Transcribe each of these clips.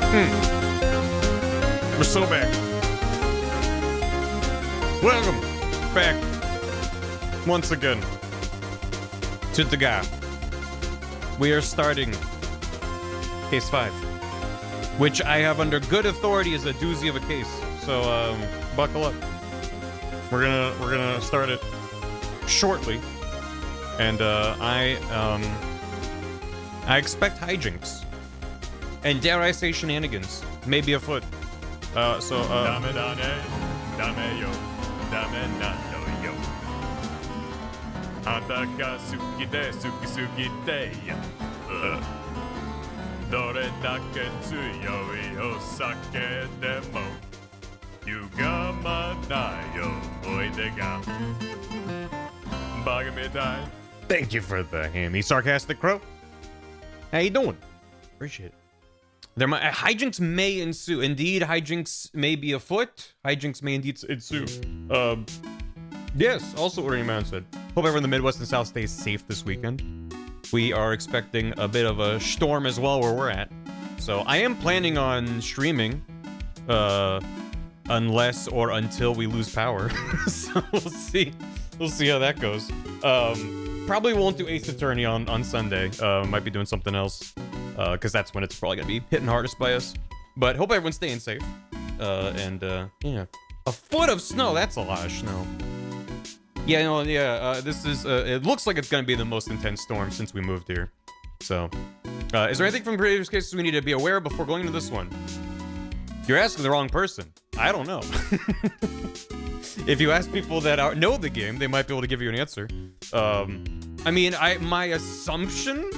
We're so back. Welcome back once again to the guy. We are starting case 5, which I have under good authority as a doozy of a case. So buckle up. We're gonna start it shortly, and I expect hijinks and, dare I say, shenanigans, maybe afoot. Dame yo, dame nando yo. Anta ga sukite, sukite ya. Dore dake tsuyoi osake demo. Yugama nayo oide ga. Bagamitai. Thank you for the hammy, sarcastic crow. How you doing? Appreciate it. Hijinks may ensue. Indeed, hijinks may be afoot. Hijinks may indeed ensue. Yes, also what man said. Hope everyone in the Midwest and South stays safe this weekend. We are expecting a bit of a storm as well where we're at. So I am planning on streaming, unless or until we lose power. So we'll see. We'll see how that goes. Probably won't do Ace Attorney on Sunday. Might be doing something else. Because that's when it's probably gonna be hitting hardest by us. But hope everyone's staying safe. Yeah. A foot of snow, that's a lot of snow. Yeah, no, yeah, this is, it looks like it's gonna be the most intense storm since we moved here. So, is there anything from previous cases we need to be aware of before going into this one? You're asking the wrong person. I don't know. If you ask people that know the game, they might be able to give you an answer. I mean, my assumption,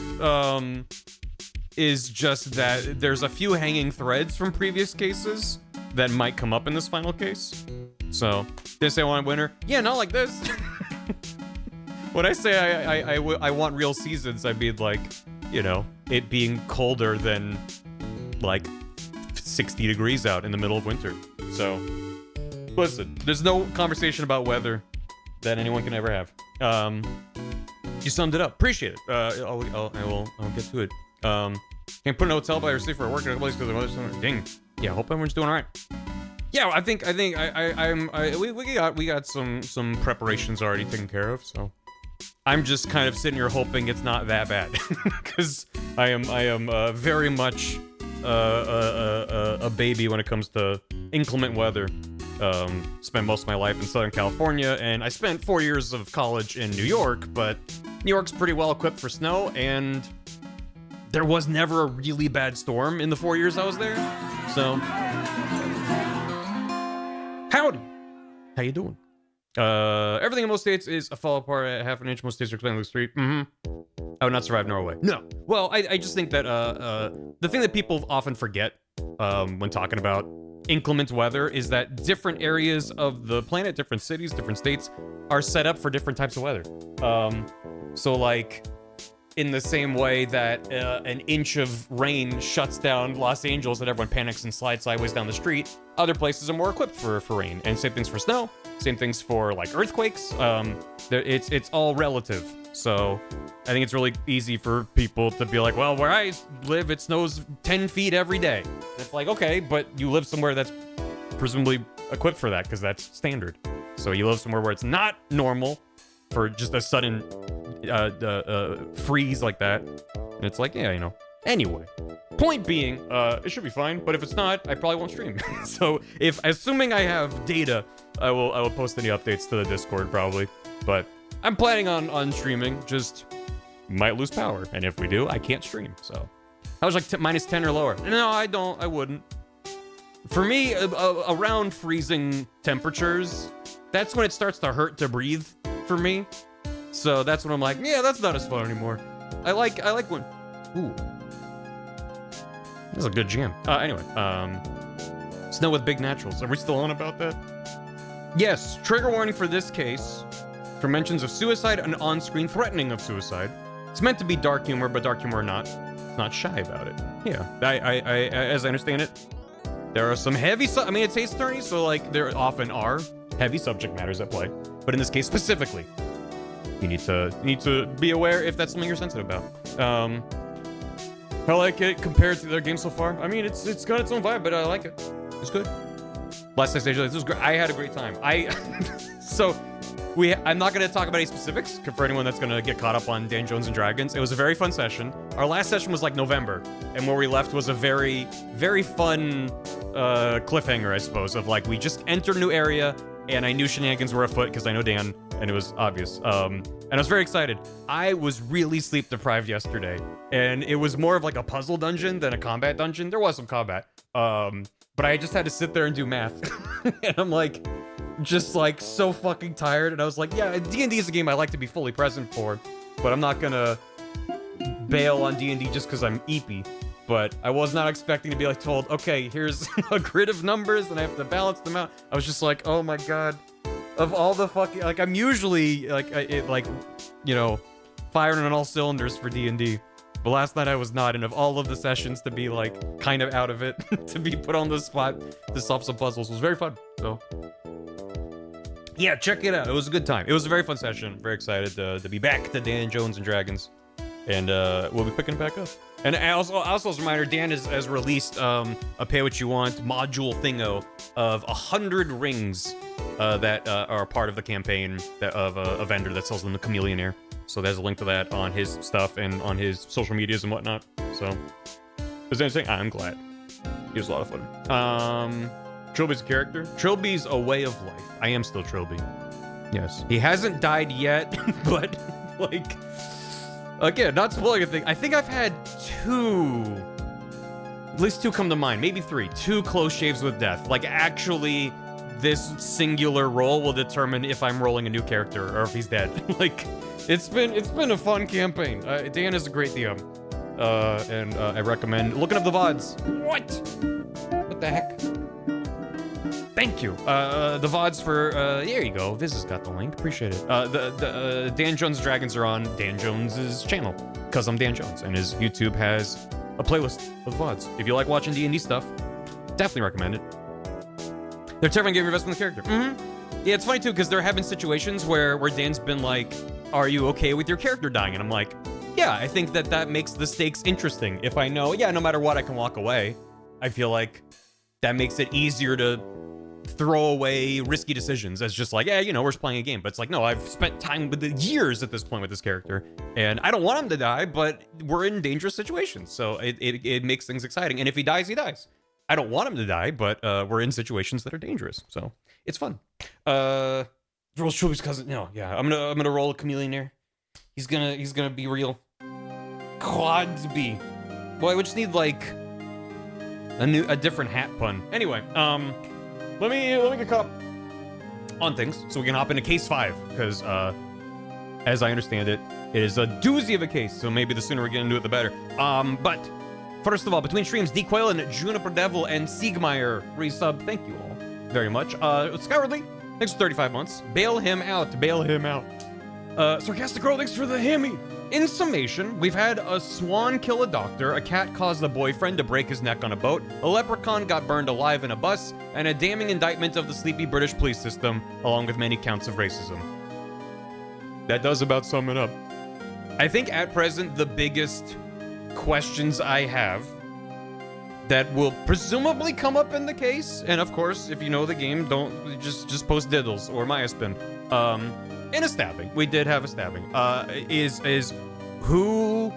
is just that there's a few hanging threads from previous cases that might come up in this final case. So, did I say I want a winner? Yeah, not like this. When I say I want real seasons, I mean, like, you know, it being colder than, like, 60 degrees out in the middle of winter. So, listen, there's no conversation about weather that anyone can ever have. You summed it up. Appreciate it. I'll get to it. Can't put an hotel by receipt for work in a place because of other summer. Dang. Yeah, hope everyone's doing all right. Yeah, I think we got some preparations already taken care of, so I'm just kind of sitting here hoping it's not that bad, because I am very much a baby when it comes to inclement weather. Spent most of my life in Southern California, and I spent 4 years of college in New York, but New York's pretty well equipped for snow, and there was never a really bad storm in the 4 years I was there. So, howdy. How you doing? Everything in most states is a fall apart at half an inch. Most states are expanding the street. I would not survive Norway. No. Well, I just think that the thing that people often forget when talking about inclement weather is that different areas of the planet, different cities, different states are set up for different types of weather. So like, in the same way that an inch of rain shuts down Los Angeles and everyone panics and slides sideways down the street, other places are more equipped for rain. And same things for snow, same things for like earthquakes. It's all relative. So I think it's really easy for people to be like, well, where I live, it snows 10 feet every day. And it's like, okay, but you live somewhere that's presumably equipped for that because that's standard. So you live somewhere where it's not normal for just a sudden freeze like that, and it's like, yeah, you know. Anyway, point being, it should be fine, but if it's not, I probably won't stream. So assuming I have data, I will post any updates to the Discord probably, but I'm planning on streaming, just might lose power, and if we do, I can't stream. So I was like -10 or lower. No, I wouldn't. For me, around freezing temperatures, that's when it starts to hurt to breathe for me. So that's when I'm like, yeah, that's not as fun anymore. I like when, ooh, this is a good jam. Anyway, snow with big naturals. Are we still on about that? Yes, trigger warning for this case for mentions of suicide and on-screen threatening of suicide. It's meant to be dark humor, but dark humor it's not shy about it. Yeah, I as I understand it, there are some heavy, I mean, it's Ace Attorney, so like there often are heavy subject matters at play, but in this case specifically, you need to be aware if that's something you're sensitive about. I like it compared to their game so far. I mean, it's got its own vibe, but I like it. It's good. Last stage, this was great. I had a great time. I'm not going to talk about any specifics for anyone that's going to get caught up on Dan Jones and Dragons. It was a very fun session. Our last session was like November, and where we left was a very, very fun cliffhanger, I suppose, of like, we just entered a new area, and I knew shenanigans were afoot because I know Dan, and it was obvious. And I was very excited. I was really sleep deprived yesterday, and it was more of like a puzzle dungeon than a combat dungeon. There was some combat, but I just had to sit there and do math, and I'm like, just like so fucking tired. And I was like, yeah, D&D is a game I like to be fully present for, but I'm not gonna bail on D&D just because I'm eepy. But I was not expecting to be like told, okay, here's a grid of numbers and I have to balance them out. I was just like, oh my god, of all the fucking, like, I'm usually like you know, firing on all cylinders for D&D. But last night I was not, and of all of the sessions to be like kind of out of it, to be put on the spot to solve some puzzles was very fun. So yeah, check it out. It was a good time. It was a very fun session. Very excited to be back to Dan Jones and Dragons, and we'll be picking it back up. And also as a reminder, Dan has released a pay what you want module thingo of 100 rings that are part of the campaign of a vendor that sells them the Chameleonaire. So there's a link to that on his stuff and on his social medias and whatnot. So if there's anything, I'm glad. It was a lot of fun. Trilby's a character. Trilby's a way of life. I am still Trilby. Yes. He hasn't died yet, but like, again, not spoiling anything. I think I've had at least two come to mind, maybe three. Two close shaves with death. Like, actually, this singular roll will determine if I'm rolling a new character or if he's dead. Like, it's been a fun campaign. Dan is a great DM, and I recommend looking up the VODs. What the heck? Thank you. The VODs for, there you go. This has got the link. Appreciate it. The Dan Jones Dragons are on Dan Jones's channel, because I'm Dan Jones, and his YouTube has a playlist of VODs. If you like watching D&D stuff, definitely recommend it. They're terrifying game investment in the character. Yeah, it's funny too, because there have been situations where Dan's been like, are you okay with your character dying? And I'm like, yeah, I think that makes the stakes interesting. If I know, yeah, no matter what, I can walk away. I feel like that makes it easier to throw away risky decisions as just like, yeah, you know, we're just playing a game. But it's like, no, I've spent time with the years at this point with this character, and I don't want him to die, but we're in dangerous situations, so it makes things exciting. And if he dies, he dies. I don't want him to die, but we're in situations that are dangerous, so it's fun. Rolls Trilby's cousin. No, yeah, I'm gonna roll a Chameleonaire. He's gonna be real. Quad B. Boy, we just need like a different hat pun. Anyway, let me get caught up on things so we can hop into case 5, because as I understand it, it is a doozy of a case, so maybe the sooner we get into it, the better. But first of all, between streams, D-Quail and Juniper Devil and Siegmeyer resub, thank you all very much. Skywardly, thanks for 35 months. Bail him out. Sarcastic Girl, thanks for the hammy. In summation, we've had a swan kill a doctor, a cat caused a boyfriend to break his neck on a boat, a leprechaun got burned alive in a bus, and a damning indictment of the sleepy British police system, along with many counts of racism. That does about sum it up. I think at present, the biggest questions I have that will presumably come up in the case, and of course, if you know the game, don't just post diddles or HimSpin. In a stabbing, we did have a stabbing. Is who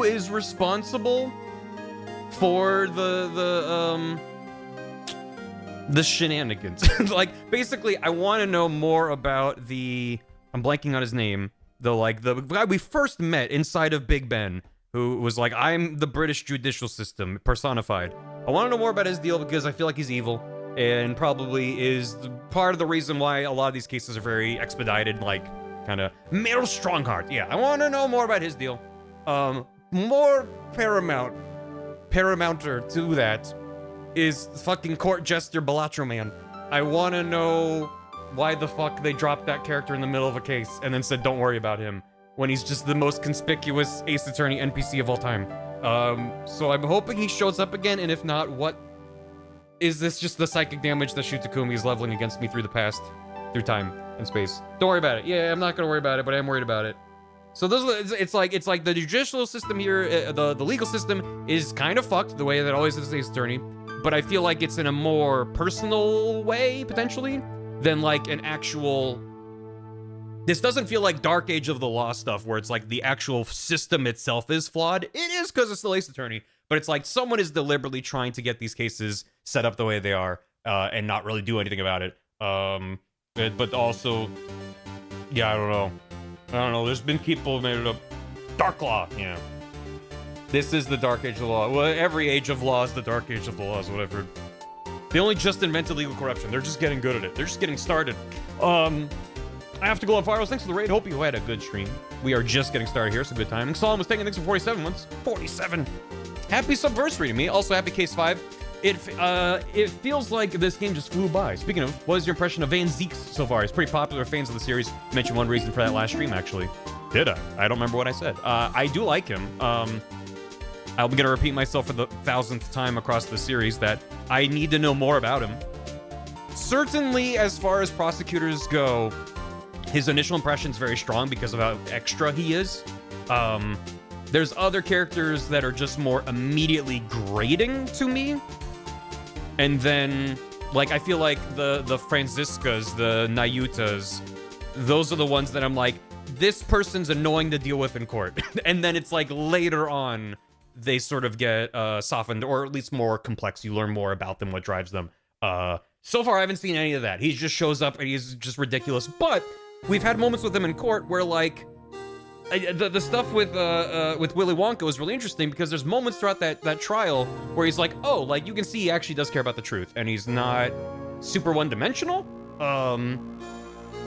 is responsible for the shenanigans? Like, basically, I want to know more about I'm blanking on his name. The guy we first met inside of Big Ben, who was like, I'm the British judicial system personified. I want to know more about his deal because I feel like he's evil, and probably is part of the reason why a lot of these cases are very expedited, like, kind of male Strongheart. Yeah, I want to know more about his deal. More paramounter to that is fucking court jester Balatro Man. I want to know why the fuck they dropped that character in the middle of a case and then said, don't worry about him, when he's just the most conspicuous Ace Attorney NPC of all time. So I'm hoping he shows up again, and if not, what is this? Just the psychic damage that Shu Takumi is leveling against me through the past, through time and space? Don't worry about it. Yeah, I'm not gonna worry about it, but I am worried about it. So those, it's like the judicial system here, the legal system is kind of fucked the way that always is the state's attorney, but I feel like it's in a more personal way potentially than like an actual. This doesn't feel like Dark Age of the Law stuff where it's like the actual system itself is flawed. It is because it's the state's attorney, but it's like someone is deliberately trying to get these cases set up the way they are and not really do anything about it. But also, yeah, I don't know. There's been people who made it up. Dark law, yeah. This is the Dark Age of the Law. Well, every age of law is the Dark Age of the Law, is what I've heard. They only just invented legal corruption. They're just getting good at it. They're just getting started. I have to go on Fireworks. Thanks for the raid. Hope you had a good stream. We are just getting started here, so good timing. Sholmes was taking thanks for 47 months. 47. Happy Subversary to me. Also, happy Case 5. It feels like this game just flew by. Speaking of, what is your impression of Van Zeeks so far? He's pretty popular with fans of the series. Mentioned one reason for that last stream, actually. Did I? I don't remember what I said. I do like him. I'm gonna repeat myself for the 1000th time across the series that I need to know more about him. Certainly, as far as prosecutors go, his initial impression's very strong because of how extra he is. There's other characters that are just more immediately grating to me. And then, like, I feel like the Franziskas, the Nayutas, those are the ones that I'm like, this person's annoying to deal with in court. And then it's like later on, they sort of get softened, or at least more complex. You learn more about them, what drives them. So far, I haven't seen any of that. He just shows up and he's just ridiculous. But we've had moments with him in court where, like, the stuff with Willy Wonka was really interesting because there's moments throughout that trial where he's like, oh, like, you can see he actually does care about the truth and he's not super one-dimensional.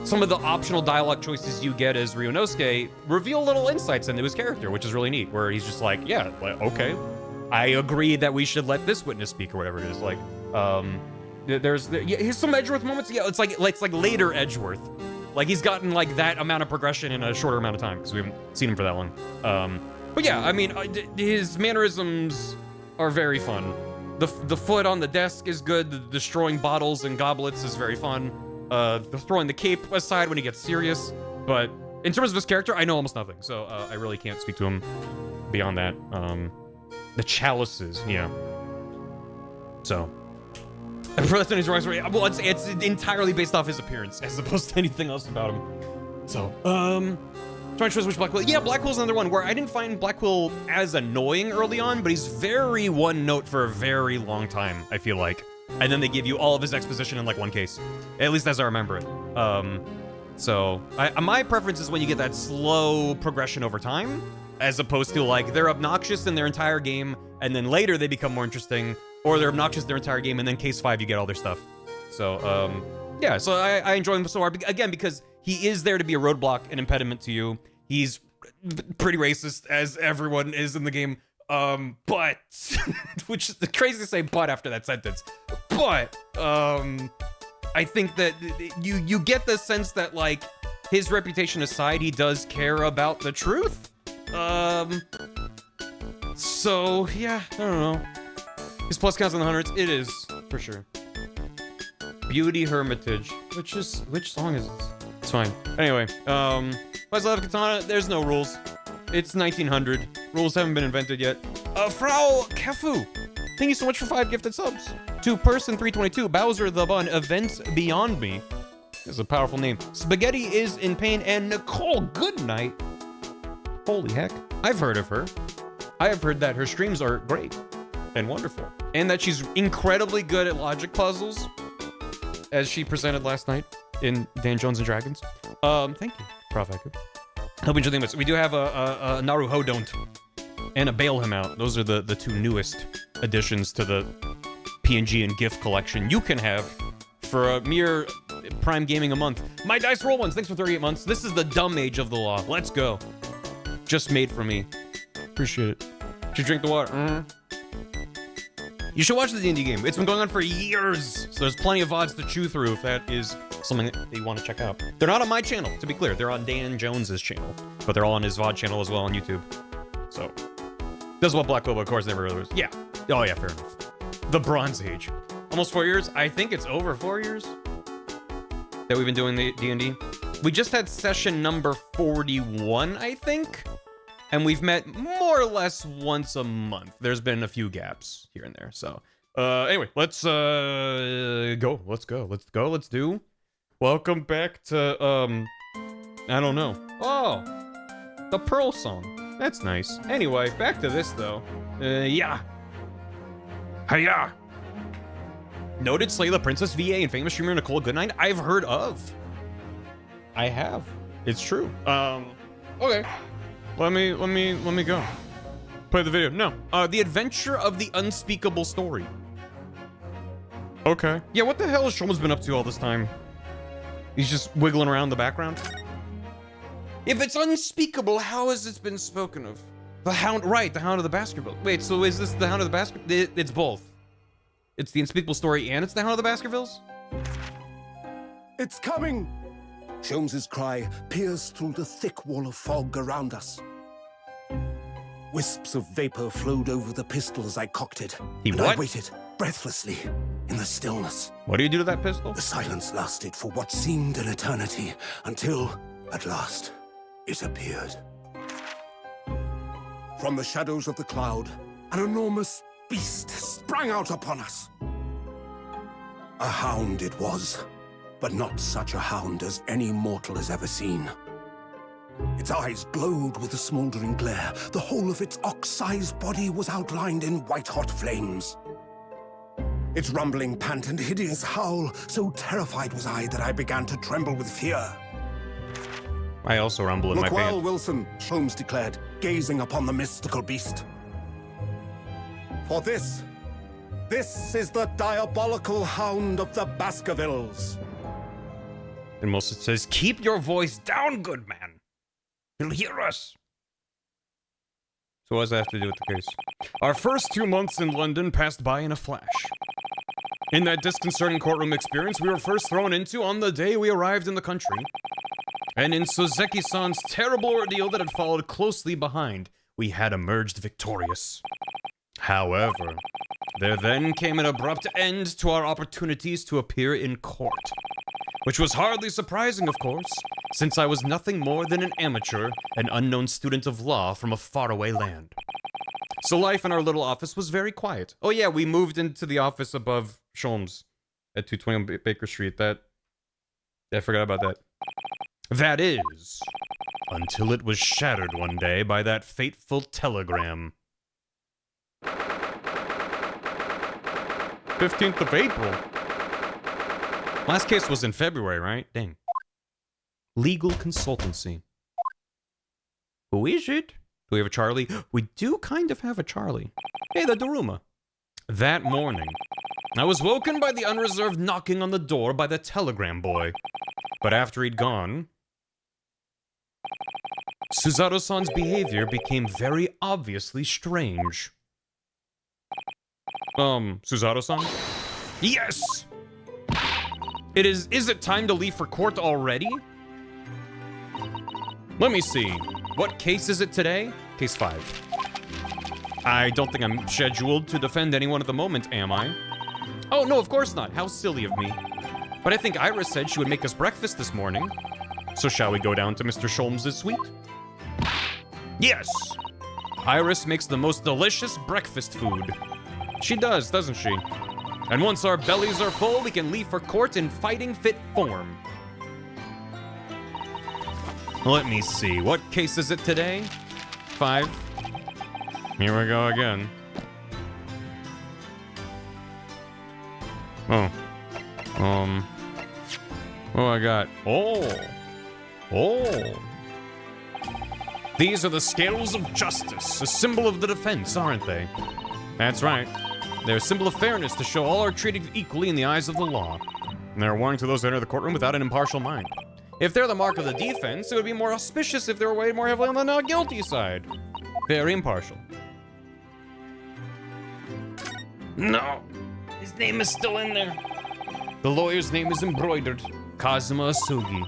Some of the optional dialogue choices you get as Ryunosuke reveal little insights into his character, which is really neat, where he's just like, yeah, okay, I agree that we should let this witness speak or whatever it is. Like, here's some Edgeworth moments. Yeah, it's like later Edgeworth. Like, he's gotten, like, that amount of progression in a shorter amount of time, because we haven't seen him for that long. But yeah, I mean, his mannerisms are very fun. The foot on the desk is good. The destroying bottles and goblets is very fun. Throwing the cape aside when he gets serious. But in terms of his character, I know almost nothing, so I really can't speak to him beyond that. The chalices, yeah. So... Well, it's entirely based off his appearance as opposed to anything else about him. So, trying to choose which Black Quill. Yeah, Black Quill's another one where I didn't find Black Quill as annoying early on, but he's very one note for a very long time, I feel like. And then they give you all of his exposition in like one case, at least as I remember it. So my preference is when you get that slow progression over time, as opposed to like they're obnoxious in their entire game, and then later they become more interesting. Or they're obnoxious their entire game, and then Case 5, you get all their stuff. So, yeah, so I enjoy him so far. Again, because he is there to be a roadblock, an impediment to you. He's pretty racist, as everyone is in the game. But, which is crazy to say but after that sentence. But, I think that you get the sense that, like, his reputation aside, he does care about the truth. So, yeah, I don't know. His plus counts in the hundreds. It is, for sure. Beauty Hermitage. Which song is this? It's fine. Anyway, Why's Love Katana? There's no rules. It's 1900. Rules haven't been invented yet. Frau Kefu. Thank you so much for 5 gifted subs. To Person 322, Bowser the Bun, Events Beyond Me. This is a powerful name. Spaghetti is in pain, and Nicole Goodnight. Holy heck. I've heard of her. I have heard that her streams are great. And wonderful. And that she's incredibly good at logic puzzles, as she presented last night in Dan Jones and Dragons. Thank you, Prof. Eku. Hope you enjoy the image. We do have a Naruho Don't and a Bail Him Out. Those are the 2 newest additions to the PNG and GIF collection you can have for a mere Prime Gaming a month. My Dice Roll Ones, thanks for 38 months. This is the dumb age of the law. Let's go. Just made for me. Appreciate it. Should drink the water. You should watch the D&D game. It's been going on for years, so there's plenty of VODs to chew through if that is something that you want to check out. They're not on my channel, to be clear. They're on Dan Jones's channel, but they're all on his VOD channel as well on YouTube. So, this is what Black Clover, of course, never really was. Yeah. Oh, yeah, fair enough. The Bronze Age. Almost 4 years. I think it's over 4 years that we've been doing the D&D. We just had session number 41, I think. And we've met more or less once a month. There's been a few gaps here and there. So, anyway, let's go. Let's do. Welcome back to, I don't know. Oh, the Pearl song. That's nice. Anyway, back to this, though. Yeah. Hiya. Noted Slayla Princess VA and famous streamer Nicole Goodnight. I've heard of. I have. It's true. Okay. Let me go. Play the video. No. The Adventure of the Unspeakable Story. Okay. Yeah, what the hell has Sholmes been up to all this time? He's just wiggling around the background? If it's unspeakable, how has it been spoken of? The Hound, right, the Hound of the Baskervilles. Wait, so is this the Hound of the Baskervilles? It's both. It's the Unspeakable Story and it's the Hound of the Baskervilles? It's coming! Sholmes' cry pierced through the thick wall of fog around us. Wisps of vapor flowed over the pistol as I cocked it. I waited, breathlessly, in the stillness. What do you do to that pistol? The silence lasted for what seemed an eternity, until, at last, it appeared. From the shadows of the cloud, an enormous beast sprang out upon us. A hound it was, but not such a hound as any mortal has ever seen. Its eyes glowed with a smoldering glare. The whole of its ox-sized body was outlined in white-hot flames. Its rumbling pant and hideous howl, so terrified was I that I began to tremble with fear. I also rumble in my pants. Look well, Wilson, Sholmes declared, gazing upon the mystical beast. For this is the diabolical Hound of the Baskervilles. And most it says, keep your voice down, good man. He'll hear us. So what does that have to do with the case? Our first 2 months in London passed by in a flash. In that disconcerting courtroom experience we were first thrown into on the day we arrived in the country. And in Sozeki-san's terrible ordeal that had followed closely behind, we had emerged victorious. However, there then came an abrupt end to our opportunities to appear in court. Which was hardly surprising, of course, since I was nothing more than an amateur, an unknown student of law from a faraway land. So life in our little office was very quiet. Oh yeah, we moved into the office above Sholmes at 220 Baker Street. I forgot about that. That is, until it was shattered one day by that fateful telegram. 15th of April. Last case was in February, right? Dang. Legal consultancy. Who is it? Do we have a Charlie? We do kind of have a Charlie. Hey, the Daruma. That morning, I was woken by the unreserved knocking on the door by the telegram boy. But after he'd gone, Suzato-san's behavior became very obviously strange. Suzato-san? Yes! Is it time to leave for court already? Let me see. What case is it today? Case 5. I don't think I'm scheduled to defend anyone at the moment, am I? Oh, no, of course not. How silly of me. But I think Iris said she would make us breakfast this morning. So shall we go down to Mr. Sholmes' suite? Yes! Iris makes the most delicious breakfast food. She does, doesn't she? And once our bellies are full, we can leave for court in fighting fit form. Let me see, what case is it today? 5. Here we go again. Oh. What I got? Oh. These are the scales of justice, a symbol of the defense, aren't they? That's right. They're a symbol of fairness to show all are treated equally in the eyes of the law. And they're a warning to those that enter the courtroom without an impartial mind. If they're the mark of the defense, it would be more auspicious if they were weighed more heavily on the not guilty side. Very impartial. No, his name is still in there. The lawyer's name is embroidered. Kazuma Asugi.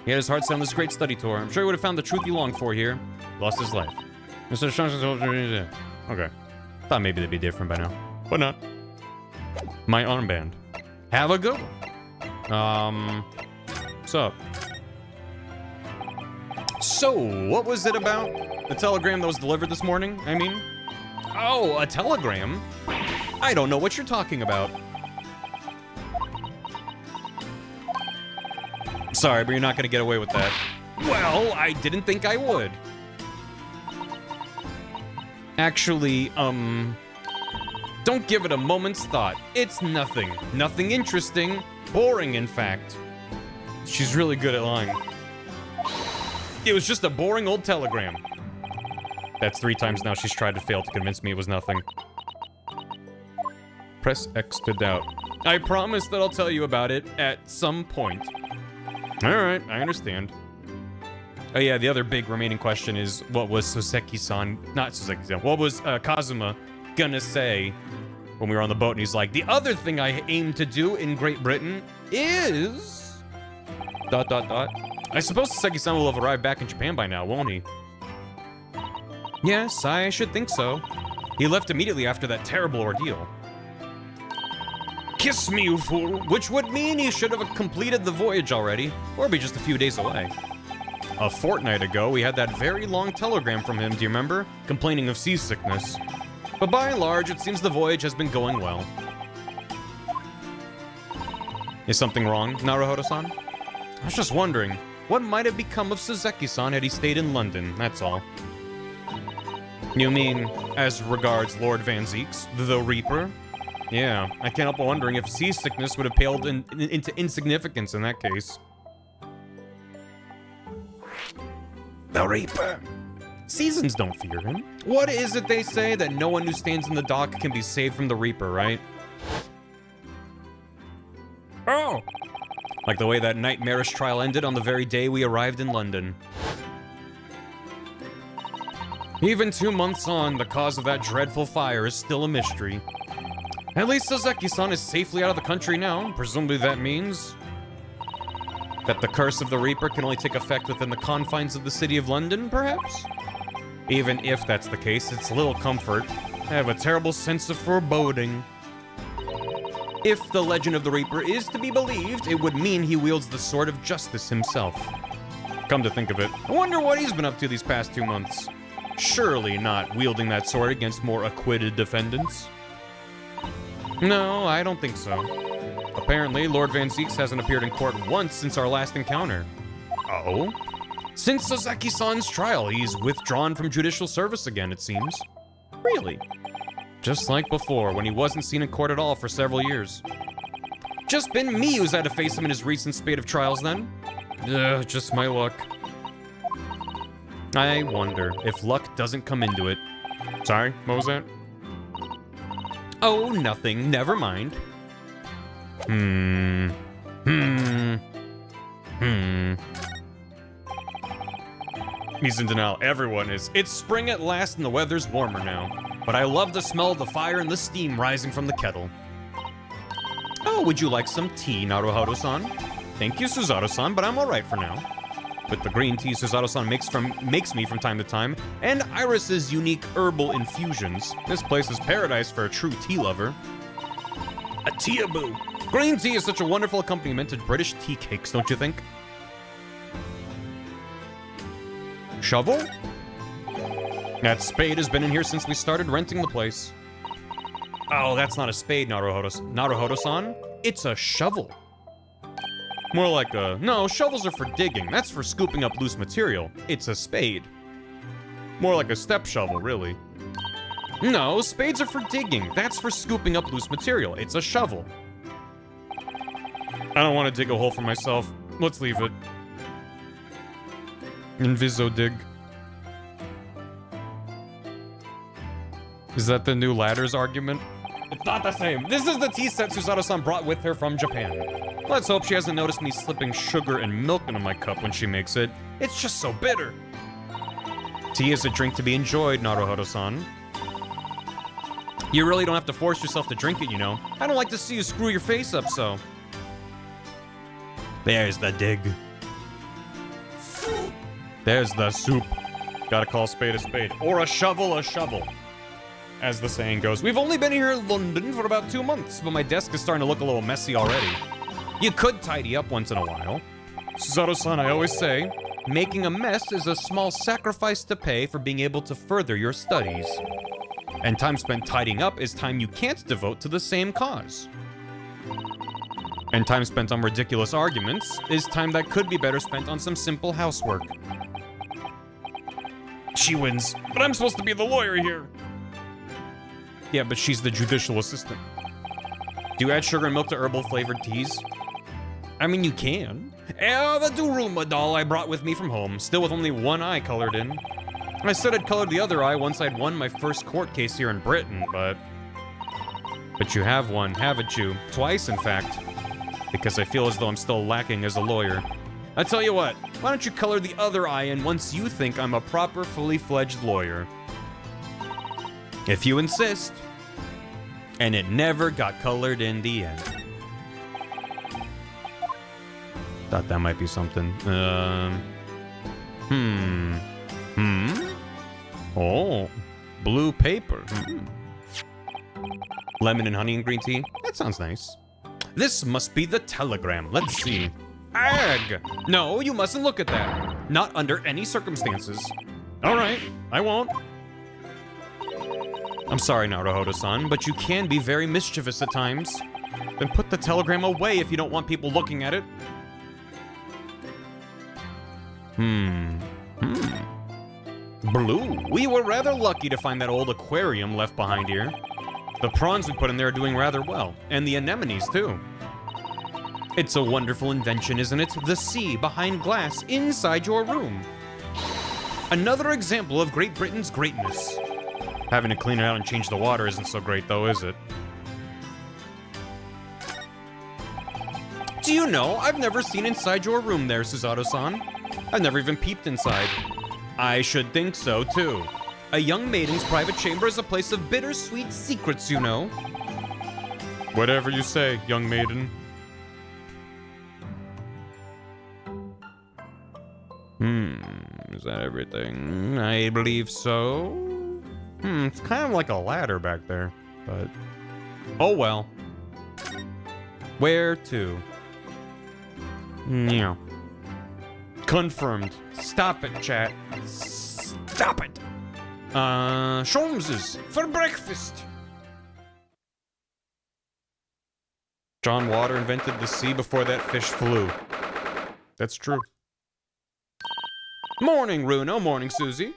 He had his heart set on this great study tour. I'm sure he would have found the truth he longed for here. Lost his life. Mr. Sholmes. Okay. Thought maybe they'd be different by now. But not. My armband. Have a good one. What's up? So, what was it about? The telegram that was delivered this morning, I mean? Oh, a telegram? I don't know what you're talking about. Sorry, but you're not gonna get away with that. Well, I didn't think I would. Actually, don't give it a moment's thought. It's nothing. Nothing interesting. Boring, in fact. She's really good at lying. It was just a boring old telegram. That's 3 times now she's tried to fail to convince me it was nothing. Press X to doubt. I promise that I'll tell you about it at some point. Alright, I understand. Oh yeah, the other big remaining question is, what was Soseki-san, not Soseki-san, what was Kazuma gonna say when we were on the boat and he's like, the other thing I aim to do in Great Britain is... ... I suppose Soseki-san will have arrived back in Japan by now, won't he? Yes, I should think so. He left immediately after that terrible ordeal. Kiss me, you fool! Which would mean he should have completed the voyage already, or be just a few days away. A fortnight ago, we had that very long telegram from him, do you remember? Complaining of seasickness. But by and large, it seems the voyage has been going well. Is something wrong, Naruhodo-san? I was just wondering, what might have become of Soseki-san had he stayed in London, that's all. You mean, as regards Lord Van Zeeks, the Reaper? Yeah, I can't help wondering if seasickness would have paled into insignificance in that case. The Reaper. Seasons don't fear him. What is it they say? That no one who stands in the dock can be saved from the Reaper, right? Oh! Like the way that nightmarish trial ended on the very day we arrived in London. Even 2 months on, the cause of that dreadful fire is still a mystery. At least Soseki-san is safely out of the country now. Presumably that means that the curse of the Reaper can only take effect within the confines of the city of London, perhaps? Even if that's the case, it's little comfort. I have a terrible sense of foreboding. If the legend of the Reaper is to be believed, it would mean he wields the sword of justice himself. Come to think of it, I wonder what he's been up to these past 2 months. Surely not wielding that sword against more acquitted defendants. No, I don't think so. Apparently, Lord Van Zeeks hasn't appeared in court once since our last encounter. Oh? Since Soseki-san's trial, he's withdrawn from judicial service again, it seems. Really? Just like before, when he wasn't seen in court at all for several years. Just been me who's had to face him in his recent spate of trials then? Ugh, just my luck. I wonder if luck doesn't come into it. Sorry, what was that? Oh, nothing. Never mind. He's in denial. Everyone is. It's spring at last and the weather's warmer now. But I love the smell of the fire and the steam rising from the kettle. Oh, would you like some tea, Naruhodo-san? Thank you, Suzaru-san, but I'm alright for now. With the green tea Suzaru-san makes me from time to time, and Iris's unique herbal infusions. This place is paradise for a true tea lover. A tea-aboo. Green tea is such a wonderful accompaniment to British tea cakes, don't you think? Shovel? That spade has been in here since we started renting the place. Oh, that's not a spade, Naruhodo-san. It's a shovel. More like a... No, shovels are for digging. That's for scooping up loose material. It's a spade. More like a step shovel, really. No, spades are for digging. That's for scooping up loose material. It's a shovel. I don't want to dig a hole for myself. Let's leave it. Inviso dig. Is that the new ladders argument? It's not the same. This is the tea set Suzaru-san brought with her from Japan. Let's hope she hasn't noticed me slipping sugar and milk into my cup when she makes it. It's just so bitter. Tea is a drink to be enjoyed, Naruhodo-san. You really don't have to force yourself to drink it, you know. I don't like to see you screw your face up, so. There's the dig. There's the soup. Gotta call a spade, or a shovel, as the saying goes. We've only been here in London for about 2 months, but my desk is starting to look a little messy already. You could tidy up once in a while. Suzaru-san, I always say, making a mess is a small sacrifice to pay for being able to further your studies. And time spent tidying up is time you can't devote to the same cause. And time spent on ridiculous arguments is time that could be better spent on some simple housework. She wins, but I'm supposed to be the lawyer here. Yeah, but she's the judicial assistant. Do you add sugar and milk to herbal flavored teas? I mean, you can. The Duruma doll I brought with me from home, still with only one eye colored in. I said I'd colored the other eye once I'd won my first court case here in Britain, but you have won, haven't you? Twice, in fact. Because I feel as though I'm still lacking as a lawyer. I tell you what, why don't you color the other eye in once you think I'm a proper, fully fledged lawyer? If you insist. And it never got colored in the end. Thought that might be something. Oh, blue paper. Lemon and honey and green tea. That sounds nice. This must be the telegram. Let's see. Ag! No, you mustn't look at that. Not under any circumstances. All right, I won't. I'm sorry, Naruhodo-san, but you can be very mischievous at times. Then put the telegram away if you don't want people looking at it. Blue. We were rather lucky to find that old aquarium left behind here. The prawns we put in there are doing rather well, and the anemones too. It's a wonderful invention, isn't it? The sea behind glass inside your room. Another example of Great Britain's greatness. Having to clean it out and change the water isn't so great though, is it? Do you know, I've never seen inside your room there, Susato-san. I've never even peeped inside. I should think so, too. A young maiden's private chamber is a place of bittersweet secrets, you know. Whatever you say, young maiden. Is that everything? I believe so. It's kind of like a ladder back there, but... Oh well. Where to? Yeah. Confirmed. Stop it, chat. Stop it! Sholmes's for breakfast. John Water invented the sea before that fish flew. That's true. Morning, Runo. Morning, Susie.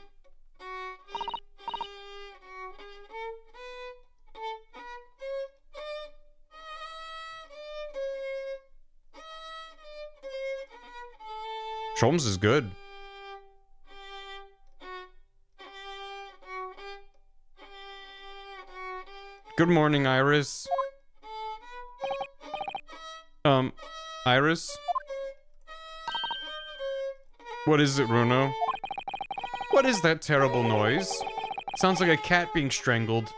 Sholmes is good. Good morning, Iris. Iris? What is it, Runo? What is that terrible noise? Sounds like a cat being strangled.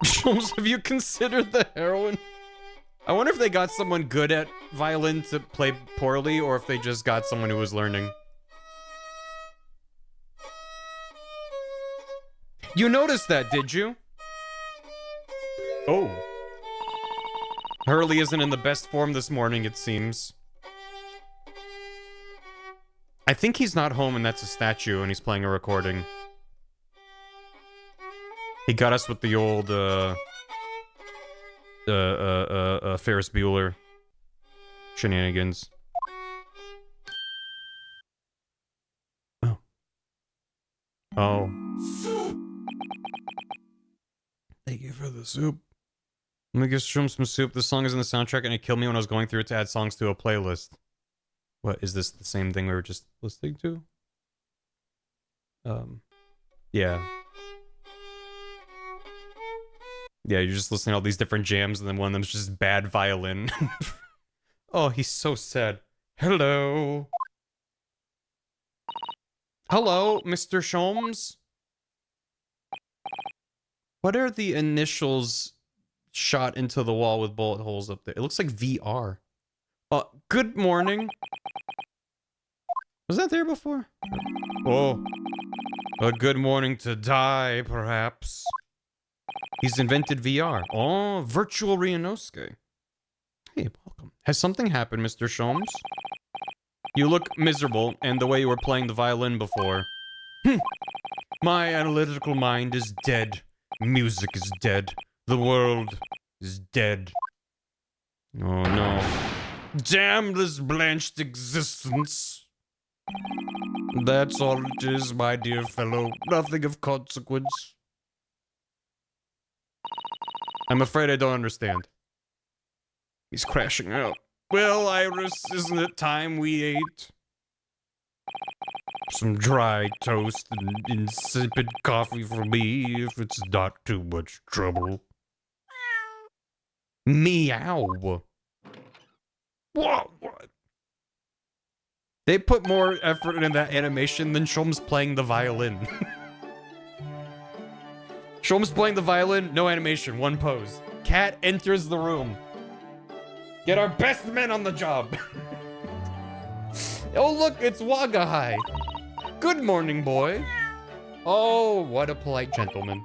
Sholmes, have you considered the heroine? I wonder if they got someone good at violin to play poorly, or if they just got someone who was learning. You noticed that, did you? Oh. Hurley isn't in the best form this morning, it seems. I think he's not home and that's a statue and he's playing a recording. He got us with the old, Ferris Bueller shenanigans. Oh. Oh. Thank you for the soup. Let me give Sholmes some soup. This song is in the soundtrack and it killed me when I was going through it to add songs to a playlist. What, is this the same thing we were just listening to? Yeah. Yeah, you're just listening to all these different jams and then one of them's just bad violin. Oh, he's so sad. Hello. Hello, Mr. Sholmes? What are the initials shot into the wall with bullet holes up there? It looks like VR. Good morning. Was that there before? Oh. A good morning to die, perhaps. He's invented VR. Oh, virtual Ryunosuke. Hey, welcome. Has something happened, Mr. Sholmes? You look miserable, and the way you were playing the violin before. My analytical mind is dead. Music is dead. The world is dead. Oh no. Damn this blanched existence. That's all it is, my dear fellow. Nothing of consequence. I'm afraid I don't understand. He's crashing out. Well, Iris, isn't it time we ate? Some dry toast and insipid coffee for me, if it's not too much trouble. Meow. Whoa, what? They put more effort into that animation than Sholmes playing the violin. Sholmes playing the violin, no animation, one pose. Cat enters the room. Get our best men on the job. Oh, look, it's Wagahai. Good morning, boy. Oh, what a polite gentleman.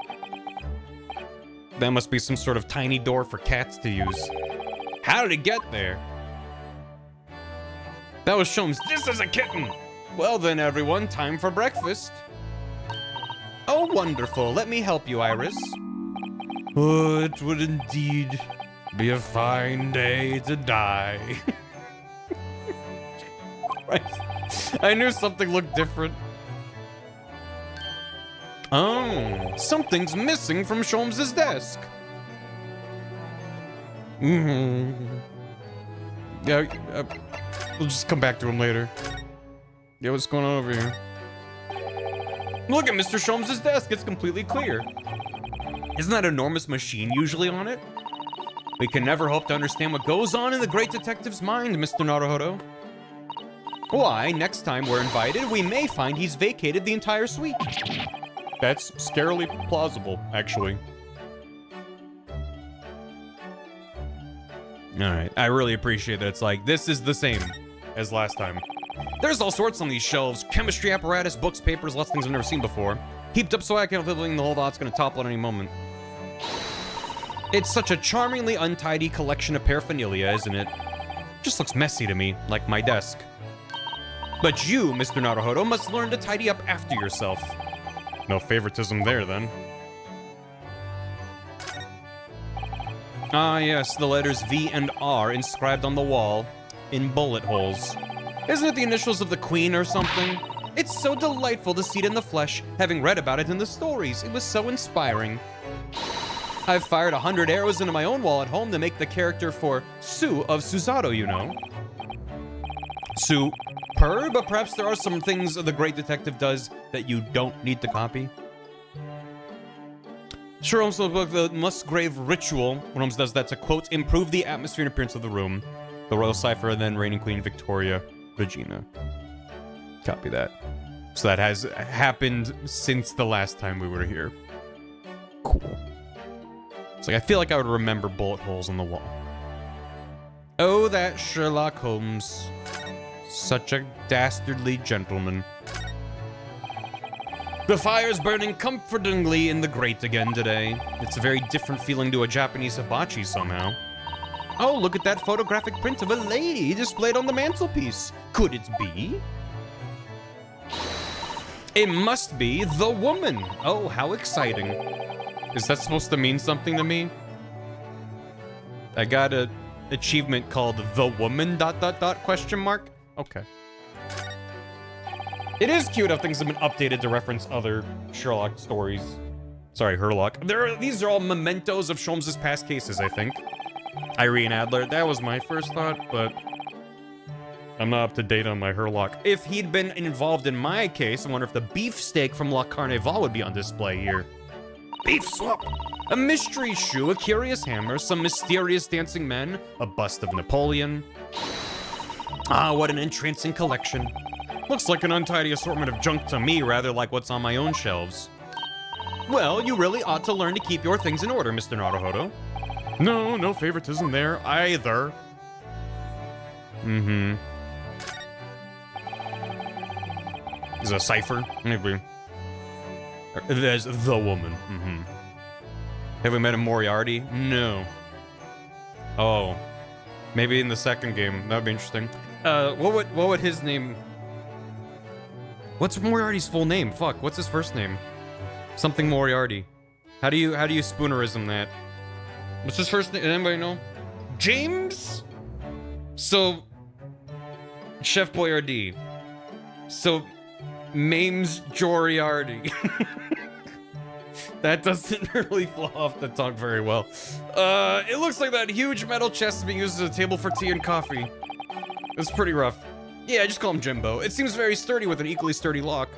That must be some sort of tiny door for cats to use. How did it get there? That was Sholmes. This is a kitten. Well then, everyone, time for breakfast. Oh, wonderful. Let me help you, Iris. Oh, it would indeed be a fine day to die. Christ. I knew something looked different. Oh, something's missing from Sholmes' desk. Yeah, we'll just come back to him later. Yeah, what's going on over here? Look at Mr. Sholmes' desk, it's completely clear. Isn't that enormous machine usually on it? We can never hope to understand what goes on in the great detective's mind, Mr. Naruhodo. Why, next time we're invited, we may find he's vacated the entire suite. That's scarily plausible, actually. Alright, I really appreciate that it's like, this is the same as last time. There's all sorts on these shelves. Chemistry apparatus, books, papers, lots of things I've never seen before. Heaped up so I can't believe the whole lot's gonna topple at any moment. It's such a charmingly untidy collection of paraphernalia, isn't it? Just looks messy to me, like my desk. But you, Mr. Naruhodo, must learn to tidy up after yourself. No favoritism there, then. Ah, yes, the letters V and R inscribed on the wall in bullet holes. Isn't it the initials of the Queen or something? It's so delightful to see it in the flesh, having read about it in the stories. It was so inspiring. I've fired 100 arrows into my own wall at home to make the character for Sue of Susato, you know. Superb, but perhaps there are some things the great detective does that you don't need to copy. Sure, Holmes book the Musgrave Ritual. When Holmes does that to, quote, improve the atmosphere and appearance of the room. The Royal Cipher, and then Reigning Queen Victoria Regina. Copy that. So that has happened since the last time we were here. Cool. It's like, I feel like I would remember bullet holes on the wall. Oh, that Sherlock Holmes. Such a dastardly gentleman. The fire's burning comfortingly in the grate again today. It's a very different feeling to a Japanese hibachi somehow. Oh, look at that photographic print of a lady displayed on the mantelpiece. Could it be? It must be the woman. Oh, how exciting. Is that supposed to mean something to me? I got an achievement called the woman ... question mark. Okay. It is cute how things have been updated to reference other Sherlock stories. Sorry, Herlock. These are all mementos of Sholmes' past cases, I think. Irene Adler, that was my first thought, but I'm not up to date on my Herlock. If he'd been involved in my case, I wonder if the beefsteak from La Carnival would be on display here. Beef swap! A mystery shoe, a curious hammer, some mysterious dancing men, a bust of Napoleon. Ah, what an entrancing collection. Looks like an untidy assortment of junk to me, rather like what's on my own shelves. Well, you really ought to learn to keep your things in order, Mr. Naruhodo. No, no favoritism there, either. Mm-hmm. Is it a cipher? Maybe. There's the woman. Mm-hmm. Have we met a Moriarty? No. Oh. Maybe in the second game. That'd be interesting. What would his name... What's Moriarty's full name? Fuck, what's his first name? Something Moriarty. How do you spoonerism that? What's his first name? Anybody know? James? So... Chef Boyardee. So... Mames Joriarty. That doesn't really flow off the tongue very well. It looks like that huge metal chest is being used as a table for tea and coffee. It's pretty rough. Yeah, just call him Jimbo. It seems very sturdy with an equally sturdy lock.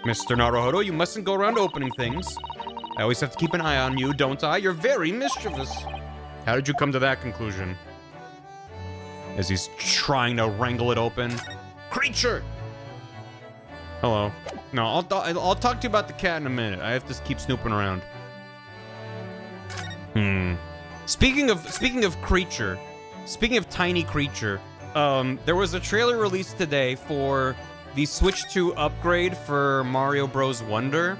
Mr. Naruhodo, you mustn't go around opening things. I always have to keep an eye on you, don't I? You're very mischievous. How did you come to that conclusion? As he's trying to wrangle it open. Creature! Hello. No, I'll talk to you about the cat in a minute. I have to keep snooping around. Speaking of creature, speaking of tiny creature, there was a trailer released today for the Switch 2 upgrade for Mario Bros. Wonder.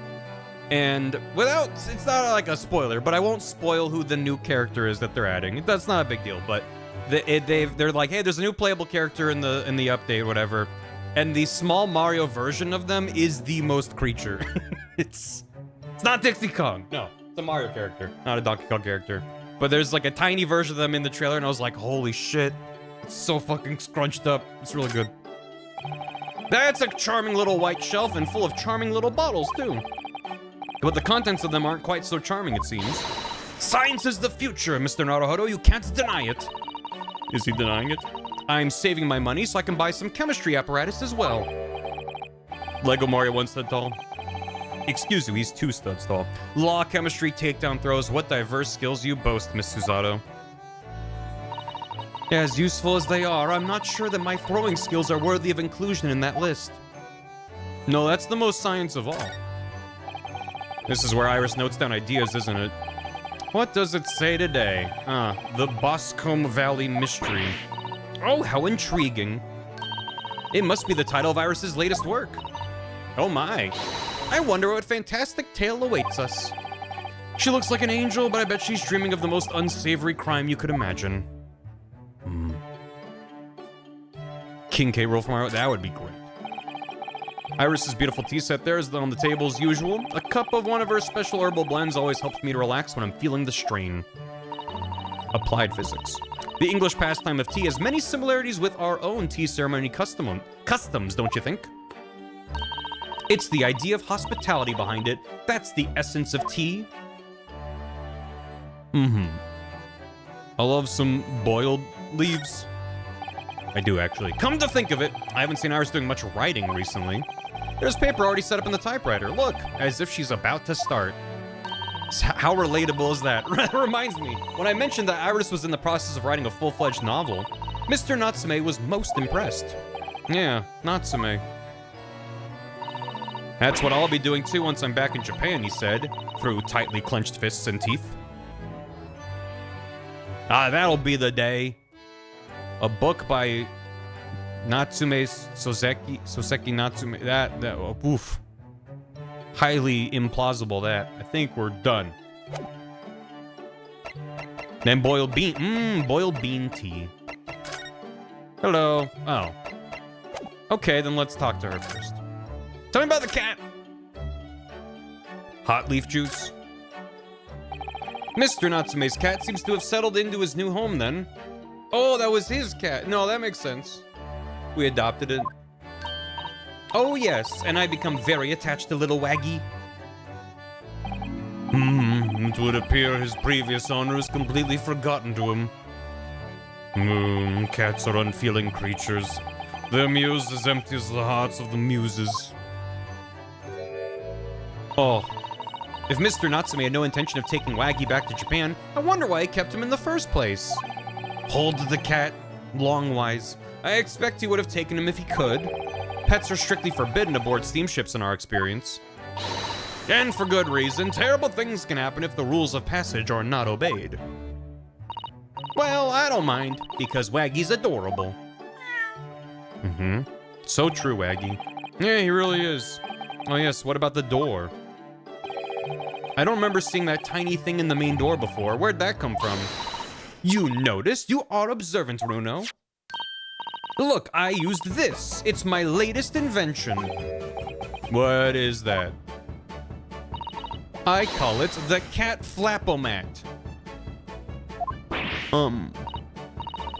And it's not like a spoiler, but I won't spoil who the new character is that they're adding. That's not a big deal, but they're like, hey, there's a new playable character in the update, whatever. And the small Mario version of them is the most creature. It's not Dixie Kong. No, it's a Mario character, not a Donkey Kong character. But there's like a tiny version of them in the trailer, and I was like, holy shit. It's so fucking scrunched up. It's really good. That's a charming little white shelf and full of charming little bottles, too. But the contents of them aren't quite so charming, it seems. Science is the future, Mr. Naruhodo. You can't deny it. Is he denying it? I'm saving my money so I can buy some chemistry apparatus as well. Lego Mario 1 stud tall. Excuse you, he's 2 studs tall. Law, chemistry, takedown throws. What diverse skills you boast, Miss Susato. As useful as they are, I'm not sure that my throwing skills are worthy of inclusion in that list. No, that's the most science of all. This is where Iris notes down ideas, isn't it? What does it say today? The Boscombe Valley Mystery. Oh, how intriguing. It must be the title of Iris's latest work. Oh my. I wonder what fantastic tale awaits us. She looks like an angel, but I bet she's dreaming of the most unsavory crime you could imagine. King K. roll from Mario, that would be great. Iris's beautiful tea set there is on the table as usual. A cup of one of her special herbal blends always helps me to relax when I'm feeling the strain. Applied physics. The English pastime of tea has many similarities with our own tea ceremony customs, don't you think? It's the idea of hospitality behind it. That's the essence of tea. I love some boiled leaves. I do, actually. Come to think of it, I haven't seen Iris doing much writing recently. There's paper already set up in the typewriter. Look, as if she's about to start. How relatable is that? Reminds me, when I mentioned that Iris was in the process of writing a full-fledged novel, Mr. Natsume was most impressed. Yeah, Natsume. That's what I'll be doing too once I'm back in Japan, he said, through tightly clenched fists and teeth. That'll be the day. A book by Natsume Soseki Natsume. Oof. Highly implausible that. I think we're done. Then boiled bean tea. Hello. Oh. Okay, then let's talk to her first. Tell me about the cat. Hot leaf juice. Mr. Natsume's cat seems to have settled into his new home then. Oh, that was his cat. No, that makes sense. We adopted it. Oh, yes, and I become very attached to little Waggy. It would appear his previous owner is completely forgotten to him. Cats are unfeeling creatures. Their muse as empty as the hearts of the muses. Oh, if Mr. Natsume had no intention of taking Waggy back to Japan, I wonder why he kept him in the first place. Hold the cat, Longwise. I expect he would have taken him if he could. Pets are strictly forbidden aboard steamships in our experience. And for good reason, terrible things can happen if the rules of passage are not obeyed. Well, I don't mind, because Waggy's adorable. So true, Waggy. Yeah, he really is. Oh yes, what about the door? I don't remember seeing that tiny thing in the main door before. Where'd that come from? You noticed? You are observant, Runo. Look, I used this. It's my latest invention. What is that? I call it the cat flapomat.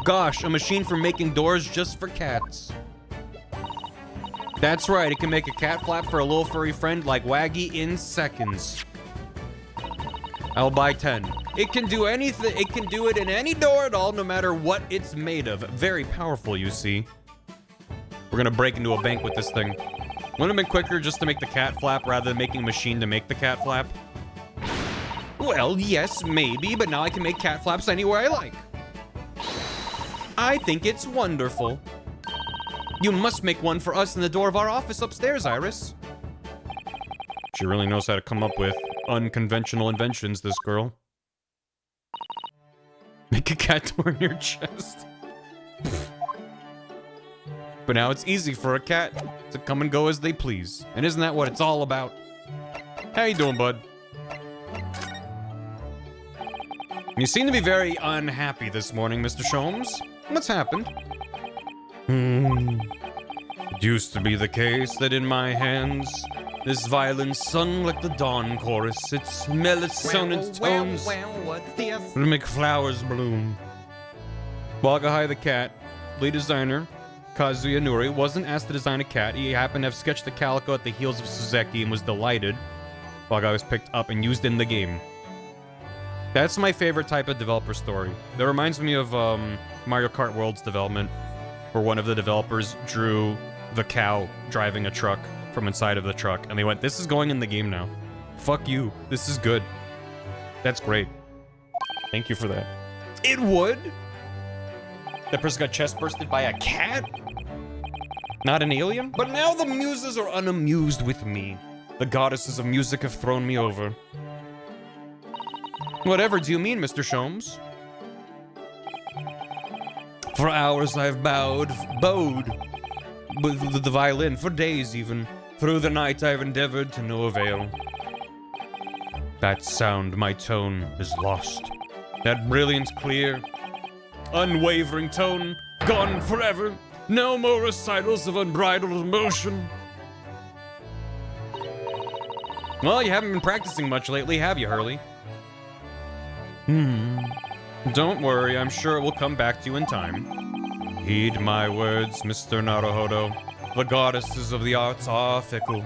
Gosh, a machine for making doors just for cats. That's right, it can make a cat flap for a little furry friend like Waggy in seconds. I'll buy 10. It can do anything, it can do it in any door at all, no matter what it's made of. Very powerful, you see. We're gonna break into a bank with this thing. Wouldn't it have been quicker just to make the cat flap rather than making a machine to make the cat flap? Well, yes, maybe, but now I can make cat flaps anywhere I like. I think it's wonderful. You must make one for us in the door of our office upstairs, Iris. She really knows how to come up with unconventional inventions, this girl. Make a cat door in your chest. But now it's easy for a cat to come and go as they please. And isn't that what it's all about? How you doing, bud? You seem to be very unhappy this morning, Mr. Sholmes. What's happened? It used to be the case that in my hands, this violin sung like the dawn chorus. Its melatonin tones what's this? to make flowers bloom. Wagahai the cat, lead designer, Kazuya Nuri, wasn't asked to design a cat. He happened to have sketched the calico at the heels of Suzeki and was delighted. Wagahai was picked up and used in the game. That's my favorite type of developer story. That reminds me of Mario Kart World's development, where one of the developers drew the cow driving a truck from inside of the truck, and they went, this is going in the game now. Fuck you. This is good. That's great. Thank you for that. It would? That person got chest bursted by a cat? Not an alien? But now the muses are unamused with me. The goddesses of music have thrown me over. Whatever do you mean, Mr. Sholmes? For hours I've bowed with the violin, for days even. Through the night I've endeavored to no avail. That sound, my tone, is lost. That brilliant, clear, unwavering tone, gone forever. No more recitals of unbridled emotion. Well, you haven't been practicing much lately, have you, Hurley? Don't worry, I'm sure it will come back to you in time. Heed my words, Mr. Naruhodo. The goddesses of the arts are fickle.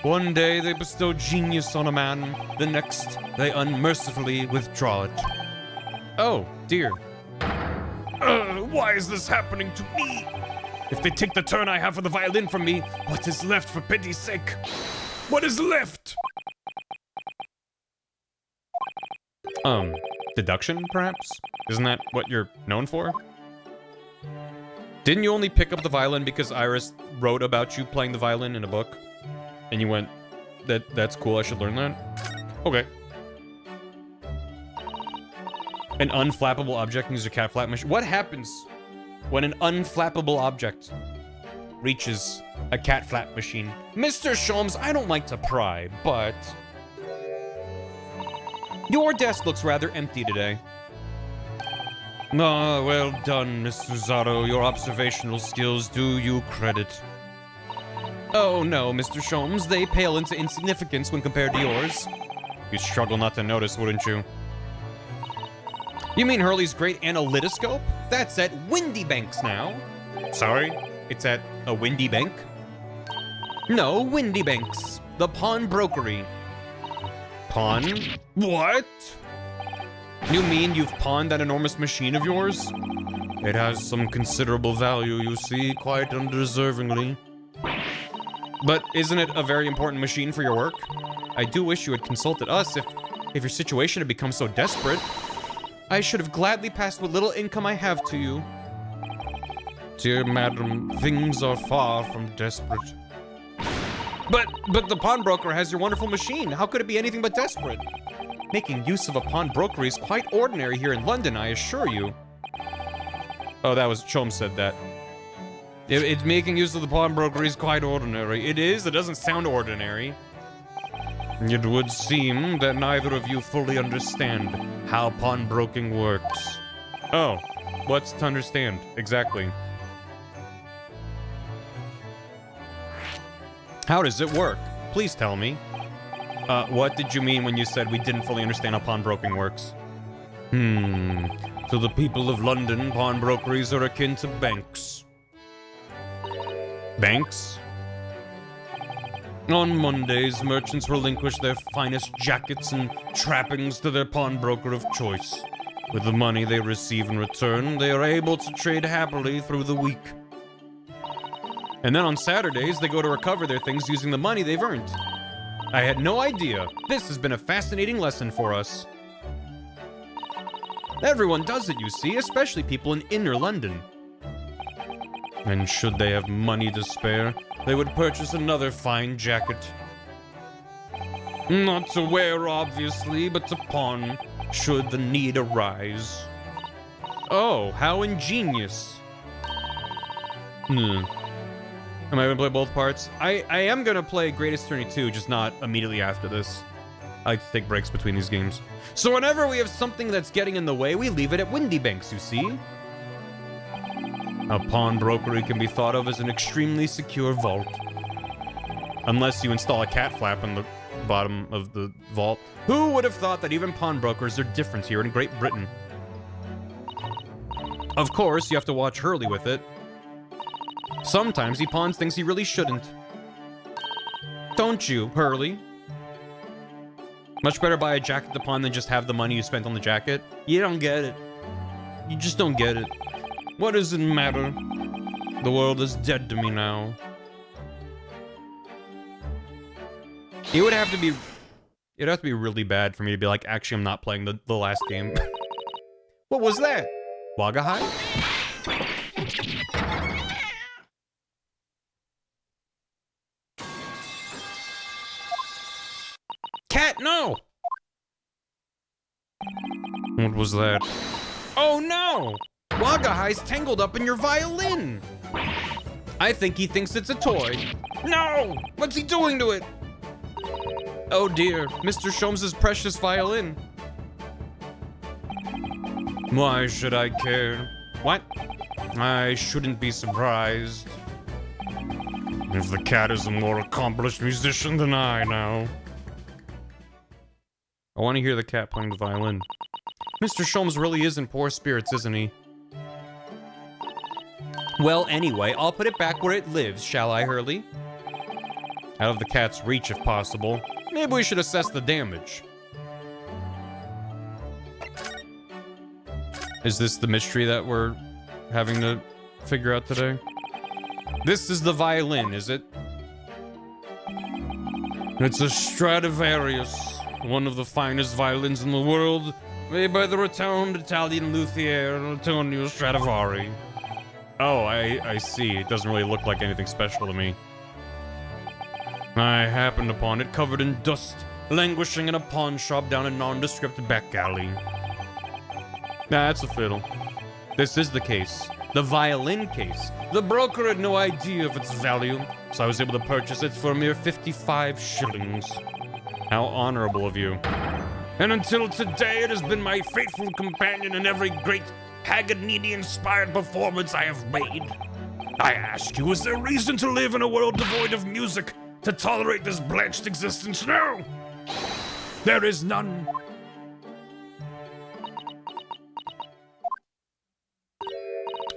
One day they bestow genius on a man, the next they unmercifully withdraw it. Oh, dear. Why is this happening to me? If they take the turn I have for the violin from me, what is left for pity's sake? What is left? Deduction, perhaps? Isn't that what you're known for? Didn't you only pick up the violin because Iris wrote about you playing the violin in a book? And you went, that's cool, I should learn that? Okay. An unflappable object needs a cat flap machine. What happens when an unflappable object reaches a cat flap machine? Mr. Sholmes, I don't like to pry, but your desk looks rather empty today. Ah, well done, Mr. Zato. Your observational skills do you credit. Oh no, Mr. Sholmes, they pale into insignificance when compared to yours. You'd struggle not to notice, wouldn't you? You mean Hurley's great analytoscope? That's at Windibank's now. Sorry? It's at a Windibank? No, Windibank's. The pawnbrokery. Pawn? What? You mean you've pawned that enormous machine of yours? It has some considerable value, you see, quite undeservingly. But isn't it a very important machine for your work? I do wish you had consulted us if your situation had become so desperate. I should have gladly passed what little income I have to you. Dear madam, things are far from desperate. But the pawnbroker has your wonderful machine. How could it be anything but desperate? Making use of a pawnbroker is quite ordinary here in London, I assure you. Oh, that was Sholmes said that. It's making use of the pawnbroker is quite ordinary. It is? It doesn't sound ordinary. It would seem that neither of you fully understand how pawnbroking works. Oh, what's to understand? Exactly. How does it work? Please tell me. What did you mean when you said we didn't fully understand how pawnbroking works? To the people of London, pawnbrokeries are akin to banks. Banks? On Mondays, merchants relinquish their finest jackets and trappings to their pawnbroker of choice. With the money they receive in return, they are able to trade happily through the week. And then on Saturdays, they go to recover their things using the money they've earned. I had no idea. This has been a fascinating lesson for us. Everyone does it, you see, especially people in inner London. And should they have money to spare, they would purchase another fine jacket. Not to wear, obviously, but to pawn, should the need arise. Oh, how ingenious. Am I gonna play both parts? I am gonna play Greatest Attorney 2, just not immediately after this. I like to take breaks between these games. So whenever we have something that's getting in the way, we leave it at Windibank, you see? A pawnbrokery can be thought of as an extremely secure vault. Unless you install a cat flap in the bottom of the vault. Who would have thought that even pawnbrokers are different here in Great Britain? Of course, you have to watch Hurley with it. Sometimes he pawns things he really shouldn't. Don't you, Hurley? Much better buy a jacket to pawn than just have the money you spent on the jacket. You don't get it. You just don't get it. What does it matter? The world is dead to me now. It would have to be... It'd have to be really bad for me to be like, actually, I'm not playing the last game. What was that? Wagga High? Cat, no! What was that? Oh no! Wagga High's tangled up in your violin! I think he thinks it's a toy. No! What's he doing to it? Oh dear, Mr. Sholmes' precious violin. Why should I care? What? I shouldn't be surprised. If the cat is a more accomplished musician than I now. I want to hear the cat playing the violin. Mr. Sholmes really is in poor spirits, isn't he? Well, anyway, I'll put it back where it lives, shall I, Hurley? Out of the cat's reach, if possible. Maybe we should assess the damage. Is this the mystery that we're having to figure out today? This is the violin, is it? It's a Stradivarius. One of the finest violins in the world, made by the renowned Italian luthier Antonio Stradivari. Oh, I see. It doesn't really look like anything special to me. I happened upon it covered in dust, languishing in a pawn shop down a nondescript back alley. Nah, that's a fiddle. This is the case. The violin case. The broker had no idea of its value, so I was able to purchase it for a mere 55 shillings. How honorable of you. And until today, it has been my faithful companion in every great Paganini-inspired performance I have made. I ask you, is there reason to live in a world devoid of music to tolerate this blanched existence? No! There is none.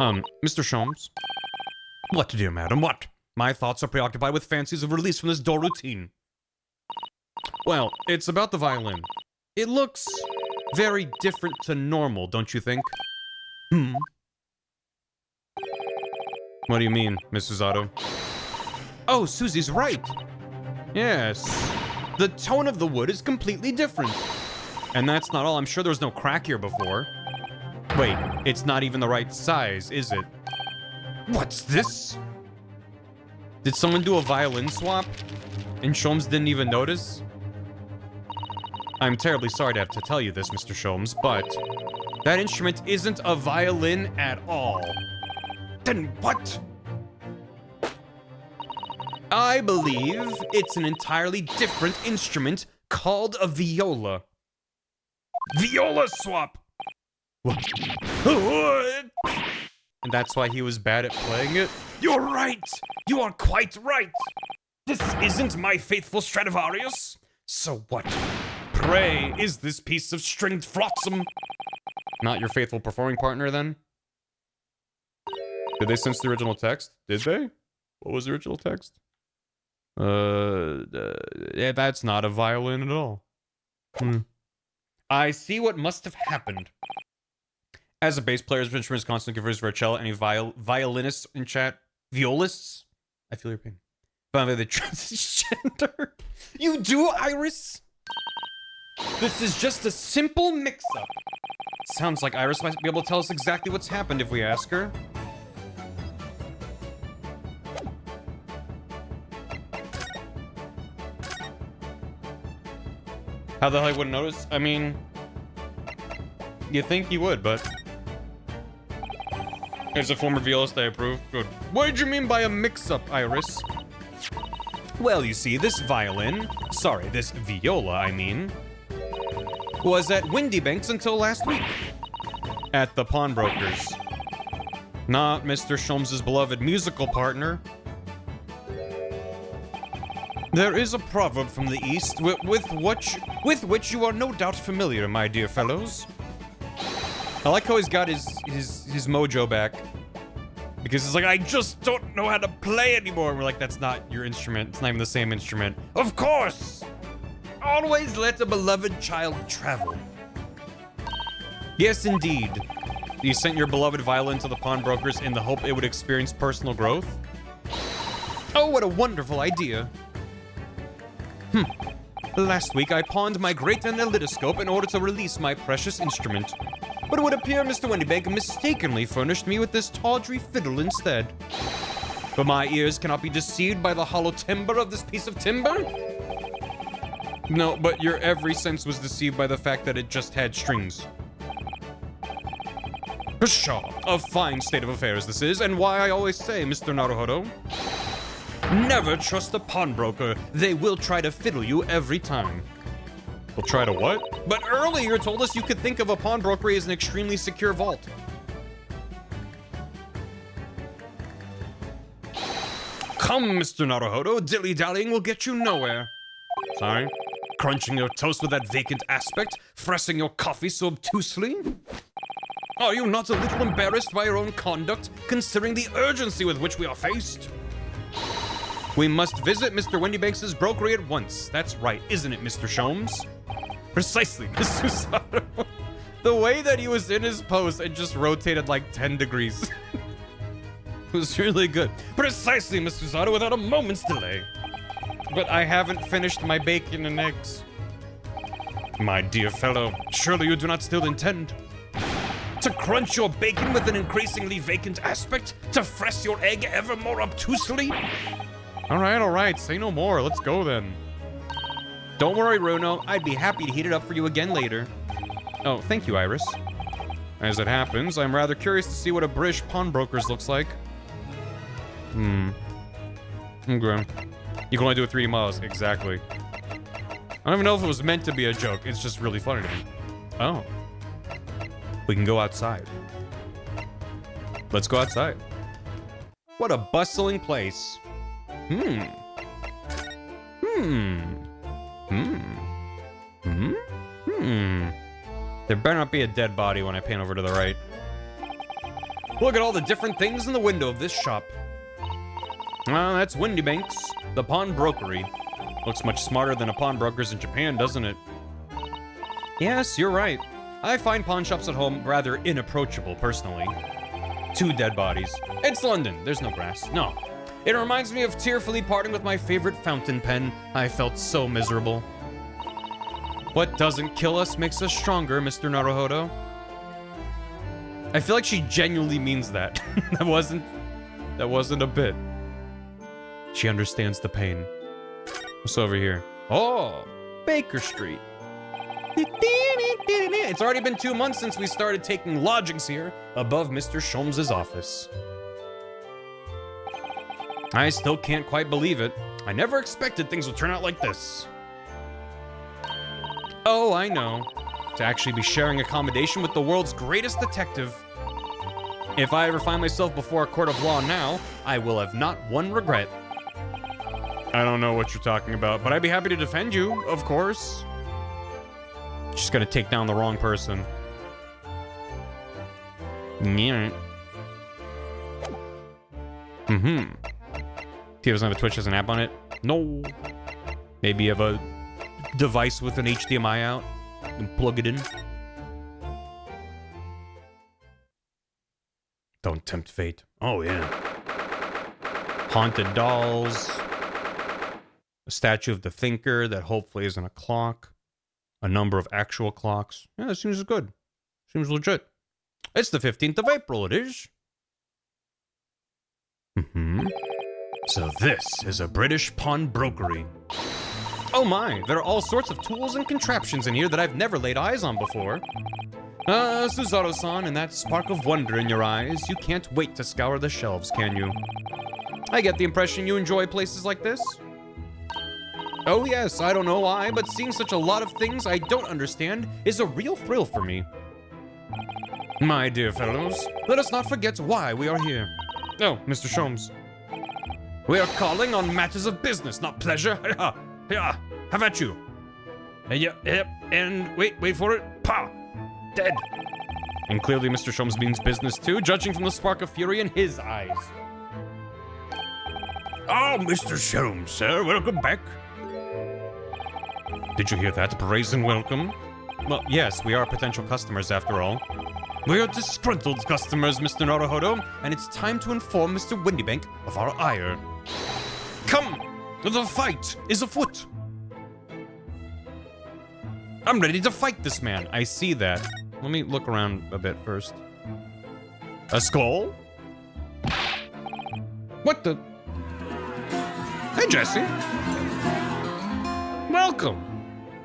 Mr. Sholmes? What, dear madam, what? My thoughts are preoccupied with fancies of release from this dull routine. Well, it's about the violin. It looks very different to normal, don't you think? What do you mean, Mrs. Otto? Oh, Susie's right. Yes. The tone of the wood is completely different. And that's not all. I'm sure there was no crack here before. Wait, it's not even the right size, is it? What's this? Did someone do a violin swap? And Sholmes didn't even notice? I'm terribly sorry to have to tell you this, Mr. Sholmes, but that instrument isn't a violin at all. Then what? I believe it's an entirely different instrument called a viola. Viola swap! What? And that's why he was bad at playing it? You're right! You are quite right! This isn't my faithful Stradivarius. So what? Pray, is this piece of stringed flotsam not your faithful performing partner, then? Did they censor the original text? Did they? What was the original text? Yeah, that's not a violin at all. I see what must have happened. As a bass player, his instruments constantly confers for a cello. Any violinists in chat? Violists? I feel your pain. Finally, the transgender. You do, Iris? This is just a simple mix-up. Sounds like Iris might be able to tell us exactly what's happened if we ask her. How the hell I wouldn't notice? I mean, you think you would, but... As a former violist, I approve. Good. What did you mean by a mix-up, Iris? Well, you see, this violin... Sorry, this viola, I mean... was at Windibank's until last week. At the pawnbroker's. Not Mr. Sholmes' beloved musical partner. There is a proverb from the East with which you are no doubt familiar, my dear fellows. I like how he's got his mojo back. Because he's like, I just don't know how to play anymore. And we're like, that's not your instrument. It's not even the same instrument. Of course! Always let a beloved child travel. Yes, indeed. You sent your beloved violin to the pawnbrokers in the hope it would experience personal growth? Oh, what a wonderful idea. Last week, I pawned my great analytoscope in order to release my precious instrument. But it would appear Mr. Windibank mistakenly furnished me with this tawdry fiddle instead. But my ears cannot be deceived by the hollow timbre of this piece of timber. No, but your every sense was deceived by the fact that it just had strings. Pshaw, a fine state of affairs this is, and why I always say, Mr. Naruhodo, never trust a pawnbroker. They will try to fiddle you every time. Will try to what? But earlier you told us you could think of a pawnbroker as an extremely secure vault. Come, Mr. Naruhodo, dilly-dallying will get you nowhere. Sorry? Crunching your toast with that vacant aspect? Fressing your coffee so obtusely? Are you not a little embarrassed by your own conduct, considering the urgency with which we are faced? We must visit Mr. Windibanks' brokery at once. That's right, isn't it, Mr. Sholmes? Precisely, Mr. Sato. The way that he was in his pose, it just rotated like 10 degrees. It was really good. Precisely, Mr. Sato, without a moment's delay. But I haven't finished my bacon and eggs. My dear fellow, surely you do not still intend to crunch your bacon with an increasingly vacant aspect? To fress your egg ever more obtusely? All right, say no more. Let's go then. Don't worry, Runo. I'd be happy to heat it up for you again later. Oh, thank you, Iris. As it happens, I'm rather curious to see what a British pawnbroker's looks like. Okay. You can only do it 3 miles. Exactly. I don't even know if it was meant to be a joke. It's just really funny to me. Oh. We can go outside. Let's go outside. What a bustling place. There better not be a dead body when I pan over to the right. Look at all the different things in the window of this shop. Well, that's Windibank's, the pawnbrokery. Looks much smarter than a pawnbroker's in Japan, doesn't it? Yes, you're right. I find pawn shops at home rather inapproachable, personally. 2 dead bodies. It's London. There's no grass. No. It reminds me of tearfully parting with my favorite fountain pen. I felt so miserable. What doesn't kill us makes us stronger, Mr. Naruhodo. I feel like she genuinely means that. That wasn't a bit. She understands the pain. What's over here? Oh, Baker Street. It's already been 2 months since we started taking lodgings here above Mr. Sholmes' office. I still can't quite believe it. I never expected things would turn out like this. Oh, I know. To actually be sharing accommodation with the world's greatest detective. If I ever find myself before a court of law now, I will have not one regret. I don't know what you're talking about, but I'd be happy to defend you, of course. Just gotta take down the wrong person. Yeah. He doesn't have a Twitch as an app on it? No. Maybe you have a device with an HDMI out and plug it in. Don't tempt fate. Oh, yeah. Haunted dolls. A statue of the thinker that hopefully isn't a clock. A number of actual clocks. Yeah, that seems good. Seems legit. It's the 15th of April, it is. So this is a British pawnbrokery. Oh my, there are all sorts of tools and contraptions in here that I've never laid eyes on before. Suzato-san, and that spark of wonder in your eyes, you can't wait to scour the shelves, can you? I get the impression you enjoy places like this. Oh yes, I don't know why, but seeing such a lot of things I don't understand is a real thrill for me. My dear fellows, let us not forget why we are here. Oh, Mr. Sholmes. We are calling on matters of business, not pleasure. Yeah, have at you. Yep, and wait for it. Pa! Dead. And clearly Mr. Sholmes means business too, judging from the spark of fury in his eyes. Oh, Mr. Sholmes, sir, welcome back. Did you hear that brazen welcome? Well, yes, we are potential customers after all. We are disgruntled customers, Mr. Naruhodo, and it's time to inform Mr. Windibank of our ire. Come! The fight is afoot! I'm ready to fight this man. I see that. Let me look around a bit first. A skull? What the? Hey, Jesse. Welcome.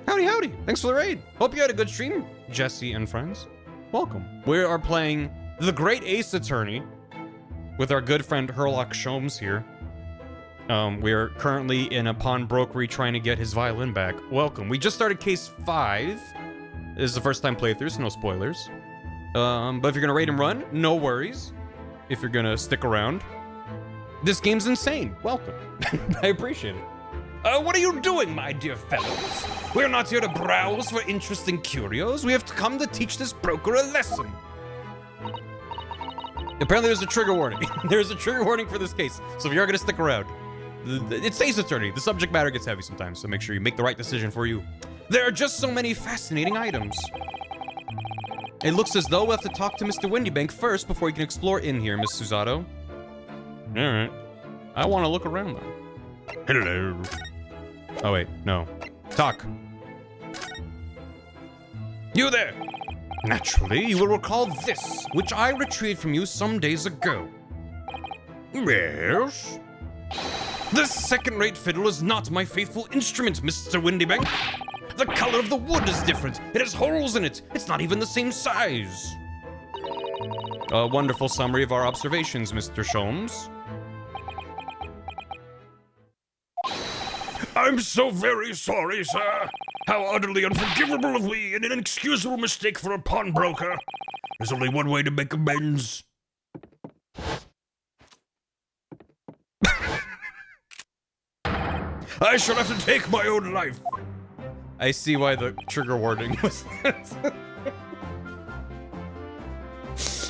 Howdy, howdy. Thanks for the raid. Hope you had a good stream, Jesse and friends. Welcome. We are playing The Great Ace Attorney with our good friend Herlock Sholmes here. We're currently in a pawnbrokery trying to get his violin back. Welcome. We just started case 5. This is the first time playthrough, so no spoilers. But if you're gonna raid and run, no worries. If you're gonna stick around. This game's insane. Welcome. I appreciate it. What are you doing, my dear fellows? We're not here to browse for interesting curios. We have to come to teach this broker a lesson. Apparently there's a trigger warning. There's a trigger warning for this case, so if you're gonna stick around. It's Ace Attorney. The subject matter gets heavy sometimes, so make sure you make the right decision for you. There are just so many fascinating items. It looks as though we'll have to talk to Mr. Windibank first before we can explore in here, Miss Suzato. Alright. I want to look around, though. Hello. Oh, wait. No. Talk. You there! Naturally, you will recall this, which I retrieved from you some days ago. Yes? This second-rate fiddle is not my faithful instrument, Mr. Windibank. The color of the wood is different. It has holes in it. It's not even the same size. A wonderful summary of our observations, Mr. Sholmes. I'm so very sorry, sir. How utterly unforgivable of me and an inexcusable mistake for a pawnbroker. There's only one way to make amends. I shall have to take my own life. I see why the trigger warning was this.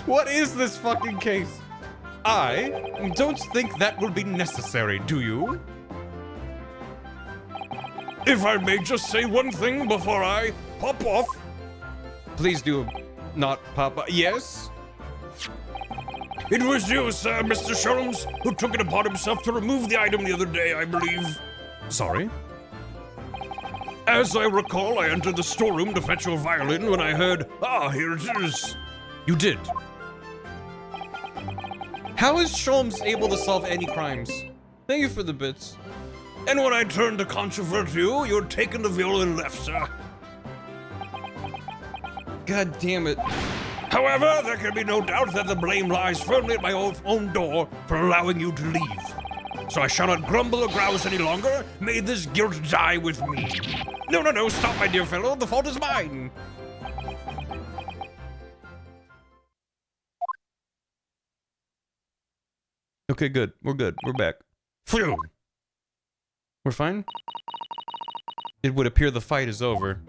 What is this fucking case? I don't think that will be necessary, do you? If I may just say one thing before I pop off. Please do not pop off. Yes? It was you, sir, Mr. Sholmes, who took it upon himself to remove the item the other day, I believe. Sorry? As I recall, I entered the storeroom to fetch your violin when I heard, here it is. You did. How is Sholmes able to solve any crimes? Thank you for the bits. And when I turned to controvert you, you had taken the violin and left, sir. God damn it. However, there can be no doubt that the blame lies firmly at my own door for allowing you to leave. So I shall not grumble or grouse any longer. May this guilt die with me. No, stop, my dear fellow. The fault is mine. Okay, good. We're good. We're back. Phew. We're fine? It would appear the fight is over.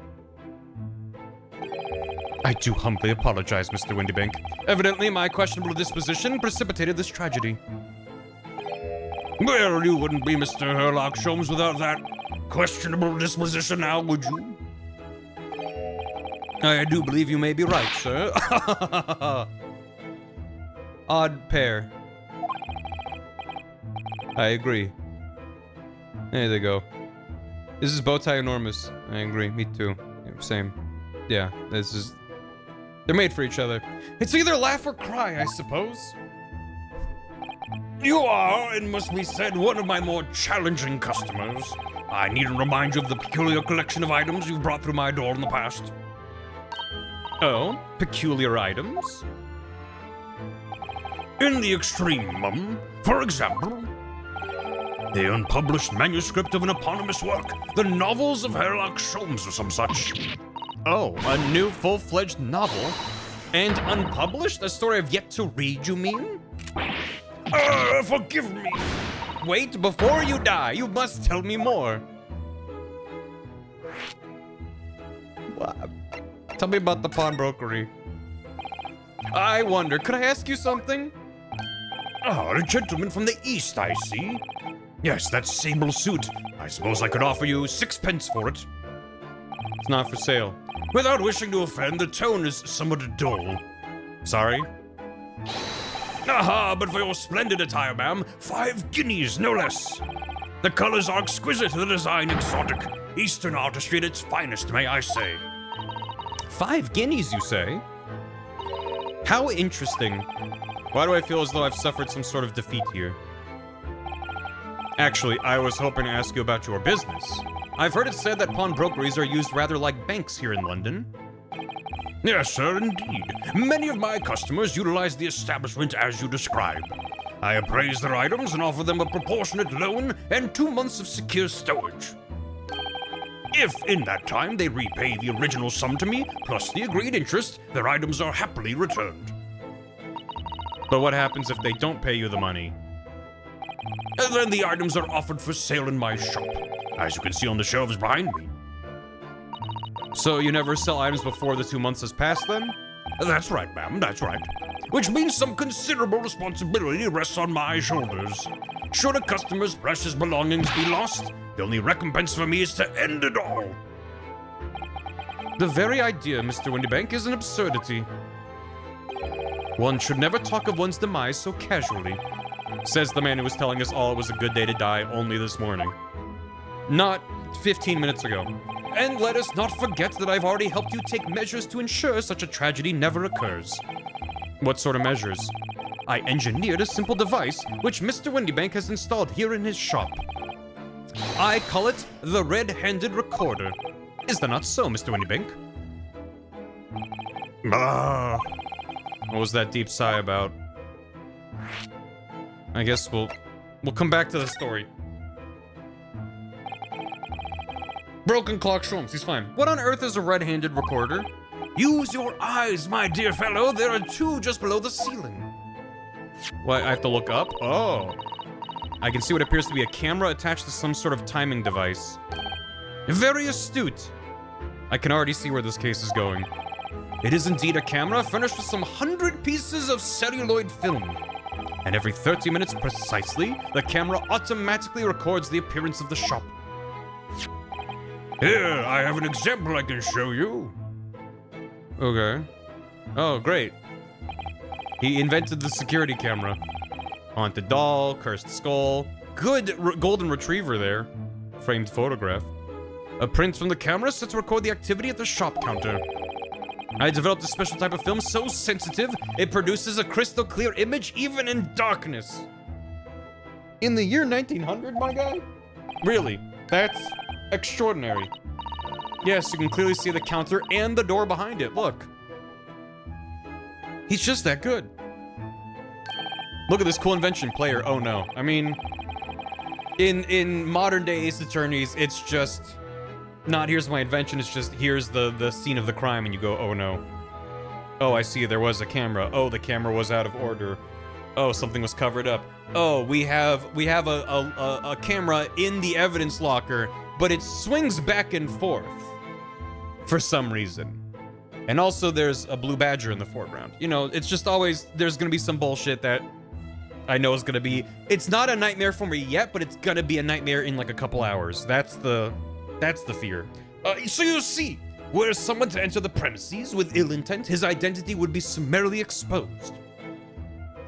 I do humbly apologize, Mr. Windibank. Evidently, my questionable disposition precipitated this tragedy. Well, you wouldn't be Mr. Herlock Sholmes without that questionable disposition now, would you? I do believe you may be right, sir. Odd pair. I agree. There they go. This is bowtie enormous. I agree. Me too. Yeah, same. Yeah, this is... They're made for each other. It's either laugh or cry, I suppose. You are, it must be said, one of my more challenging customers. I needn't remind you of the peculiar collection of items you've brought through my door in the past. Oh, peculiar items? In the extreme, for example, the unpublished manuscript of an eponymous work, the novels of Herlock Sholmes or some such. Oh, a new full-fledged novel? And unpublished? A story I've yet to read, you mean? Forgive me. Wait, before you die, you must tell me more. What? Tell me about the pawnbrokery. I wonder, could I ask you something? Ah, a gentleman from the East, I see. Yes, that sable suit. I suppose I could offer you 6 pence for it. It's not for sale. Without wishing to offend, the tone is somewhat dull. Sorry? Aha, but for your splendid attire, ma'am, 5 guineas, no less. The colors are exquisite, the design exotic. Eastern artistry at its finest, may I say. 5 guineas, you say? How interesting. Why do I feel as though I've suffered some sort of defeat here? Actually, I was hoping to ask you about your business. I've heard it said that pawnbrokeries are used rather like banks here in London. Yes, sir, indeed. Many of my customers utilize the establishment as you describe. I appraise their items and offer them a proportionate loan and 2 months of secure stowage. If, in that time, they repay the original sum to me, plus the agreed interest, their items are happily returned. But what happens if they don't pay you the money? And then the items are offered for sale in my shop, as you can see on the shelves behind me. So you never sell items before the 2 months has passed, then? That's right, ma'am, that's right. Which means some considerable responsibility rests on my shoulders. Should a customer's precious belongings be lost, the only recompense for me is to end it all. The very idea, Mr. Windibank, is an absurdity. One should never talk of one's demise so casually, says the man who was telling us all it was a good day to die only this morning. Not 15 minutes ago. And let us not forget that I've already helped you take measures to ensure such a tragedy never occurs. What sort of measures? I engineered a simple device which Mr. Windibank has installed here in his shop. I call it the red-handed recorder. Is that not so, Mr. Windibank? What was that deep sigh about? I guess we'll come back to the story. Broken clock Sholmes, he's fine. What on earth is a red-handed recorder? Use your eyes, my dear fellow. There are 2 just below the ceiling. What, I have to look up? Oh. I can see what appears to be a camera attached to some sort of timing device. Very astute. I can already see where this case is going. It is indeed a camera furnished with some 100 pieces of celluloid film. And every 30 minutes precisely, the camera automatically records the appearance of the shop. Here, I have an example I can show you. Okay. Oh, great. He invented the security camera. Haunted doll, cursed skull. Good golden retriever there. Framed photograph. A print from the camera set to record the activity at the shop counter. I developed a special type of film so sensitive, it produces a crystal clear image even in darkness. In the year 1900, my guy? Really, that's extraordinary. Yes, you can clearly see the counter and the door behind it, look. He's just that good. Look at this cool invention, player. Oh no. I mean, in modern day Ace Attorneys, it's just not here's my invention, it's just here's the scene of the crime and you go, oh no. Oh, I see, there was a camera. Oh, the camera was out of order. Oh, something was covered up. Oh, we have a camera in the evidence locker, but it swings back and forth for some reason. And also there's a blue badger in the foreground. You know, it's just always, there's gonna be some bullshit that I know is gonna be, it's not a nightmare for me yet, but it's gonna be a nightmare in like a couple hours. That's the fear. So you see, were someone to enter the premises with ill intent, his identity would be summarily exposed.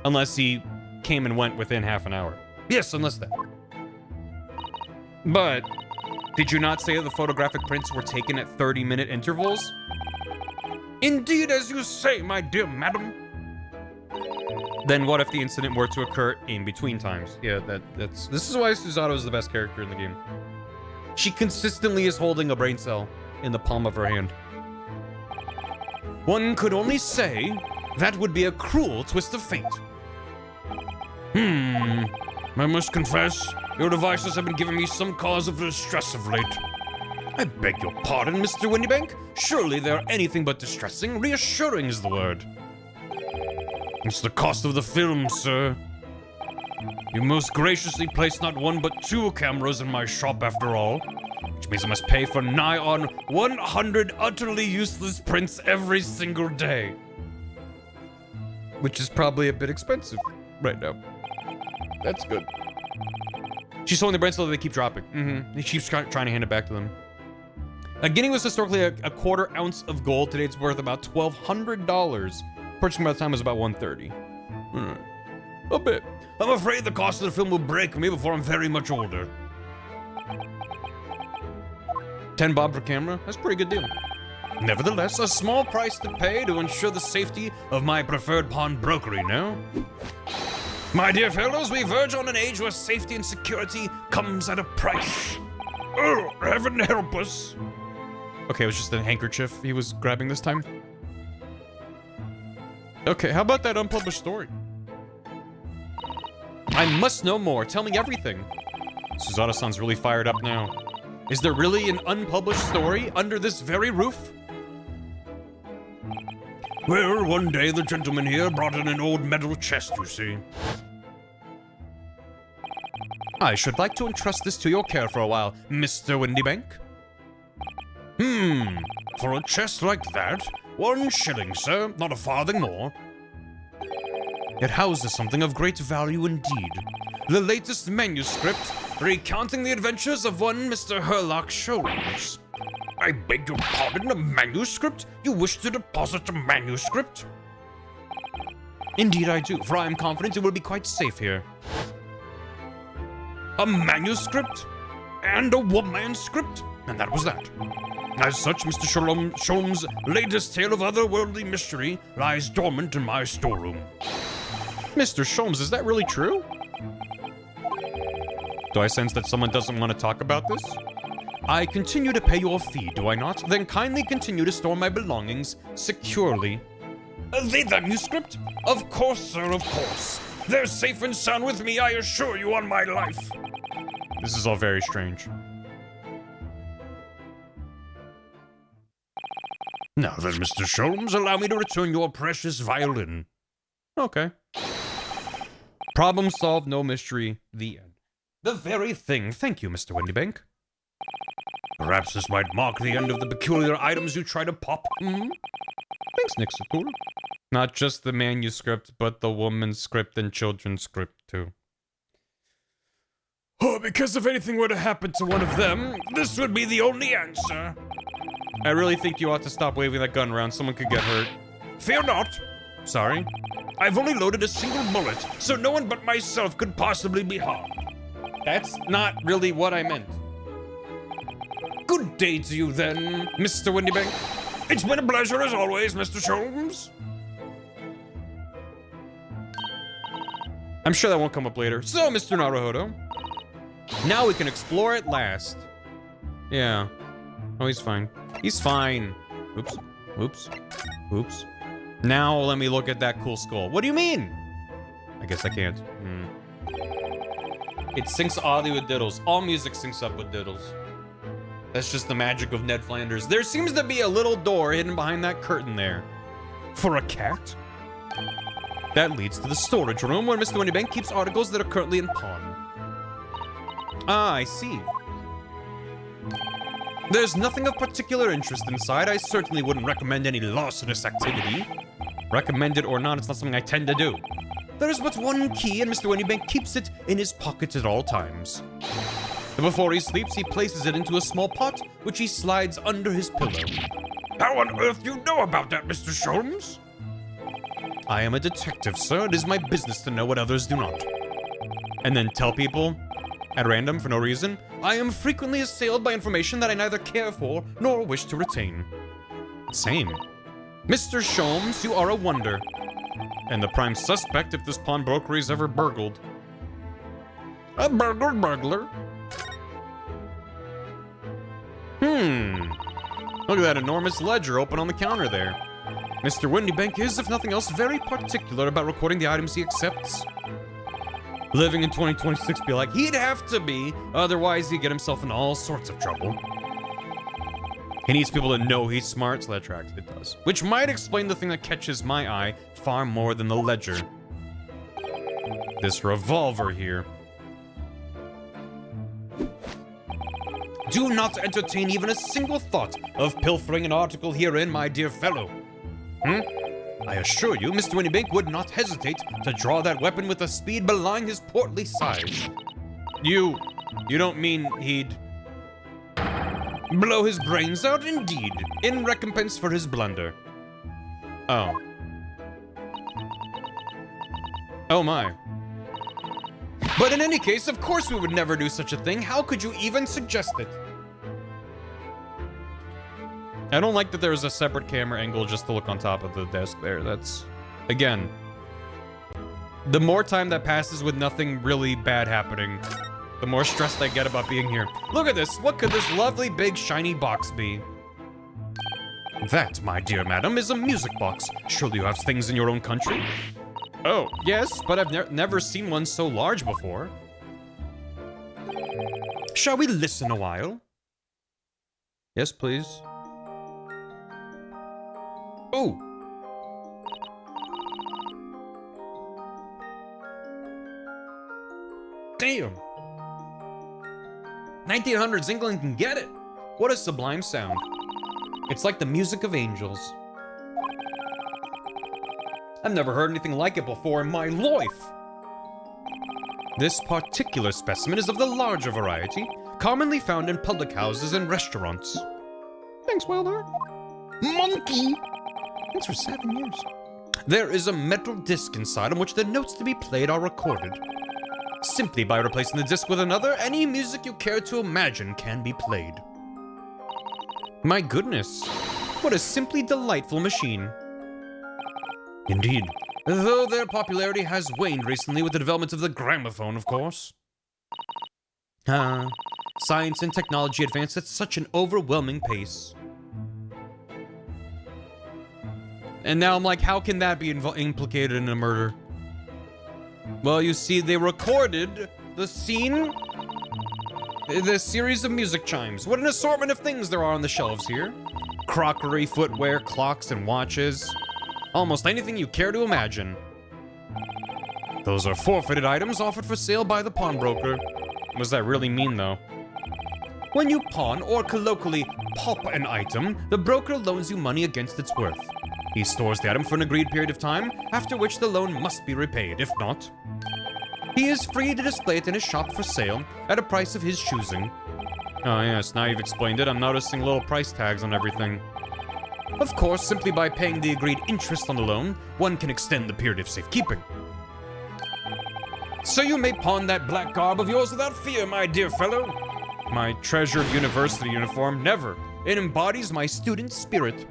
Unless he came and went within half an hour. Yes, unless that. But did you not say that the photographic prints were taken at 30-minute intervals? Indeed, as you say, my dear madam. Then what if the incident were to occur in between times? Yeah, this is why Susato is the best character in the game. She consistently is holding a brain cell in the palm of her hand. One could only say that would be a cruel twist of fate. I must confess, your devices have been giving me some cause of distress of late. I beg your pardon, Mr. Windibank. Surely they are anything but distressing. Reassuring is the word. It's the cost of the film, sir. You most graciously placed not one but 2 cameras in my shop after all, which means I must pay for nigh on 100 utterly useless prints every single day. Which is probably a bit expensive right now. That's good. She's holding the brain cell that they keep dropping. He keeps trying to hand it back to them. A guinea was historically a quarter ounce of gold. Today it's worth about $1,200. Purchasing by the time was about $130. A bit. I'm afraid the cost of the film will break me before I'm very much older. 10 bob per camera? That's a pretty good deal. Nevertheless, a small price to pay to ensure the safety of my preferred pawnbrokery, no? My dear fellows, we verge on an age where safety and security comes at a price. Oh, heaven help us. Okay, it was just a handkerchief he was grabbing this time. Okay, how about that unpublished story? I must know more. Tell me everything. Susato-san's really fired up now. Is there really an unpublished story under this very roof? Well, one day the gentleman here brought in an old metal chest, you see. I should like to entrust this to your care for a while, Mr. Windibank. For a chest like that, 1 shilling, sir, not a farthing more. It houses something of great value indeed. The latest manuscript recounting the adventures of one Mr. Herlock Sholmes. I beg your pardon, a manuscript? You wish to deposit a manuscript? Indeed I do, for I am confident it will be quite safe here. A manuscript? And a womanscript? And that was that. As such, Mr. Sholmes' latest tale of otherworldly mystery lies dormant in my storeroom. Mr. Sholmes, is that really true? Do I sense that someone doesn't want to talk about this? I continue to pay your fee, do I not? Then kindly continue to store my belongings securely. The manuscript? Of course, sir, of course. They're safe and sound with me, I assure you on my life. This is all very strange. Now then, Mr. Sholmes, allow me to return your precious violin. Okay. Problem solved, no mystery, the end. The very thing. Thank you, Mr. Windibank. Perhaps this might mark the end of the peculiar items you try to pop. Thanks, Nixatul. Not just the manuscript, but the woman's script and children's script, too. Oh, because if anything were to happen to one of them, this would be the only answer. I really think you ought to stop waving that gun around. Someone could get hurt. Fear not. Sorry? I've only loaded a single bullet, so no one but myself could possibly be harmed. That's not really what I meant. Good day to you, then, Mr. Windibank. It's been a pleasure as always, Mr. Sholmes. I'm sure that won't come up later. So, Mr. Naruhodo, now we can explore at last. Yeah. Oh, he's fine. He's fine. Oops. Oops. Oops. Now let me look at that cool skull. What do you mean? I guess I can't. It syncs oddly with diddles. All music syncs up with diddles. That's just the magic of Ned Flanders. There seems to be a little door hidden behind that curtain there. For a cat? That leads to the storage room where Mr. Windibank keeps articles that are currently in pawn. Ah, I see. There's nothing of particular interest inside. I certainly wouldn't recommend any larcenous activity. Recommend it or not, it's not something I tend to do. There is but one key, and Mr. Windibank keeps it in his pocket at all times. Before he sleeps, he places it into a small pot, which he slides under his pillow. How on earth do you know about that, Mr. Sholmes? I am a detective, sir. It is my business to know what others do not. And then tell people, at random, for no reason, I am frequently assailed by information that I neither care for nor wish to retain. Same. Mr. Sholmes, you are a wonder. And the prime suspect if this pawnbroker is ever burgled. A burglar? Look at that enormous ledger open on the counter there. Mr. Windibank is, if nothing else, very particular about recording the items he accepts. Living in 2026 be like, he'd have to be, otherwise he'd get himself in all sorts of trouble. He needs people to know he's smart, so that tracks, it does. Which might explain the thing that catches my eye far more than the ledger. This revolver here. Do not entertain even a single thought of pilfering an article herein, my dear fellow. I assure you, Mr. Windibank would not hesitate to draw that weapon with a speed belying his portly size. You don't mean he'd blow his brains out? Indeed, in recompense for his blunder. Oh. Oh my. But in any case, of course we would never do such a thing. How could you even suggest it? I don't like that there's a separate camera angle just to look on top of the desk there. That's, again, the more time that passes with nothing really bad happening, the more stressed I get about being here. Look at this. What could this lovely big shiny box be? That, my dear madam, is a music box. Surely you have things in your own country? Oh, yes, but I've never seen one so large before. Shall we listen a while? Yes, please. Oh. Damn. 1900s England can get it. What a sublime sound. It's like the music of angels. I've never heard anything like it before in my life. This particular specimen is of the larger variety, commonly found in public houses and restaurants. Thanks, Wilder. Monkey! Thanks for 7 years. There is a metal disc inside on which the notes to be played are recorded. Simply by replacing the disc with another, any music you care to imagine can be played. My goodness, what a simply delightful machine. Indeed, though their popularity has waned recently with the development of the gramophone, of course. Science and technology advance at such an overwhelming pace. And now I'm like, how can that be implicated in a murder? Well, you see, they recorded the scene, the series of music chimes. What an assortment of things there are on the shelves here. Crockery, footwear, clocks, and watches. Almost anything you care to imagine. Those are forfeited items offered for sale by the pawnbroker. What does that really mean, though? When you pawn, or colloquially pop an item, the broker loans you money against its worth. He stores the item for an agreed period of time, after which the loan must be repaid. If not, he is free to display it in his shop for sale at a price of his choosing. Oh yes, now you've explained it. I'm noticing little price tags on everything. Of course, simply by paying the agreed interest on the loan, one can extend the period of safekeeping. So you may pawn that black garb of yours without fear, my dear fellow. My treasured university uniform, never. It embodies my student spirit.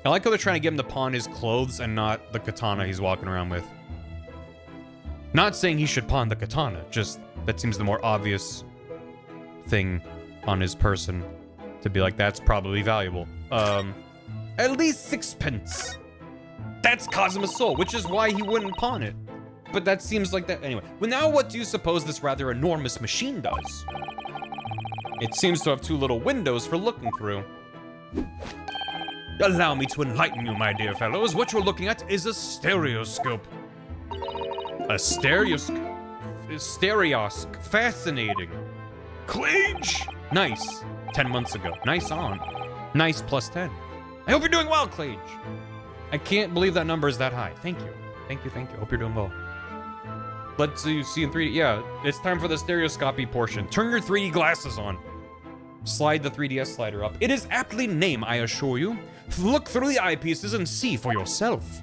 I like how they're trying to get him to pawn his clothes and not the katana he's walking around with. Not saying he should pawn the katana, just that seems the more obvious thing on his person. To be like, that's probably valuable. At least 6 pence. That's Cosmo's soul, which is why he wouldn't pawn it. But that seems like that, anyway. Well, now what do you suppose this rather enormous machine does? It seems to have 2 little windows for looking through. Allow me to enlighten you, my dear fellows. What you're looking at is a stereoscope. A stereoscope? Fascinating. Clage! Nice. 10 months ago. Nice on. Nice plus 10. I hope you're doing well, Clage. I can't believe that number is that high. Thank you. Thank you. Hope you're doing well. Let's see in 3D. Yeah, it's time for the stereoscopy portion. Turn your 3D glasses on. Slide the 3DS slider up. It is aptly named, I assure you. Look through the eyepieces and see for yourself.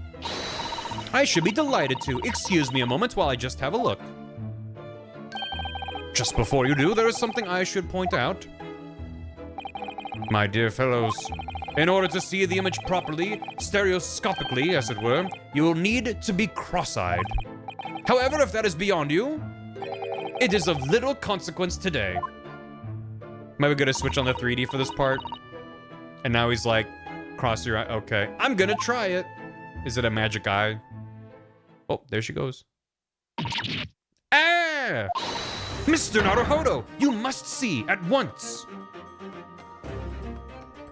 I should be delighted to. Excuse me a moment while I just have a look. Just before you do, there is something I should point out. My dear fellows, in order to see the image properly, stereoscopically, as it were, you will need to be cross-eyed. However, if that is beyond you, it is of little consequence today. Might be gonna switch on the 3D for this part. And now he's like, cross your eye. Okay, I'm gonna try it. Is it a magic eye? Oh, there she goes. Ah! Mr. Naruhodo, you must see at once.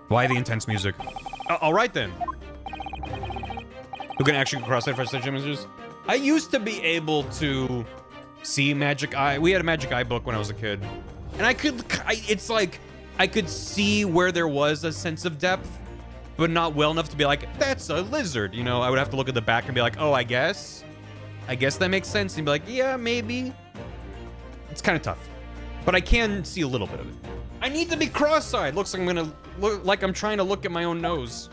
Why the intense music? All right then. Who can actually cross-eyed for such images? I used to be able to see magic eye. We had a magic eye book when I was a kid. And it's like, I could see where there was a sense of depth, but not well enough to be like, that's a lizard. You know, I would have to look at the back and be like, oh, I guess that makes sense. And be like, yeah, maybe. It's kind of tough, but I can see a little bit of it. I need to be cross-eyed. Looks like I'm gonna look like I'm trying to look at my own nose.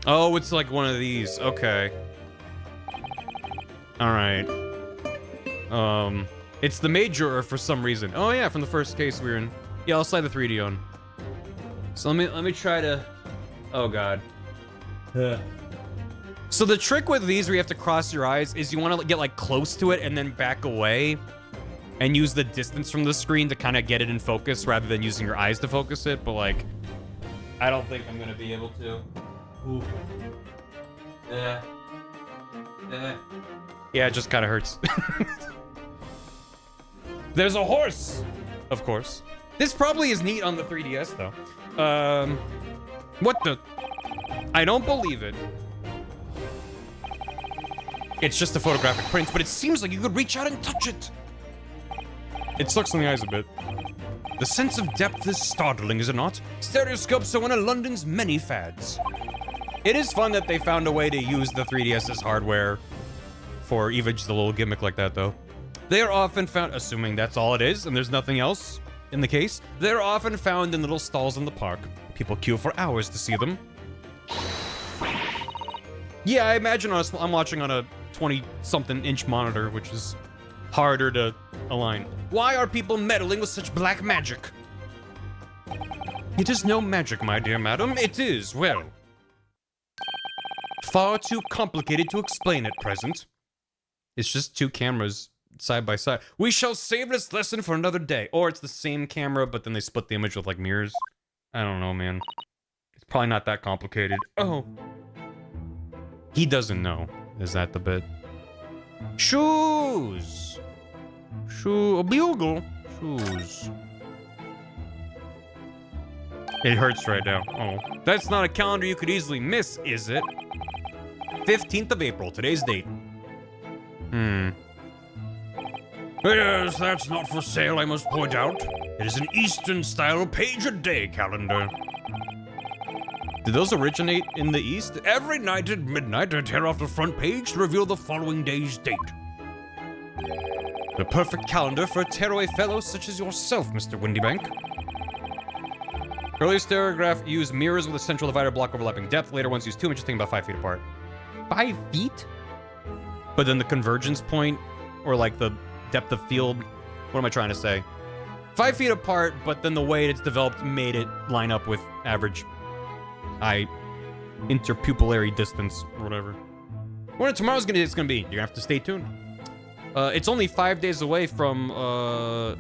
Oh, it's like one of these. Okay. All right. It's the major for some reason. Oh yeah, from the first case we were in. Yeah, I'll slide the 3D on. So let me try to. Oh god. So the trick with these where you have to cross your eyes is you want to get like close to it and then back away and use the distance from the screen to kind of get it in focus rather than using your eyes to focus it. But like, I don't think I'm gonna be able to. Ooh. Yeah, it just kind of hurts. There's a horse, of course. This probably is neat on the 3DS though. What the? I don't believe it. It's just a photographic print, but it seems like you could reach out and touch it. It sucks in the eyes a bit. The sense of depth is startling, is it not? Stereoscopes are one of London's many fads. It is fun that they found a way to use the 3DS's hardware for even just a little gimmick like that, though. They are often found, assuming that's all it is, and there's nothing else in the case, they're often found in little stalls in the park. People queue for hours to see them. Yeah, I imagine I'm watching on a 20-something inch monitor, which is harder to align. Why are people meddling with such black magic? It is no magic, my dear madam. It is, well, far too complicated to explain at present. It's just two cameras side by side. We shall save this lesson for another day. Or it's the same camera, but then they split the image with like mirrors. I don't know, man. It's probably not that complicated. Oh. He doesn't know. Is that the bit? Shoes. A bugle. Shoes. It hurts right now. Oh. That's not a calendar you could easily miss, is it? 15th of April, today's date. Yes, that's not for sale, I must point out. It is an Eastern-style page-a-day calendar. Did those originate in the East? Every night at midnight, I tear off the front page to reveal the following day's date. The perfect calendar for a tearaway fellow such as yourself, Mr. Windibank. Earlier stereograph used mirrors with a central divider block overlapping depth. Later ones used two images taken about 5 feet apart. 5 feet? But then the convergence point, or like the depth of field, what am I trying to say? 5 feet apart, but then the way it's developed made it line up with average eye interpupillary distance, or whatever. When tomorrow's it's gonna be, you're gonna have to stay tuned. It's only 5 days away from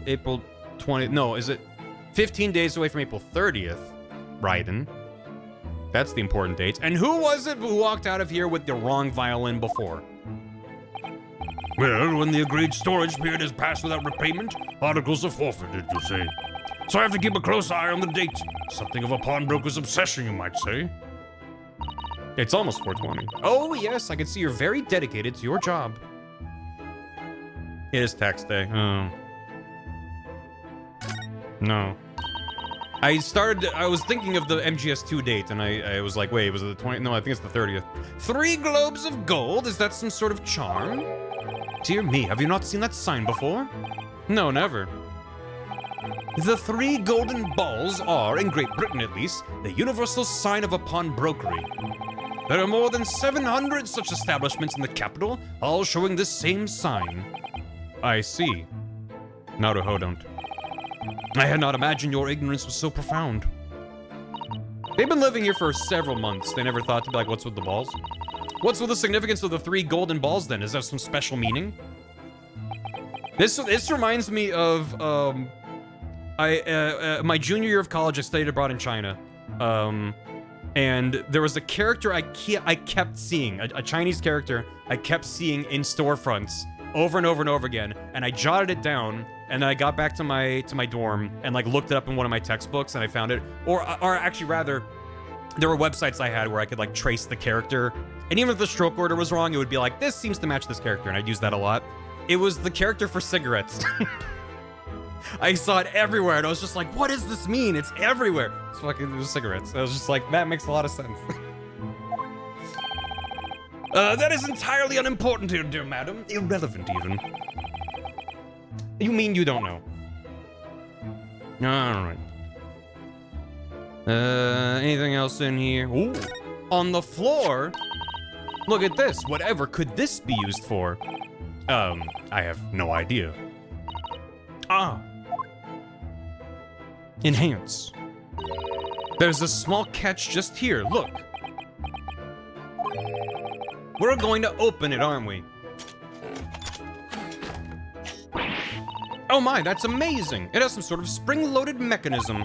April 20th. No, is it 15 days away from April 30th? Raiden. That's the important date. And who was it who walked out of here with the wrong violin before? Well, when the agreed storage period is passed without repayment, articles are forfeited, you say. so I have to keep a close eye on the date. Something of a pawnbroker's obsession, you might say. It's almost 4:20. Oh, yes, I can see you're very dedicated to your job. It is tax day. Oh. No. I was thinking of the MGS2 date, and I was like, wait, was it the 20th? No, I think it's the 30th. 3 globes of gold? Is that some sort of charm? Dear me, have you not seen that sign before? No, never. The 3 golden balls are, in Great Britain at least, the universal sign of a pawnbrokery. There are more than 700 such establishments in the capital, all showing the same sign. I see. Naruto don't. I had not imagined your ignorance was so profound. They've been living here for several months. They never thought to be like, what's with the balls? What's with the significance of the 3 golden balls then? Is there some special meaning? This reminds me of, my junior year of college, I studied abroad in China. And there was a character I kept seeing, a Chinese character I kept seeing in storefronts over and over and over again, and I jotted it down, and I got back to my dorm and like looked it up in one of my textbooks, and I found it. Or actually, rather, there were websites I had where I could like trace the character, and even if the stroke order was wrong, it would be like, this seems to match this character, and I'd use that a lot. It was the character for cigarettes. I saw it everywhere, and I was just like, what does this mean? It's everywhere. It's fucking, it was cigarettes. I was just like, that makes a lot of sense. That is entirely unimportant here, dear madam. Irrelevant, even. You mean you don't know? Alright. Anything else in here? Ooh. On the floor? Look at this. Whatever could this be used for? I have no idea. Ah. Enhance. There's a small catch just here. Look. We're going to open it, aren't we? Oh my, that's amazing. It has some sort of spring-loaded mechanism,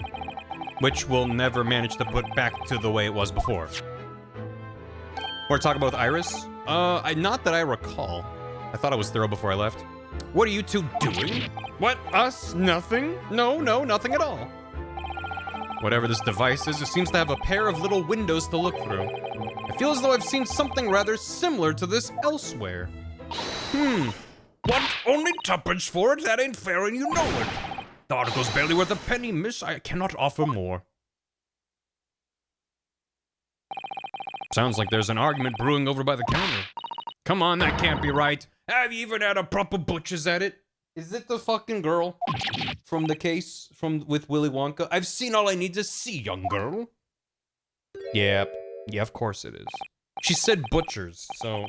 which we'll never manage to put back to the way it was before. We're talking about Iris? Not that I recall. I thought I was thorough before I left. What are you two doing? What, us? Nothing? No, nothing at all. Whatever this device is, it seems to have a pair of little windows to look through. I feel as though I've seen something rather similar to this elsewhere. What? Only tuppence for it? That ain't fair, and you know it. The article's barely worth a penny, miss. I cannot offer more. Sounds like there's an argument brewing over by the counter. Come on, that can't be right. Have you even had a proper butcher's at it? Is it the fucking girl from the case with Willy Wonka? I've seen all I need to see, young girl. Yep. Yeah, of course it is. She said butchers, so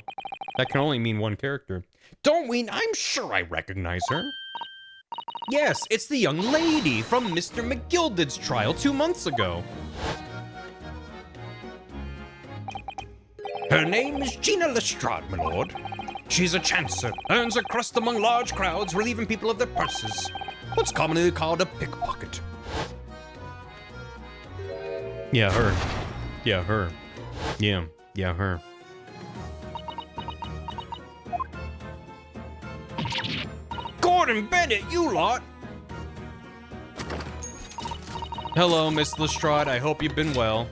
that can only mean one character. Don't we? I'm sure I recognize her. Yes, it's the young lady from Mr. McGilded's trial 2 months ago. Her name is Gina Lestrade, my lord. She's a chancer, earns her crust among large crowds, relieving people of their purses. What's commonly called a pickpocket. Yeah, her. Yeah, her. Yeah, her. Gordon Bennett, you lot! Hello, Miss Lestrade. I hope you've been well.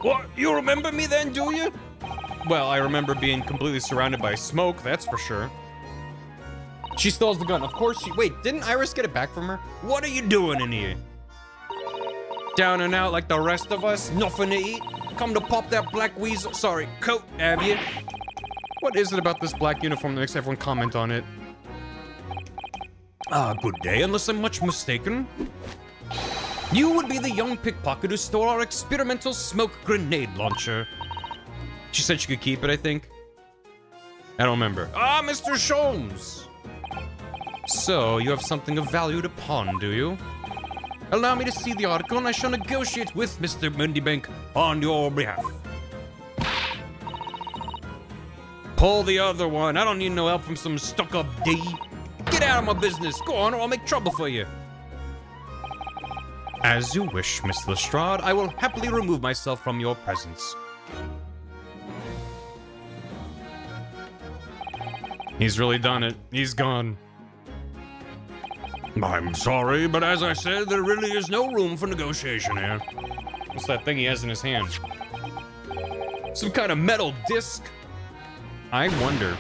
What? You remember me then, do you? Well, I remember being completely surrounded by smoke, that's for sure. She still has the gun. Of course she... Wait, didn't Iris get it back from her? What are you doing in here? Down and out like the rest of us? Nothing to eat? Come to pop that black weasel... Sorry, coat, have you? What is it about this black uniform that makes everyone comment on it? Ah, good day, unless I'm much mistaken. You would be the young pickpocket who stole our experimental smoke grenade launcher. She said she could keep it, I think. I don't remember. Ah, Mr. Sholmes! So, you have something of value to pawn, do you? Allow me to see the article and I shall negotiate with Mr. Windibank on your behalf. Pull the other one. I don't need no help from some stuck-up D. Get out of my business. Go on or I'll make trouble for you. As you wish, Miss Lestrade. I will happily remove myself from your presence. He's really done it. He's gone. I'm sorry, but as I said, there really is no room for negotiation here. What's that thing he has in his hand? Some kind of metal disc? I wonder.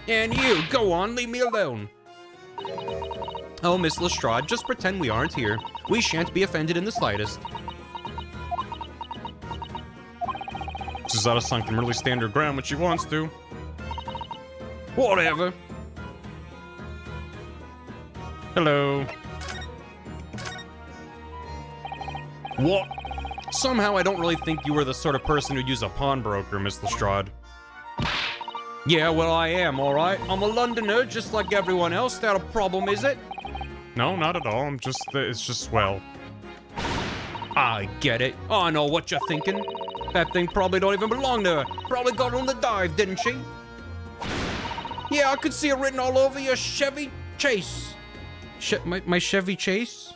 And you, go on, leave me alone. Oh, Miss Lestrade, just pretend we aren't here. We shan't be offended in the slightest. Zada-san can really stand her ground when she wants to. Whatever. Hello. What? Somehow I don't really think you were the sort of person who'd use a pawnbroker, Miss Lestrade. Yeah, well, I am, all right. I'm a Londoner, just like everyone else. That a problem, is it? No, not at all. It's just swell. I get it. I know what you're thinking. That thing probably don't even belong to her. Probably got on the dive, didn't she? Yeah, I could see it written all over your Chevy Chase. My Chevy Chase?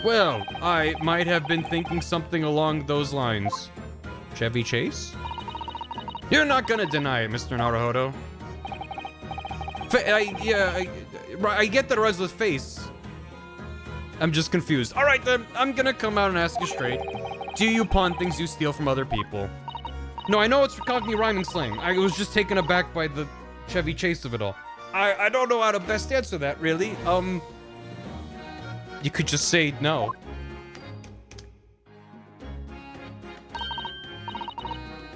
Well, I might have been thinking something along those lines. Chevy Chase? You're not gonna deny it, Mr. Naruhodo. I get that it rhymes with face. I'm just confused. All right, then, I'm gonna come out and ask you straight. Do you pawn things you steal from other people? No, I know it's Cockney rhyming slang. I was just taken aback by the Chevy Chase of it all. I don't know how to best answer that, really. You could just say no.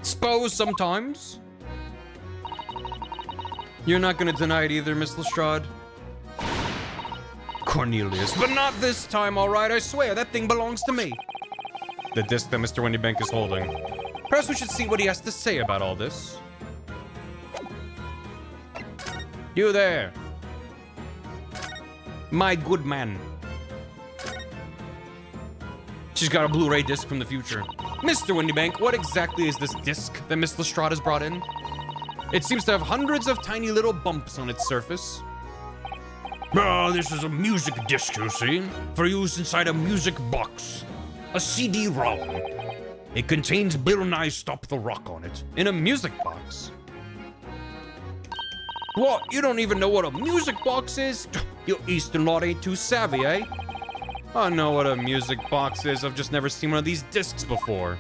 Suppose sometimes. You're not gonna deny it either, Miss Lestrade. Cornelius, but not this time, all right? I swear, that thing belongs to me. The disc that Mr. Windibank is holding. Perhaps we should see what he has to say about all this. You there. My good man. She's got a Blu-ray disc from the future. Mr. Windibank, what exactly is this disc that Miss Lestrade has brought in? It seems to have hundreds of tiny little bumps on its surface. Oh, this is a music disc, you see, for use inside a music box. A CD-ROM. It contains Bill Nye Stop the Rock on it. In a music box? What? You don't even know what a music box is? You Eastern lot ain't too savvy, eh? I know what a music box is. I've just never seen one of these discs before.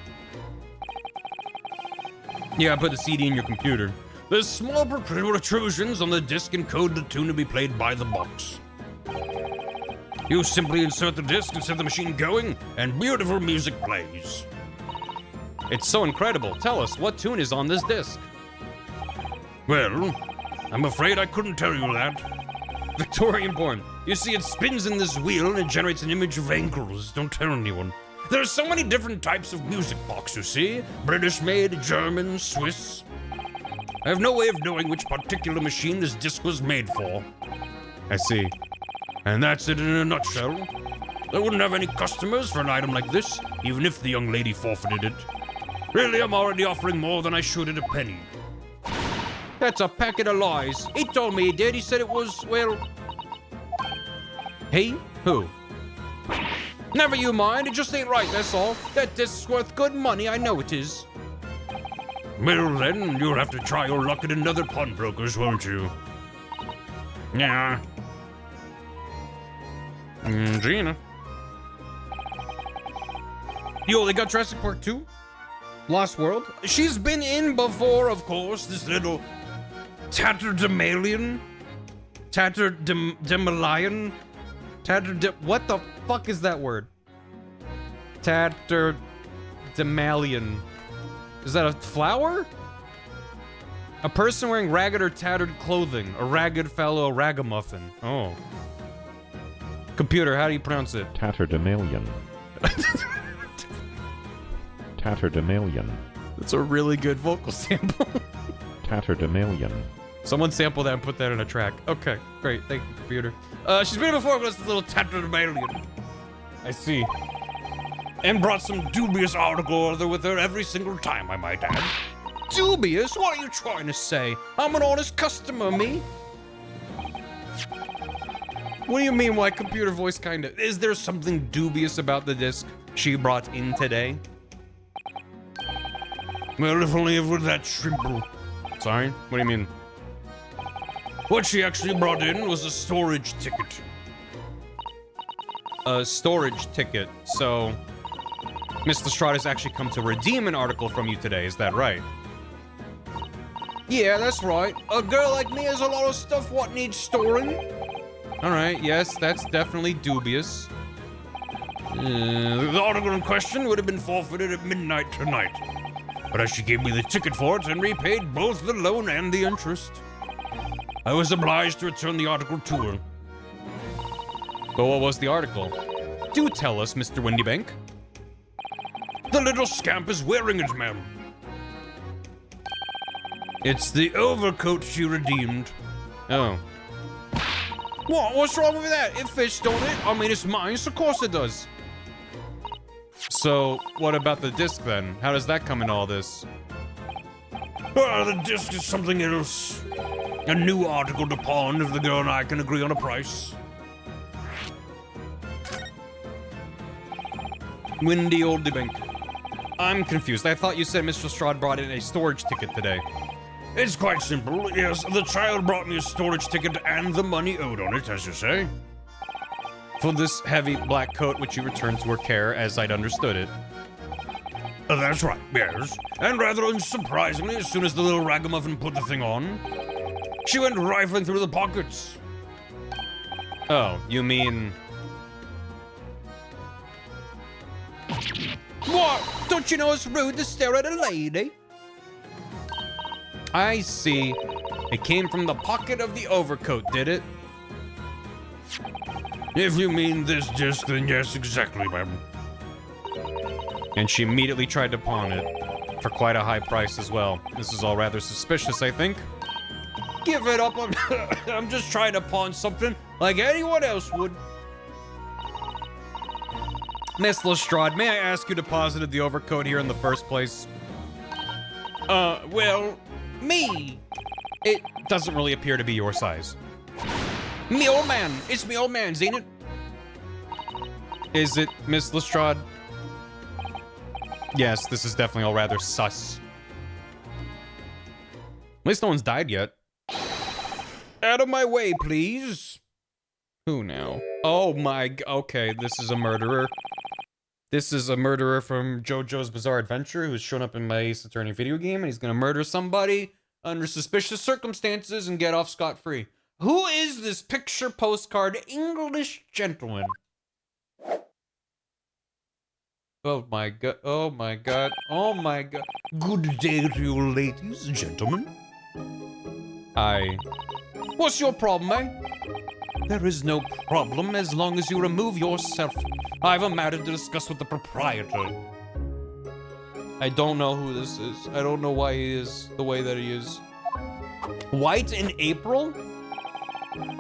Yeah, I put the CD in your computer. There's small protrusions on the disc encode the tune to be played by the box. You simply insert the disc and set the machine going, and beautiful music plays. It's so incredible. Tell us, what tune is on this disc? Well, I'm afraid I couldn't tell you that. Victorian born. You see, it spins in this wheel and it generates an image of ankles. Don't tell anyone. There are so many different types of music box, you see. British made, German, Swiss. I have no way of knowing which particular machine this disc was made for. I see. And that's it in a nutshell. I wouldn't have any customers for an item like this, even if the young lady forfeited it. Really, I'm already offering more than I should at a penny. That's a packet of lies. He told me he did. He said it was, well... Hey? Who? Never you mind. It just ain't right, that's all. That disc's worth good money. I know it is. Well, then, you'll have to try your luck at another pawnbroker's, won't you? Yeah. Gina. Yo, they got Jurassic Park 2? Lost World? She's been in before, of course, this little tatterdemalion? Tatterdemalion? What the fuck is that word? Tatterdemalion. Is that a flower? A person wearing ragged or tattered clothing. A ragged fellow ragamuffin. Oh. Computer, how do you pronounce it? Tatterdemalion. Tatterdemalion. That's a really good vocal sample. Tatterdemalion. Someone sample that and put that in a track. Okay, great. Thank you, computer. She's been before, but it's a little tatterdemalion. I see. And brought some dubious article or other with her every single time, I might add. Dubious? What are you trying to say? I'm an honest customer, me. What do you mean, why computer voice kinda? Is there something dubious about the disc she brought in today? Well, if only it were that simple. Sorry? What do you mean? What she actually brought in was a storage ticket. a storage ticket, so Miss Lestrade has actually come to redeem an article from you today, is that right? Yeah, that's right. A girl like me has a lot of stuff what needs storing. Alright, yes, that's definitely dubious. The article in question would have been forfeited at midnight tonight. But as she gave me the ticket for it and repaid both the loan and the interest, I was obliged to return the article to her. But what was the article? Do tell us, Mr. Windibank. The little scamp is wearing it, ma'am. It's the overcoat she redeemed. Oh. What? What's wrong with that? It fits, don't it? I mean, it's mine, so of course it does. So, what about the disc then? How does that come in all this? The disc is something else. A new article to pawn if the girl and I can agree on a price. Windy Windibank. I'm confused. I thought you said Mr. Lestrade brought in a storage ticket today. It's quite simple. Yes, the child brought me a storage ticket and the money owed on it, as you say. For this heavy black coat which you returned to her care, as I'd understood it. That's right, yes. And rather unsurprisingly, as soon as the little ragamuffin put the thing on, she went rifling through the pockets. Oh, you mean... What? Don't you know it's rude to stare at a lady? I see. It came from the pocket of the overcoat, did it? If you mean this disc, then yes, exactly, ma'am. And she immediately tried to pawn it. For quite a high price as well. This is all rather suspicious, I think. Give it up. I'm just trying to pawn something like anyone else would. Miss Lestrade, may I ask who deposited the overcoat here in the first place? Well, me. It doesn't really appear to be your size. Me old man. It's me old man's, ain't it? Is it Miss Lestrade? Yes, this is definitely all rather sus. At least no one's died yet. Out of my way, please. Who now? Oh my... Okay, this is a murderer. This is a murderer from JoJo's Bizarre Adventure who's shown up in my Ace Attorney video game, and he's gonna murder somebody under suspicious circumstances and get off scot-free. Who is this picture postcard English gentleman? Oh my god, oh my god, oh my god. Good day to you, ladies and gentlemen. What's your problem, eh? There is no problem as long as you remove yourself. I have a matter to discuss with the proprietor. I don't know who this is. I don't know why he is the way that he is. White in April?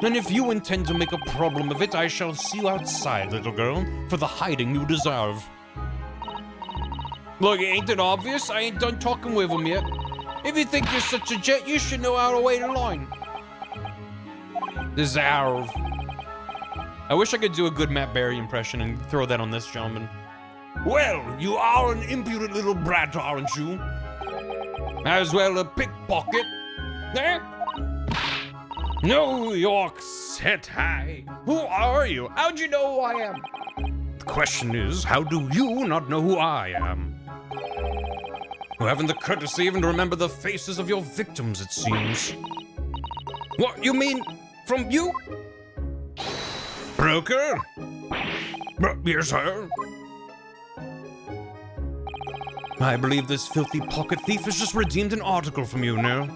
And if you intend to make a problem of it, I shall see you outside, little girl, for the hiding you deserve. Look, ain't it obvious? I ain't done talking with him yet. If you think you're such a jet, you should know how to wait in line. Deserve. I wish I could do a good Matt Barry impression and throw that on this gentleman. Well, you are an impudent little brat, aren't you? As well a pickpocket. Eh? New York set high. Who are you? How'd you know who I am? The question is, how do you not know who I am? You haven't the courtesy even to remember the faces of your victims, it seems. What, you mean from you? Broker? Yes, sir. I believe this filthy pocket thief has just redeemed an article from you now.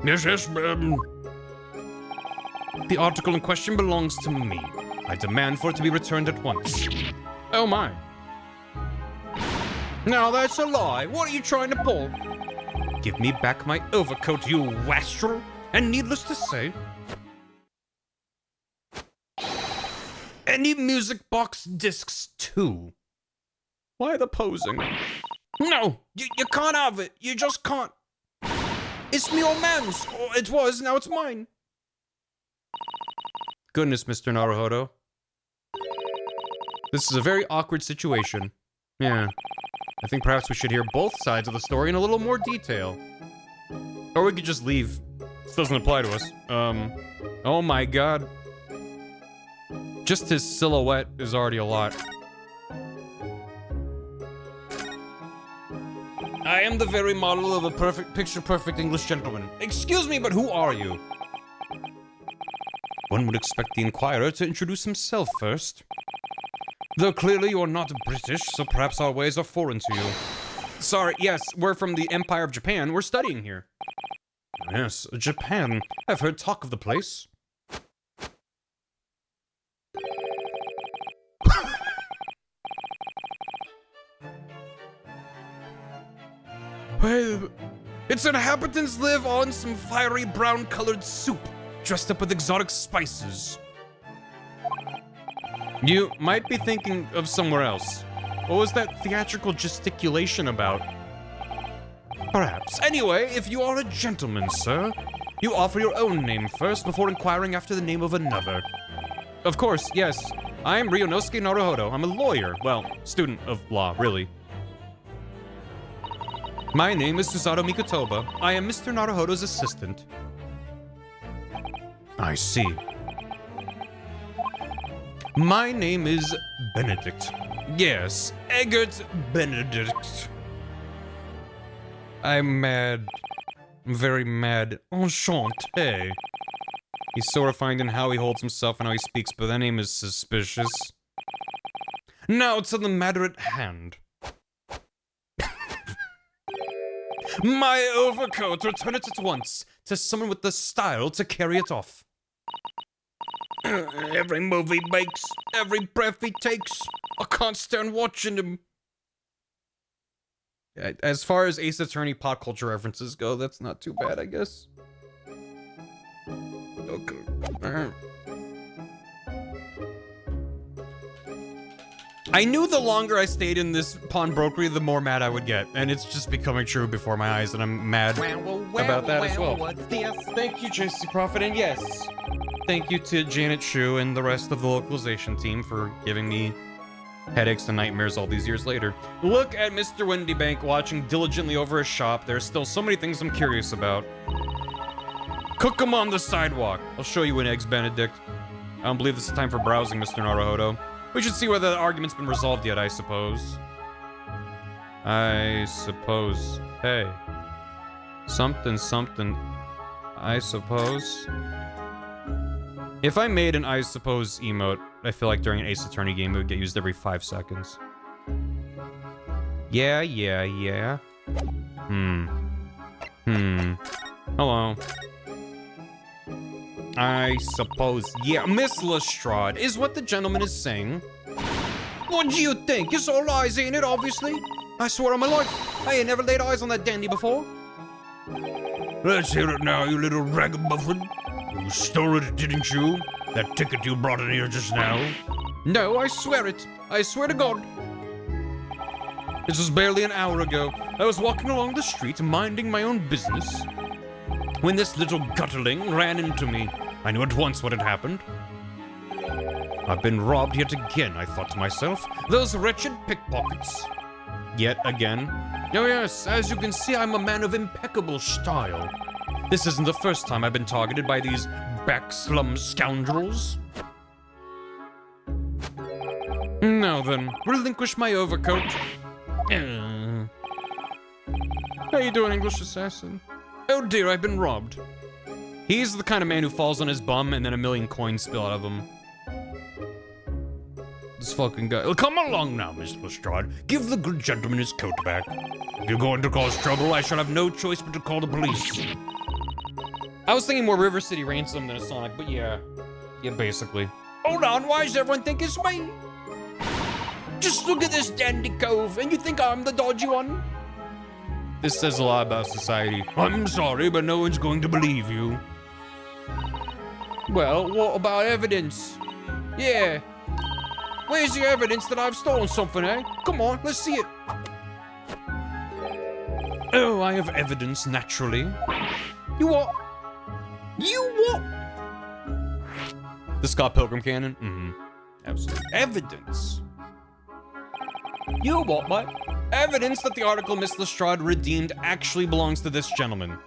Yes, The article in question belongs to me. I demand for it to be returned at once. Oh my. Now that's a lie. What are you trying to pull? Give me back my overcoat, you wastrel. And needless to say, any music box discs too. Why the posing? No, you can't have it. You just can't. It's me old man's. Or it was, now it's mine. Goodness, Mr. Naruhodo. This is a very awkward situation. Yeah. I think perhaps we should hear both sides of the story in a little more detail. Or we could just leave. This doesn't apply to us. Oh my god. Just his silhouette is already a lot. I am the very model of a perfect, picture-perfect English gentleman. Excuse me, but who are you? One would expect the inquirer to introduce himself first. Though clearly you're not British, so perhaps our ways are foreign to you. Sorry, yes, we're from the Empire of Japan. We're studying here. Yes, Japan. I've heard talk of the place. Well, its inhabitants live on some fiery brown-colored soup, dressed up with exotic spices. You might be thinking of somewhere else. What was that theatrical gesticulation about? Perhaps. Anyway, if you are a gentleman, sir, you offer your own name first before inquiring after the name of another. Of course, yes. I am Ryunosuke Naruhodo. I'm a lawyer. Well, student of law, really. My name is Susato Mikutoba. I am Mr. Naruhodo's assistant. I see. My name is Benedict. Yes, Eggert Benedict. I'm mad. I'm very mad. Enchanté. He's so refined in how he holds himself and how he speaks, but that name is suspicious. Now to the matter at hand. My overcoat, return it at once to someone with the style to carry it off. Every move he makes, every breath he takes, I can't stand watching him. As far as Ace Attorney pop culture references go, that's not too bad, I guess. Okay. I knew the longer I stayed in this pawnbrokery, the more mad I would get, and it's just becoming true before my eyes, and I'm mad about that as well. Thank you, JC Prophet, and yes, thank you to Janet Shu and the rest of the localization team for giving me headaches and nightmares all these years later. Look at Mr. Windibank watching diligently over his shop. There's still so many things I'm curious about. Cook 'em on the sidewalk. I'll show you an eggs, Benedict. I don't believe this is time for browsing, Mr. Naruhodo. We should see whether the argument's been resolved yet, I suppose. I suppose. Hey. Something, something. I suppose. If I made an I suppose emote, I feel like during an Ace Attorney game it would get used every 5 seconds. Yeah. Hello. I suppose. Yeah, Miss Lestrade is what the gentleman is saying. What do you think? It's all lies, ain't it, obviously? I swear on my life, I ain't never laid eyes on that dandy before. Let's hear it now, you little ragamuffin. You stole it, didn't you? That ticket you brought in here just now? No, I swear it. I swear to God. This was barely an hour ago. I was walking along the street, minding my own business, when this little gutterling ran into me. I knew at once what had happened. I've been robbed yet again, I thought to myself. Those wretched pickpockets. Yet again. Oh yes, as you can see, I'm a man of impeccable style. This isn't the first time I've been targeted by these back-slum scoundrels. Now then, relinquish my overcoat. How you doing, English assassin? Oh dear, I've been robbed. He's the kind of man who falls on his bum and then a million coins spill out of him. This fucking guy. Come along now, Miss Lestrade. Give the good gentleman his coat back. If you're going to cause trouble, I shall have no choice but to call the police. I was thinking more River City Ransom than a Sonic, but yeah. Yeah, basically. Hold on, why does everyone think it's me? Just look at this dandy cove, and you think I'm the dodgy one? This says a lot about society. I'm sorry, but no one's going to believe you. Well, what about evidence? Yeah. Where's the evidence that I've stolen something, eh? Come on, let's see it. Oh, I have evidence, naturally. You what? You what? The Scott Pilgrim canon? Mm-hmm. Absolutely. Evidence. You what, mate? Evidence that the article Miss Lestrade redeemed actually belongs to this gentleman.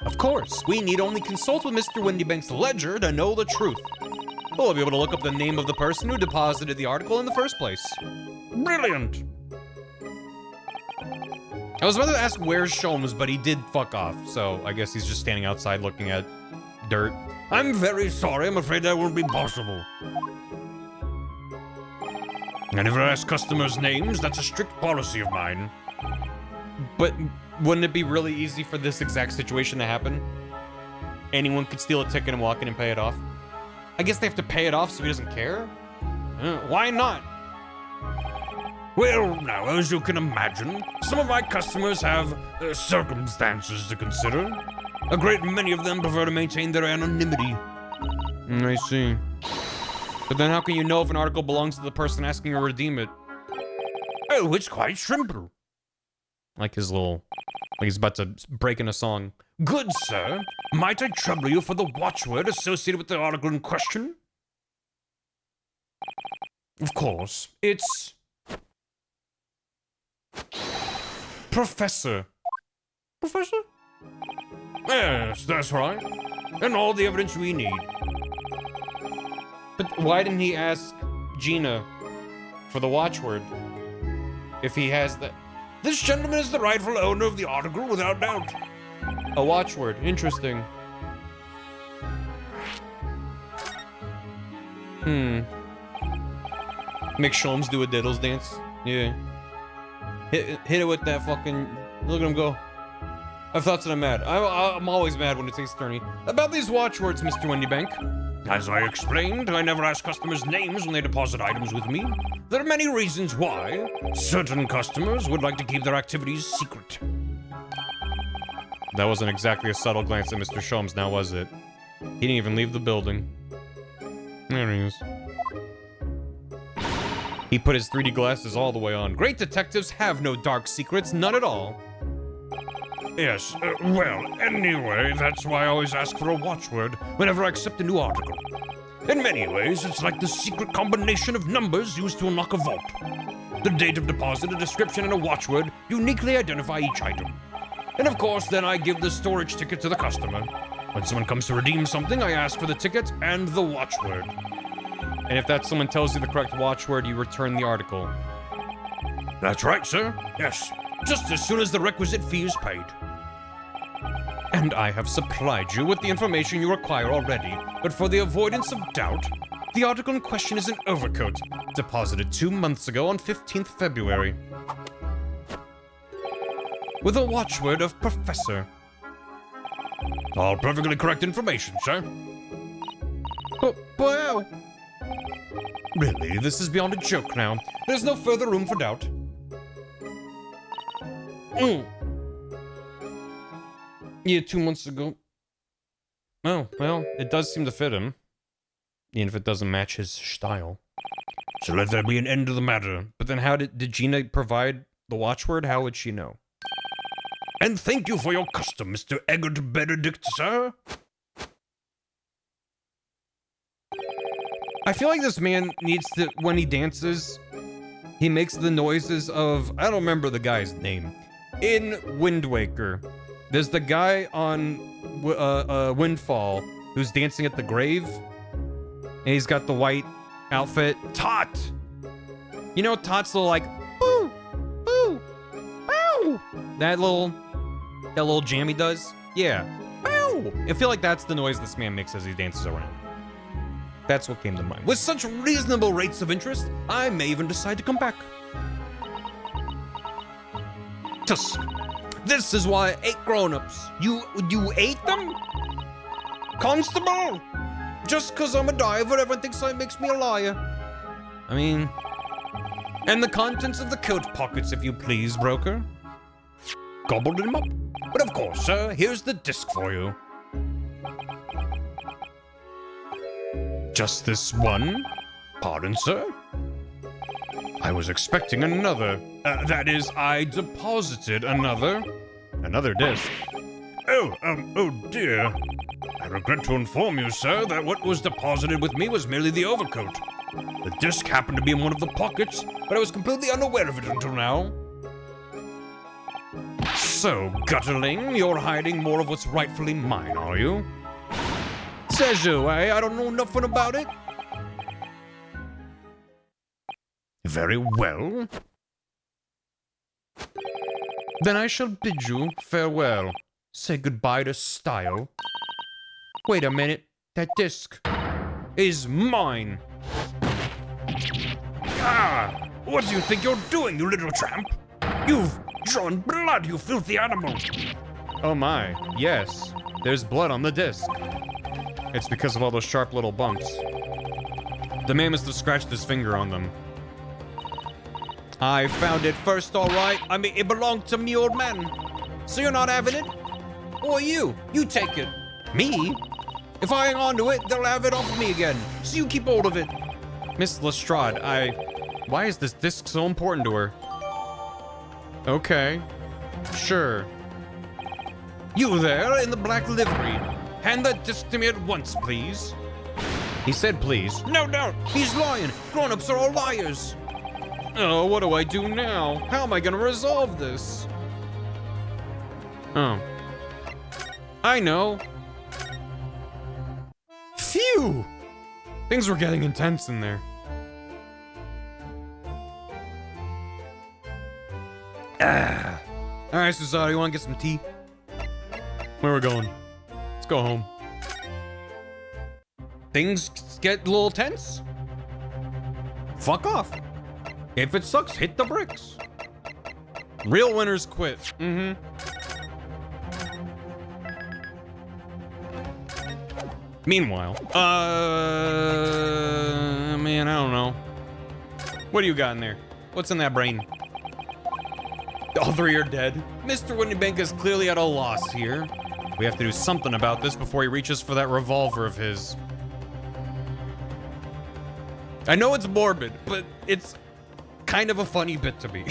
Of course, we need only consult with Mr. Windibank's ledger to know the truth. We'll be able to look up the name of the person who deposited the article in the first place. Brilliant. I was about to ask where's Sholmes, but he did fuck off, so I guess he's just standing outside looking at dirt. I'm very sorry. I'm afraid that won't be possible. I never ask customers' names. That's a strict policy of mine. But wouldn't it be really easy for this exact situation to happen? Anyone could steal a ticket and walk in and pay it off. I guess they have to pay it off so he doesn't care? Why not? Well, now, as you can imagine, some of my customers have circumstances to consider. A great many of them prefer to maintain their anonymity. I see. But then how can you know if an article belongs to the person asking to redeem it? Oh, it's quite simple. Like his little... like he's about to break in a song. Good sir, might I trouble you for the watchword associated with the article in question? Of course, it's... Professor. Professor? Yes, that's right. And all the evidence we need. But why didn't he ask Gina for the watchword? If he has the... This gentleman is the rightful owner of the article, without doubt. A watchword. Interesting. Make Sholmes do a diddles dance. Yeah. Hit it with that fucking... Look at him go. I've thoughts that I'm mad. I'm always mad when it takes turny. About these watchwords, Mr. Windibank. As I explained, I never ask customers' names when they deposit items with me. There are many reasons why. Certain customers would like to keep their activities secret. That wasn't exactly a subtle glance at Mr. Sholmes, now was it? He didn't even leave the building. There he is. He put his 3D glasses all the way on. Great detectives have no dark secrets, none at all. Yes, well, anyway, that's why I always ask for a watchword whenever I accept a new article. In many ways, it's like the secret combination of numbers used to unlock a vault. The date of deposit, a description, and a watchword uniquely identify each item. And of course, then I give the storage ticket to the customer. When someone comes to redeem something, I ask for the ticket and the watchword. And if that someone tells you the correct watchword, you return the article. That's right, sir. Yes, just as soon as the requisite fee is paid. And I have supplied you with the information you require already, but for the avoidance of doubt, the article in question is an overcoat, deposited 2 months ago on 15th February. With a watchword of Professor. All perfectly correct information, sir. But wow! Really, this is beyond a joke now. There's no further room for doubt. Yeah, 2 months ago. Oh, well, it does seem to fit him. Even if it doesn't match his style. So let there be an end to the matter. But then how did Gina provide the watchword? How would she know? And thank you for your custom, Mr. Eggert Benedict, sir. I feel like this man needs to, when he dances, he makes the noises of, I don't remember the guy's name. In Wind Waker, there's the guy on Windfall who's dancing at the grave. And he's got the white outfit. Tot! You know Tot's little like, boo, boo, bow. That little jam he does? Yeah. Bow! I feel like that's the noise this man makes as he dances around. That's what came to mind. With such reasonable rates of interest, I may even decide to come back. Tuss. This is why I ate grown-ups. You ate them? Constable! Just cause I'm a diver, everyone thinks that makes me a liar. I mean... And the contents of the coat pockets, if you please, broker. Gobbled them up. But of course, sir, here's the disc for you. Just this one? Pardon, sir? I was expecting another. That is, I deposited another disc. Oh dear. I regret to inform you, sir, that what was deposited with me was merely the overcoat. The disc happened to be in one of the pockets, but I was completely unaware of it until now. So, gutterling, you're hiding more of what's rightfully mine, are you? Says you, eh? I don't know nothing about it. Very well. Then I shall bid you farewell. Say goodbye to style. Wait a minute. That disc is mine. Ah! What do you think you're doing, you little tramp? You've drawn blood, you filthy animal. Oh my, yes. There's blood on the disc. It's because of all those sharp little bumps. The man must have scratched his finger on them. I found it first, alright. I mean, it belonged to me, old man. So you're not having it? Or you? You take it. Me? If I hang on to it, they'll have it off of me again. So you keep hold of it. Miss Lestrade, why is this disc so important to her? Okay. Sure. You there in the black livery. Hand that disc to me at once, please. He said please. No, he's lying. Grown-ups are all liars. Oh, what do I do now? How am I gonna resolve this? Oh. I know. Phew! Things were getting intense in there. Ah. Alright, Susanna, you wanna get some tea? Where we going? Let's go home. Things get a little tense. Fuck off. If it sucks, hit the bricks. Real winners quit. Mm-hmm. Meanwhile, man, I don't know. What do you got in there? What's in that brain? All three are dead. Mr. Windibank is clearly at a loss here. We have to do something about this before he reaches for that revolver of his. I know it's morbid, but it's kind of a funny bit to me.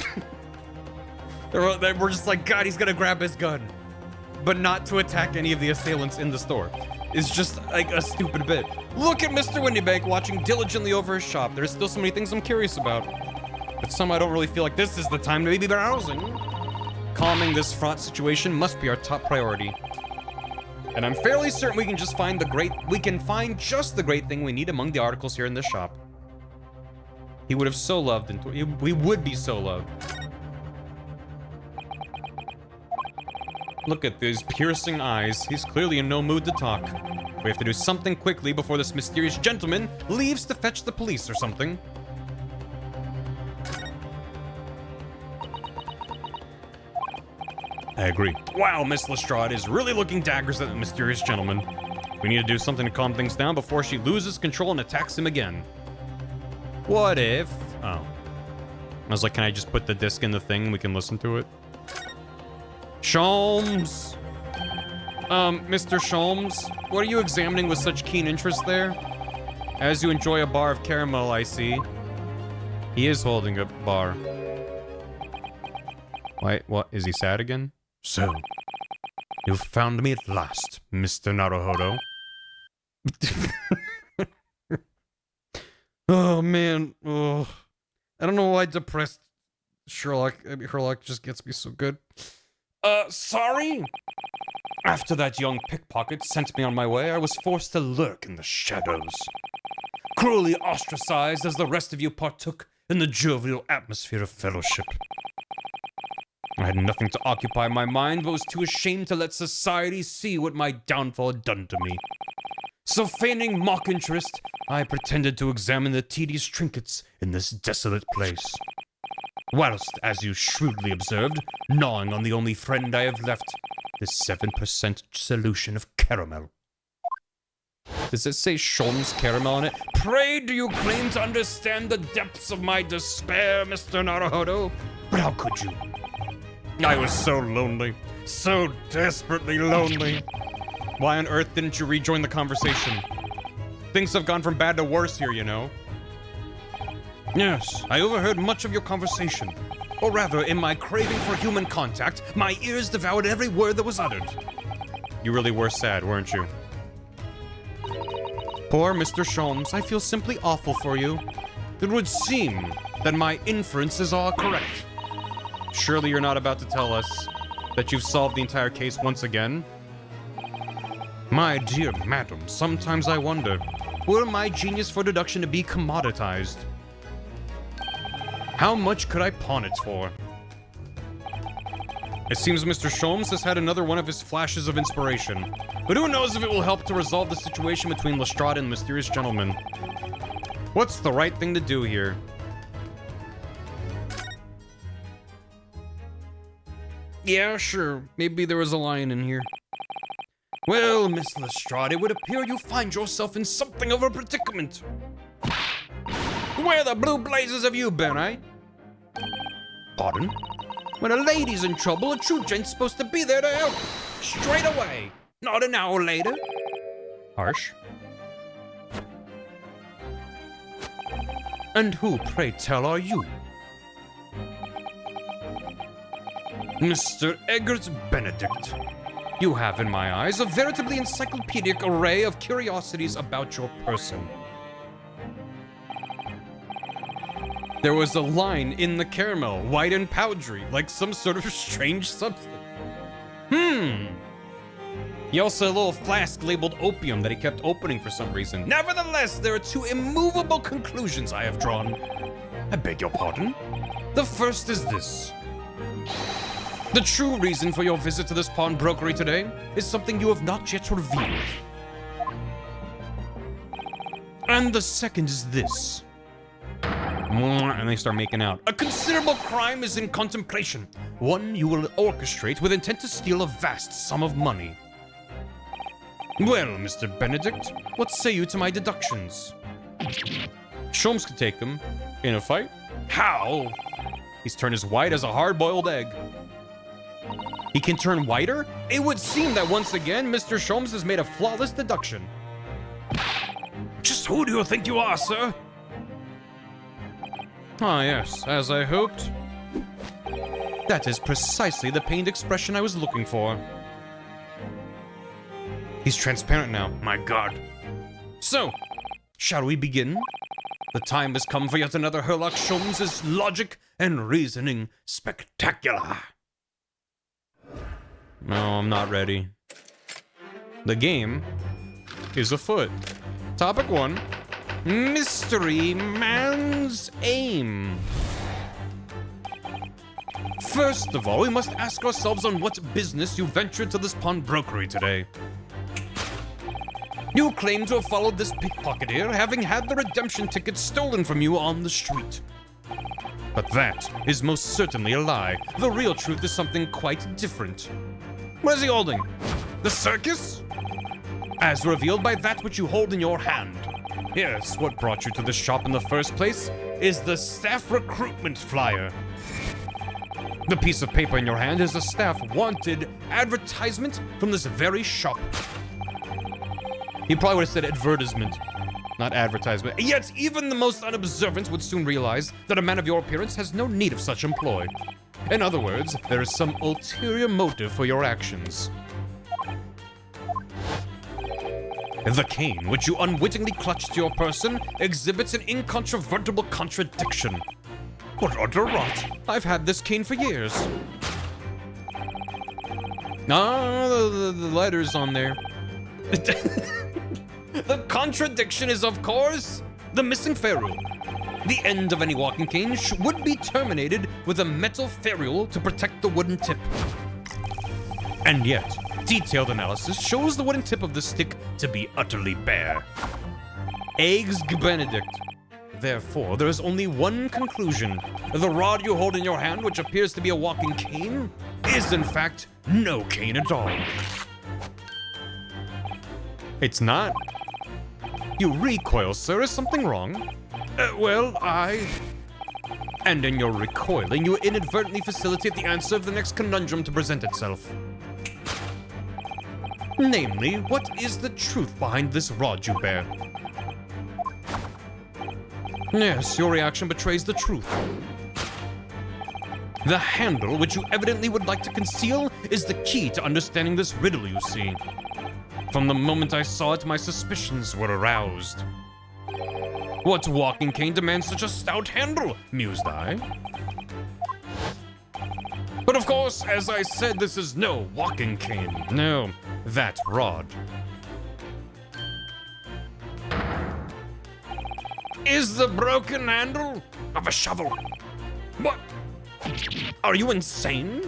We're just like, God, he's gonna grab his gun. But not to attack any of the assailants in the store. It's just like a stupid bit. Look at Mr. Windibank watching diligently over his shop. There's still so many things I'm curious about. But some I don't really feel like this is the time to be browsing. Calming this fraught situation must be our top priority. And I'm fairly certain we can just find just the great thing we need among the articles here in this shop. He would have so loved, and we would be so loved. Look at these piercing eyes. He's clearly in no mood to talk. We have to do something quickly before this mysterious gentleman leaves to fetch the police or something. I agree. Wow, Miss Lestrade is really looking daggers at the mysterious gentleman. We need to do something to calm things down before she loses control and attacks him again. What if... Oh. I was like, can I just put the disc in the thing and we can listen to it? Sholmes! Mr. Sholmes, what are you examining with such keen interest there? As you enjoy a bar of caramel, I see. He is holding a bar. Why, what, is he sad again? So, you've found me at last, Mr. Naruhodo. Oh, man. Oh. I don't know why depressed Sherlock just gets me so good. Sorry? After that young pickpocket sent me on my way, I was forced to lurk in the shadows. Cruelly ostracized as the rest of you partook in the jovial atmosphere of fellowship. I had nothing to occupy my mind, but was too ashamed to let society see what my downfall had done to me. So feigning mock interest, I pretended to examine the tedious trinkets in this desolate place. Whilst, as you shrewdly observed, gnawing on the only friend I have left, this 7% solution of caramel. Does it say Sholmes caramel on it? Pray do you claim to understand the depths of my despair, Mr. Naruhodo? But how could you? I was so lonely. So desperately lonely. Why on earth didn't you rejoin the conversation? Things have gone from bad to worse here, you know. Yes, I overheard much of your conversation. Or rather, in my craving for human contact, my ears devoured every word that was uttered. You really were sad, weren't you? Poor Mr. Sholmes, I feel simply awful for you. It would seem that my inferences are correct. Surely you're not about to tell us that you've solved the entire case once again? My dear madam, sometimes I wonder, were my genius for deduction to be commoditized? How much could I pawn it for? It seems Mr. Sholmes has had another one of his flashes of inspiration. But who knows if it will help to resolve the situation between Lestrade and the mysterious gentleman. What's the right thing to do here? Yeah, sure. Maybe there was a lion in here. Well, Miss Lestrade, it would appear you find yourself in something of a predicament. Where the blue blazes have you been, eh? Pardon? When a lady's in trouble, a true gent's supposed to be there to help. Straight away. Not an hour later. Harsh. And who, pray tell, are you? Mr. Eggert Benedict. You have, in my eyes, a veritably encyclopedic array of curiosities about your person. There was a line in the caramel, white and powdery, like some sort of strange substance. He also had a little flask labeled opium that he kept opening for some reason. Nevertheless, there are two immovable conclusions I have drawn. I beg your pardon? The first is this. The true reason for your visit to this pawnbrokery today is something you have not yet revealed. And the second is this. And they start making out. A considerable crime is in contemplation. One you will orchestrate with intent to steal a vast sum of money. Well, Mr. Benedict, what say you to my deductions? Sholmes could take him in a fight. How? He's turned as white as a hard-boiled egg. He can turn whiter? It would seem that once again, Mr. Sholmes has made a flawless deduction. Just who do you think you are, sir? Ah, yes, as I hoped. That is precisely the pained expression I was looking for. He's transparent now. My God. So, shall we begin? The time has come for yet another Herlock Sholmes' logic and reasoning spectacular. No, I'm not ready. The game is afoot. Topic 1. Mystery Man's Aim. First of all, we must ask ourselves on what business you ventured to this pawnbrokery today. You claim to have followed this pickpocketeer, having had the redemption ticket stolen from you on the street. But that is most certainly a lie. The real truth is something quite different. What is he holding? The circus? As revealed by that which you hold in your hand. Yes, what brought you to this shop in the first place is the staff recruitment flyer. The piece of paper in your hand is a staff wanted advertisement from this very shop. He probably would have said advertisement, not advertisement. Yet, even the most unobservant would soon realize that a man of your appearance has no need of such employ. In other words, there is some ulterior motive for your actions. The cane, which you unwittingly clutched to your person, exhibits an incontrovertible contradiction. What utter rot! I've had this cane for years. Ah, the letter's on there. The contradiction is, of course, the missing ferrule. The end of any walking cane would be terminated with a metal ferrule to protect the wooden tip. And yet, detailed analysis shows the wooden tip of the stick to be utterly bare. Eggs Benedict. Therefore, there is only one conclusion. The rod you hold in your hand, which appears to be a walking cane, is in fact no cane at all. It's not. You recoil, sir. Is something wrong? And in your recoiling, you inadvertently facilitate the answer of the next conundrum to present itself. Namely, what is the truth behind this rod you bear? Yes, your reaction betrays the truth. The handle, which you evidently would like to conceal, is the key to understanding this riddle you see. From the moment I saw it, my suspicions were aroused. What walking cane demands such a stout handle? Mused I. But of course, as I said, this is no walking cane. No, that rod is the broken handle of a shovel. Are you insane?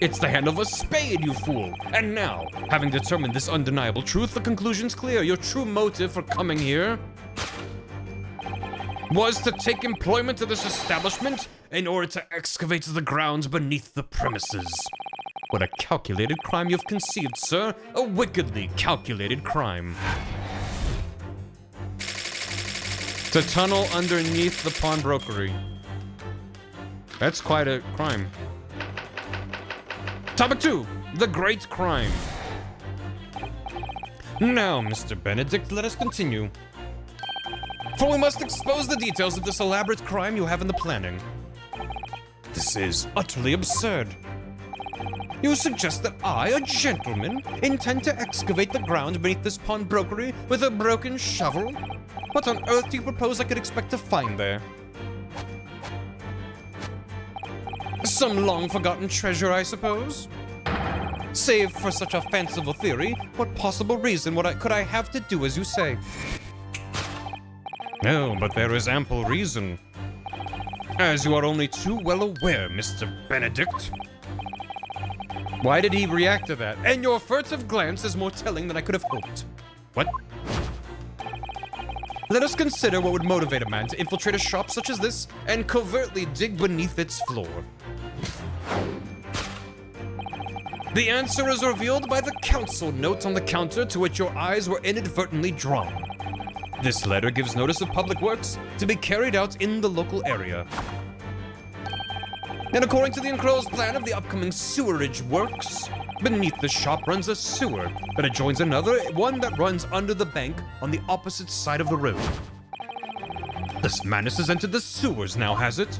It's the hand of a spade, you fool. And now, having determined this undeniable truth, the conclusion's clear. Your true motive for coming here was to take employment at this establishment in order to excavate the ground beneath the premises. What a calculated crime you've conceived, sir. A wickedly calculated crime. To tunnel underneath the pawnbrokery. That's quite a crime. Topic 2, the great crime. Now, Mr. Benedict, let us continue. For we must expose the details of this elaborate crime you have in the planning. This is utterly absurd. You suggest that I, a gentleman, intend to excavate the ground beneath this pawnbrokery with a broken shovel? What on earth do you propose I could expect to find there? Some long-forgotten treasure, I suppose? Save for such a fanciful theory, what possible reason could I have to do as you say? No, but there is ample reason. As you are only too well aware, Mr. Benedict. Why did he react to that? And your furtive glance is more telling than I could have hoped. What? Let us consider what would motivate a man to infiltrate a shop such as this and covertly dig beneath its floor. The answer is revealed by the counsel note on the counter to which your eyes were inadvertently drawn. This letter gives notice of public works to be carried out in the local area. And according to the enclosed plan of the upcoming sewerage works, beneath the shop runs a sewer that adjoins another, one that runs under the bank on the opposite side of the road. This madness has entered the sewers now, has it?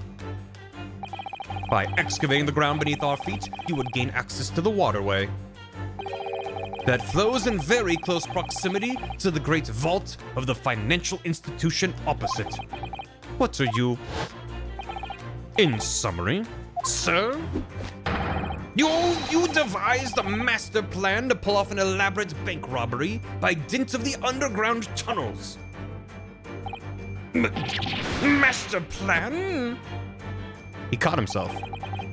By excavating the ground beneath our feet, you would gain access to the waterway that flows in very close proximity to the great vault of the financial institution opposite. What are you? In summary, sir, you devised a master plan to pull off an elaborate bank robbery by dint of the underground tunnels. Master plan? He caught himself.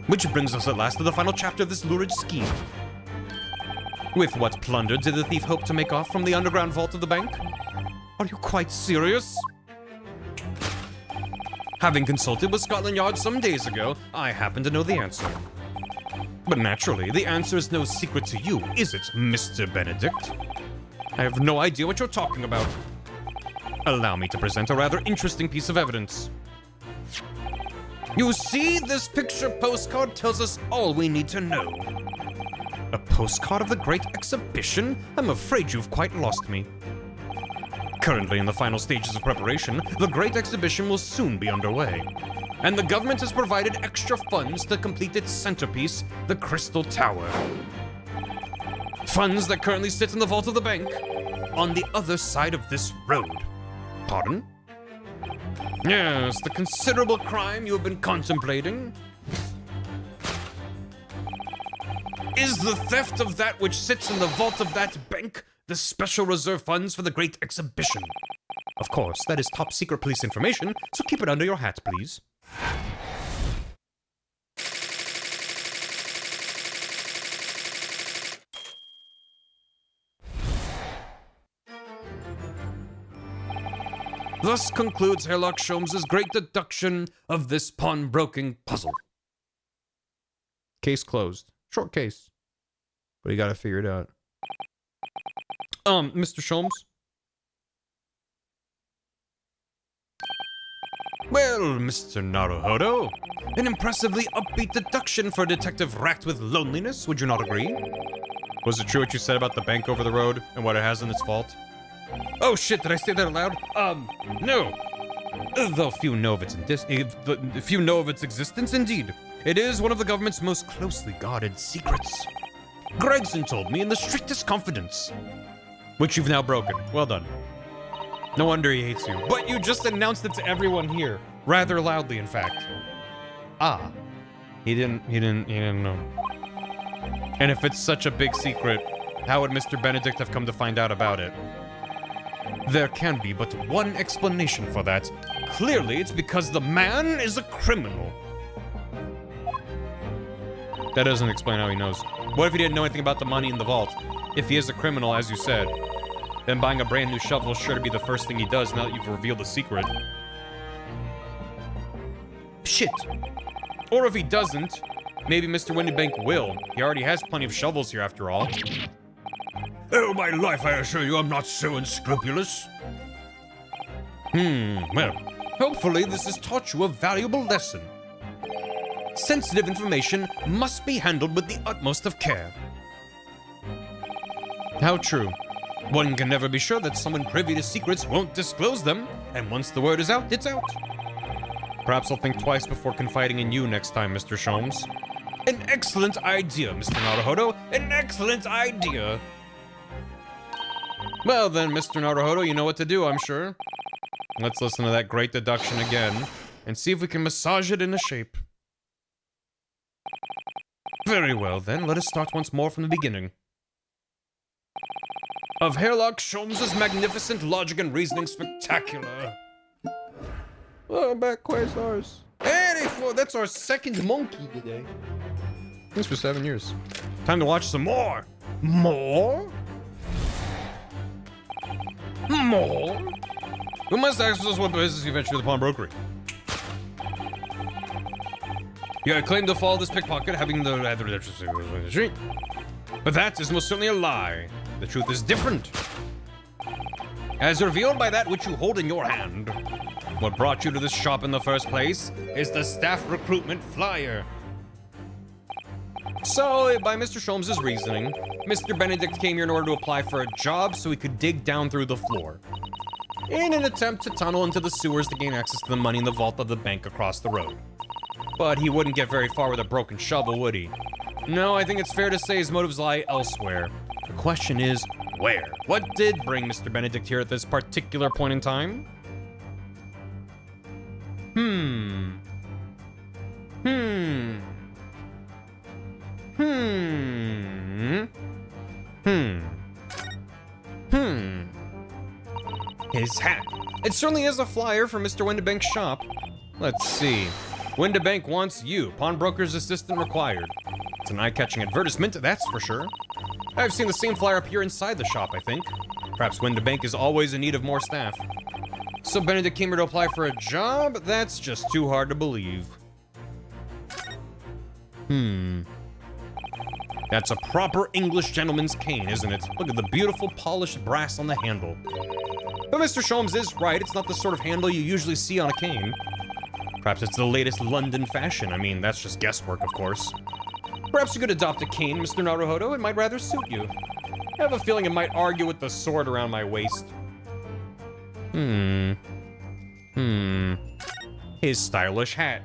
Which brings us at last to the final chapter of this lurid scheme. With what plunder did the thief hope to make off from the underground vault of the bank? Are you quite serious? Having consulted with Scotland Yard some days ago, I happen to know the answer. But naturally, the answer is no secret to you, is it, Mr. Benedict? I have no idea what you're talking about. Allow me to present a rather interesting piece of evidence. You see, this picture postcard tells us all we need to know. A postcard of the Great Exhibition? I'm afraid you've quite lost me. Currently in the final stages of preparation, the Great Exhibition will soon be underway. And the government has provided extra funds to complete its centerpiece, the Crystal Tower. Funds that currently sit in the vault of the bank, on the other side of this road. Pardon? Yes, the considerable crime you have been contemplating is the theft of that which sits in the vault of that bank, the special reserve funds for the Great Exhibition. Of course, that is top secret police information, so keep it under your hat, please. Thus concludes Herlock Sholmes' great deduction of this pawnbroking puzzle. Case closed. Short case. But you gotta figure it out. Mr. Sholmes? Well, Mr. Naruhodo, an impressively upbeat deduction for a detective racked with loneliness, would you not agree? Was it true what you said about the bank over the road and what it has in its vault? Oh shit, did I say that aloud? No. Though few know of its existence, indeed. It is one of the government's most closely guarded secrets. Gregson told me in the strictest confidence. Which you've now broken. Well done. No wonder he hates you. But you just announced it to everyone here. Rather loudly, in fact. Ah. He didn't know. And if it's such a big secret, how would Mr. Benedict have come to find out about it? There can be but one explanation for that. Clearly, it's because the man is a criminal. That doesn't explain how he knows. What if he didn't know anything about the money in the vault? If he is a criminal, as you said, then buying a brand new shovel is sure to be the first thing he does now that you've revealed the secret. Shit. Or if he doesn't, maybe Mr. Windibank will. He already has plenty of shovels here after all. Oh, my life, I assure you, I'm not so unscrupulous. Well, hopefully this has taught you a valuable lesson. Sensitive information must be handled with the utmost of care. How true. One can never be sure that someone privy to secrets won't disclose them, and once the word is out, it's out. Perhaps I'll think twice before confiding in you next time, Mr. Sholmes. An excellent idea, Mr. Naruhodo. An excellent idea. Well then, Mr. Naruhodo, you know what to do, I'm sure. Let's listen to that great deduction again, and see if we can massage it into shape. Very well, then, let us start once more from the beginning. Of Hairlock Sholmes' magnificent logic and reasoning spectacular. Oh, back Quasars. 84, that's our second monkey today. Thanks for 7 years. Time to watch some more. More? More? Who must ask us what business you venture to the pawnbroker? You claim to follow this pickpocket, having the street. But that is most certainly a lie. The truth is different. As revealed by that which you hold in your hand. What brought you to this shop in the first place is the staff recruitment flyer. So, by Mr. Sholmes' reasoning, Mr. Benedict came here in order to apply for a job so he could dig down through the floor, in an attempt to tunnel into the sewers to gain access to the money in the vault of the bank across the road. But he wouldn't get very far with a broken shovel, would he? No, I think it's fair to say his motives lie elsewhere. The question is, where? What did bring Mr. Benedict here at this particular point in time? His hat. It certainly is a flyer for Mr. Windibank's shop. Let's see. Windibank wants you. Pawnbroker's assistant required. It's an eye-catching advertisement, that's for sure. I've seen the same flyer appear inside the shop, I think. Perhaps Windibank is always in need of more staff. So Benedict came here to apply for a job? That's just too hard to believe. That's a proper English gentleman's cane, isn't it? Look at the beautiful polished brass on the handle. But Mr. Sholmes is right, it's not the sort of handle you usually see on a cane. Perhaps it's the latest London fashion. I mean, that's just guesswork, of course. Perhaps you could adopt a cane, Mr. Naruhodo. It might rather suit you. I have a feeling it might argue with the sword around my waist. His stylish hat.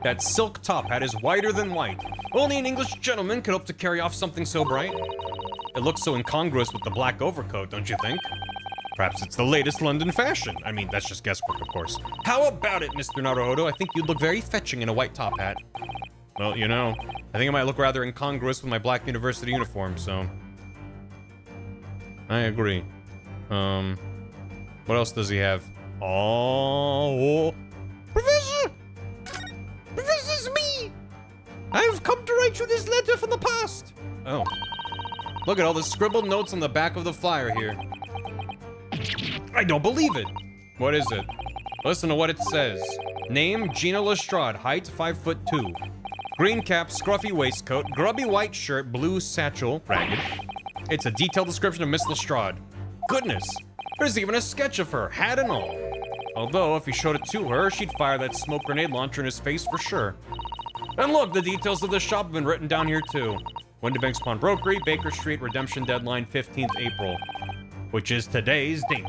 That silk top hat is whiter than white. Only an English gentleman could hope to carry off something so bright. It looks so incongruous with the black overcoat, don't you think? Perhaps it's the latest London fashion. I mean, that's just guesswork, of course. How about it, Mr. Naruhodo? I think you'd look very fetching in a white top hat. Well, you know, I think it might look rather incongruous with my black university uniform, so... I agree. What else does he have? Oh... Professor! This is me! I've come to write you this letter from the past! Oh. Look at all the scribbled notes on the back of the flyer here. I don't believe it! What is it? Listen to what it says. Name, Gina Lestrade, height 5'2". Green cap, scruffy waistcoat, grubby white shirt, blue satchel, ragged. It's a detailed description of Miss Lestrade. Goodness! There's even a sketch of her, hat and all. Although, if he showed it to her, she'd fire that smoke grenade launcher in his face for sure. And look, the details of the shop have been written down here too. Windibank's Pawnbrokery, Baker Street, redemption deadline 15th April. Which is today's date.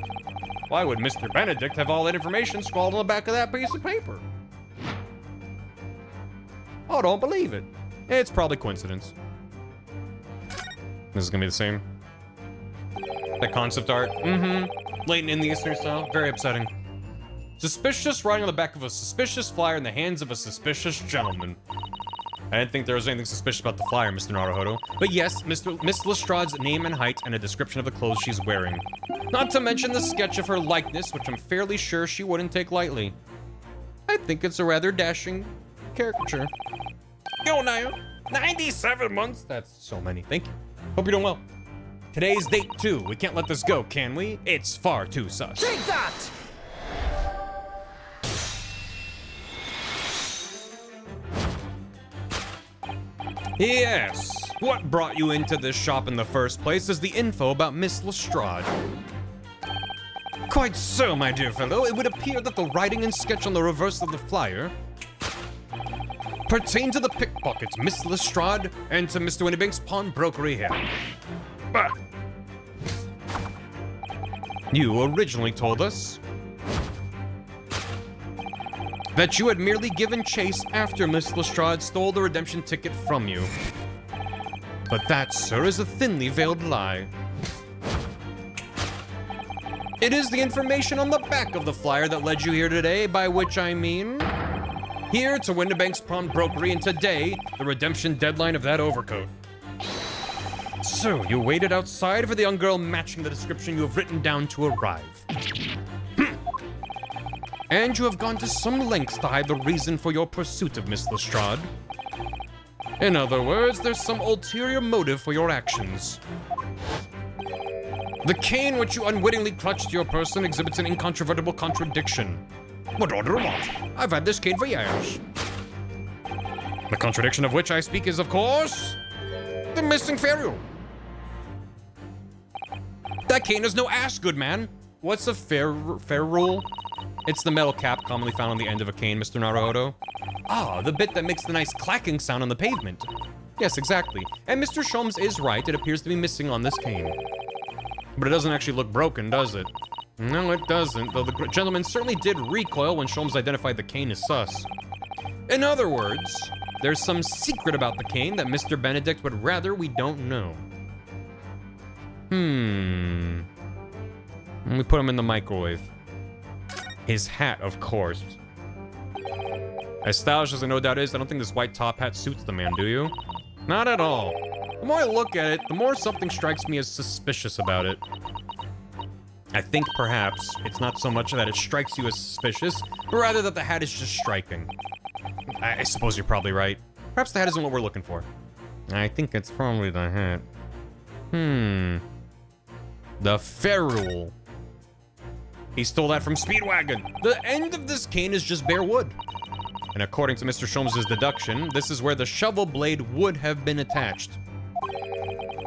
Why would Mr. Benedict have all that information scrawled on the back of that piece of paper? Oh, don't believe it. It's probably coincidence. This is gonna be the same. That concept art. Blatant in the Eastern style. Very upsetting. Suspicious writing on the back of a suspicious flyer in the hands of a suspicious gentleman. I didn't think there was anything suspicious about the flyer, Mr. Naruhodo. But yes, Miss Lestrade's name and height and a description of the clothes she's wearing. Not to mention the sketch of her likeness, which I'm fairly sure she wouldn't take lightly. I think it's a rather dashing caricature. Go now. 97 months. That's so many. Thank you. Hope you're doing well. Today's date 2. We can't let this go, can we? It's far too sus. Take that! Yes. What brought you into this shop in the first place is the info about Miss Lestrade. Quite so, my dear fellow. It would appear that the writing and sketch on the reverse of the flyer pertain to the pickpockets, Miss Lestrade, and to Mr. Windibank's pawnbrokery here. Bah. You originally told us that you had merely given chase after Miss Lestrade stole the redemption ticket from you. But that, sir, is a thinly veiled lie. It is the information on the back of the flyer that led you here today, by which I mean here to Windibank's pawnbrokery, and today, the redemption deadline of that overcoat. So, you waited outside for the young girl matching the description you have written down to arrive. And you have gone to some lengths to hide the reason for your pursuit of Miss Lestrade. In other words, there's some ulterior motive for your actions. The cane which you unwittingly clutched to your person exhibits an incontrovertible contradiction. What order what? I've had this cane for years. The contradiction of which I speak is, of course, the missing ferrule. That cane is no ass, good man. What's a ferrule? It's the metal cap commonly found on the end of a cane, Mr. Naruhodo. Ah, the bit that makes the nice clacking sound on the pavement. Yes, exactly. And Mr. Sholmes is right. It appears to be missing on this cane. But it doesn't actually look broken, does it? No, it doesn't, though the gentleman certainly did recoil when Sholmes identified the cane as sus. In other words, there's some secret about the cane that Mr. Benedict would rather we don't know. Let me put him in the microwave. His hat, of course. As stylish as it no doubt is, I don't think this white top hat suits the man, do you? Not at all. The more I look at it, the more something strikes me as suspicious about it. I think perhaps it's not so much that it strikes you as suspicious, but rather that the hat is just striking. I suppose you're probably right. Perhaps the hat isn't what we're looking for. I think it's probably the hat. The ferrule. He stole that from Speedwagon. The end of this cane is just bare wood. And according to Mr. Sholmes' deduction, this is where the shovel blade would have been attached.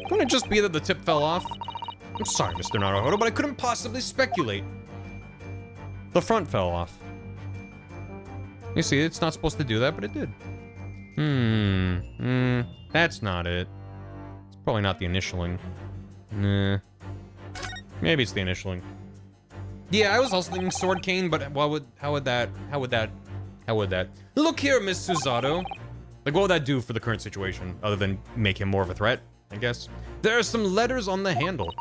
Couldn't it just be that the tip fell off? I'm sorry, Mr. Naruhodo, but I couldn't possibly speculate. The front fell off. You see, it's not supposed to do that, but it did. That's not it. It's probably not the initialing. Nah. Maybe it's the initialing. Yeah, I was also thinking sword cane, but how would that? Look here, Miss Susato. Like, what would that do for the current situation, other than make him more of a threat, I guess? There are some letters on the handle.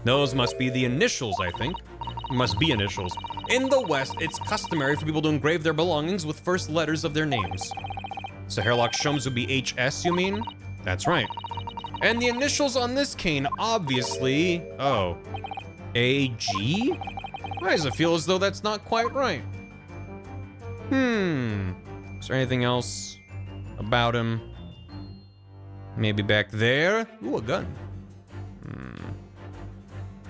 Those must be the initials, I think. Must be initials. In the West, it's customary for people to engrave their belongings with first letters of their names. So Herlock Sholmes would be HS, you mean? That's right. And the initials on this cane, obviously... Oh. AG? Why does it feel as though that's not quite right? Is there anything else about him? Maybe back there? Ooh, a gun.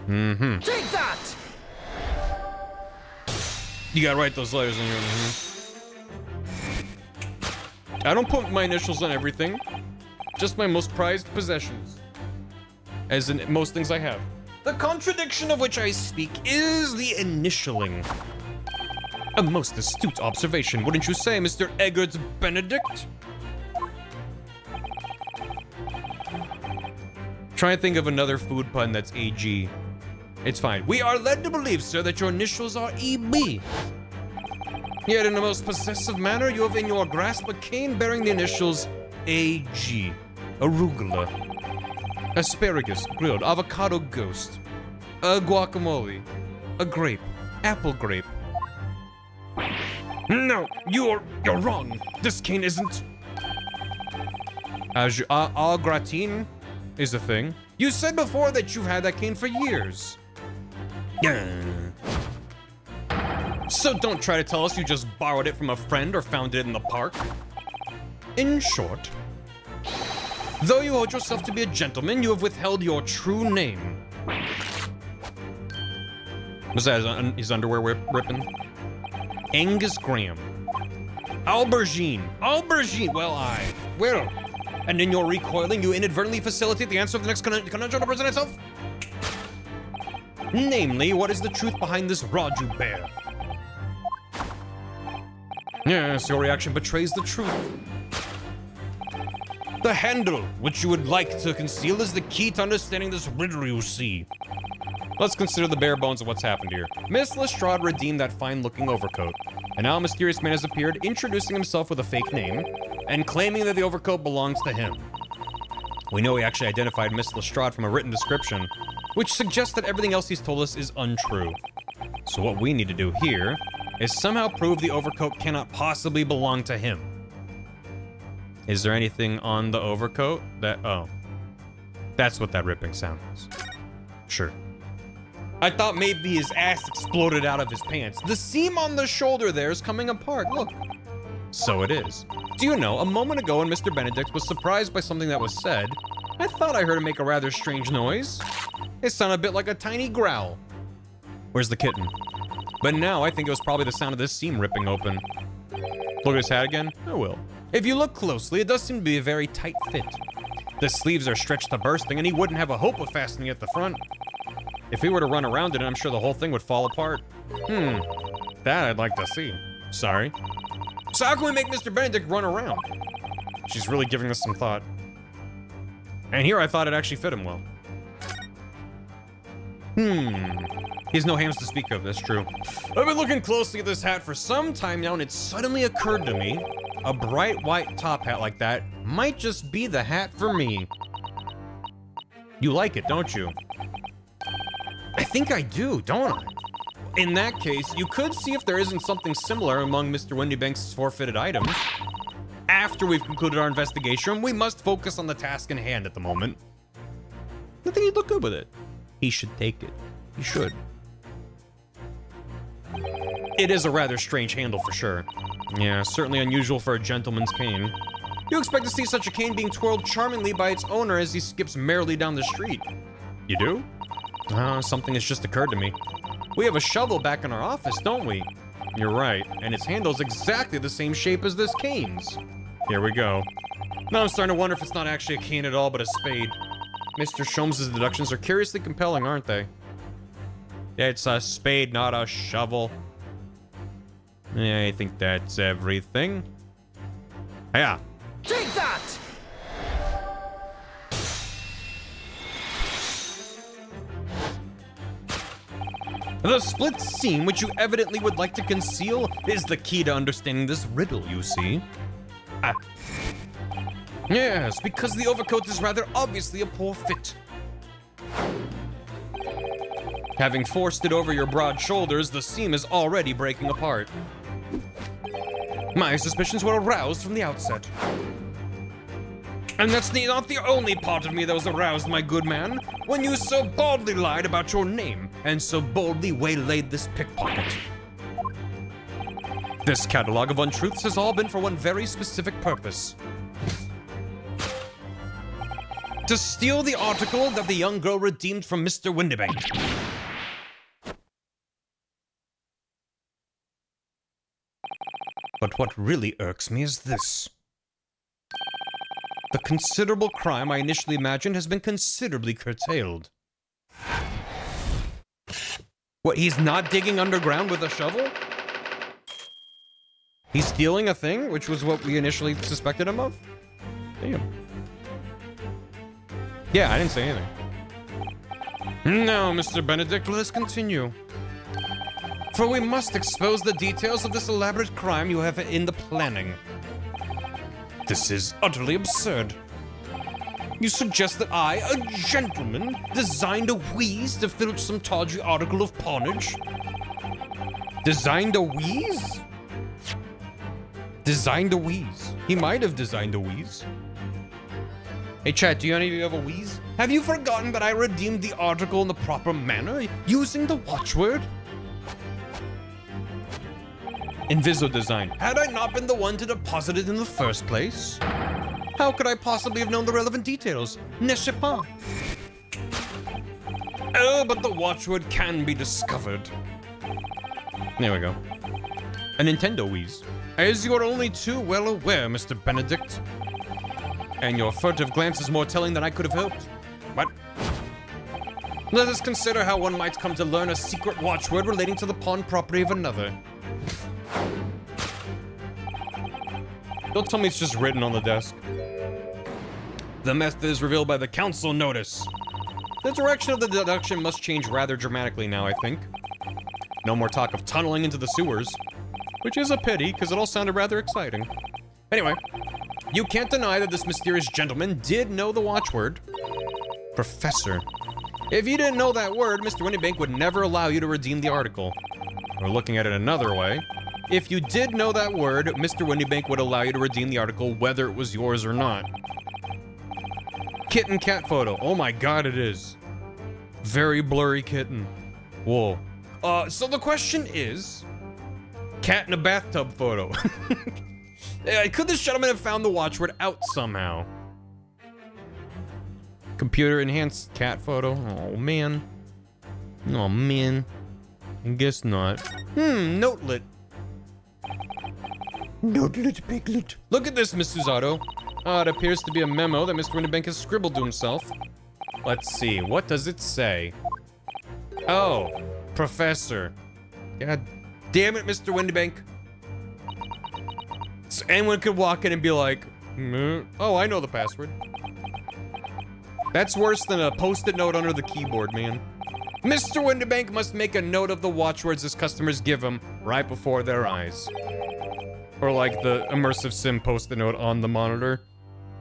Take that! You gotta write those letters in your... I don't put my initials on everything. Just my most prized possessions. As in most things I have. The contradiction of which I speak is the initialing. A most astute observation, wouldn't you say, Mr. Eggert Benedict? Try and think of another food pun that's AG. It's fine. We are led to believe, sir, that your initials are EB. Yet in the most possessive manner, you have in your grasp a cane bearing the initials AG. Arugula. Asparagus, grilled, avocado ghost. A guacamole. A grape. Apple grape. No, you're wrong. This cane isn't... Au gratin is a thing. You said before that you've had that cane for years. So don't try to tell us you just borrowed it from a friend or found it in the park. In short, though you hold yourself to be a gentleman, you have withheld your true name. Was that his underwear ripping? Angus Graham. Aubergine. Well. And in your recoiling, you inadvertently facilitate the answer of the next conundrum to present itself? Namely, what is the truth behind this rod you bear? Yes, your reaction betrays the truth. The handle, which you would like to conceal, is the key to understanding this riddle you see. Let's consider the bare bones of what's happened here. Miss Lestrade redeemed that fine-looking overcoat, and now a mysterious man has appeared, introducing himself with a fake name, and claiming that the overcoat belongs to him. We know he actually identified Miss Lestrade from a written description, which suggests that everything else he's told us is untrue. So what we need to do here is somehow prove the overcoat cannot possibly belong to him. Is there anything on the overcoat that... Oh. That's what that ripping sound is. Sure. I thought maybe his ass exploded out of his pants. The seam on the shoulder there is coming apart, look. So it is. Do you know, a moment ago when Mr. Benedict was surprised by something that was said, I thought I heard him make a rather strange noise. It sounded a bit like a tiny growl. Where's the kitten? But now I think it was probably the sound of this seam ripping open. Look at his hat again? I will. If you look closely, it does seem to be a very tight fit. The sleeves are stretched to bursting, and he wouldn't have a hope of fastening at the front. If he were to run around it, I'm sure the whole thing would fall apart. That I'd like to see. Sorry. So how can we make Mr. Benedict run around? She's really giving us some thought. And here I thought it actually fit him well. He has no hands to speak of, that's true. I've been looking closely at this hat for some time now, and it suddenly occurred to me, a bright white top hat like that might just be the hat for me. You like it, don't you? I think I do, don't I? In that case, you could see if there isn't something similar among Mr. Windibank's forfeited items. After we've concluded our investigation, we must focus on the task in hand at the moment. I think he'd look good with it. He should take it. He should. It is a rather strange handle for sure. Yeah, certainly unusual for a gentleman's cane. You expect to see such a cane being twirled charmingly by its owner as he skips merrily down the street. You do? Something has just occurred to me. We have a shovel back in our office, don't we? You're right, and its handle's exactly the same shape as this cane's. Here we go. Now I'm starting to wonder if it's not actually a cane at all, but a spade. Mr. Sholmes' deductions are curiously compelling, aren't they? It's a spade, not a shovel. Yeah, I think that's everything. Yeah. Take that! The split seam, which you evidently would like to conceal, is the key to understanding this riddle, you see. Yes, because the overcoat is rather obviously a poor fit. Having forced it over your broad shoulders, the seam is already breaking apart. My suspicions were aroused from the outset. And that's not the only part of me that was aroused, my good man, when you so boldly lied about your name and so boldly waylaid this pickpocket. This catalog of untruths has all been for one very specific purpose. To steal the article that the young girl redeemed from Mr. Windibank. But what really irks me is this. The considerable crime I initially imagined has been considerably curtailed. What, he's not digging underground with a shovel? He's stealing a thing, which was what we initially suspected him of? Damn. Yeah, I didn't say anything. Now, Mr. Benedict, let us continue. For we must expose the details of this elaborate crime you have in the planning. This is utterly absurd. You suggest that I, a gentleman, designed a wheeze to filch some tawdry article of pawnage? Designed a wheeze? Designed a wheeze. He might have designed a wheeze. Hey chat, do any of you have a wheeze? Have you forgotten that I redeemed the article in the proper manner, using the watchword? Inviso design. Had I not been the one to deposit it in the first place? How could I possibly have known the relevant details? Ne sais pas. Oh, but the watchword can be discovered. There we go. A Nintendo Wii's. As you are only too well aware, Mr. Benedict. And your furtive glance is more telling than I could have hoped. What? Let us consider how one might come to learn a secret watchword relating to the pawn property of another. Don't tell me it's just written on the desk. The method is revealed by the council notice. The direction of the deduction must change rather dramatically now, I think. No more talk of tunneling into the sewers. Which is a pity, because it all sounded rather exciting. Anyway, you can't deny that this mysterious gentleman did know the watchword. Professor. If you didn't know that word, Mr. Windibank would never allow you to redeem the article. Or looking at it another way, if you did know that word, Mr. Windibank would allow you to redeem the article whether it was yours or not. Kitten cat photo. Oh my god, it is. Very blurry kitten. Whoa. So the question is, cat in a bathtub photo. Could this gentleman have found the watchword out somehow? Computer enhanced cat photo. Oh man. Oh man. I guess not. Notelet. Notelet, piglet. Look at this, Mrs. Otto. It appears to be a memo that Mr. Windibank has scribbled to himself. Let's see, what does it say? Oh, Professor. God damn it, Mr. Windibank. So anyone could walk in and be like, oh, I know the password. That's worse than a post-it note under the keyboard, man. Mr. Windibank must make a note of the watchwords his customers give him right before their eyes. Or like the immersive sim post-it note on the monitor,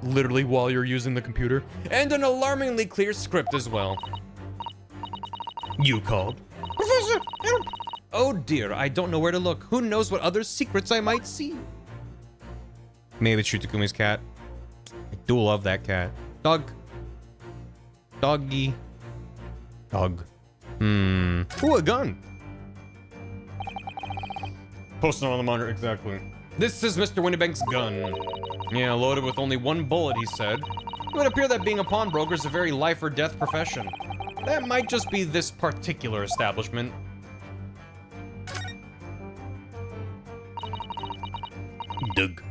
literally while you're using the computer. And an alarmingly clear script as well. You called. Professor, help! Oh dear, I don't know where to look. Who knows what other secrets I might see? Maybe it's Shutakumi's cat. I do love that cat. Dog. Doggy. Dog. Ooh, a gun. Posted on the monitor, exactly. This is Mr. Windibank's gun. Yeah, loaded with only one bullet, he said. It would appear that being a pawnbroker is a very life or death profession. That might just be this particular establishment. Doug.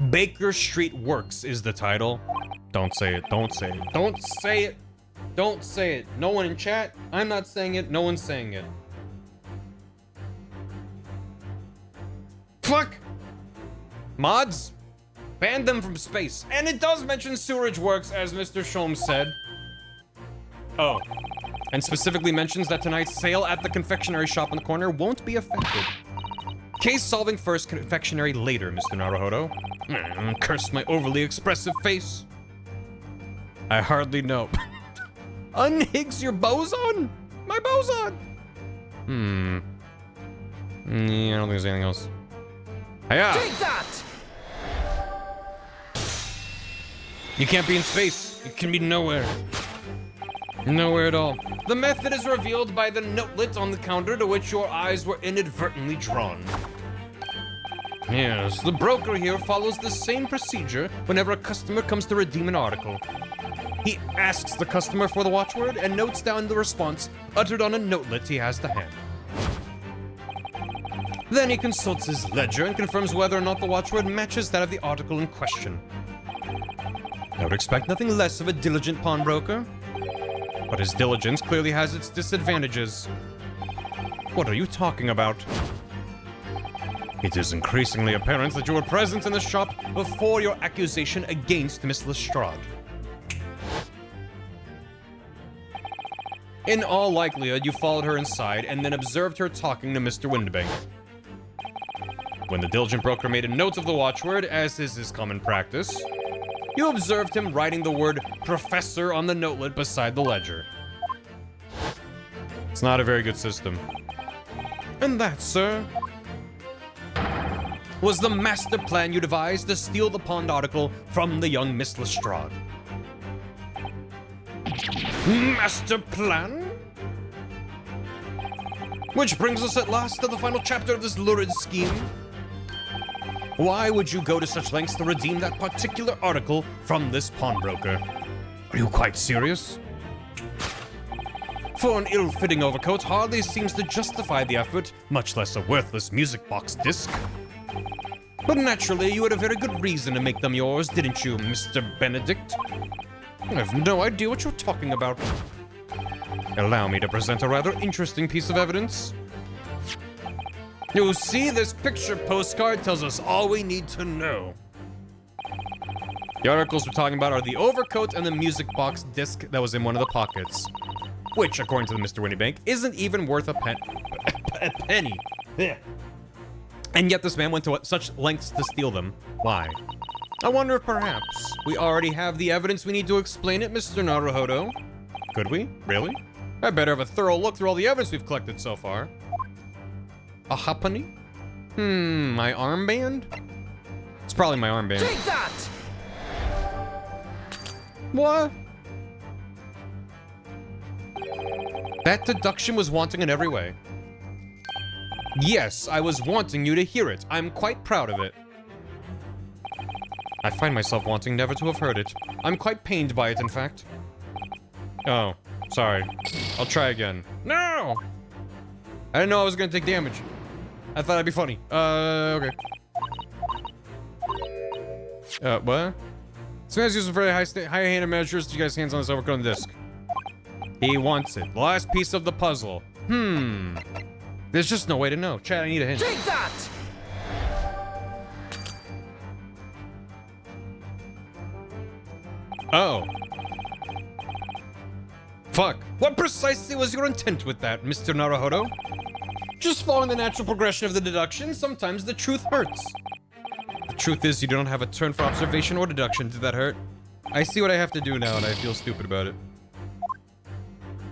Baker Street Works is the title. Don't say it, don't say it, don't say it, don't say it. No one in chat, I'm not saying it, no one's saying it. Fuck! Mods? Ban them from space. And it does mention sewerage works, as Mr. Sholmes said. Oh. And specifically mentions that tonight's sale at the confectionery shop in the corner won't be affected. Case solving first, confectionery later, Mr. Naruhodo. Curse my overly expressive face. I hardly know. Unhiggs your boson? My boson! Yeah, I don't think there's anything else. Hiya! Take that! You can't be in space. You can be nowhere. Nowhere at all. The method is revealed by the notelet on the counter to which your eyes were inadvertently drawn. Yes, the broker here follows the same procedure whenever a customer comes to redeem an article. He asks the customer for the watchword and notes down the response uttered on a notelet he has to hand. Then he consults his ledger and confirms whether or not the watchword matches that of the article in question. I would expect nothing less of a diligent pawnbroker. But his diligence clearly has its disadvantages. What are you talking about? It is increasingly apparent that you were present in the shop before your accusation against Miss Lestrade. In all likelihood, you followed her inside and then observed her talking to Mr. Windibank. When the diligent broker made a note of the watchword, as is his common practice, you observed him writing the word professor on the notelet beside the ledger. It's not a very good system. And that, sir, was the master plan you devised to steal the pawned article from the young Miss Lestrade. Master plan? Which brings us at last to the final chapter of this lurid scheme. Why would you go to such lengths to redeem that particular article from this pawnbroker? Are you quite serious? For an ill-fitting overcoat hardly seems to justify the effort, much less a worthless music box disc. But naturally, you had a very good reason to make them yours, didn't you, Mr. Benedict? I have no idea what you're talking about. Allow me to present a rather interesting piece of evidence. You see, this picture postcard tells us all we need to know. The articles we're talking about are the overcoat and the music box disc that was in one of the pockets. Which, according to the Mr. Windibank, isn't even worth a penny. Yeah. And yet this man went to such lengths to steal them. Why? I wonder if perhaps we already have the evidence we need to explain it, Mr. Naruhodo. Could we? Really? I better have a thorough look through all the evidence we've collected so far. A happening? My armband? It's probably my armband. Take that! What? That deduction was wanting in every way. Yes, I was wanting you to hear it. I'm quite proud of it. I find myself wanting never to have heard it. I'm quite pained by it, in fact. Oh, sorry. I'll try again. No! I didn't know I was gonna take damage. I thought it'd be funny. Okay. What? Smash using very high-handed measures to get his hands on this overcoat on the disc. He wants it. The last piece of the puzzle. There's just no way to know. Chad, I need a hint. Take that! Oh. Fuck. What precisely was your intent with that, Mr. Naruhodo? Just following the natural progression of the deduction, sometimes the truth hurts. The truth is, you don't have a turn for observation or deduction. Did that hurt? I see what I have to do now, and I feel stupid about it.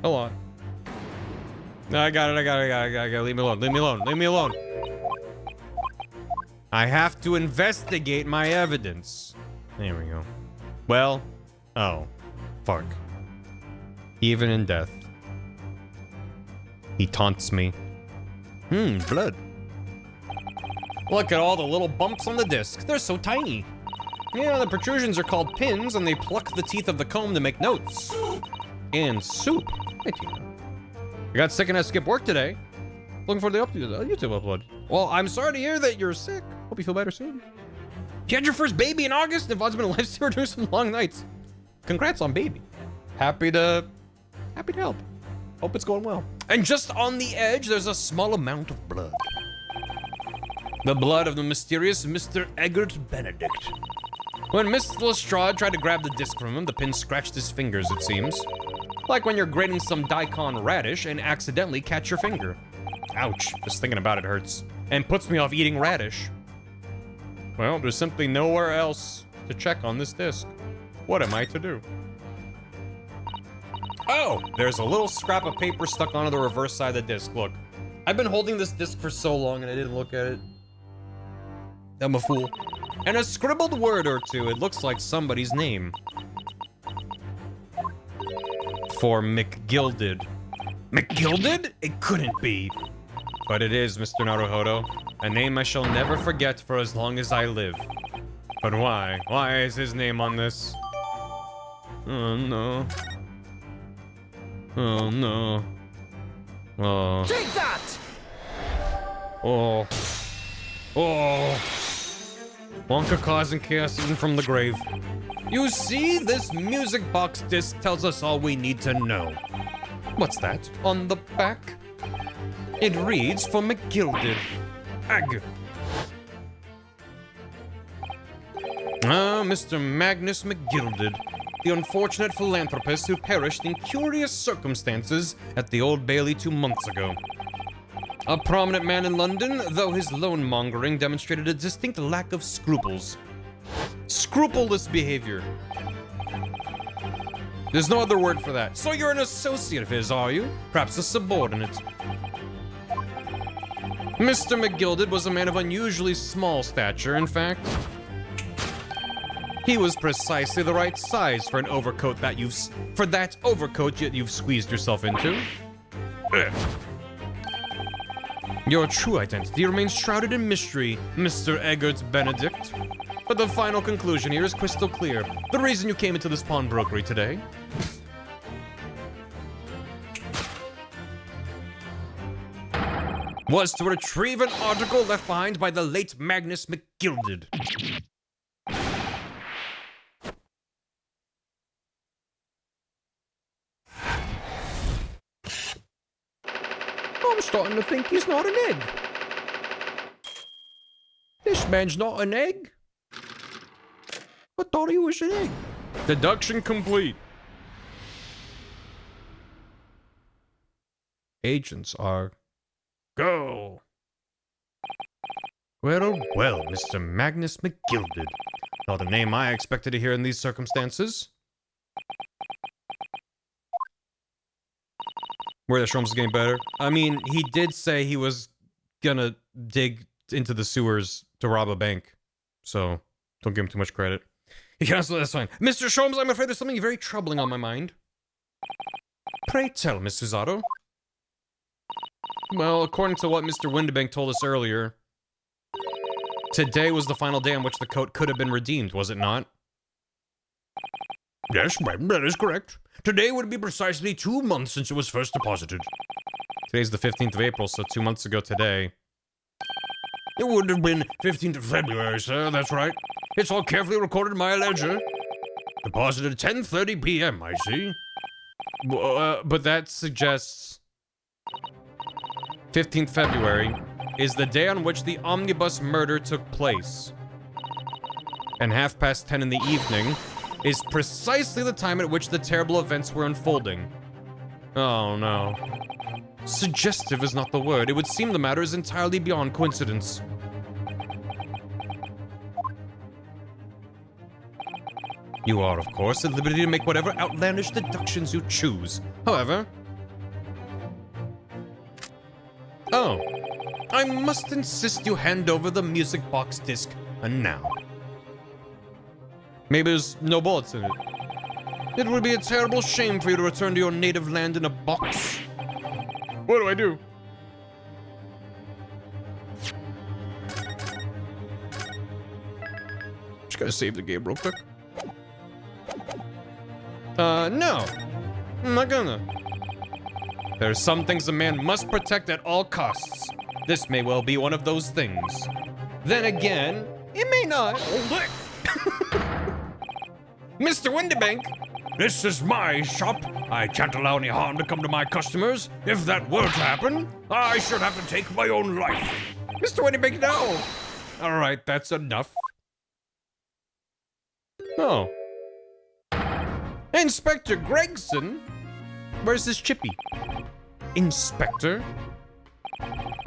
Hold on. No, I got it. Leave me alone. I have to investigate my evidence. There we go. Well, oh, fuck. Even in death, he taunts me. Blood. Look at all the little bumps on the disc. They're so tiny. Yeah, the protrusions are called pins, and they pluck the teeth of the comb to make notes. And soup. Hey, Tina. I got sick and had to skip work today. Looking for the YouTube upload. Well, I'm sorry to hear that you're sick. Hope you feel better soon. You had your first baby in August, and Vod's been a lifesaver during some long nights. Congrats on baby. Happy to help. Hope it's going well. And just on the edge, there's a small amount of blood. The blood of the mysterious Mr. Eggert Benedict. When Miss Lestrade tried to grab the disc from him, the pin scratched his fingers, it seems. Like when you're grating some daikon radish and accidentally catch your finger. Ouch, just thinking about it hurts. And puts me off eating radish. Well, there's simply nowhere else to check on this disc. What am I to do? Oh, there's a little scrap of paper stuck onto the reverse side of the disc. Look, I've been holding this disc for so long and I didn't look at it. I'm a fool. And a scribbled word or two. It looks like somebody's name. For McGilded. McGilded? It couldn't be. But it is, Mr. Naruhodo. A name I shall never forget for as long as I live. But why? Why is his name on this? Oh no. Oh no. Oh. Take that! Oh. Oh. Wonka causing chaos even from the grave. You see, this music box disc tells us all we need to know. What's that? On the back? It reads for McGilded. Ag. Ah, Mr. Magnus McGilded, the unfortunate philanthropist who perished in curious circumstances at the Old Bailey 2 months ago. A prominent man in London, though his loan-mongering demonstrated a distinct lack of scruples. Scrupulous behavior. There's no other word for that. So you're an associate of his, are you? Perhaps a subordinate. Mr. McGilded was a man of unusually small stature, in fact. He was precisely the right size for an overcoat that you've squeezed yourself into. Your true identity remains shrouded in mystery, Mr. Eggert Benedict. But the final conclusion here is crystal clear. The reason you came into this pawnbrokery today was to retrieve an article left behind by the late Magnus McGilded. I'm starting to think he's not an egg. This man's not an egg. I thought he was an egg. Deduction complete. Agents are... Go. Well, well, Mr. Magnus McGilded. Not a name I expected to hear in these circumstances. Where the Sholmes is getting better. I mean, he did say he was gonna dig into the sewers to rob a bank. So, don't give him too much credit. He canceled, that's fine. Mr. Sholmes, I'm afraid there's something very troubling on my mind. Pray tell, Miss Susato. Well, according to what Mr. Windibank told us earlier, today was the final day on which the coat could have been redeemed, was it not? Yes, ma'am, that is correct. Today would be precisely 2 months since it was first deposited. Today's the 15th of April, so 2 months ago today. It would have been 15th of February, sir, that's right. It's all carefully recorded in my ledger. Deposited at 10:30 p.m., I see. But that suggests 15th February is the day on which the omnibus murder took place. And 10:30 in the evening is precisely the time at which the terrible events were unfolding. Oh no. Suggestive is not the word. It would seem the matter is entirely beyond coincidence. You are, of course, at liberty to make whatever outlandish deductions you choose. However... Oh. I must insist you hand over the music box disc, and now. Maybe there's no bullets in it. It would be a terrible shame for you to return to your native land in a box. What do I do? Just gotta save the game real quick. No. I'm not gonna. There are some things a man must protect at all costs. This may well be one of those things. Then again, it may not. Hold it! Mr. Windibank! This is my shop. I can't allow any harm to come to my customers. If that were to happen, I should have to take my own life. Mr. Windibank, no! Alright, that's enough. Oh. Inspector Gregson? Where's this Chippy? Inspector?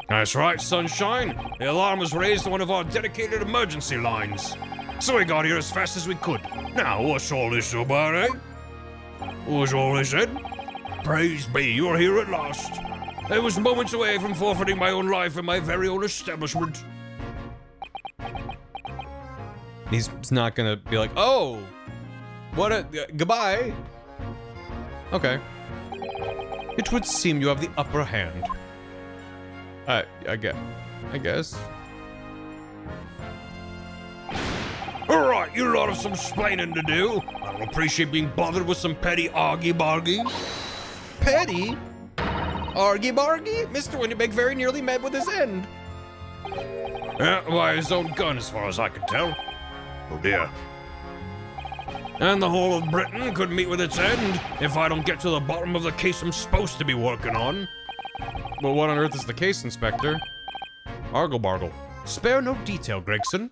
That's right, sunshine. The alarm was raised on one of our dedicated emergency lines. So we got here as fast as we could. Now, what's all this about, eh? What's all this, Ed? Praise be, you're here at last. I was moments away from forfeiting my own life in my very own establishment. He's not gonna be like, oh! What a... goodbye! Okay. It would seem you have the upper hand. I guess. Alright, you lot have some splaining to do. I don't appreciate being bothered with some petty argy-bargy. Petty? Argy-bargy? Mr. Windibank very nearly met with his end. By his own gun, as far as I could tell. Oh dear. And the whole of Britain could meet with its end if I don't get to the bottom of the case I'm supposed to be working on. Well, what on earth is the case, Inspector? Argle-bargle. Spare no detail, Gregson.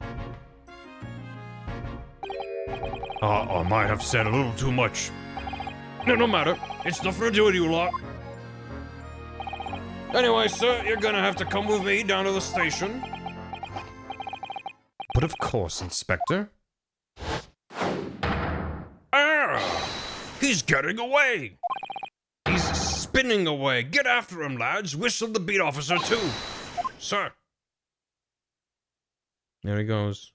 I might have said a little too much. No matter. It's nothing to do with you lot. Anyway, sir, you're gonna have to come with me down to the station. But of course, Inspector. Ah! He's getting away! He's spinning away. Get after him, lads. Whistle the beat officer, too. Sir. There he goes.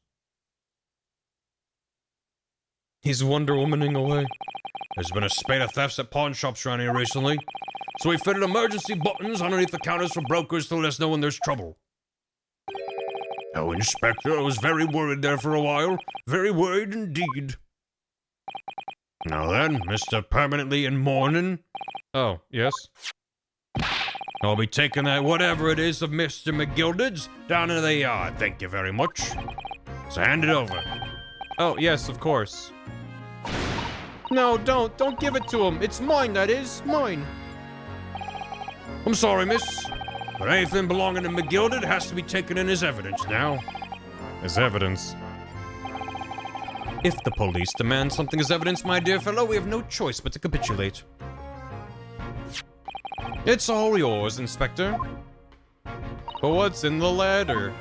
He's Wonder Womaning away. There's been a spate of thefts at pawn shops around here recently, so we fitted emergency buttons underneath the counters for brokers to let us know when there's trouble. Oh, Inspector, I was very worried there for a while. Very worried indeed. Now then, Mr. Permanently in Mourning. Oh, yes? I'll be taking that whatever it is of Mr. McGilded's down into the yard. Thank you very much. So hand it over. Oh, yes, of course. No, don't give it to him. It's mine, that is. Mine. I'm sorry, miss, but anything belonging to McGilded has to be taken in as evidence now. As evidence? If the police demand something as evidence, my dear fellow, we have no choice but to capitulate. It's all yours, Inspector. But what's in the letter?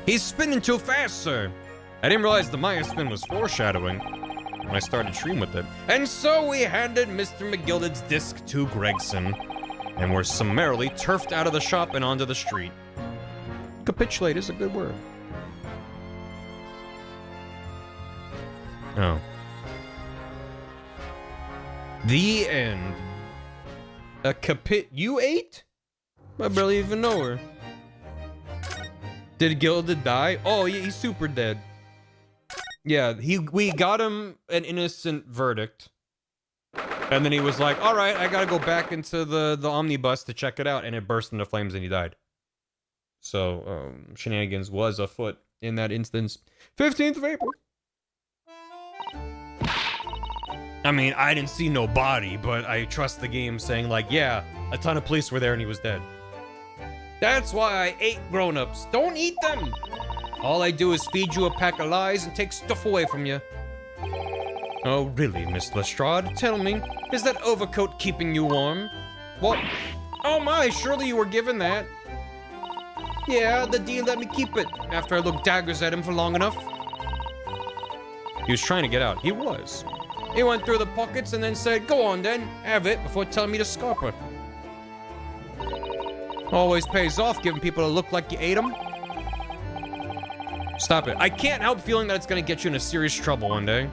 He's spinning too fast, sir. I didn't realize the Maya spin was foreshadowing when I started stream with it. And so we handed Mr. McGilded's disc to Gregson, and were summarily turfed out of the shop and onto the street. Capitulate is a good word. Oh. The end. A you ate? I barely even know her. Did Gilded die? Oh, yeah, he's super dead. Yeah, we got him an innocent verdict. And then he was like, all right, I gotta go back into the omnibus to check it out. And it burst into flames and he died. So, shenanigans was afoot in that instance. 15th of April. I mean, I didn't see no body, but I trust the game saying like, yeah, a ton of police were there and he was dead. That's why I ate grown-ups. Don't eat them! All I do is feed you a pack of lies and take stuff away from you. Oh, really, Miss Lestrade? Tell me, is that overcoat keeping you warm? What? Oh my, surely you were given that. Yeah, the dean let me keep it after I looked daggers at him for long enough. He was trying to get out. He was. He went through the pockets and then said, go on then, have it, before telling me to scarp it. Always pays off giving people a look like you ate them. Stop it. I can't help feeling that it's gonna get you into serious trouble one day.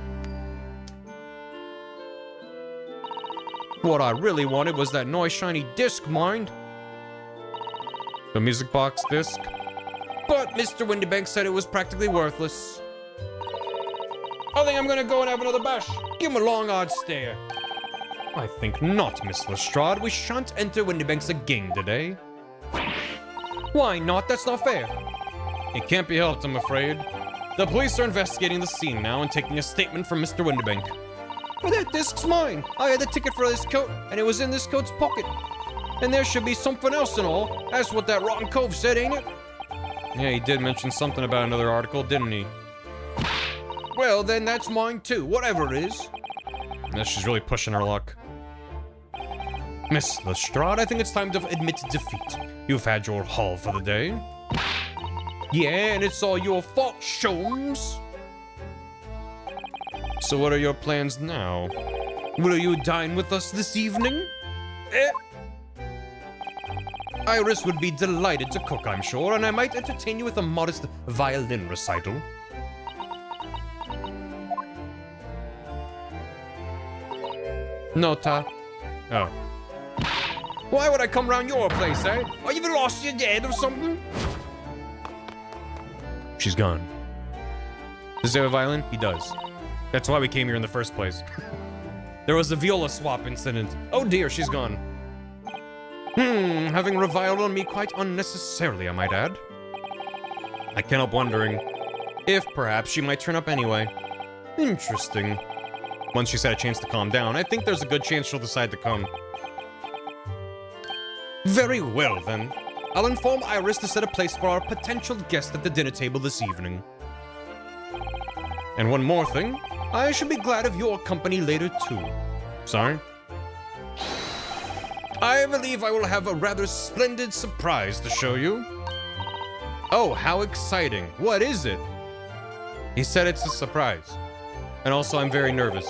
What I really wanted was that nice shiny disc, mind. The music box disc. But Mr. Windibank said it was practically worthless. I think I'm gonna go and have another bash. Give him a long hard stare. I think not, Miss Lestrade. We shan't enter Windibank's again today. Why not? That's not fair. It can't be helped, I'm afraid. The police are investigating the scene now and taking a statement from Mr. Windibank. But that disc's mine. I had the ticket for this coat, and it was in this coat's pocket. And there should be something else and all. That's what that rotten cove said, ain't it? Yeah, he did mention something about another article, didn't he? Well, then that's mine too, whatever it is. Yeah, she's really pushing her luck. Miss Lestrade, I think it's time to admit defeat. You've had your haul for the day. Yeah, and it's all your fault, Sholmes. So what are your plans now? Will you dine with us this evening? Iris would be delighted to cook, I'm sure, and I might entertain you with a modest violin recital. Nota. Oh. Why would I come round your place, eh? Are you lost your head or something? She's gone. Does he have a violin? He does. That's why we came here in the first place. There was a viola swap incident. Oh dear, she's gone. Having reviled on me quite unnecessarily, I might add. I can't help wondering if perhaps she might turn up anyway. Interesting. Once she's had a chance to calm down, I think there's a good chance she'll decide to come. Very well, then. I'll inform Iris to set a place for our potential guest at the dinner table this evening. And one more thing. I should be glad of your company later, too. Sorry? I believe I will have a rather splendid surprise to show you. Oh, how exciting. What is it? He said it's a surprise. And also, I'm very nervous.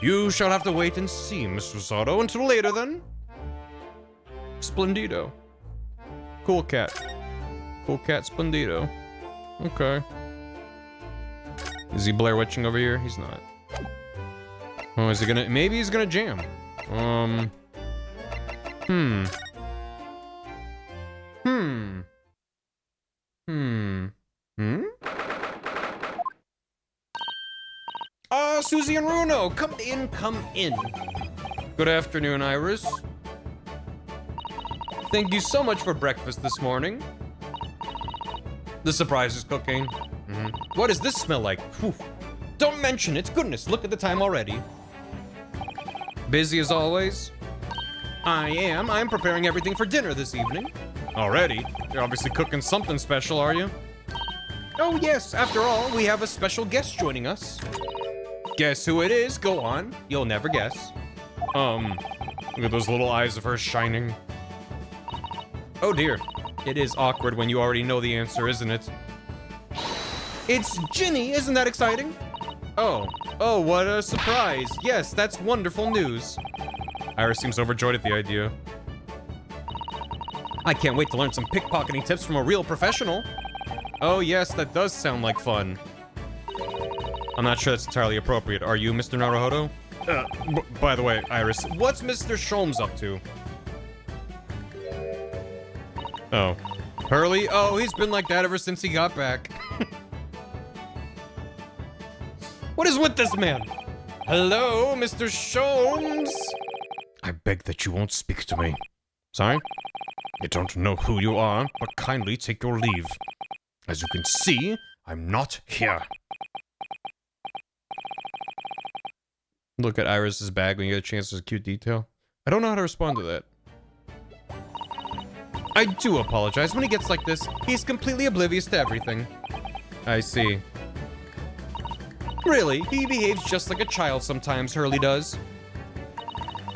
You shall have to wait and see, Mr. Soto. Until later, then. Splendido. Cool cat. Cool cat Splendido. Okay. Is he Blair Witching over here? He's not. Oh, is he gonna? Maybe he's gonna jam. Susie and Runo, come in, come in. Good afternoon, Iris. Thank you so much for breakfast this morning. The surprise is cooking. What does this smell like? Whew. Don't mention it. Goodness, look at the time already. Busy as always? I am. I'm preparing everything for dinner this evening. Already? You're obviously cooking something special, are you? Oh yes, after all, we have a special guest joining us. Guess who it is? Go on. You'll never guess. Look at those little eyes of hers shining. Oh dear. It is awkward when you already know the answer, isn't it? It's Ginny, isn't that exciting? Oh, what a surprise. Yes, that's wonderful news. Iris seems overjoyed at the idea. I can't wait to learn some pickpocketing tips from a real professional. Oh yes, that does sound like fun. I'm not sure that's entirely appropriate. Are you, Mr. Naruhodo? By the way, Iris, what's Mr. Sholmes up to? Oh. Hurley? Oh, he's been like that ever since he got back. What is with this man? Hello, Mr. Sholmes? I beg that you won't speak to me. Sorry? I don't know who you are, but kindly take your leave. As you can see, I'm not here. Look at Iris's bag when you get a chance. There's a cute detail. I don't know how to respond to that. I do apologize. When he gets like this, he's completely oblivious to everything. I see. Really, he behaves just like a child sometimes, Hurley does.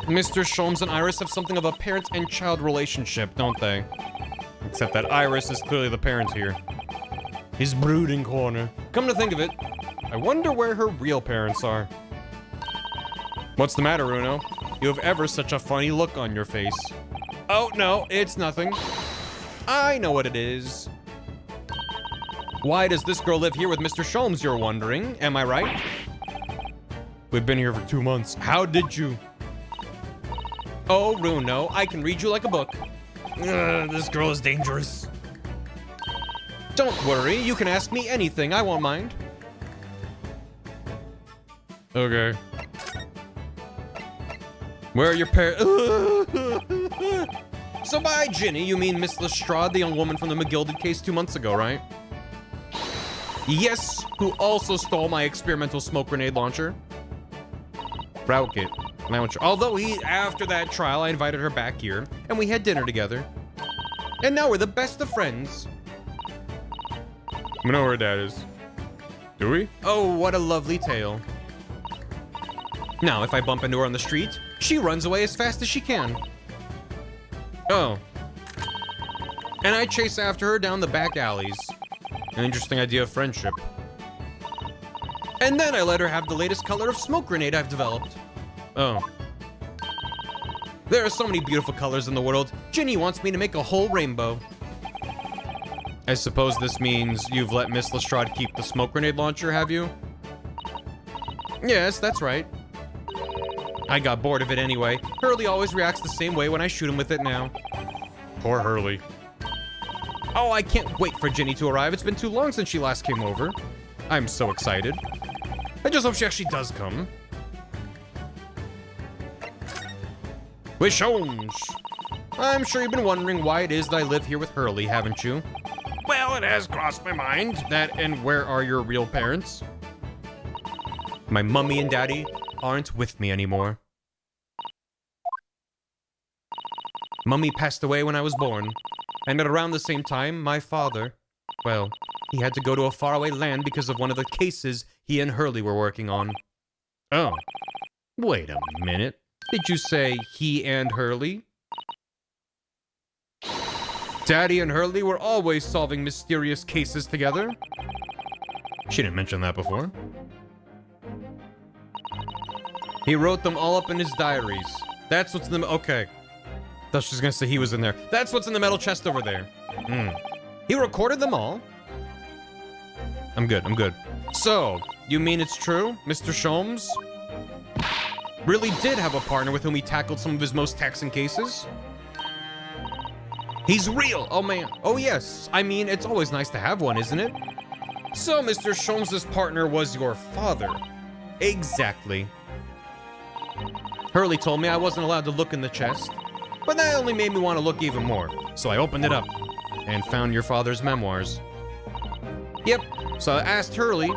Mr. Sholmes and Iris have something of a parent and child relationship, don't they? Except that Iris is clearly the parent here. His brooding corner. Come to think of it, I wonder where her real parents are. What's the matter, Runo? You have ever such a funny look on your face. Oh, no, it's nothing. I know what it is. Why does this girl live here with Mr. Sholmes, you're wondering? Am I right? We've been here for 2 months. How did you? Oh, Runo, I can read you like a book. This girl is dangerous. Don't worry, you can ask me anything. I won't mind. Okay. Where are your parents? So by Ginny, you mean Miss Lestrade, the young woman from the McGilded case 2 months ago, right? Yes, who also stole my experimental smoke grenade launcher. Rocket launcher. Although after that trial, I invited her back here, and we had dinner together. And now we're the best of friends. We know where her dad is. Do we? Oh, what a lovely tale. Now, if I bump into her on the street, she runs away as fast as she can. Oh. And I chase after her down the back alleys. An interesting idea of friendship. And then I let her have the latest color of smoke grenade I've developed. Oh. There are so many beautiful colors in the world. Ginny wants me to make a whole rainbow. I suppose this means you've let Miss Lestrade keep the smoke grenade launcher, have you? Yes, that's right. I got bored of it anyway. Hurley always reacts the same way when I shoot him with it now. Poor Hurley. Oh, I can't wait for Ginny to arrive. It's been too long since she last came over. I'm so excited. I just hope she actually does come. With Sholmes. I'm sure you've been wondering why it is that I live here with Hurley, haven't you? Well, it has crossed my mind. That and where are your real parents? My mummy and daddy aren't with me anymore. Mummy passed away when I was born, and at around the same time, my father, well, he had to go to a faraway land because of one of the cases he and Hurley were working on. Oh, wait a minute. Did you say he and Hurley? Daddy and Hurley were always solving mysterious cases together. She didn't mention that before. He wrote them all up in his diaries. That's what's in the... Okay. Thought she was gonna say he was in there. That's what's in the metal chest over there. He recorded them all? I'm good, I'm good. So, you mean it's true, Mr. Sholmes? really did have a partner with whom he tackled some of his most taxing cases. He's real! Oh man. Oh yes. I mean, it's always nice to have one, isn't it? So, Mr. Sholmes' partner was your father. Exactly. Hurley told me I wasn't allowed to look in the chest, but that only made me want to look even more. So I opened it up and found your father's memoirs. Yep. So I asked Hurley,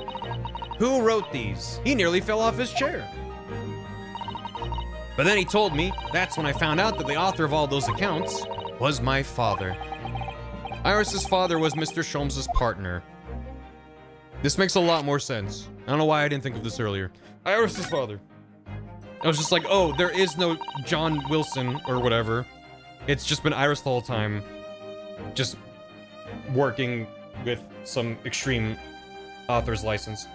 who wrote these? He nearly fell off his chair. But then he told me, that's when I found out that the author of all those accounts was my father. Iris's father was Mr. Sholmes' partner. This makes a lot more sense. I don't know why I didn't think of this earlier. Iris's father. I was just like, oh, there is no John Wilson or whatever. It's just been Iris the whole time. Just working with some extreme author's license.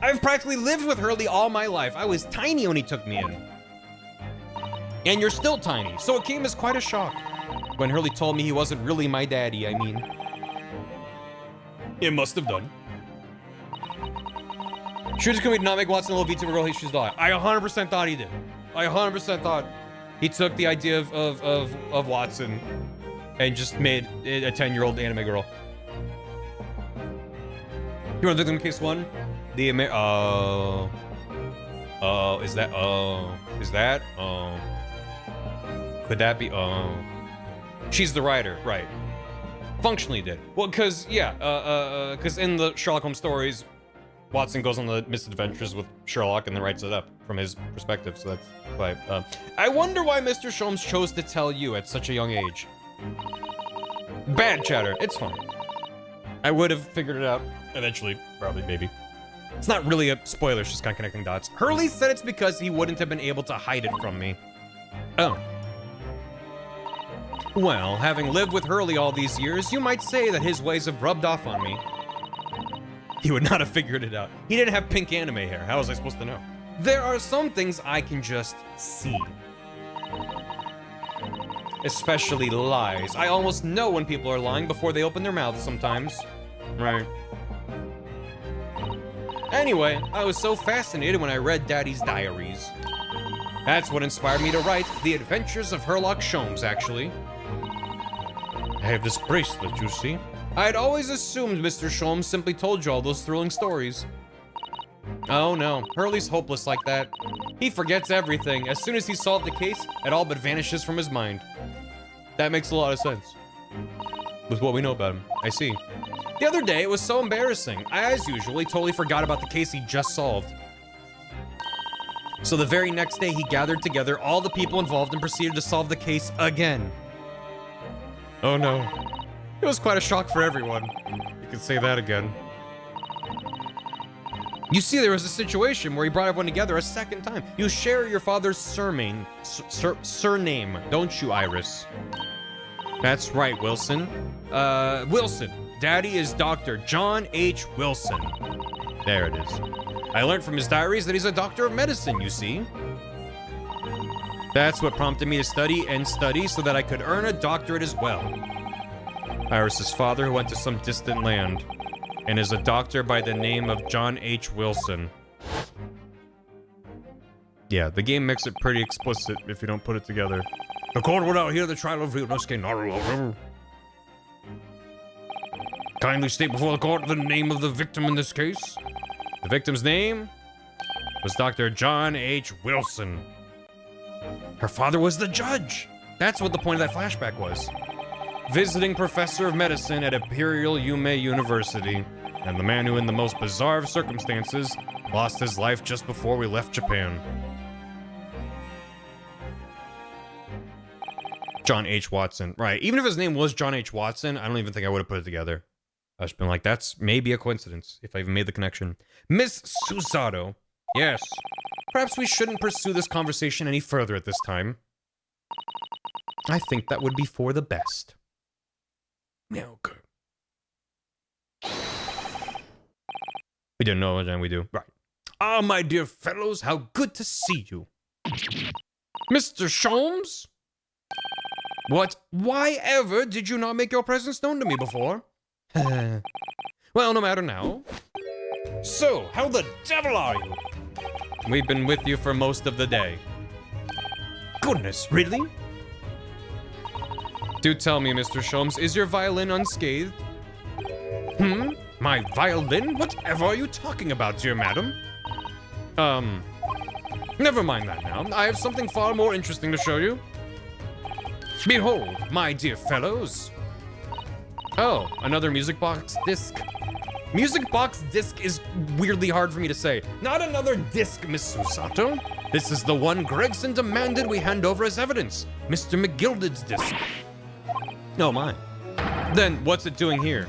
I've practically lived with Hurley all my life. I was tiny when he took me in. And you're still tiny, so it came as quite a shock when Hurley told me he wasn't really my daddy, I mean. It must have done. Should we not make Watson a little VTuber girl hate shoes die? I 100% thought he did. I 100% thought he took the idea of Watson and just made it a 10-year-old anime girl. You want to look at case one? The is that? Could that be? She's the writer, right? Functionally did. Well, because in the Sherlock Holmes stories, Watson goes on the misadventures with Sherlock and then writes it up from his perspective. So that's why. I wonder why Mr. Sholmes chose to tell you at such a young age. Bad chatter. It's fine. I would have figured it out eventually, probably, maybe. It's not really a spoiler, it's just kind of connecting dots. Hurley said it's because he wouldn't have been able to hide it from me. Oh. Well, having lived with Hurley all these years, you might say that his ways have rubbed off on me. He would not have figured it out. He didn't have pink anime hair. How was I supposed to know? There are some things I can just see. Especially lies. I almost know when people are lying before they open their mouths sometimes. Right. Anyway, I was so fascinated when I read Daddy's diaries. That's what inspired me to write The Adventures of Sherlock Sholmes, actually. I have this bracelet, you see. I had always assumed Mr. Sholmes simply told you all those thrilling stories. Oh no, Hurley's hopeless like that. He forgets everything. As soon as he solved the case, it all but vanishes from his mind. That makes a lot of sense. With what we know about him. I see. The other day, it was so embarrassing. I, as usual, totally forgot about the case he just solved. So the very next day, he gathered together all the people involved and proceeded to solve the case again. Oh no. It was quite a shock for everyone. You could say that again. You see, there was a situation where he brought everyone together a second time. You share your father's surname, don't you, Iris? That's right, Wilson. Wilson. Daddy is Dr. John H. Wilson. There it is. I learned from his diaries that he's a doctor of medicine, you see. That's what prompted me to study and study so that I could earn a doctorate as well. Iris's father went to some distant land and is a doctor by the name of John H. Wilson. Yeah, the game makes it pretty explicit if you don't put it together. The court will now hear the trial of Ryunosuke Naruto. Kindly state before the court the name of the victim in this case. The victim's name was Dr. John H. Wilson. Her father was the judge. That's what the point of that flashback was. Visiting professor of medicine at Imperial Yume University, and the man who in the most bizarre of circumstances lost his life just before we left Japan. John H. Watson. Right, even if his name was John H. Watson, I don't even think I would have put it together. I've just been like, that's maybe a coincidence, if I even made the connection. Miss Susato. Yes. Perhaps we shouldn't pursue this conversation any further at this time. I think that would be for the best. Yeah, okay. We didn't know what we do. Right. Ah, my dear fellows, how good to see you. Mr. Sholmes? What? Why ever did you not make your presence known to me before? Well, no matter now. So, how the devil are you? We've been with you for most of the day. Goodness, really? Do tell me, Mr. Sholmes, is your violin unscathed? My violin? Whatever are you talking about, dear madam? Never mind that now. I have something far more interesting to show you. Behold, my dear fellows. Oh, another music box disc. Music box disc is weirdly hard for me to say. Not another disc, Miss Susato. This is the one Gregson demanded we hand over as evidence. Mr. McGilded's disc. Oh my. Then what's it doing here?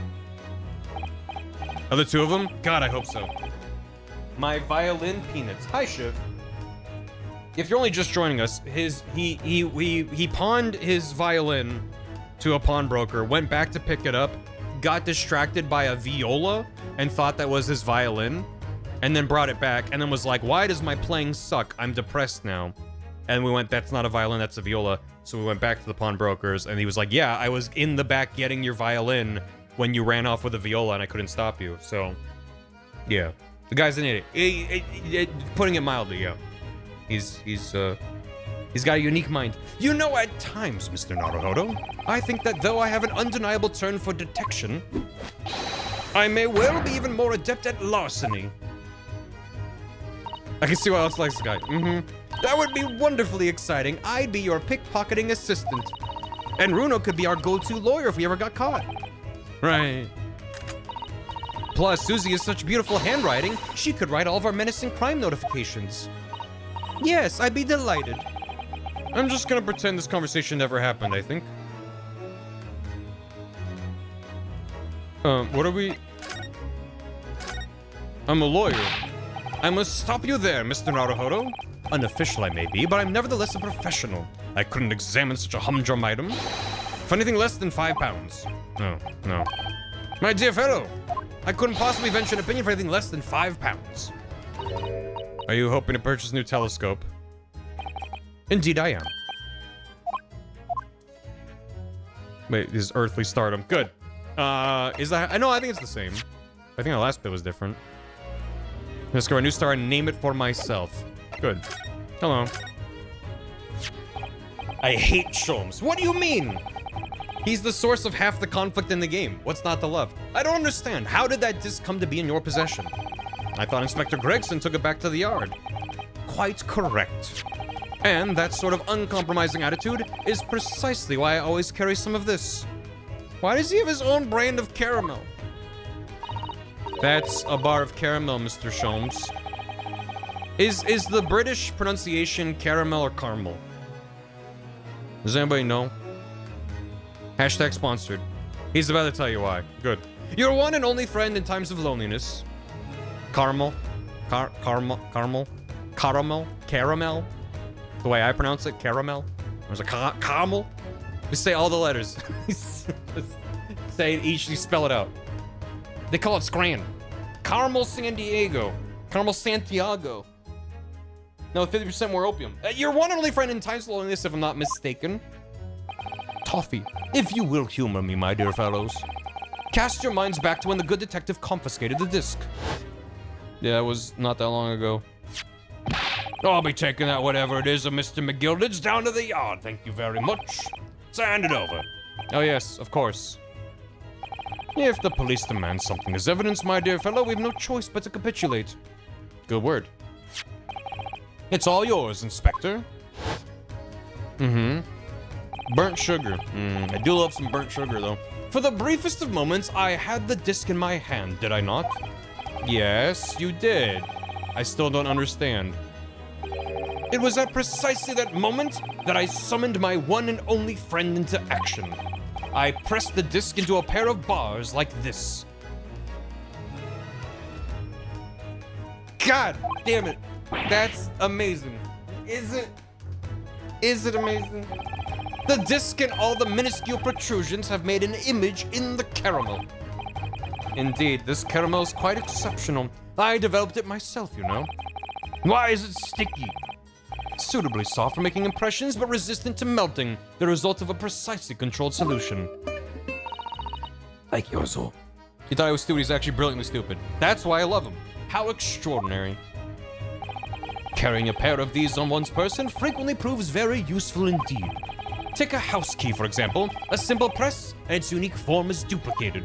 Are the two of them? God, I hope so. My violin peanuts. Hi, Shiv. If you're only just joining us, he pawned his violin to a pawnbroker, went back to pick it up, got distracted by a viola and thought that was his violin, and then brought it back and then was like, why does my playing suck? I'm depressed now. And we went, that's not a violin, that's a viola. So we went back to the pawnbrokers and he was like, yeah, I was in the back getting your violin when you ran off with a viola and I couldn't stop you. So, yeah. The guy's an idiot. Putting it mildly, yeah. He's got a unique mind. You know, at times, Mr. Naruhodo, I think that though I have an undeniable turn for detection, I may well be even more adept at larceny. I can see why else likes this guy. That would be wonderfully exciting. I'd be your pickpocketing assistant. And Runo could be our go-to lawyer if we ever got caught. Right. Plus, Susie has such beautiful handwriting, she could write all of our menacing crime notifications. Yes, I'd be delighted. I'm just gonna pretend this conversation never happened, I think. What are we... I'm a lawyer. I must stop you there, Mr. Naruhodo. Unofficial I may be, but I'm nevertheless a professional. I couldn't examine such a humdrum item for anything less than £5. No, no. My dear fellow, I couldn't possibly venture an opinion for anything less than £5. Are you hoping to purchase a new telescope? Indeed I am. Wait, this is earthly stardom. Good. Is that... I know, I think it's the same. I think the last bit was different. Discover a new star and name it for myself. Good. Hello. I hate Sholmes. What do you mean? He's the source of half the conflict in the game. What's not to love? I don't understand. How did that disc come to be in your possession? I thought Inspector Gregson took it back to the yard. Quite correct. And that sort of uncompromising attitude is precisely why I always carry some of this. Why does he have his own brand of caramel? That's a bar of caramel, Mr. Sholmes. Is the British pronunciation caramel or caramel? Does anybody know? Hashtag sponsored. He's about to tell you why. Good. Your one and only friend in times of loneliness. Caramel. Caramel. Caramel. The way I pronounce it, caramel. There's a caramel. Just say all the letters. Say each, you spell it out. They call it Scran. Caramel San Diego. Caramel Santiago. No, 50% more opium. Your one and only friend in times of loneliness, if I'm not mistaken. Toffee. If you will humor me, my dear fellows. Cast your minds back to when the good detective confiscated the disc. Yeah, it was not that long ago. I'll be taking that whatever it is of Mr. McGilded's down to the yard, thank you very much. So hand it over. Oh yes, of course. If the police demand something as evidence, my dear fellow, we've no choice but to capitulate. Good word. It's all yours, Inspector. Burnt sugar. I do love some burnt sugar, though. For the briefest of moments, I had the disc in my hand, did I not? Yes, you did. I still don't understand. It was at precisely that moment that I summoned my one and only friend into action. I pressed the disc into a pair of bars like this. God damn it. That's amazing. Is it amazing? The disc and all the minuscule protrusions have made an image in the caramel. Indeed, this caramel is quite exceptional. I developed it myself, you know. Why is it sticky? Suitably soft for making impressions, but resistant to melting, the result of a precisely controlled solution. Like Yozo. He thought he was stupid, he's actually brilliantly stupid. That's why I love him. How extraordinary. Carrying a pair of these on one's person frequently proves very useful indeed. Take a house key, for example. A simple press, and its unique form is duplicated.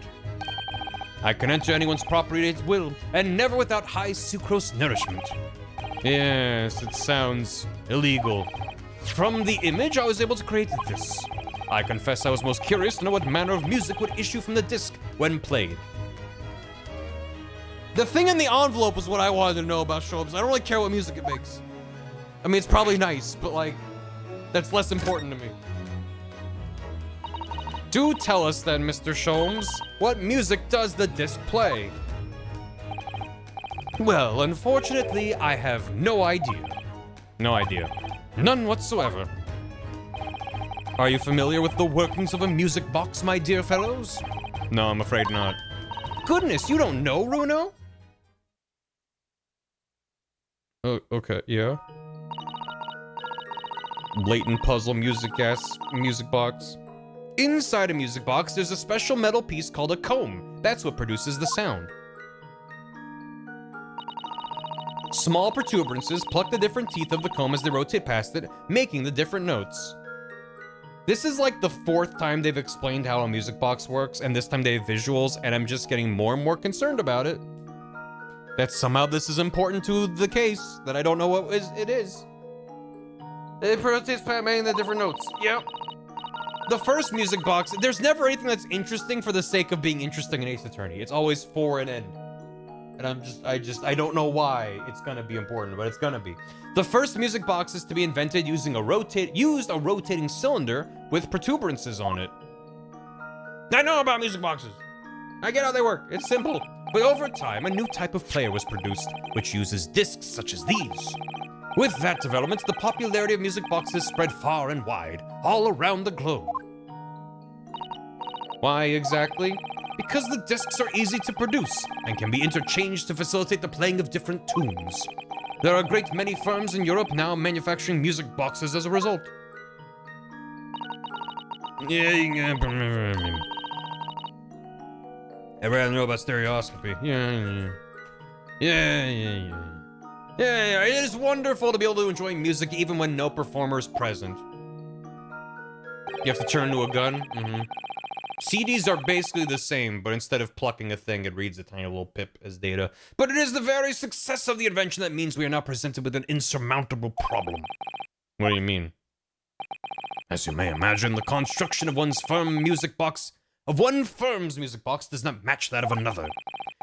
I can enter anyone's property at will, and never without high sucrose nourishment. Yes, it sounds illegal. From the image, I was able to create this. I confess I was most curious to know what manner of music would issue from the disc when played. The thing in the envelope was what I wanted to know about Sholmes. I don't really care what music it makes. I mean, it's probably nice, but like, that's less important to me. Do tell us then, Mr. Sholmes, what music does the disc play? Well, unfortunately, I have no idea. No idea. None whatsoever. Are you familiar with the workings of a music box, my dear fellows? No, I'm afraid not. Goodness, you don't know, Runo? Oh, okay, yeah. Latent puzzle music box. Inside a music box, there's a special metal piece called a comb. That's what produces the sound. Small protuberances pluck the different teeth of the comb as they rotate past it, making the different notes. This is like the 4th time they've explained how a music box works, and this time they have visuals, and I'm just getting more and more concerned about it. That somehow this is important to the case, that I don't know what it is. It rotates past making the different notes. Yep. The first music box, there's never anything that's interesting for the sake of being interesting in Ace Attorney. It's always for an end. And I don't know why it's gonna be important, but it's gonna be. The first music box is to be invented using a rotating cylinder with protuberances on it. I know about music boxes. I get how they work. It's simple. But over time, a new type of player was produced, which uses discs such as these. With that development, the popularity of music boxes spread far and wide, all around the globe. Why exactly? Because the discs are easy to produce and can be interchanged to facilitate the playing of different tunes. There are a great many firms in Europe now manufacturing music boxes as a result. Everybody know about stereoscopy. Yeah, it is wonderful to be able to enjoy music even when no performer is present. You have to turn to a gun? CDs are basically the same, but instead of plucking a thing, it reads a tiny little pip as data. But it is the very success of the invention that means we are now presented with an insurmountable problem. What do you mean? As you may imagine, the construction of one firm's music box does not match that of another.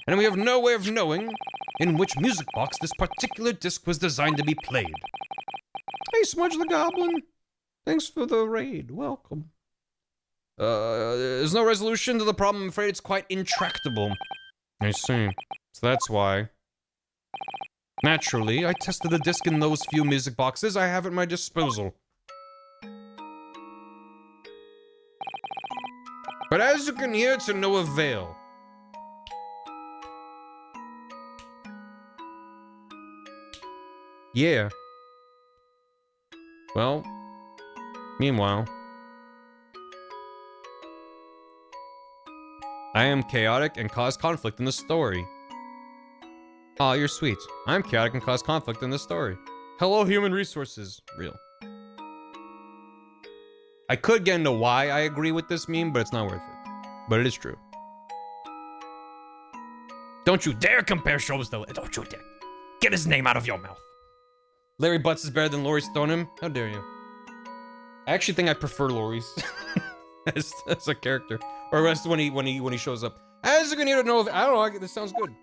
And we have no way of knowing in which music box this particular disc was designed to be played. Hey, Smudge the Goblin. Thanks for the raid. Welcome. There's no resolution to the problem. I'm afraid it's quite intractable. I see. So that's why. Naturally, I tested the disc in those few music boxes I have at my disposal. But as you can hear, to no avail. Yeah. Well, meanwhile, I am chaotic and cause conflict in the story. Aw, you're sweet. I'm chaotic and cause conflict in the story. Hello, human resources. Real. I could get into why I agree with this meme, but it's not worth it. But it is true. Don't you dare compare Sholmes to... Don't you dare. Get his name out of your mouth. Larry Butts is better than Laurie Stoneham? How dare you? I actually think I prefer Laurie's as a character. Or as when he shows up. As you can hear to know, I don't know, this sounds good.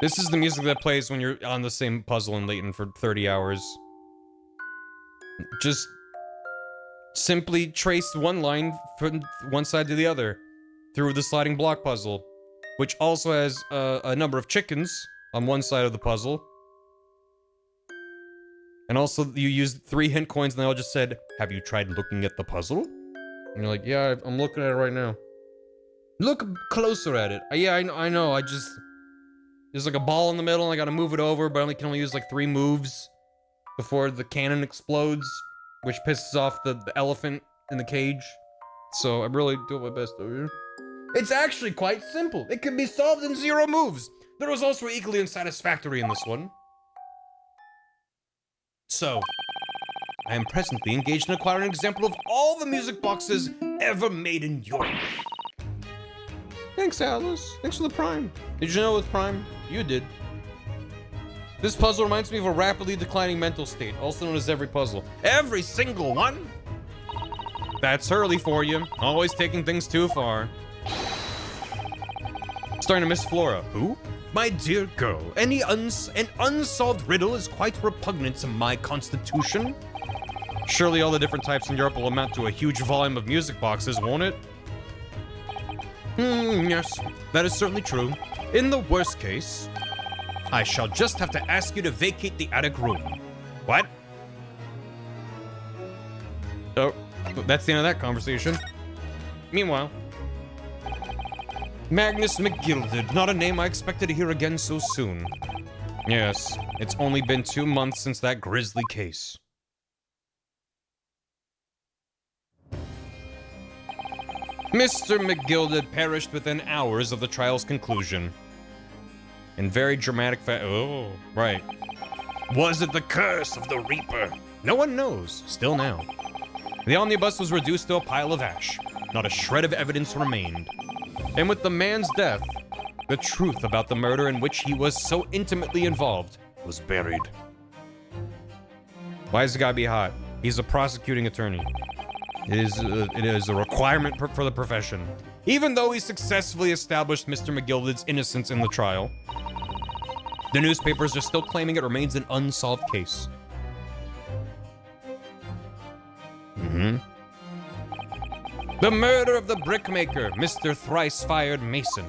This is the music that plays when you're on the same puzzle in Layton for 30 hours. Just simply trace one line from one side to the other through the sliding block puzzle, which also has a number of chickens on one side of the puzzle. And also, you used 3 hint coins, and they all just said, "Have you tried looking at the puzzle?" And you're like, "Yeah, I'm looking at it right now." Look closer at it. Yeah, I know. There's like a ball in the middle, and I gotta move it over, but I can only use like 3 moves before the cannon explodes, which pisses off the elephant in the cage. So I'm really doing my best over here. It's actually quite simple. It can be solved in 0 moves. the results were equally unsatisfactory in this one. So, I am presently engaged in acquiring an example of all the music boxes ever made in Europe. Thanks, Alice. Thanks for the Prime. Did you know with Prime? You did. This puzzle reminds me of a rapidly declining mental state, also known as every puzzle. Every single one? That's Hurley for you. Always taking things too far. Starting to miss Flora. Who? My dear girl, an unsolved riddle is quite repugnant to my constitution. Surely all the different types in Europe will amount to a huge volume of music boxes, won't it? Yes, that is certainly true. In the worst case, I shall just have to ask you to vacate the attic room. What? Oh, that's the end of that conversation. Meanwhile, Magnus McGilded, not a name I expected to hear again so soon. Yes, it's only been 2 months since that grisly case. Mr. McGilded perished within hours of the trial's conclusion. In very dramatic oh, right. Was it the curse of the Reaper? No one knows, still now. The omnibus was reduced to a pile of ash. Not a shred of evidence remained. And with the man's death, the truth about the murder in which he was so intimately involved was buried. Why does it gotta be hot? He's a prosecuting attorney. It is a requirement for the profession. Even though he successfully established Mr. McGilded's innocence in the trial, the newspapers are still claiming it remains an unsolved case. The murder of the brickmaker, Mr. Thrice-Fired Mason.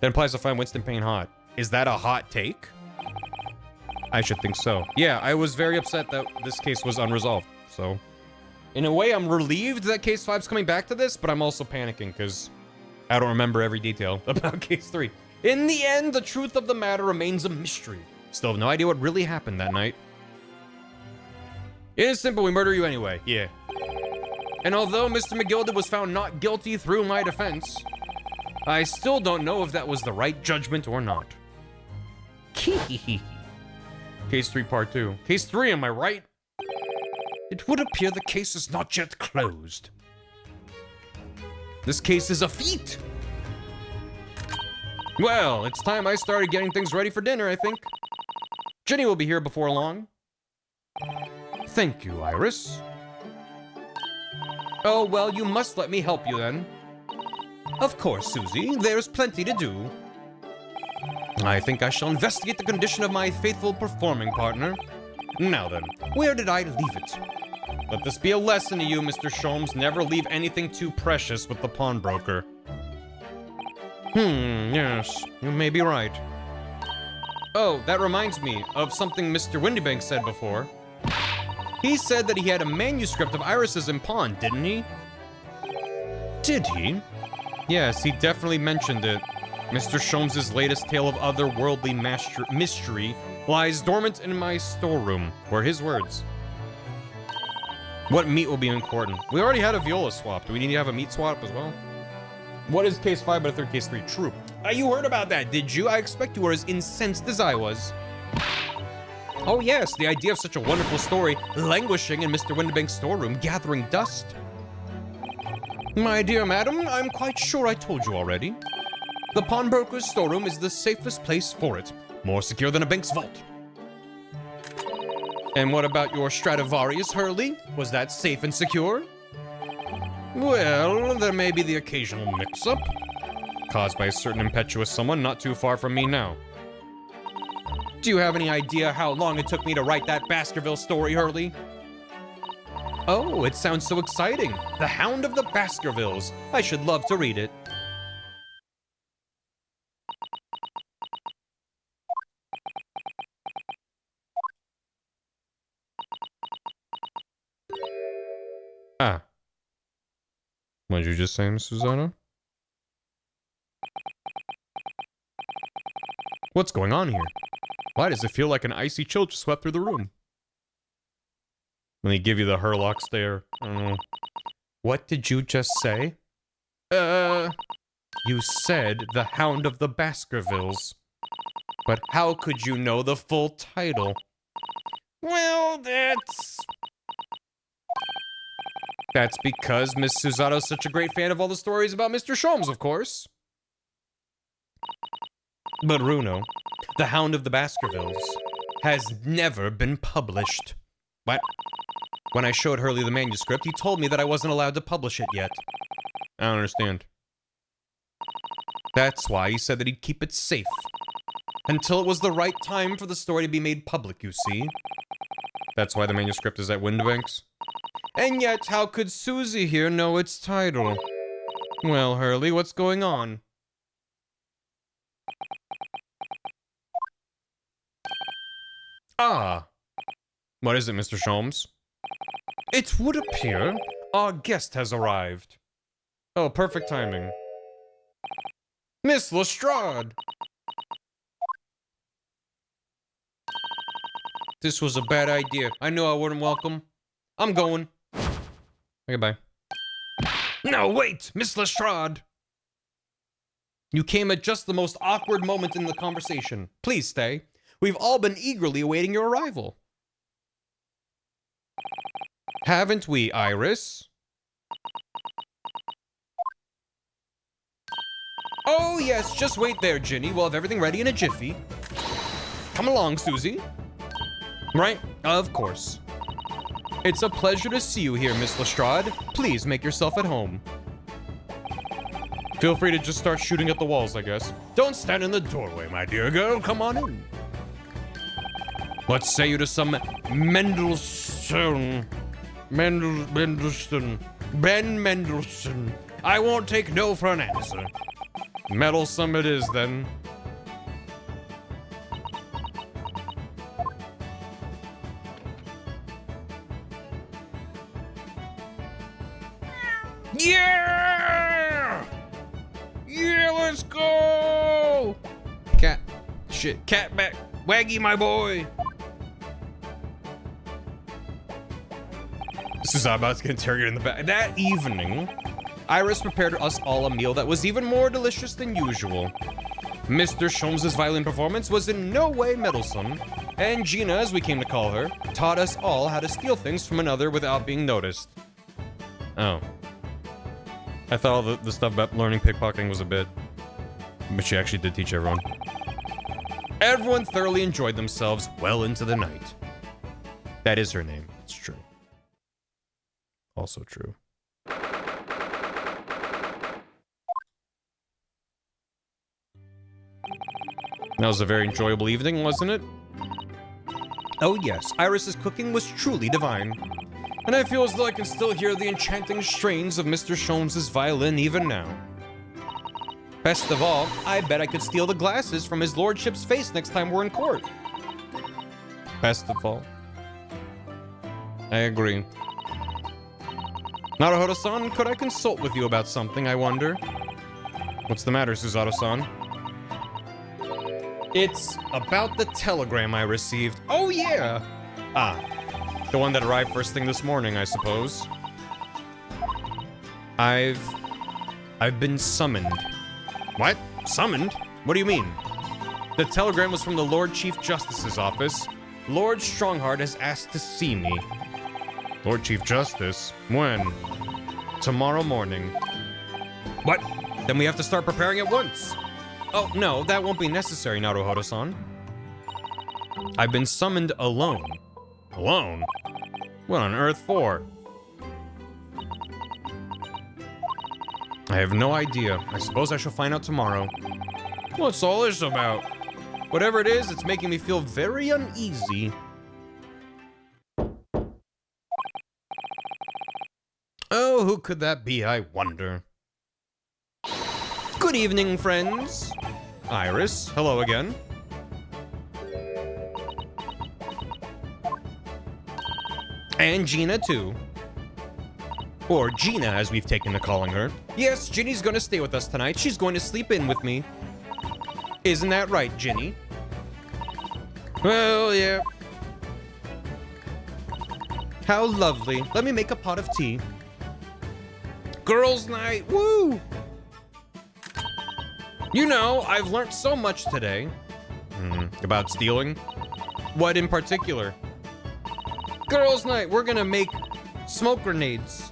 That implies to find Winston Payne hot. Is that a hot take? I should think so. Yeah, I was very upset that this case was unresolved, so... In a way, I'm relieved that Case 5's coming back to this, but I'm also panicking, because I don't remember every detail about Case 3. In the end, the truth of the matter remains a mystery. Still have no idea what really happened that night. It is simple, we murder you anyway. Yeah. And although Mr. McGilded was found not guilty through my defense, I still don't know if that was the right judgment or not. Case 3 Part 2. Case 3, am I right? It would appear the case is not yet closed. This case is a feat! Well, it's time I started getting things ready for dinner, I think. Jenny will be here before long. Thank you, Iris. Oh, well, you must let me help you then. Of course, Susie. There's plenty to do. I think I shall investigate the condition of my faithful performing partner. Now then, where did I leave it? Let this be a lesson to you, Mr. Sholmes. Never leave anything too precious with the pawnbroker. Yes, you may be right. Oh, that reminds me of something Mr. Windibank said before. He said that he had a manuscript of Iris's in pawn, didn't he? Did he? Yes, he definitely mentioned it. Mr. Sholmes' latest tale of otherworldly mystery lies dormant in my storeroom, were his words. What meat will be important? We already had a viola swap. Do we need to have a meat swap as well? What is Case 5 but a third Case 3? True. You heard about that, did you? I expect you were as incensed as I was. Oh yes, the idea of such a wonderful story languishing in Mr. Windibank's storeroom, gathering dust. My dear madam, I'm quite sure I told you already. The pawnbroker's storeroom is the safest place for it. More secure than a bank's vault. And what about your Stradivarius, Hurley? Was that safe and secure? Well, there may be the occasional mix-up, caused by a certain impetuous someone not too far from me now. Do you have any idea how long it took me to write that Baskerville story, Hurley? Oh, it sounds so exciting. The Hound of the Baskervilles. I should love to read it. Ah. What did you just say, Miss Susanna? What's going on here? Why does it feel like an icy chill just swept through the room? Let me give you the Herlock stare. What did you just say? You said the Hound of the Baskervilles. But how could you know the full title? Well, that's because Miss Susato's such a great fan of all the stories about Mr. Sholmes, of course. But Runo, the Hound of the Baskervilles, has never been published. What? When I showed Hurley the manuscript, he told me that I wasn't allowed to publish it yet. I don't understand. That's why he said that he'd keep it safe. Until it was the right time for the story to be made public, you see. That's why the manuscript is at Windibank's. And yet, how could Susie here know its title? Well, Hurley, what's going on? Ah. What is it, Mr. Sholmes? It would appear our guest has arrived. Oh, perfect timing. Miss Lestrade! This was a bad idea. I knew I wouldn't welcome. I'm going. Okay, bye. No, wait! Miss Lestrade! You came at just the most awkward moment in the conversation. Please stay. We've all been eagerly awaiting your arrival. Haven't we, Iris? Oh, yes, just wait there, Ginny. We'll have everything ready in a jiffy. Come along, Susie. Right, of course. It's a pleasure to see you here, Miss Lestrade. Please make yourself at home. Feel free to just start shooting at the walls, I guess. Don't stand in the doorway, my dear girl. Come on in. What say you to some Mendelssohn? Ben Mendelssohn. I won't take no for an answer. Meddlesome it is, then. Yeah! Yeah, let's go! Cat. Shit. Cat back. Waggy, my boy. This is about to get interrogated in the back. That evening, Iris prepared us all a meal that was even more delicious than usual. Mr. Sholmes' violin performance was in no way meddlesome, and Gina, as we came to call her, taught us all how to steal things from another without being noticed. Oh. I thought all the stuff about learning pickpocketing was a bit, but she actually did teach everyone. Everyone thoroughly enjoyed themselves well into the night. That is her name. It's true. Also true. That was a very enjoyable evening, wasn't it? Oh yes, Iris's cooking was truly divine. And I feel as though I can still hear the enchanting strains of Mr. Sholmes' violin even now. Best of all, I bet I could steal the glasses from his lordship's face next time we're in court. Best of all. I agree. Naruhodo-san, could I consult with you about something, I wonder? What's the matter, Susato-san? It's about the telegram I received. Oh, yeah! Ah, the one that arrived first thing this morning, I suppose. I've been summoned. What? Summoned? What do you mean? The telegram was from the Lord Chief Justice's office. Lord Strongheart has asked to see me. Lord Chief Justice? When? Tomorrow morning. What? Then we have to start preparing at once. Oh, no, that won't be necessary, Naruhodo-san. I've been summoned alone. Alone? What on earth for? I have no idea. I suppose I shall find out tomorrow. What's all this about? Whatever it is, it's making me feel very uneasy. Oh, who could that be, I wonder? Good evening, friends. Iris, hello again. And Gina, too. Or Gina, as we've taken to calling her. Yes, Ginny's gonna stay with us tonight. She's going to sleep in with me. Isn't that right, Ginny? Well, yeah. How lovely. Let me make a pot of tea. Girls' night, woo! You know, I've learned so much today. About stealing? What in particular? Girls' night, we're gonna make smoke grenades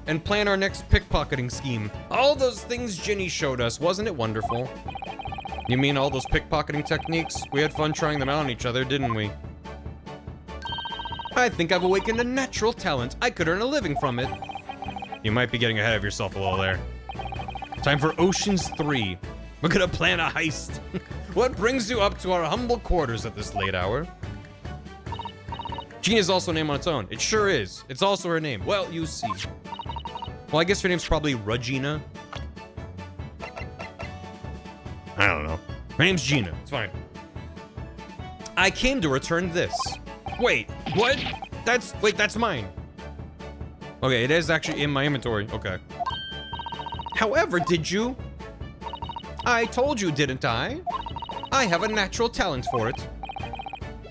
and plan our next pickpocketing scheme. All those things Ginny showed us, wasn't it wonderful? You mean all those pickpocketing techniques? We had fun trying them out on each other, didn't we? I think I've awakened a natural talent. I could earn a living from it. You might be getting ahead of yourself a little there. Time for Oceans 3. We're gonna plan a heist. What brings you up to our humble quarters at this late hour? Gina's also a name on its own. It sure is. It's also her name. Well, you see. Well, I guess her name's probably Regina. I don't know. Her name's Gina. It's fine. I came to return this. Wait, what? That's mine. Okay, it is actually in my inventory. Okay. However, did you? I told you, didn't I? I have a natural talent for it.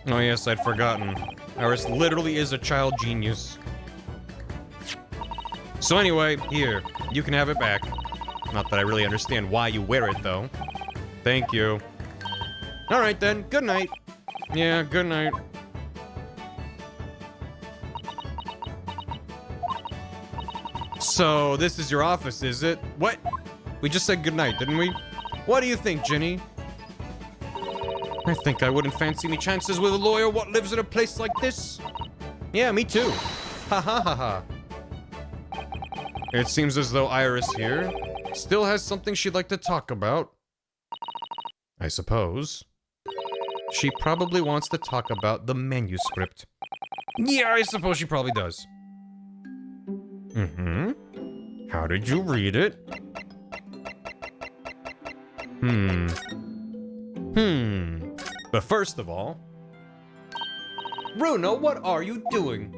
Oh yes, I'd forgotten. Iris literally is a child genius. So anyway, here, you can have it back. Not that I really understand why you wear it, though. Thank you. All right, then. Good night. Yeah, good night. So, this is your office, is it? What? We just said good night, didn't we? What do you think, Ginny? I think I wouldn't fancy any chances with a lawyer what lives in a place like this. Yeah, me too. Ha ha ha ha. It seems as though Iris here still has something she'd like to talk about. I suppose. She probably wants to talk about the manuscript. Yeah, I suppose she probably does. How did you read it? But first of all... Bruno, what are you doing?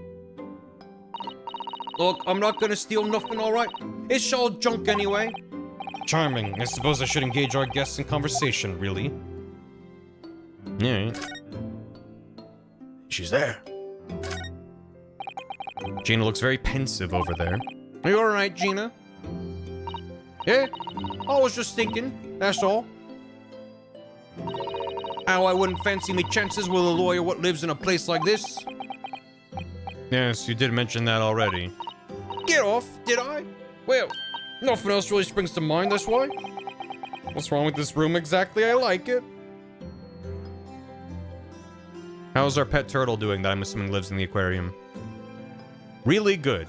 Look, I'm not gonna steal nothing, alright? It's all junk anyway. Charming. I suppose I should engage our guests in conversation, really. Yeah. She's there. Gina looks very pensive over there. Are you alright, Gina? Yeah? I was just thinking, that's all. How I wouldn't fancy me chances with a lawyer what lives in a place like this. Yes, you did mention that already. Get off, did I? Well, nothing else really springs to mind, that's why. What's wrong with this room exactly? I like it. How's our pet turtle doing that I'm assuming lives in the aquarium? Really good.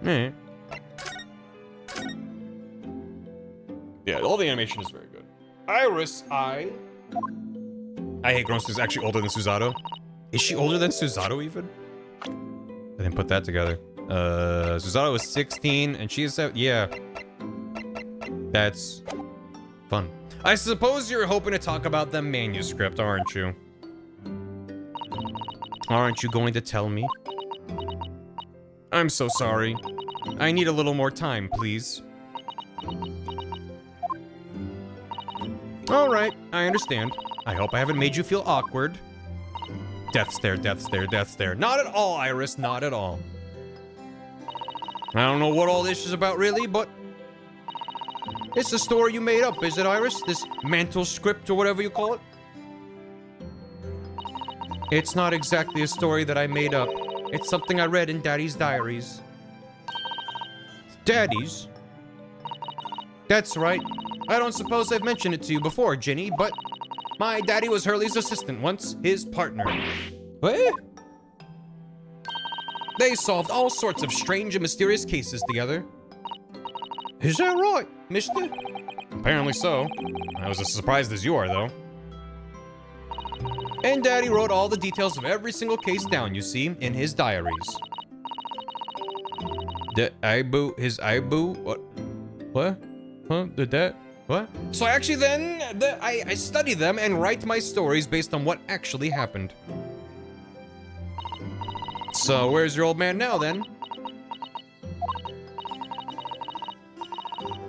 Eh. Yeah, all the animation is very good. Iris, I hate grown Su's actually older than Susato. Is she older than Susato even? I didn't put that together. Susato is 16 and she is 7. Yeah. That's fun. I suppose you're hoping to talk about the manuscript, aren't you? Aren't you going to tell me? I'm so sorry. I need a little more time, please. Alright, I understand. I hope I haven't made you feel awkward. Death stare, death stare, death stare. Not at all, Iris, not at all. I don't know what all this is about really, but... It's a story you made up, is it, Iris? This mantle script or whatever you call it? It's not exactly a story that I made up. It's something I read in Daddy's diaries. Daddy's? That's right. I don't suppose I've mentioned it to you before, Ginny, but my daddy was Hurley's assistant once, his partner. What? They solved all sorts of strange and mysterious cases together. Is that right, mister? Apparently so. I was as surprised as you are, though. And Daddy wrote all the details of every single case down, you see, in his diaries. His Ibu? What? What? Huh? Did that? What? So actually then, I study them and write my stories based on what actually happened. So where's your old man now, then?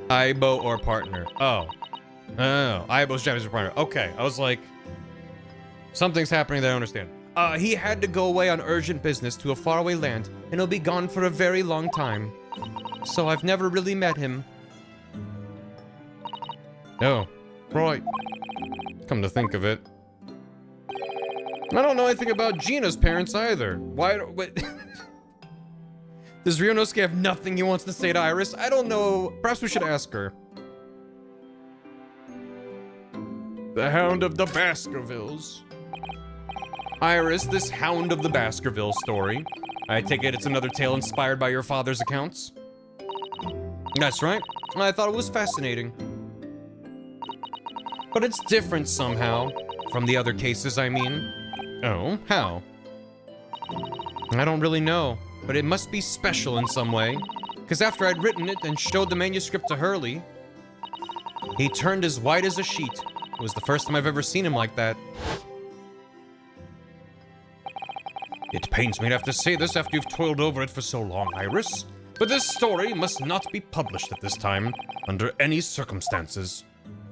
Aibo or partner? Oh. Oh, Aibo's Japanese partner. Okay, I was like... Something's happening that I don't understand. He had to go away on urgent business to a faraway land, and he'll be gone for a very long time. So I've never really met him. Oh, right. Come to think of it. I don't know anything about Gina's parents either. Why? Wait. Does Ryunosuke have nothing he wants to say to Iris? I don't know. Perhaps we should ask her. The Hound of the Baskervilles. Iris, this Hound of the Baskervilles story. I take it it's another tale inspired by your father's accounts? That's right. I thought it was fascinating. But it's different somehow. From the other cases, I mean. Oh, how? I don't really know, but it must be special in some way. Because after I'd written it and showed the manuscript to Hurley, he turned as white as a sheet. It was the first time I've ever seen him like that. It pains me to have to say this after you've toiled over it for so long, Iris. But this story must not be published at this time, under any circumstances.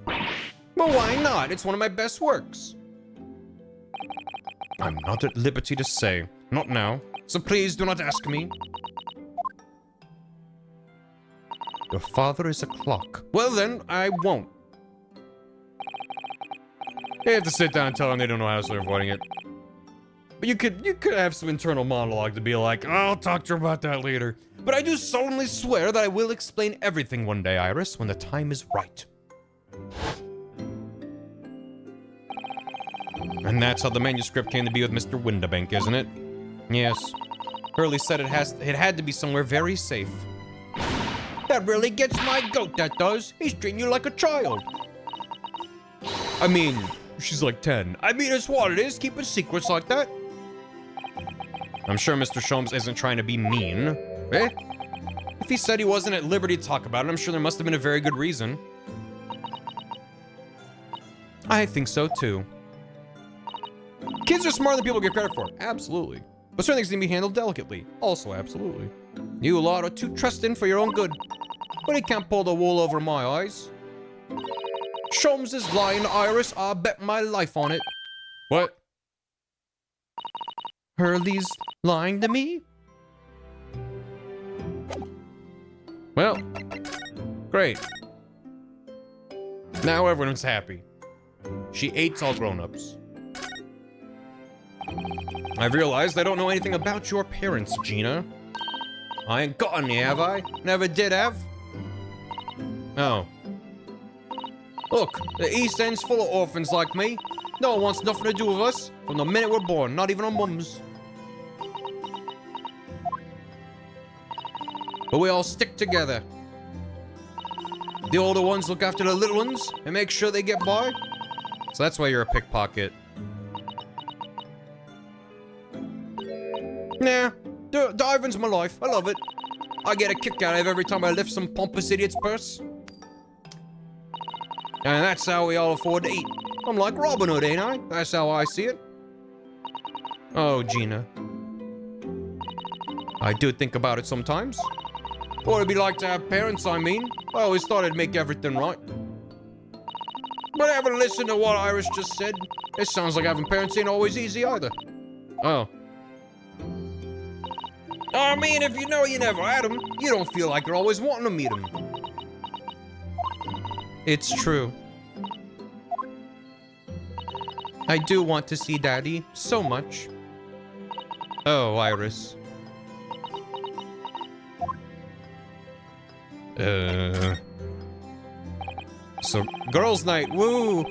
Well, why not? It's one of my best works. I'm not at liberty to say. Not now. So please do not ask me. Your father is a clock. Well then, I won't. They have to sit down and tell them they don't know how to start avoiding it. But you could have some internal monologue to be like, I'll talk to her about that later. But I do solemnly swear that I will explain everything one day, Iris, when the time is right. And that's how the manuscript came to be with Mr. Windibank, isn't it? Yes. Hurley said it had to be somewhere very safe. That really gets my goat, that does. He's treating you like a child. I mean, she's like 10. I mean, it's what it is, keeping secrets like that. I'm sure Mr. Sholmes isn't trying to be mean. Eh? If he said he wasn't at liberty to talk about it, I'm sure there must have been a very good reason. I think so, too. Kids are smarter than people give credit for. Absolutely. But certain things need to be handled delicately. Also, absolutely. You lot are too trusting for your own good. But he can't pull the wool over my eyes. Sholmes is lying, Iris. I'll bet my life on it. What? Hurley's lying to me? Well, great. Now everyone's happy. She hates all grown-ups. I've realized I don't know anything about your parents, Gina. I ain't got any, have I? Never did have? Oh. Look, the East End's full of orphans like me. No one wants nothing to do with us from the minute we're born, not even our mums. But we all stick together. The older ones look after the little ones and make sure they get by. So that's why you're a pickpocket. Nah, diving's my life. I love it. I get a kick out of it every time I lift some pompous idiot's purse. And that's how we all afford to eat. I'm like Robin Hood, ain't I? That's how I see it. Oh, Gina. I do think about it sometimes. What it'd be like to have parents, I mean. I always thought it'd make everything right. But having listened to what Iris just said, it sounds like having parents ain't always easy either. Oh. I mean, if you know you never had them, you don't feel like you're always wanting to meet them. It's true. I do want to see Daddy so much. Oh, Iris. So, girls' night, woo!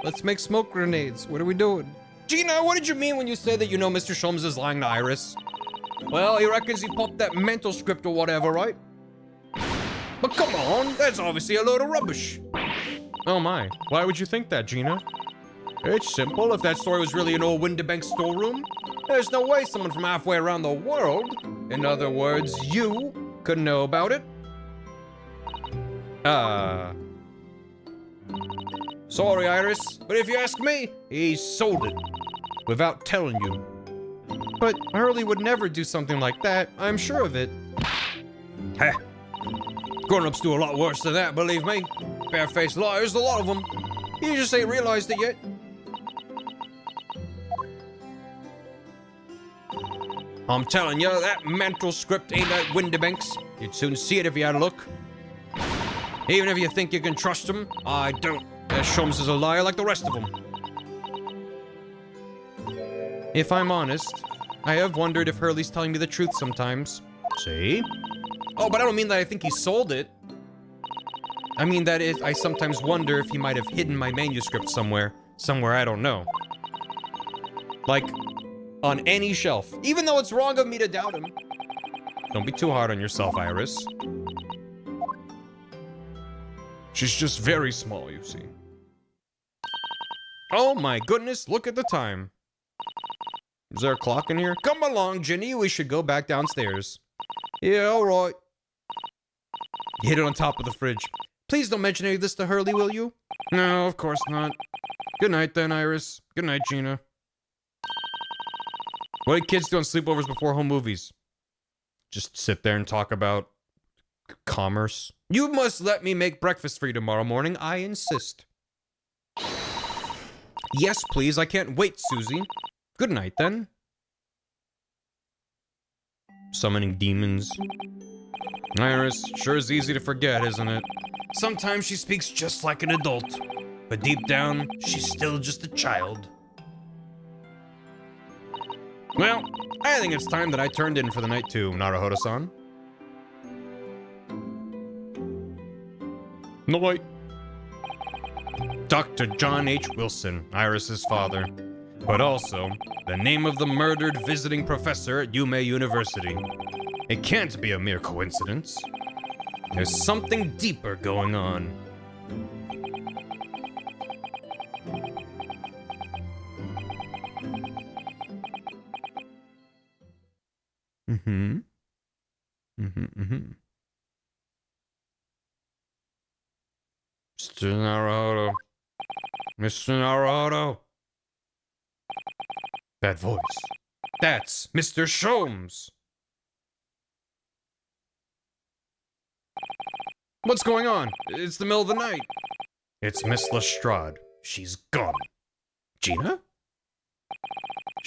Let's make smoke grenades. What are we doing? Gina, what did you mean when you said that you know Mr. Sholmes is lying to Iris? Well, he reckons he popped that mental script or whatever, right? But come on, that's obviously a load of rubbish. Oh my, why would you think that, Gina? It's simple. If that story was really an old Windibank storeroom, there's no way someone from halfway around the world, in other words, you, could know about it. Sorry, Iris, but if you ask me, he sold it. Without telling you. But Hurley would never do something like that. I'm sure of it. Heh. Grown-ups do a lot worse than that, believe me. Bare-faced liars, a lot of them. You just ain't realized it yet. I'm telling you, that mental script ain't at Windibank's. You'd soon see it if you had a look. Even if you think you can trust him, I don't. Sholmes is a liar like the rest of them. If I'm honest, I have wondered if Hurley's telling me the truth sometimes. See? Oh, but I don't mean that I think he sold it. I mean that I sometimes wonder if he might have hidden my manuscript somewhere. Somewhere I don't know. Like, on any shelf. Even though it's wrong of me to doubt him. Don't be too hard on yourself, Iris. She's just very small, you see. Oh my goodness, look at the time. Is there a clock in here? Come along, Ginny, we should go back downstairs. Yeah, alright. Hit it on top of the fridge. Please don't mention any of this to Hurley, will you? No, of course not. Good night then, Iris. Good night, Gina. What do kids do on sleepovers before home movies? Just sit there and talk about commerce. You must let me make breakfast for you tomorrow morning. I insist. Yes, please. I can't wait, Susie. Good night, then. Summoning demons. Iris, sure is easy to forget, isn't it? Sometimes she speaks just like an adult, but deep down, she's still just a child. Well, I think it's time that I turned in for the night too, Naruhodo-san. Night. Dr. John H. Wilson, Iris's father, but also the name of the murdered visiting professor at Yume University. It can't be a mere coincidence. There's something deeper going on. Mr. Naruhodo. Mr. Naruhodo. That voice. That's Mr. Sholmes. What's going on? It's the middle of the night. It's Miss Lestrade. She's gone. Gina?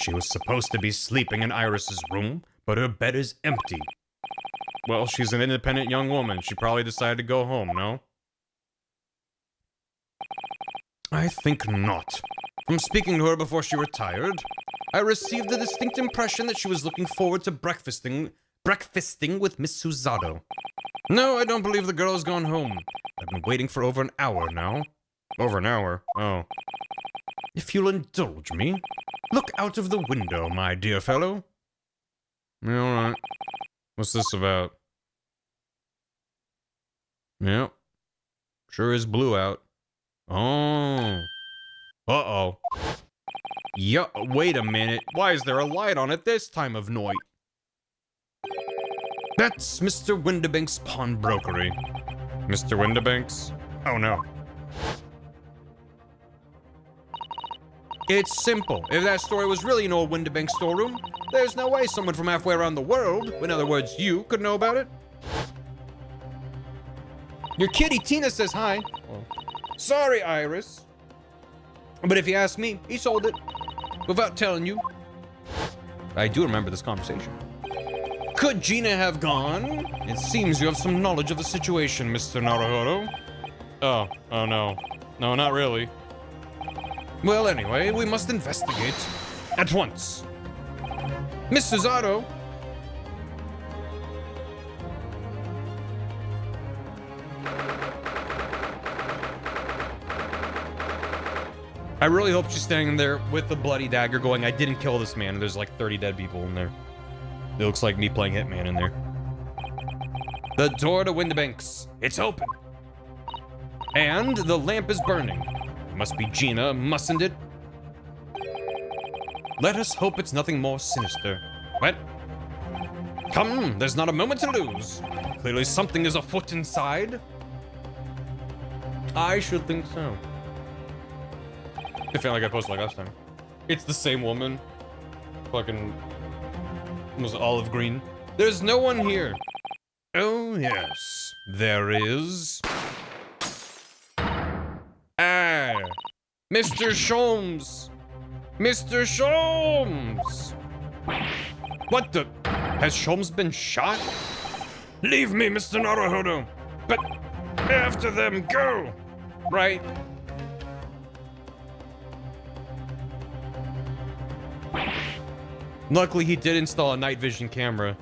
She was supposed to be sleeping in Iris's room, but her bed is empty. Well, she's an independent young woman. She probably decided to go home, no? I think not. From speaking to her before she retired, I received the distinct impression that she was looking forward to breakfasting with Miss Susato. No, I don't believe the girl has gone home. I've been waiting for over an hour now. Over an hour? Oh. If you'll indulge me, look out of the window, my dear fellow. Yeah, alright. What's this about? Yep. Sure is blue out. Oh. Uh-oh. Yeah, wait a minute. Why is there a light on at this time of night? That's Mr. Windibank's pawnbrokery. Mr. Windibank's? Oh no. It's simple. If that story was really an old Windibank storeroom, there's no way someone from halfway around the world, in other words, you, could know about it. Your kitty Tina says hi. Oh. Sorry, Iris. But if you ask me, he sold it. Without telling you. I do remember this conversation. Could Gina have gone? It seems you have some knowledge of the situation, Mr. Naruhodo. Oh no. No, not really. Well, anyway, we must investigate. At once. Miss Susato. I really hope she's standing there with the bloody dagger going, I didn't kill this man, and there's like 30 dead people in there. It looks like me playing Hitman in there. The door to Windibank's. It's open. And the lamp is burning. It must be Gina, mustn't it? Let us hope it's nothing more sinister. What? Come, there's not a moment to lose. Clearly something is afoot inside. I should think so. I feel like I posted like last time. It's the same woman. Fucking... was olive green. There's no one here. Oh, yes. There is. Ah. Mr. Sholmes. Mr. Sholmes. What the? Has Sholmes been shot? Leave me, Mr. Naruhodo. But After them, go! Right. Luckily, he did install a night vision camera,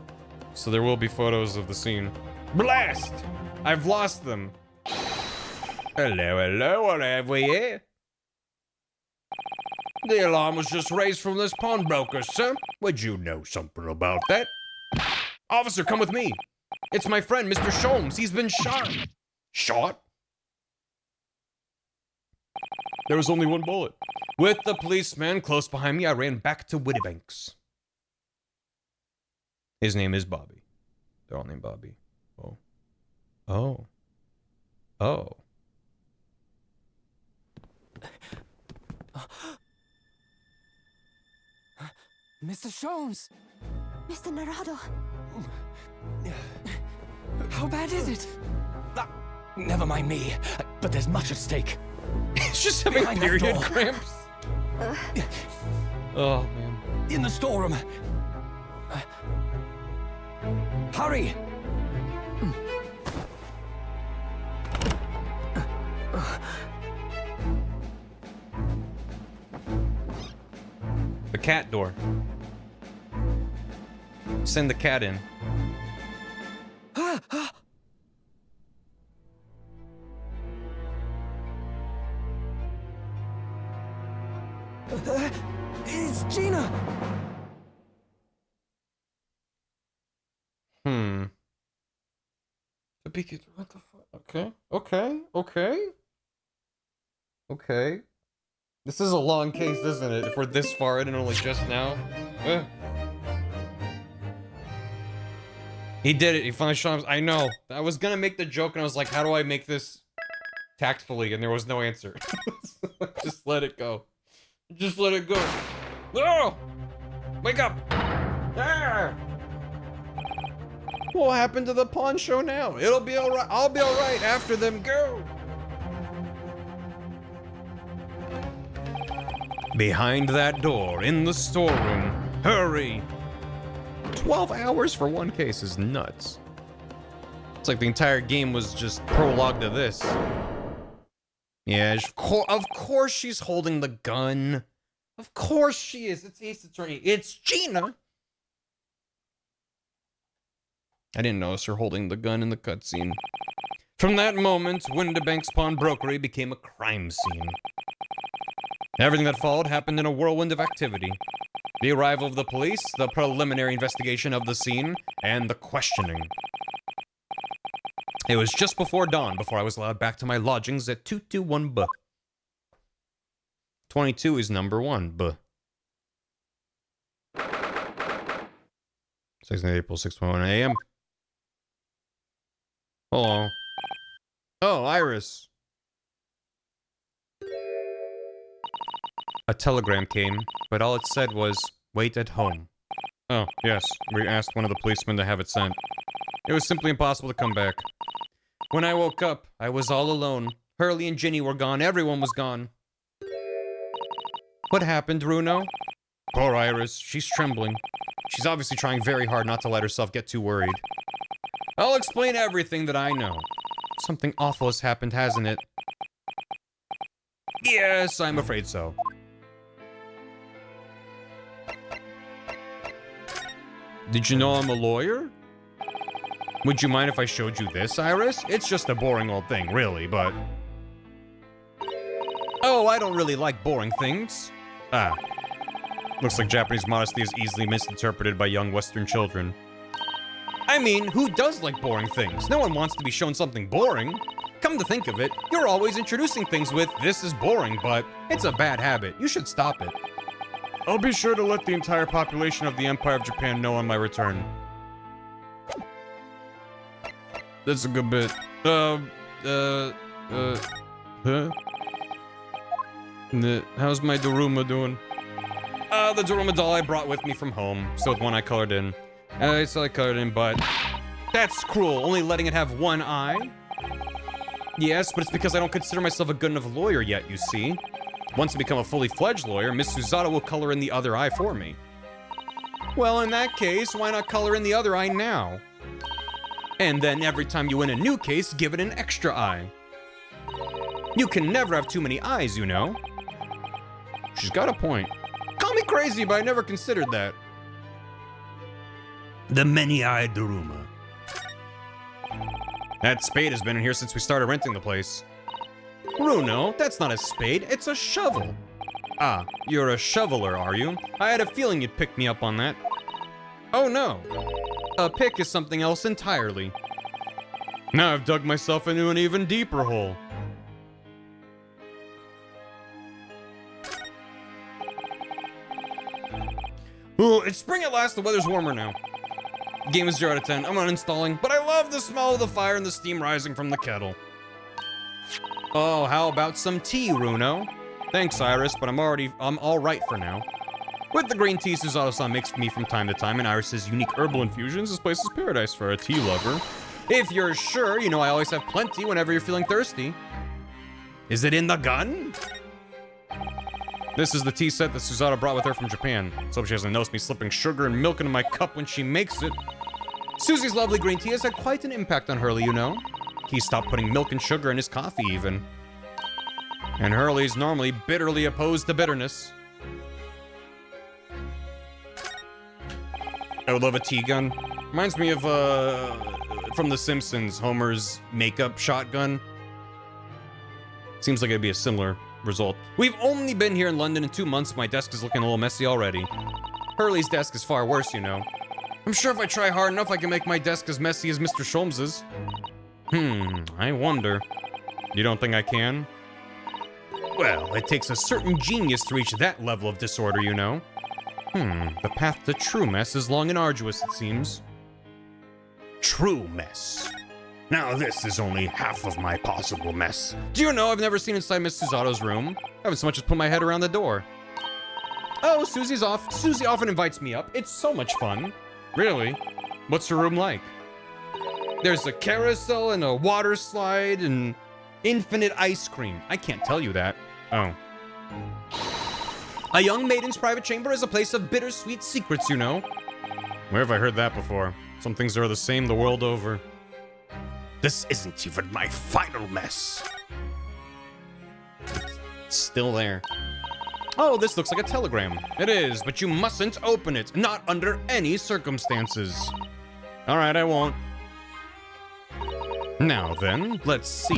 so there will be photos of the scene. Blast! I've lost them. Hello, hello, what have we here? The alarm was just raised from this pawnbroker, sir. Would you know something about that? Officer, come with me. It's my friend, Mr. Sholmes. He's been shot. Shot? There was only one bullet. With the policeman close behind me, I ran back to Windibank's. His name is Bobby. They're all named Bobby. Oh. Oh. Oh. Mr. Sholmes! Mr. Narado. How bad is it? Never mind me, but there's much at stake. He's just having Behind that period door. cramps. Oh, man. In the storeroom. Hurry! The cat door. Send the cat in. It's Gina! What the fuck? Okay. This is a long case, isn't it? If we're this far in and only just now. He did it. He finally shot him. I know. I was gonna make the joke and I was like, how do I make this tactfully? And there was no answer. Just let it go. Just let it go. Oh! Wake up! Ah! What happened to the pawn show now? It'll be alright. I'll be alright after them go. Behind that door, in the storeroom. Hurry! 12 hours for one case is nuts. It's like the entire game was just prologue to this. Yeah, of course she's holding the gun. Of course she is. It's Ace Attorney. It's Gina. I didn't notice her holding the gun in the cutscene. From that moment, Windibank's pawnbrokery became a crime scene. Everything that followed happened in a whirlwind of activity. The arrival of the police, the preliminary investigation of the scene, and the questioning. It was just before dawn before I was allowed back to my lodgings at 221B. 22 is number 1B. 16th April, 6:21 a.m. Hello. Oh, Iris. A telegram came, but all it said was, wait at home. Oh, yes, we asked one of the policemen to have it sent. It was simply impossible to come back. When I woke up, I was all alone. Hurley and Ginny were gone, everyone was gone. What happened, Bruno? Poor Iris, she's trembling. She's obviously trying very hard not to let herself get too worried. I'll explain everything that I know. Something awful has happened, hasn't it? Yes, I'm afraid so. Did you know I'm a lawyer? Would you mind if I showed you this, Iris? It's just a boring old thing, really, but... Oh, I don't really like boring things. Ah. Looks like Japanese modesty is easily misinterpreted by young Western children. I mean, who does like boring things? No one wants to be shown something boring. Come to think of it, you're always introducing things with, this is boring, but it's a bad habit. You should stop it. I'll be sure to let the entire population of the Empire of Japan know on my return. That's a good bit. Huh? How's my Daruma doing? The Daruma doll I brought with me from home. Still the one I colored in. I colored in, but... That's cruel, only letting it have one eye? Yes, but it's because I don't consider myself a good enough lawyer yet, you see. Once I become a fully fledged lawyer, Miss Suzato will color in the other eye for me. Well, in that case, why not color in the other eye now? And then every time you win a new case, give it an extra eye. You can never have too many eyes, you know. She's got a point. Call me crazy, but I never considered that. The many-eyed Daruma. That spade has been in here since we started renting the place. Runo, that's not a spade, it's a shovel. Ah, you're a shoveler, are you? I had a feeling you'd pick me up on that. Oh no. A pick is something else entirely. Now I've dug myself into an even deeper hole. Ooh, it's spring at last, the weather's warmer now. Game is 0 out of 10. I'm uninstalling, but I love the smell of the fire and the steam rising from the kettle. Oh, how about some tea, Runo? Thanks, Iris, but I'm all right for now. With the green tea Susato-san makes me from time to time and Iris's unique herbal infusions, this place is paradise for a tea lover. If you're sure, you know I always have plenty whenever you're feeling thirsty. Is it in the gun? This is the tea set that Susato brought with her from Japan. Let's hope she hasn't noticed me slipping sugar and milk into my cup when she makes it. Susie's lovely green tea has had quite an impact on Hurley, you know. He stopped putting milk and sugar in his coffee, even. And Hurley's normally bitterly opposed to bitterness. I would love a tea gun. Reminds me of, from The Simpsons, Homer's makeup shotgun. Seems like it'd be a similar result. We've only been here in London in 2 months. My desk is looking a little messy already. Hurley's desk is far worse, you know. I'm sure if I try hard enough, I can make my desk as messy as Mr. Sholmes's. I wonder. You don't think I can? Well, it takes a certain genius to reach that level of disorder, you know. The path to true mess is long and arduous, it seems. True mess. Now this is only half of my possible mess. Do you know I've never seen inside Miss Susato's room? I haven't so much as put my head around the door. Oh, Susie's off. Susie often invites me up. It's so much fun. Really? What's her room like? There's a carousel and a water slide and infinite ice cream. I can't tell you that. Oh. A young maiden's private chamber is a place of bittersweet secrets, you know. Where have I heard that before? Some things are the same the world over. This isn't even my final mess. It's still there. Oh, this looks like a telegram. It is, but you mustn't open it. Not under any circumstances. All right, I won't. Now then, let's see.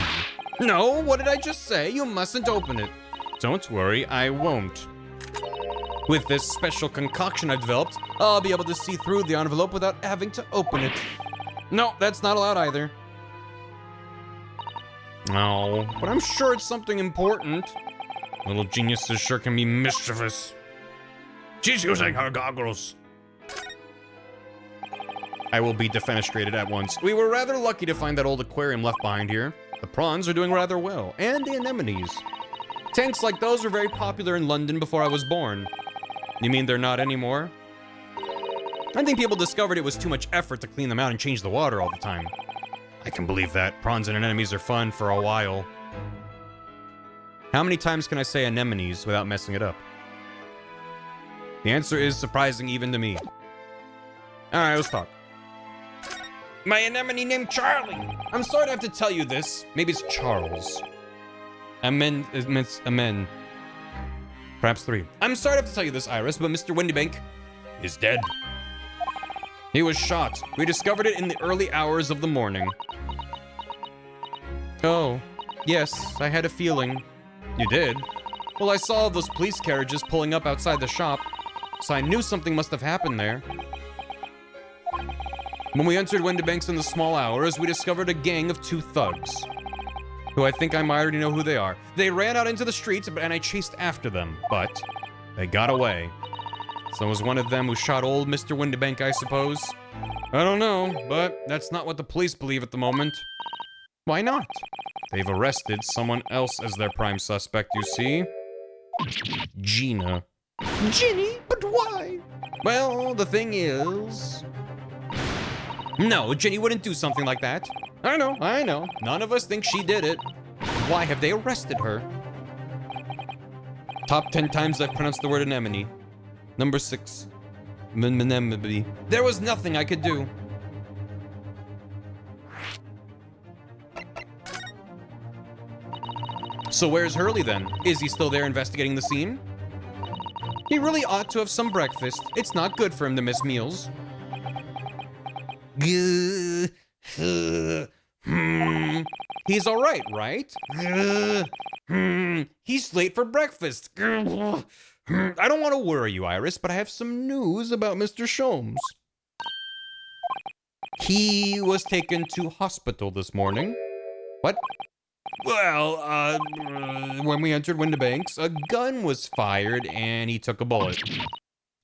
No, what did I just say? You mustn't open it. Don't worry, I won't. With this special concoction I've developed, I'll be able to see through the envelope without having to open it. No, that's not allowed either. Oh, but I'm sure it's something important. Little geniuses sure can be mischievous. She's using her goggles. I will be defenestrated at once. We were rather lucky to find that old aquarium left behind here. The prawns are doing rather well, and the anemones. Tanks like those were very popular in London before I was born. You mean they're not anymore? I think people discovered it was too much effort to clean them out and change the water all the time. I can believe that. Prawns and anemones are fun for a while. How many times can I say anemones without messing it up? The answer is surprising even to me. Alright, let's talk. My anemone named Charlie! I'm sorry to have to tell you this. Maybe it's Charles. Amen. Perhaps 3. I'm sorry to have to tell you this, Iris, but Mr. Windibank is dead. He was shot. We discovered it in the early hours of the morning. Oh, yes, I had a feeling. You did? Well, I saw those police carriages pulling up outside the shop, so I knew something must have happened there. When we entered Windibank's in the small hours, we discovered a gang of 2 thugs, who I think I might already know who they are. They ran out into the streets, and I chased after them, but they got away. So it was one of them who shot old Mr. Windibank, I suppose. I don't know, but that's not what the police believe at the moment. Why not? They've arrested someone else as their prime suspect, you see. Gina. Ginny? But why? Well, the thing is... No, Ginny wouldn't do something like that. I know. None of us think she did it. Why have they arrested her? Top 10 times I've pronounced the word anemone. Number 6. Anemone. There was nothing I could do. So where's Hurley then? Is he still there investigating the scene? He really ought to have some breakfast. It's not good for him to miss meals. He's all right? He's late for breakfast. I don't want to worry you, Iris, but I have some news about Mr. Sholmes. He was taken to hospital this morning. What? Well, when we entered Windibank, a gun was fired and he took a bullet.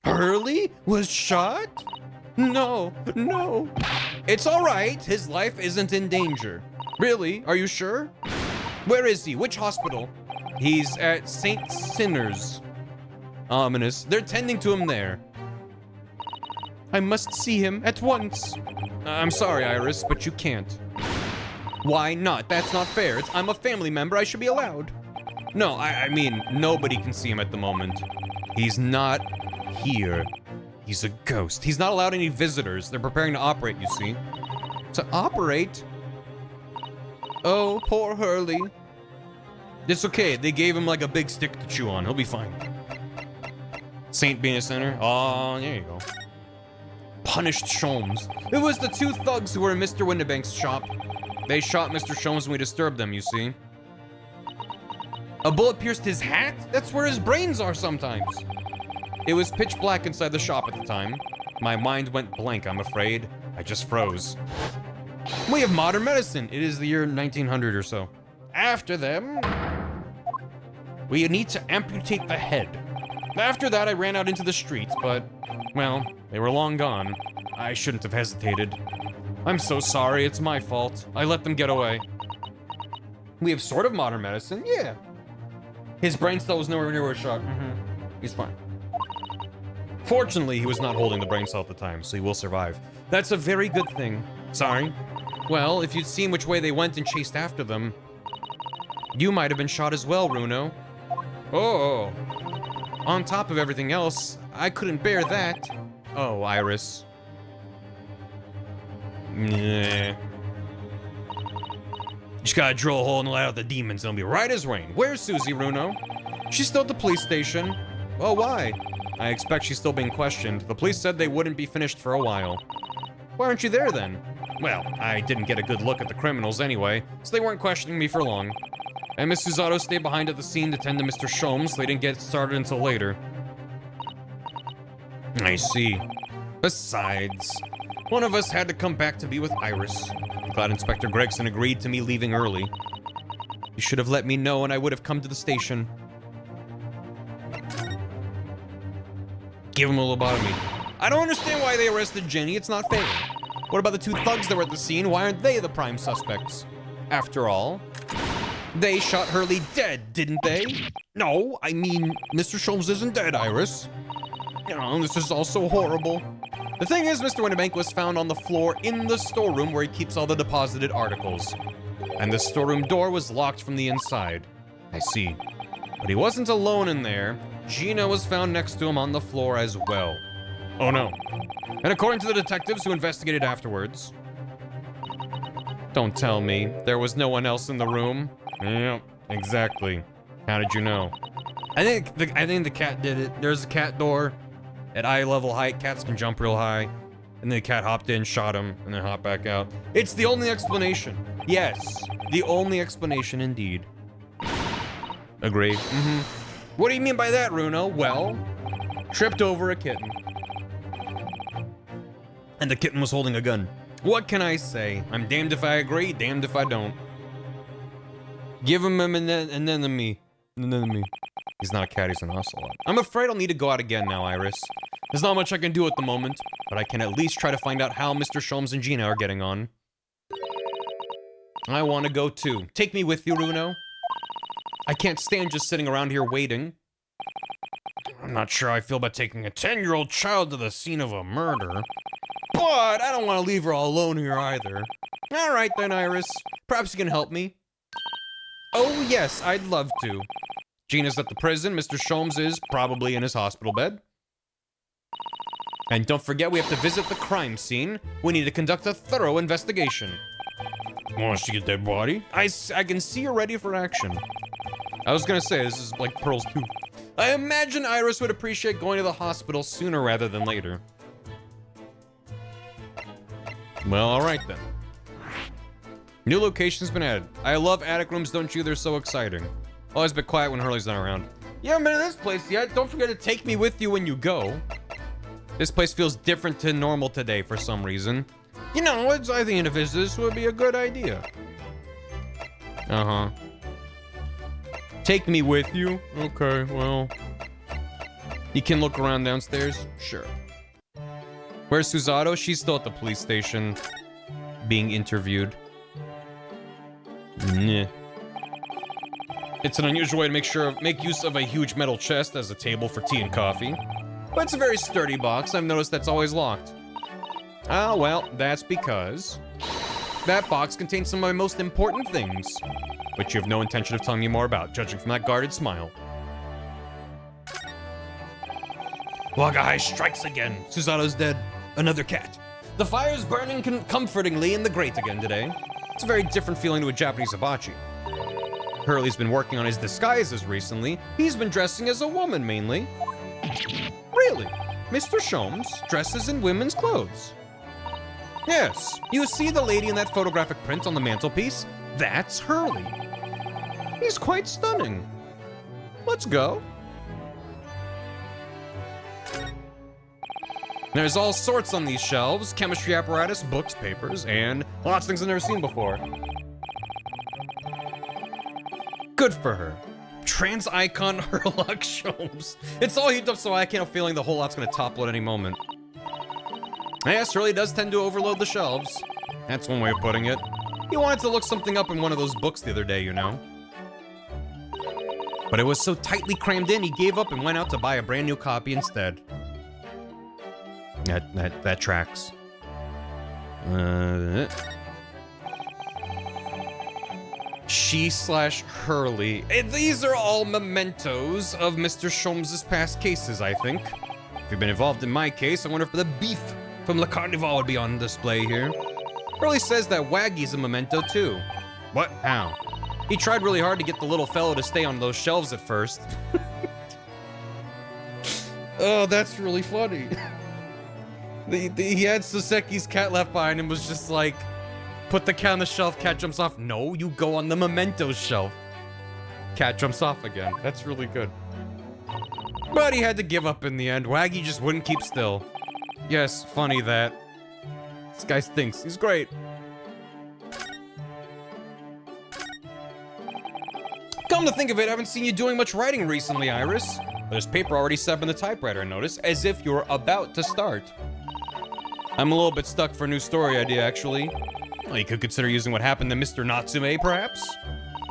Hurley was shot? No. It's all right. His life isn't in danger. Really? Are you sure? Where is he? Which hospital? He's at St. Sinner's. Ominous. They're tending to him there. I must see him at once. I'm sorry, Iris, but you can't. Why not? That's not fair. I'm a family member. I should be allowed. No, I mean, nobody can see him at the moment. He's not here. He's a ghost. He's not allowed any visitors. They're preparing to operate, you see. To operate? Oh, poor Hurley. It's okay. They gave him like a big stick to chew on. He'll be fine. Saint being a sinner? Oh, there you go. Punished Sholmes. It was the two thugs who were in Mr. Windibank's shop. They shot Mr. Sholmes when we disturbed them, you see. A bullet pierced his hat? That's where his brains are sometimes. It was pitch black inside the shop at the time. My mind went blank, I'm afraid. I just froze. We have modern medicine. It is the year 1900 or so. After them, we need to amputate the head. After that, I ran out into the streets, but, well, they were long gone. I shouldn't have hesitated. I'm so sorry, it's my fault. I let them get away. We have sort of modern medicine, yeah. His brain cell was nowhere near where it shot. He's fine. Fortunately, he was not holding the brain cell at the time, so he will survive. That's a very good thing. Sorry. Well, if you'd seen which way they went and chased after them, you might have been shot as well, Runo. Oh. On top of everything else, I couldn't bear that. Oh, Iris. Nah. Just gotta drill a hole and let out the demons and it'll be right as rain. Where's Susie, Runo? She's still at the police station. Oh, why? I expect she's still being questioned. The police said they wouldn't be finished for a while. Why aren't you there then? Well, I didn't get a good look at the criminals anyway, so they weren't questioning me for long. And Miss Susato stayed behind at the scene to tend to Mr. Sholmes, so they didn't get started until later. I see. Besides, one of us had to come back to be with Iris. Glad Inspector Gregson agreed to me leaving early. You should have let me know and I would have come to the station. Give him a lobotomy. I don't understand why they arrested Jenny. It's not fair. What about the two thugs that were at the scene? Why aren't they the prime suspects? After all, they shot Hurley dead, didn't they? No, I mean, Mr. Sholmes isn't dead, Iris. You know, this is all so horrible. The thing is, Mr. Windibank was found on the floor in the storeroom where he keeps all the deposited articles. And the storeroom door was locked from the inside. I see. But he wasn't alone in there. Gina was found next to him on the floor as well. Oh no. And according to the detectives who investigated afterwards... Don't tell me. There was no one else in the room? Yeah, exactly. How did you know? I think the cat did it. There's a cat door at eye level height. Cats can jump real high. And then the cat hopped in, shot him, and then hopped back out. It's the only explanation. Yes, the only explanation indeed. Agreed. What do you mean by that, Runo? Well, tripped over a kitten. And the kitten was holding a gun. What can I say? I'm damned if I agree, damned if I don't. Give him and then me. He's not a cat, he's an ocelot. I'm afraid I'll need to go out again now, Iris. There's not much I can do at the moment, but I can at least try to find out how Mr. Sholmes and Gina are getting on. I want to go too. Take me with you, Runo. I can't stand just sitting around here waiting. I'm not sure how I feel about taking a 10-year-old child to the scene of a murder. But I don't want to leave her all alone here either. All right then, Iris. Perhaps you can help me. Oh yes, I'd love to. Gina's at the prison. Mr. Sholmes is probably in his hospital bed. And don't forget, we have to visit the crime scene. We need to conduct a thorough investigation. Want to see a dead body? I can see you're ready for action. I was gonna say, this is like Pearl's tooth. I imagine Iris would appreciate going to the hospital sooner rather than later. Well, alright then. New location's been added. I love attic rooms, don't you? They're so exciting. Always be quiet when Hurley's not around. You haven't been to this place yet. Don't forget to take me with you when you go. This place feels different to normal today for some reason. You know, I think a visit this would be a good idea. Uh-huh. Take me with you? Okay, well. You can look around downstairs? Sure. Where's Susato? She's still at the police station being interviewed. Nah. It's an unusual way to make use of a huge metal chest as a table for tea and coffee. But it's a very sturdy box. I've noticed that's always locked. Ah, well, that's because that box contains some of my most important things, which you have no intention of telling me more about, judging from that guarded smile. Wagahai strikes again. Susato's dead. Another cat. The fire's burning comfortingly in the grate again today. It's a very different feeling to a Japanese hibachi. Hurley's been working on his disguises recently. He's been dressing as a woman, mainly. Really? Mr. Sholmes dresses in women's clothes. Yes, you see the lady in that photographic print on the mantelpiece? That's Hurley. He's quite stunning. Let's go. There's all sorts on these shelves. Chemistry apparatus, books, papers, and lots of things I've never seen before. Good for her. Trans icon Herlock Sholmes. It's all heaped up so I can't have a feeling the whole lot's gonna topple at any moment. Yes, Hurley does tend to overload the shelves. That's one way of putting it. He wanted to look something up in one of those books the other day, you know. But it was so tightly crammed in, he gave up and went out to buy a brand new copy instead. That tracks. She/Hurley. These are all mementos of Mr. Sholmes' past cases, I think. If you've been involved in my case, I wonder if the beef from Le Carnival would be on display here. Hurley says that Waggy's a memento too. What? How? He tried really hard to get the little fellow to stay on those shelves at first. Oh, that's really funny. He had Soseki's cat left behind and was just like, put the cat on the shelf, cat jumps off. No, you go on the mementos shelf. Cat jumps off again. That's really good. But he had to give up in the end. Waggy just wouldn't keep still. Yes, funny that. This guy stinks. He's great. Come to think of it, I haven't seen you doing much writing recently, Iris. There's paper already set up in the typewriter, I notice, as if you're about to start. I'm a little bit stuck for a new story idea, actually. Well, you could consider using what happened to Mr. Natsume, perhaps?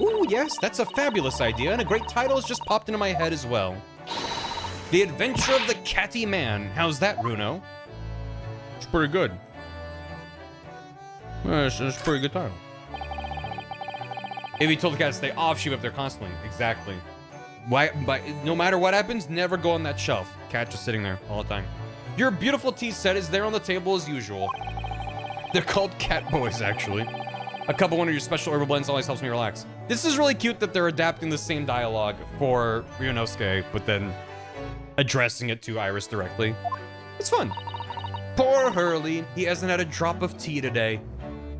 Ooh, yes, that's a fabulous idea, and a great title has just popped into my head as well. The Adventure of the Catty Man. How's that, Runo? It's pretty good. It's a pretty good title. If he told the cat to stay off, she'd be up there constantly. Exactly. Why? No matter what happens, never go on that shelf. Cat just sitting there all the time. Your beautiful tea set is there on the table as usual. They're called cat boys, actually. A cup of one of your special herbal blends always helps me relax. This is really cute that they're adapting the same dialogue for Ryunosuke, but then addressing it to Iris directly. It's fun. Poor Hurley. He hasn't had a drop of tea today.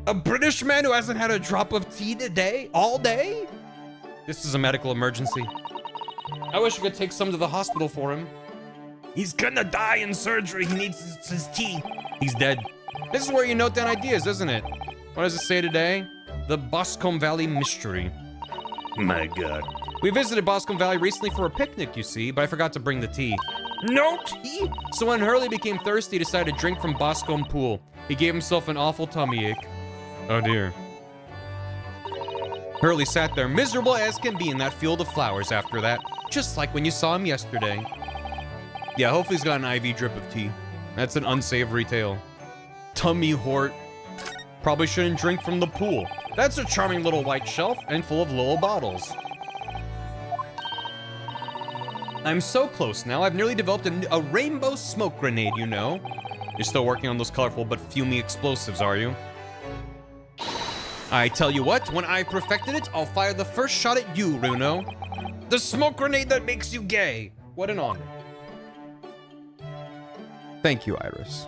A British man who hasn't had a drop of tea today? All day? This is a medical emergency. I wish I could take some to the hospital for him. He's gonna die in surgery. He needs his tea. He's dead. This is where you note down ideas, isn't it? What does it say today? The Boscombe Valley Mystery. My God. We visited Boscombe Valley recently for a picnic, you see, but I forgot to bring the tea. No tea? So when Hurley became thirsty, he decided to drink from Boscombe Pool. He gave himself an awful tummy ache. Oh dear. Hurley sat there miserable as can be in that field of flowers after that, just like when you saw him yesterday. Yeah, hopefully he's got an IV drip of tea. That's an unsavory tale. Tummy hort. Probably shouldn't drink from the pool. That's a charming little white shelf and full of little bottles. I'm so close now, I've nearly developed a rainbow smoke grenade, you know. You're still working on those colorful but fumey explosives, are you? I tell you what, when I perfected it, I'll fire the first shot at you, Runo. The smoke grenade that makes you gay. What an honor. Thank you, Iris.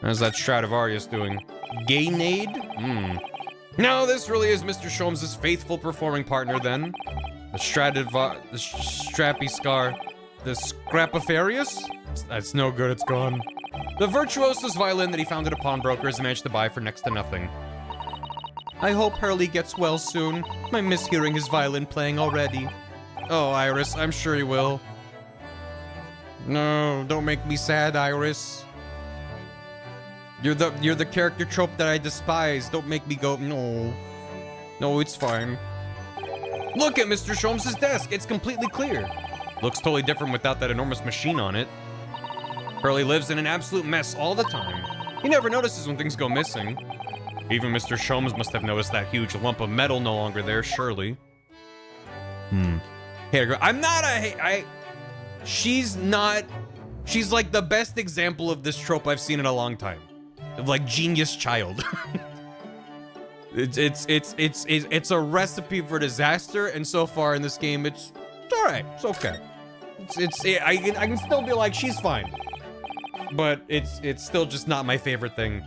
How's that Stradivarius doing? Gaynade? No, this really is Mr. Sholmes' faithful performing partner then. The Strappy Scar. The Scrapifarius? That's no good, it's gone. The virtuoso's violin that he found at a pawnbroker has managed to buy for next to nothing. I hope Hurley gets well soon. I miss hearing his violin playing already. Oh, Iris, I'm sure he will. No, don't make me sad, Iris. You're the character trope that I despise. Don't make me go, no. No, it's fine. Look at Mr. Sholmes' desk. It's completely clear. Looks totally different without that enormous machine on it. Hurley lives in an absolute mess all the time. He never notices when things go missing. Even Mr. Sholmes must have noticed that huge lump of metal no longer there, surely. Hey, girl, I'm not a... She's not... She's like the best example of this trope I've seen in a long time. Of like genius child. It's a recipe for disaster, and so far in this game, it's all right. It's okay. I can still be like, she's fine, but it's still just not my favorite thing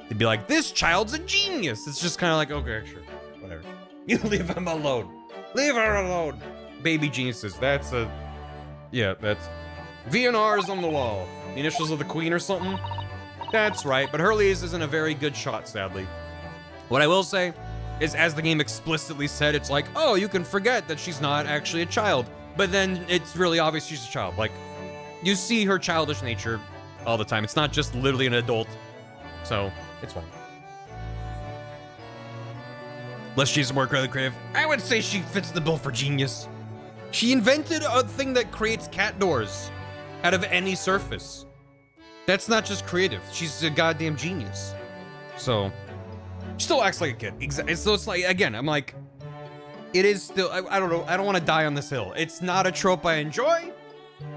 to be like, this child's a genius. It's just kind of like, okay, sure, whatever. You leave him alone. Leave her alone. Baby geniuses. That's VNR's on the wall. The initials of the queen or something. That's right, but Hurley's isn't a very good shot, sadly. What I will say is, as the game explicitly said, it's like, oh, you can forget that she's not actually a child. But then it's really obvious she's a child. Like, you see her childish nature all the time. It's not just literally an adult. So, it's fine. Unless she's more really creative. I would say she fits the bill for genius. She invented a thing that creates cat doors out of any surface. That's not just creative. She's a goddamn genius. So... still acts like a kid. Exactly. So it's like, again, I'm like, it is still, I don't know. I don't want to die on this hill. It's not a trope I enjoy.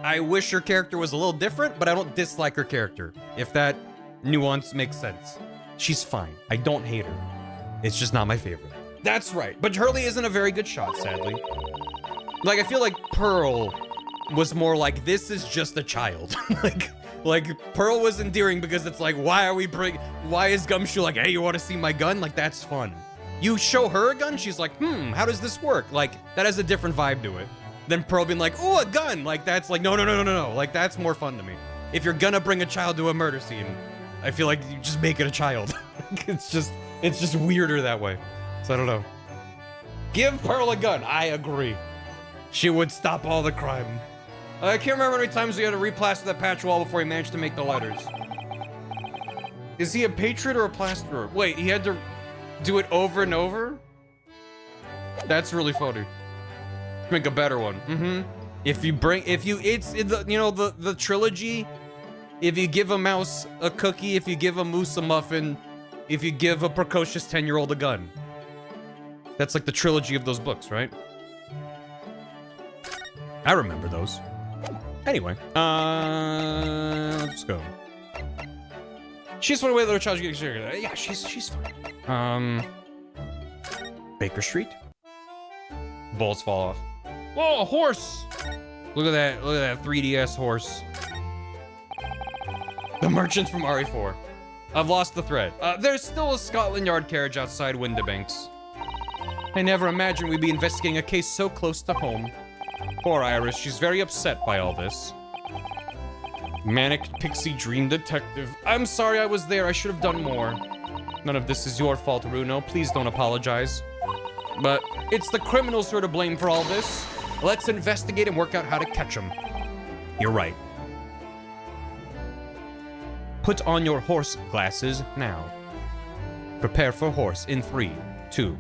I wish her character was a little different, but I don't dislike her character. If that nuance makes sense. She's fine. I don't hate her. It's just not my favorite. That's right. But Hurley isn't a very good shot, sadly. Like, I feel like Pearl was more like, this is just a child. Like, Pearl was endearing because it's like, why is Gumshoe like, hey, you want to see my gun? Like, that's fun. You show her a gun, she's like, how does this work? Like, that has a different vibe to it. Then Pearl being like, oh, a gun. Like, that's like, no. Like, that's more fun to me. If you're gonna bring a child to a murder scene, I feel like you just make it a child. It's just weirder that way. So I don't know. Give Pearl a gun. I agree. She would stop all the crime. I can't remember how many times we had to replaster that patch wall before he managed to make the letters. Is he a patriot or a plasterer? Wait, he had to do it over and over? That's really funny. Make a better one. It's the trilogy. If you give a mouse a cookie, if you give a moose a muffin, if you give a precocious 10-year-old a gun. That's like the trilogy of those books, right? I remember those. Anyway, let's go. She's one way little child. Yeah, she's fine. Baker Street. Bolts fall off. Whoa, a horse! Look at that 3DS horse. The merchants from RE4. I've lost the thread. There's still a Scotland Yard carriage outside Windibanks. I never imagined we'd be investigating a case so close to home. Poor Iris, she's very upset by all this. Manic pixie dream detective. I'm sorry I was there, I should have done more. None of this is your fault, Runo. Please don't apologize. But it's the criminals who are to blame for all this. Let's investigate and work out how to catch them. You're right. Put on your horse glasses now. Prepare for horse in 3, 2.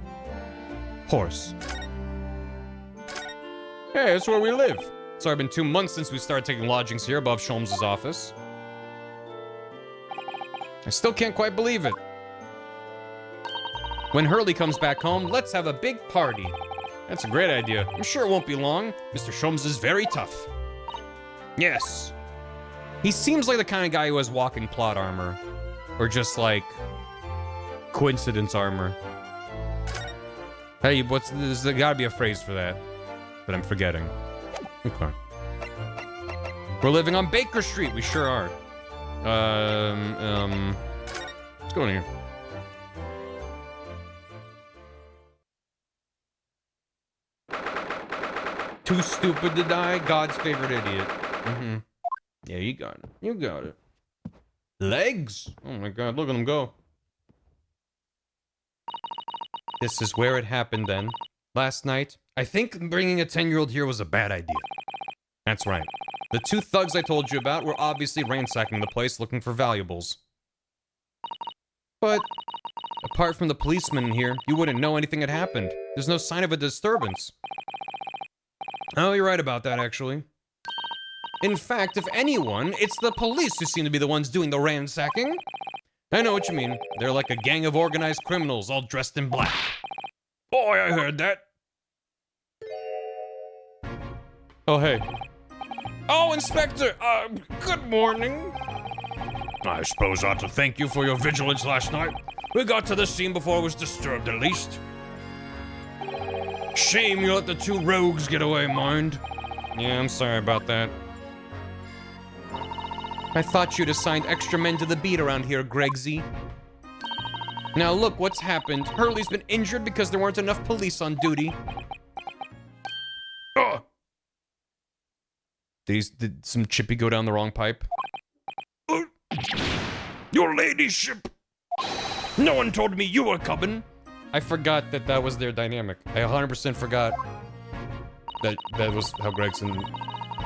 Horse. Hey, that's where we live. It's already been 2 months since we started taking lodgings here above Sholmes' office. I still can't quite believe it. When Hurley comes back home, let's have a big party. That's a great idea. I'm sure it won't be long. Mr. Sholmes is very tough. Yes. He seems like the kind of guy who has walking plot armor. Or just like coincidence armor. Hey, there's gotta be a phrase for that I'm forgetting. Okay. We're living on Baker Street. We sure are. What's going on here? Too stupid to die. God's favorite idiot. Yeah, you got it. You got it. Legs. Oh my God, look at them go. This is where it happened then. Last night, I think bringing a 10-year-old here was a bad idea. That's right. The two thugs I told you about were obviously ransacking the place looking for valuables. But apart from the policeman in here, you wouldn't know anything had happened. There's no sign of a disturbance. Oh, you're right about that, actually. In fact, if anyone, it's the police who seem to be the ones doing the ransacking. I know what you mean. They're like a gang of organized criminals all dressed in black. Boy, I heard that. Oh, hey. Oh, Inspector! Good morning. I suppose I ought to thank you for your vigilance last night. We got to the scene before it was disturbed, at least. Shame you let the two rogues get away, mind. Yeah, I'm sorry about that. I thought you'd assigned extra men to the beat around here, Gregsy. Now look what's happened. Hurley's been injured because there weren't enough police on duty. Did some chippy go down the wrong pipe? Your ladyship! No one told me you were coming. I forgot that was their dynamic. I 100% forgot that was how Gregson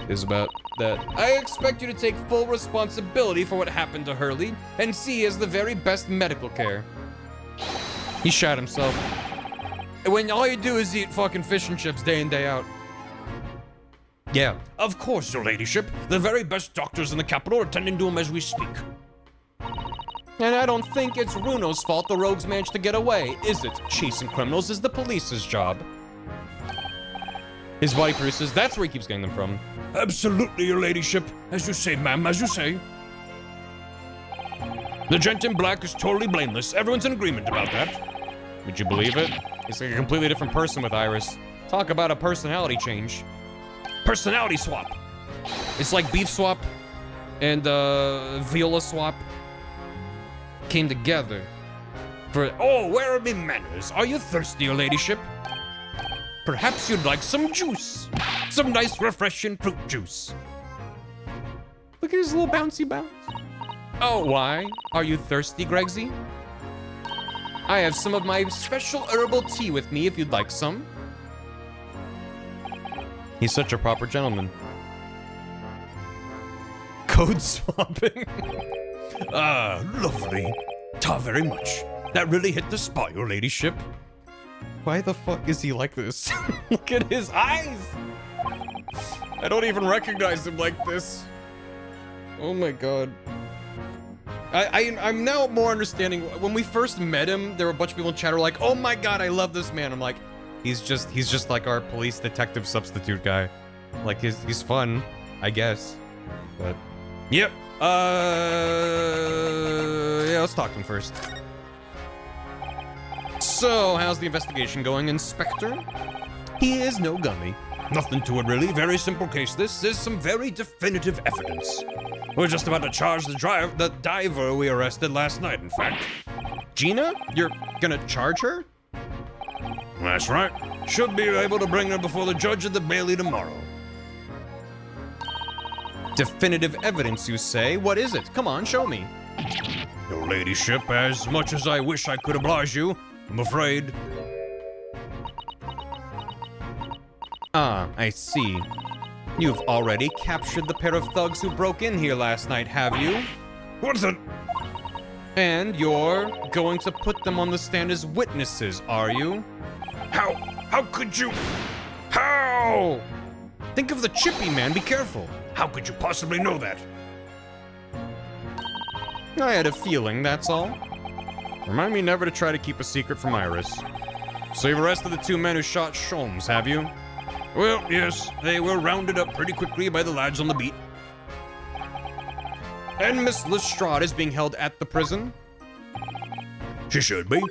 is about that. I expect you to take full responsibility for what happened to Hurley and see he has the very best medical care. He shot himself. When all you do is eat fucking fish and chips day in, day out. Yeah, of course, your ladyship. The very best doctors in the capital are tending to him as we speak. And I don't think it's Runo's fault the rogues managed to get away, is it? Chasing criminals is the police's job. His body produces, that's where he keeps getting them from. Absolutely, your ladyship. As you say, ma'am, as you say. The gent in black is totally blameless. Everyone's in agreement about that. Would you believe it? He's like a completely different person with Iris. Talk about a personality change. Personality swap. It's like Beef Swap and Viola Swap came together for... Oh, where are me manners? Are you thirsty, your ladyship? Perhaps you'd like some juice. Some nice, refreshing fruit juice. Look at his little bouncy bounce. Oh, why? Are you thirsty, Gregsy? I have some of my special herbal tea with me if you'd like some. He's such a proper gentleman. Code swapping. Ah, lovely. Ta very much. That really hit the spot, your ladyship. Why the fuck is he like this? Look at his eyes! I don't even recognize him like this. Oh my god. I'm now more understanding. When we first met him, there were a bunch of people in chat who were like, oh my god, I love this man. I'm like, he's just like our police detective substitute guy. Like, he's fun, I guess. But, yep. Yeah, let's talk to him first. So, how's the investigation going, Inspector? He is no gummy. Nothing to it, really. Very simple case. This is some very definitive evidence. We're just about to charge the diver we arrested last night, in fact. Gina? You're gonna charge her? That's right. Should be able to bring her before the judge at the Bailey tomorrow. Definitive evidence, you say? What is it? Come on, show me. Your ladyship, as much as I wish I could oblige you, I'm afraid. Ah, I see. You've already captured the pair of thugs who broke in here last night, have you? What the? And you're going to put them on the stand as witnesses, are you? How could you? How? Think of the chippy, man, be careful. How could you possibly know that? I had a feeling, that's all. Remind me never to try to keep a secret from Iris. So you've arrested the two men who shot Sholmes, have you? Well, yes, they were rounded up pretty quickly by the lads on the beat. And Miss Lestrade is being held at the prison? She should be.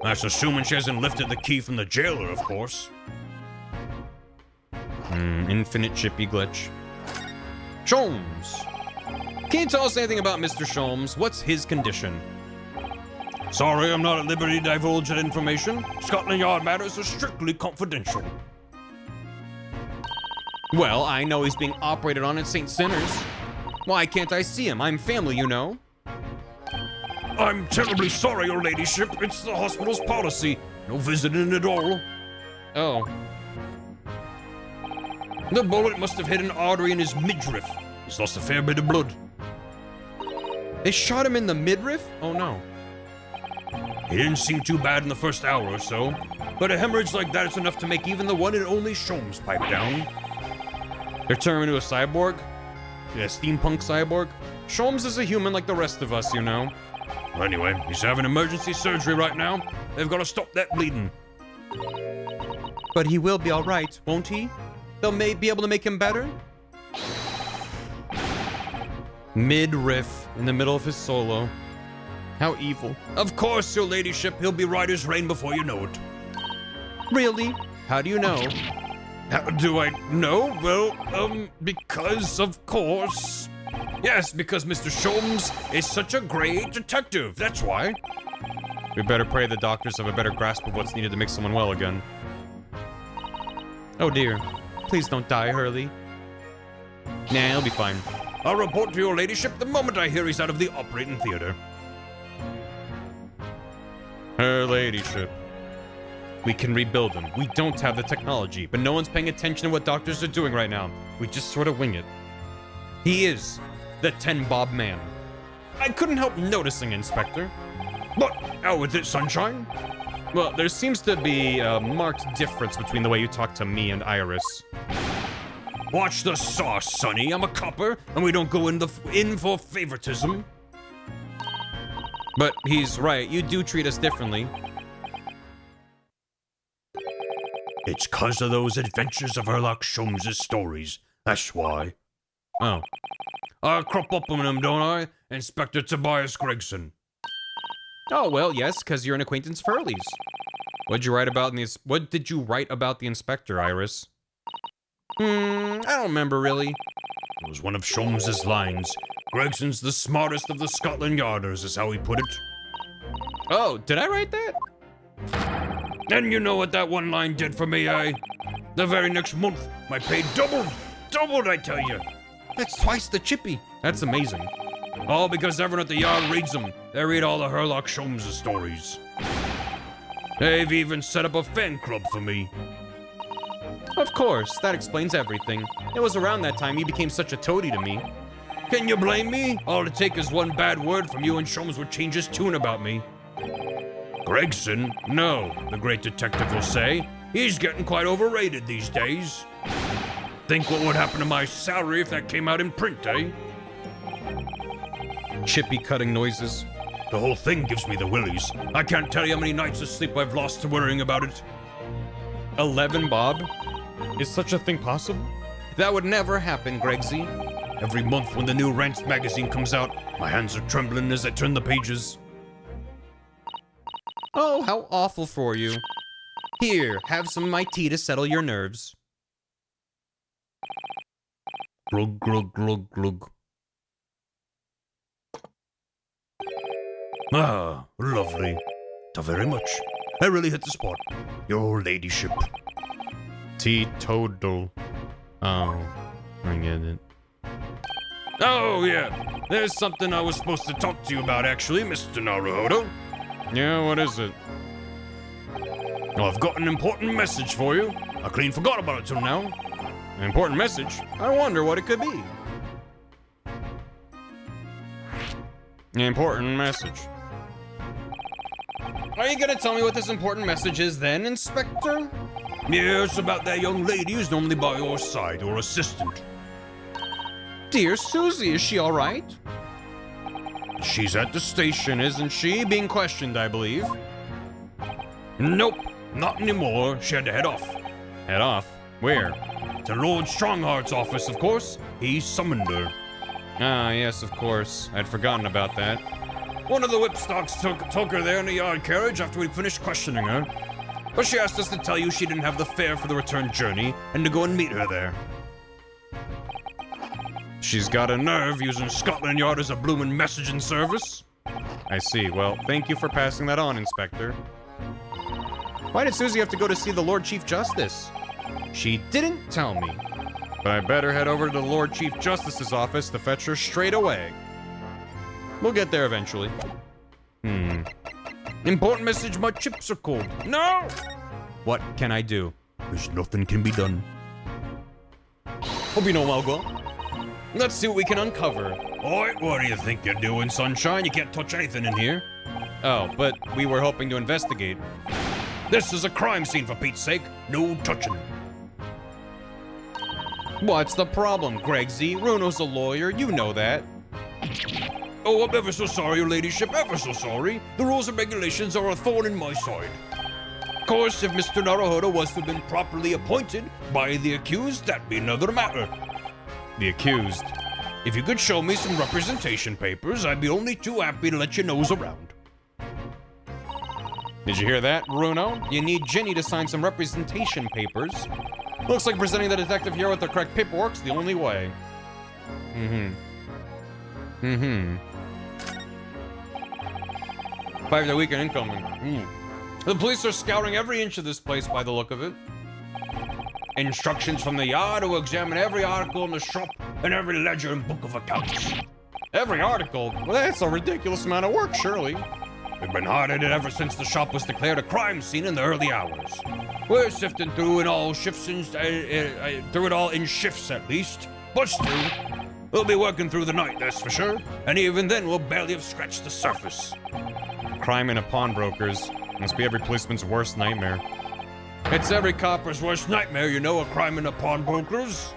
That's assuming she hasn't lifted the key from the jailer, of course. Infinite chippy glitch. Sholmes. Can you tell us anything about Mr. Sholmes? What's his condition? Sorry, I'm not at liberty to divulge that information. Scotland Yard matters are strictly confidential. Well, I know he's being operated on at St. Sinners. Why can't I see him? I'm family, you know. I'm terribly sorry, your ladyship. It's the hospital's policy. No visiting at all. Oh. The bullet must have hit an artery in his midriff. He's lost a fair bit of blood. They shot him in the midriff? Oh no. He didn't seem too bad in the first hour or so, but a hemorrhage like that is enough to make even the one and only Sholmes pipe down. They're turning into a cyborg? Yeah, steampunk cyborg? Sholmes is a human like the rest of us, you know. Anyway, he's having emergency surgery right now. They've got to stop that bleeding. But he will be alright, won't he? They'll be able to make him better? Mid-riff, in the middle of his solo. How evil. Of course, your ladyship, he'll be right as rain before you know it. Really? How do you know? How do I know? Well, because of course. Yes, because Mr. Sholmes is such a great detective, that's why. We better pray the doctors have a better grasp of what's needed to make someone well again. Oh dear. Please don't die, Hurley. Nah, he'll be fine. I'll report to your ladyship the moment I hear he's out of the operating theater. Her ladyship. We can rebuild him. We don't have the technology, but no one's paying attention to what doctors are doing right now. We just sort of wing it. He is the 10-bob man. I couldn't help noticing, Inspector. But out with it, sunshine. Well, there seems to be a marked difference between the way you talk to me and Iris. Watch the sauce, Sonny. I'm a copper, and we don't go in for favoritism. But he's right. You do treat us differently. It's 'cause of those adventures of Sherlock Sholmes' stories. That's why. Oh. I crop up on him, don't I? Inspector Tobias Gregson. Oh, well, yes, because you're an acquaintance of Hurley's. What did you write about the inspector, Iris? I don't remember, really. It was one of Sholmes' lines. Gregson's the smartest of the Scotland Yarders, is how he put it. Oh, did I write that? And you know what that one line did for me, eh? The very next month, my pay doubled. Doubled, I tell you. That's twice the chippy. That's amazing. All because everyone at the Yard reads them. They read all the Sherlock Sholmes' stories. They've even set up a fan club for me. Of course, that explains everything. It was around that time he became such a toady to me. Can you blame me? All it takes is one bad word from you and Sholmes would change his tune about me. Gregson? No, the great detective will say. He's getting quite overrated these days. Think what would happen to my salary if that came out in print, eh? Chippy cutting noises. The whole thing gives me the willies. I can't tell you how many nights of sleep I've lost to worrying about it. 11 bob? Is such a thing possible? That would never happen, Gregsy. Every month when the new Rants magazine comes out, my hands are trembling as I turn the pages. Oh, how awful for you. Here, have some of my tea to settle your nerves. Glug, glug, glug, glug. Ah, lovely. Thank you very much. I really hit the spot. Your ladyship. Teetotal. Oh, I get it. Oh, yeah. There's something I was supposed to talk to you about, actually, Mr. Naruhodo. Yeah, what is it? Well, I've got an important message for you. I clean forgot about it till now. An important message? I wonder what it could be. An important message. Are you gonna tell me what this important message is then, Inspector? Yeah, it's about that young lady who's normally by your side, or assistant. Dear Susie, is she alright? She's at the station, Isn't she? Being questioned, I believe. Nope, not anymore. She had to head off. Head off? Where? To Lord Strongheart's office, of course. He summoned her. Ah, yes, of course. I'd forgotten about that. One of the whipstocks took her there in a yard carriage after we finished questioning her. But she asked us to tell you she didn't have the fare for the return journey and to go and meet her there. She's got a nerve using Scotland Yard as a bloomin' messaging service. I see. Well, thank you for passing that on, Inspector. Why did Susie have to go to see the Lord Chief Justice? She didn't tell me. But I better head over to the Lord Chief Justice's office to fetch her straight away. We'll get there eventually. Important message, my chips are cold. No! What can I do? There's nothing can be done. Hope you know Malgo. Let's see what we can uncover. Oi, what do you think you're doing, sunshine? You can't touch anything in here. Oh, but we were hoping to investigate. This is a crime scene, for Pete's sake. No touching. What's the problem, Greg Z? Runo's a lawyer, you know that. Oh, I'm ever so sorry, your ladyship, ever so sorry. The rules and regulations are a thorn in my side. Of course, if Mr. Naruhodo was to have been properly appointed by the accused, that'd be another matter. The accused? If you could show me some representation papers, I'd be only too happy to let you nose around. Did you hear that, Runo? You need Ginny to sign some representation papers. Looks like presenting the detective here with the correct paperwork's the only way. 5-day weekend incoming. The police are scouring every inch of this place by the look of it. Instructions from the yard to examine every article in the shop and every ledger and book of accounts. Every article? Well, that's a ridiculous amount of work, surely. We've been hard at it ever since the shop was declared a crime scene in the early hours. We're sifting through through it all in shifts at least. But still, we'll be working through the night, that's for sure. And even then, we'll barely have scratched the surface. Crime in a pawnbroker's must be every policeman's worst nightmare. It's every copper's worst nightmare, you know, a crime in a pawnbroker's.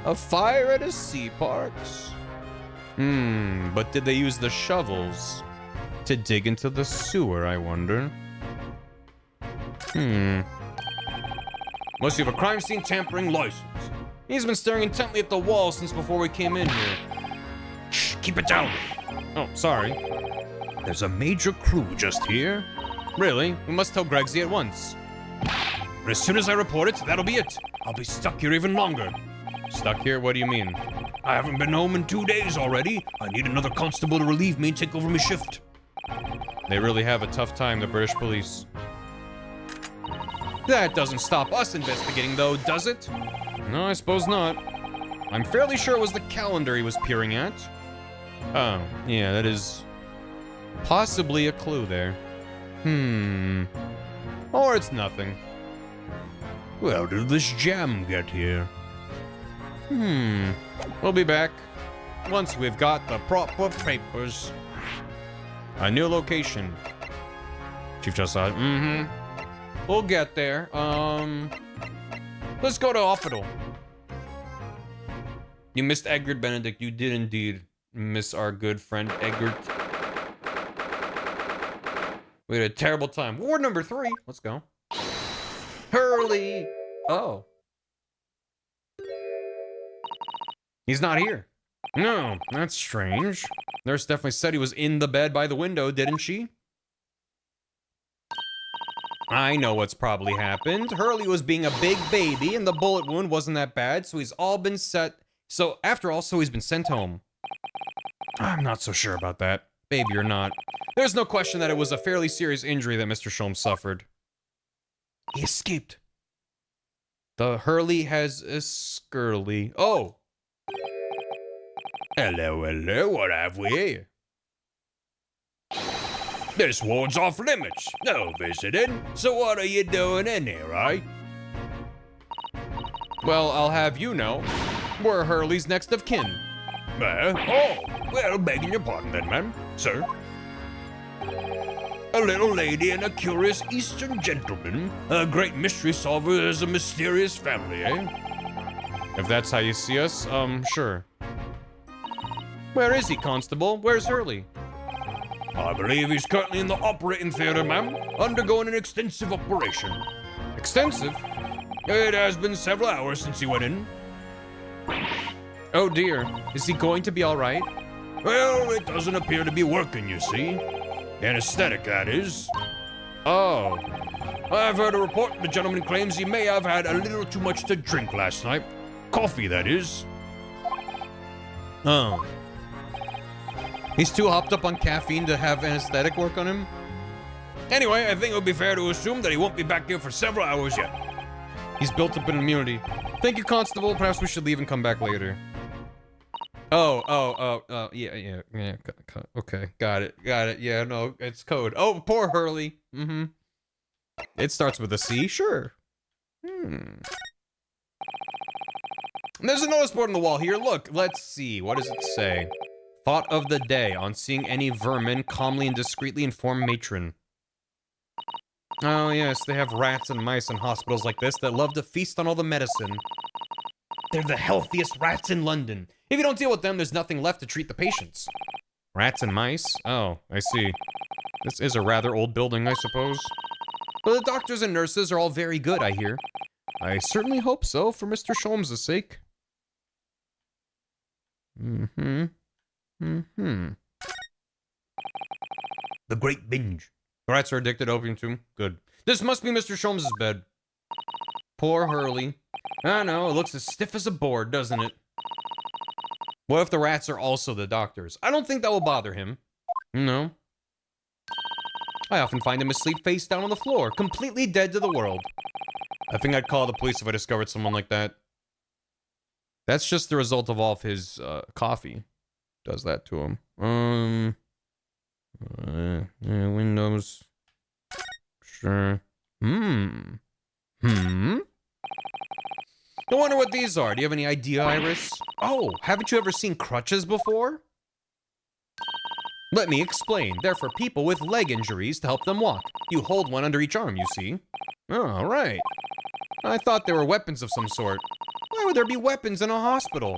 A fire at a sea parks. But did they use the shovels to dig into the sewer, I wonder? Must you have a crime scene tampering license? He's been staring intently at the wall since before we came in here. Shh, keep it down. Oh, sorry. There's a major crew just here. Really? We must tell Gregsy at once. But as soon as I report it, that'll be it. I'll be stuck here even longer. Stuck here? What do you mean? I haven't been home in 2 days already. I need another constable to relieve me and take over my shift. They really have a tough time, the British police. That doesn't stop us investigating, though, does it? No, I suppose not. I'm fairly sure it was the calendar he was peering at. Oh, yeah, that is possibly a clue there. Or it's nothing. Where did this jam get here? We'll be back once we've got the proper papers. A new location. Chief Justice. We'll get there. Let's go to Hospital. You missed Egbert Benedict. You did indeed miss our good friend Egbert. We had a terrible time. Ward number 3. Let's go. Hurley. Oh. He's not here. No, that's strange. Nurse definitely said he was in the bed by the window, didn't she? I know what's probably happened. Hurley was being a big baby and the bullet wound wasn't that bad, so he's all been set. So, after all, he's been sent home. I'm not so sure about that. Baby or not. There's no question that it was a fairly serious injury that Mr. Sholmes suffered. He escaped. The Hurley has a skirly. Oh! Hello, hello, what have we here? This ward's off limits. No visiting. So what are you doing in here, eh? Well, I'll have you know, we're Hurley's next of kin. Well, begging your pardon then, ma'am. Sir? A little lady and a curious Eastern gentleman. A great mystery solver as a mysterious family, eh? If that's how you see us, sure. Where is he, Constable? Where's Hurley? I believe he's currently in the operating theater, ma'am, undergoing an extensive operation. Extensive? It has been several hours since he went in. Oh dear. Is he going to be all right? Well, it doesn't appear to be working, you see. Anesthetic, that is. Oh. I've heard a report the gentleman claims he may have had a little too much to drink last night. Coffee, that is. Oh. He's too hopped up on caffeine to have anesthetic work on him? Anyway, I think it would be fair to assume that he won't be back here for several hours yet. He's built up an immunity. Thank you, Constable. Perhaps we should leave and come back later. Yeah. Okay, got it. Yeah, no, it's code. Oh, poor Hurley. Mm-hmm. It starts with a C, sure. There's a notice board on the wall here. Look, let's see. What does it say? Thought of the day. On seeing any vermin, calmly and discreetly inform matron. Oh, yes, they have rats and mice in hospitals like this that love to feast on all the medicine. They're the healthiest rats in London. If you don't deal with them, there's nothing left to treat the patients. Rats and mice? Oh, I see. This is a rather old building, I suppose. But the doctors and nurses are all very good, I hear. I certainly hope so, for Mr. Sholmes' sake. The Great Binge. The rats are addicted to opium too? Good. This must be Mr. Sholmes' bed. Poor Hurley. I know, it looks as stiff as a board, doesn't it? What if the rats are also the doctors? I don't think that will bother him. No. I often find him asleep face down on the floor, completely dead to the world. I think I'd call the police if I discovered someone like that. That's just the result of all of his coffee. Does that to him. Windows. Sure. I wonder what these are. Do you have any idea, Iris? Oh, haven't you ever seen crutches before? Let me explain. They're for people with leg injuries to help them walk. You hold one under each arm, you see. Oh, right. I thought they were weapons of some sort. Why would there be weapons in a hospital?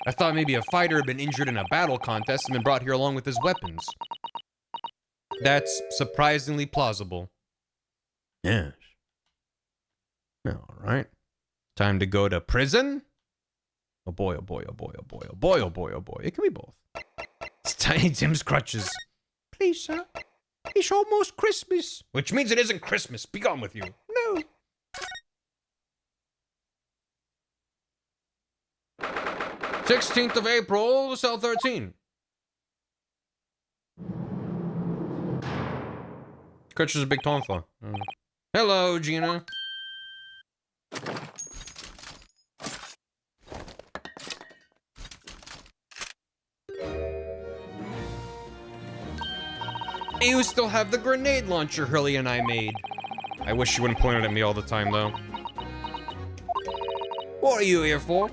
I thought maybe a fighter had been injured in a battle contest and been brought here along with his weapons. That's surprisingly plausible. Yes. All right. Time to go to prison? Oh boy, oh boy, oh boy, oh boy, oh boy, oh boy, oh boy. It can be both. It's Tiny Tim's crutches. Please, sir. It's almost Christmas. Which means it isn't Christmas. Be gone with you. No. "16th of April, cell 13. Crutches is a big tonfa. Hello, Gina. You still have the grenade launcher Hurley and I made. I wish you wouldn't point it at me all the time, though. What are you here for?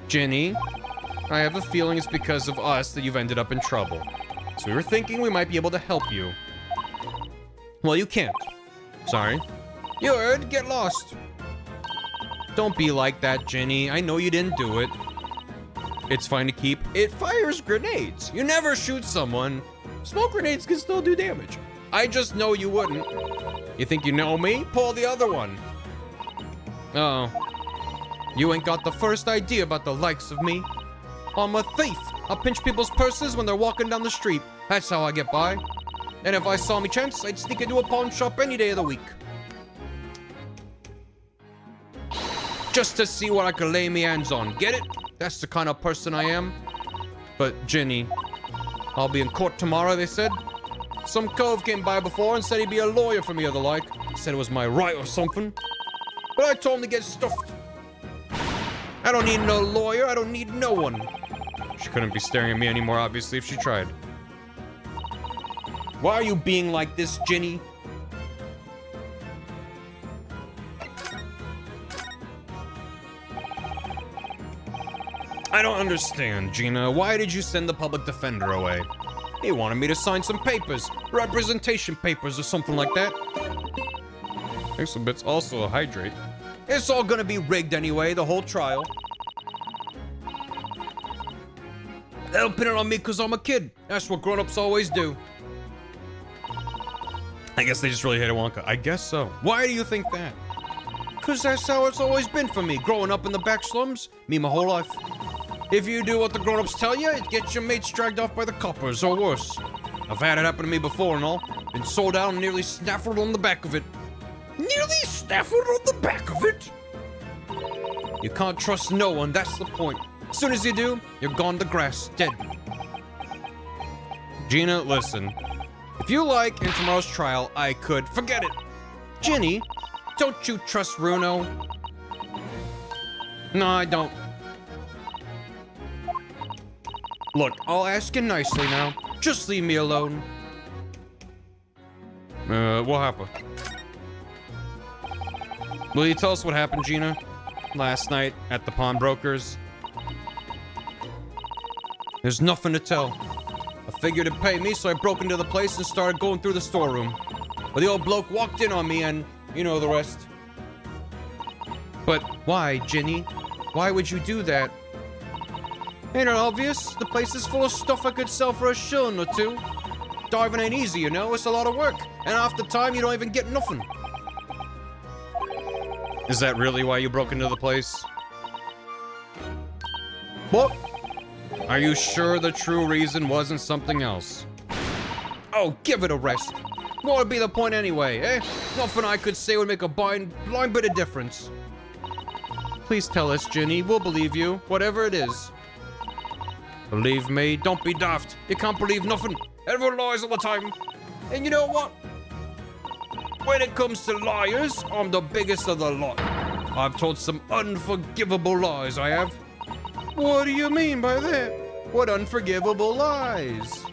Ginny, I have a feeling it's because of us that you've ended up in trouble. So we were thinking we might be able to help you. Well, you can't. Sorry. You heard? Get lost. Don't be like that, Ginny. I know you didn't do it. It's fine to keep. It fires grenades. You never shoot someone. Smoke grenades can still do damage. I just know you wouldn't. You think you know me? Pull the other one. Oh. You ain't got the first idea about the likes of me. I'm a thief. I pinch people's purses when they're walking down the street. That's how I get by. And if I saw me chance, I'd sneak into a pawn shop any day of the week. Just to see what I could lay me hands on. Get it? That's the kind of person I am. But, Ginny, I'll be in court tomorrow, they said. Some cove came by before and said he'd be a lawyer for me or the like. Said it was my right or something. But I told him to get stuffed. I don't need no lawyer. I don't need no one. She couldn't be staring at me anymore, obviously, if she tried. Why are you being like this, Ginny? I don't understand, Gina. Why did you send the public defender away? He wanted me to sign some papers. Representation papers or something like that. Exhibits also a hydrate. It's all gonna be rigged anyway, the whole trial. They'll pin it on me because I'm a kid. That's what grown-ups always do. I guess they just really hated Wonka. I guess so. Why do you think that? Because that's how it's always been for me. Growing up in the back slums, me my whole life. If you do what the grown-ups tell you, it gets your mates dragged off by the coppers, or worse. I've had it happen to me before and all. Been sold out and nearly snaffled on the back of it. Nearly snaffled on the back of it? You can't trust no one, that's the point. As soon as you do, you're gone to grass, dead. Gina, listen. If you like in tomorrow's trial, I could forget it. Ginny, don't you trust Bruno? No, I don't. Look, I'll ask you nicely now. Just leave me alone. What happened? Will you tell us what happened, Gina? Last night at the pawnbrokers? There's nothing to tell. I figured it'd pay me, so I broke into the place and started going through the storeroom. But the old bloke walked in on me and you know the rest. But why, Ginny? Why would you do that? Ain't it obvious? The place is full of stuff I could sell for a shilling or two. Diving ain't easy, you know. It's a lot of work. And half the time, you don't even get nothing. is that really why you broke into the place? What? Are you sure the true reason wasn't something else? Oh, give it a rest. What would be the point anyway, eh? Nothing I could say would make a blind bit of difference. Please tell us, Ginny. We'll believe you, whatever it is. Believe me, don't be daft. You can't believe nothing. Everyone lies all the time. And you know what? When it comes to liars, I'm the biggest of the lot. I've told some unforgivable lies, I have. What do you mean by that? What unforgivable lies?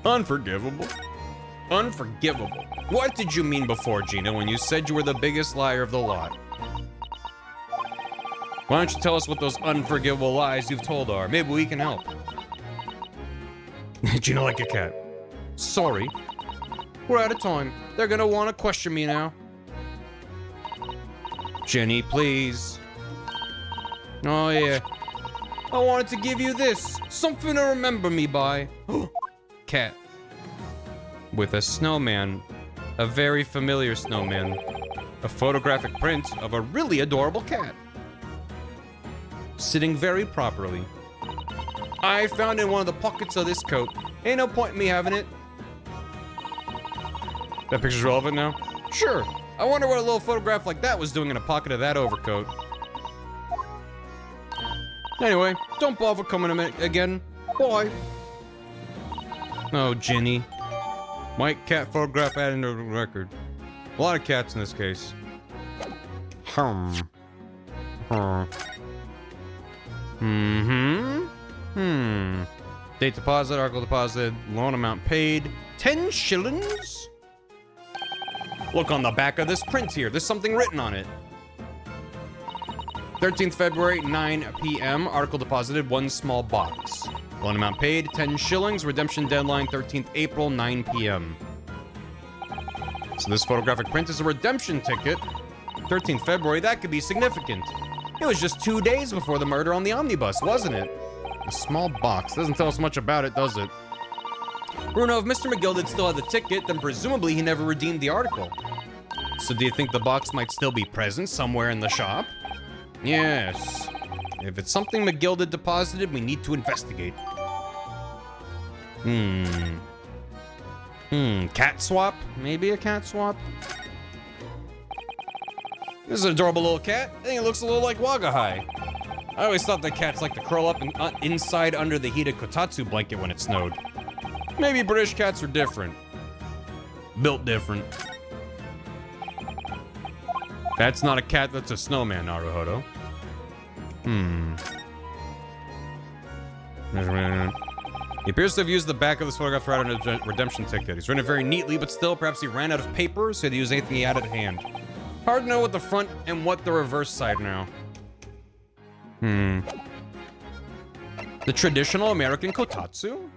Unforgivable? Unforgivable. What did you mean before, Gina, when you said you were the biggest liar of the lot? Why don't you tell us what those unforgivable lies you've told are? Maybe we can help. Gina like a cat. Sorry. We're out of time. They're gonna want to question me now. Jenny, please. Oh, yeah. I wanted to give you this. Something to remember me by. Cat. With a snowman. A very familiar snowman. A photographic print of a really adorable cat. Sitting very properly. I found it in one of the pockets of this coat. Ain't no point in me having it. That picture's relevant now? Sure. I wonder what a little photograph like that was doing in a pocket of that overcoat. Anyway, don't bother coming to me again. Bye. Oh, Ginny. White cat photograph added to the record. A lot of cats in this case. Date deposit, article deposit, loan amount paid. 10 shillings? Look on the back of this print here. There's something written on it. 13th February, 9 p.m. Article deposited, 1 small box. Loan amount paid, 10 shillings. Redemption deadline, 13th April, 9 p.m. So this photographic print is a redemption ticket. 13th February, that could be significant. It was just 2 days before the murder on the omnibus, wasn't it? A small box. Doesn't tell us much about it, does it? Bruno, if Mr. McGilded still had the ticket, then presumably he never redeemed the article. So do you think the box might still be present somewhere in the shop? Yes. If it's something McGilded deposited, we need to investigate. Cat swap? Maybe a cat swap? This is an adorable little cat. I think it looks a little like Wagahai. I always thought that cats like to curl up inside under the heated kotatsu blanket when it snowed. Maybe British cats are different. Built different. That's not a cat, that's a snowman, Naruhodo. He appears to have used the back of this photograph to write a redemption ticket. He's written it very neatly, but still, perhaps he ran out of paper, so he had to use anything he had at hand. Hard to know what the front and what the reverse side now. The traditional American kotatsu?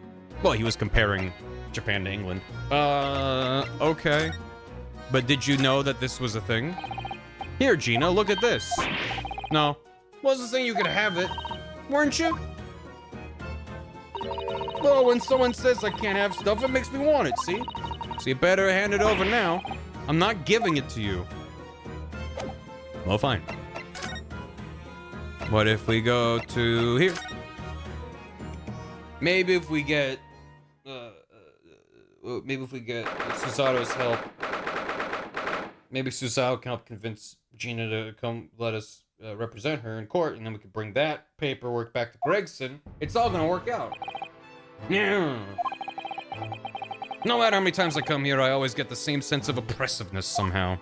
Well, he was comparing Japan to England. Okay. But did you know that this was a thing? Here, Gina, look at this. No. Wasn't saying you could have it, weren't you? Well, when someone says I can't have stuff, it makes me want it, see? So you better hand it over now. I'm not giving it to you. Well, fine. What if we go to here? Maybe if we get Susato's help. Maybe Susato can help convince Gina to come let us represent her in court, and then we can bring that paperwork back to Gregson. It's all gonna work out. Yeah. No matter how many times I come here, I always get the same sense of oppressiveness somehow.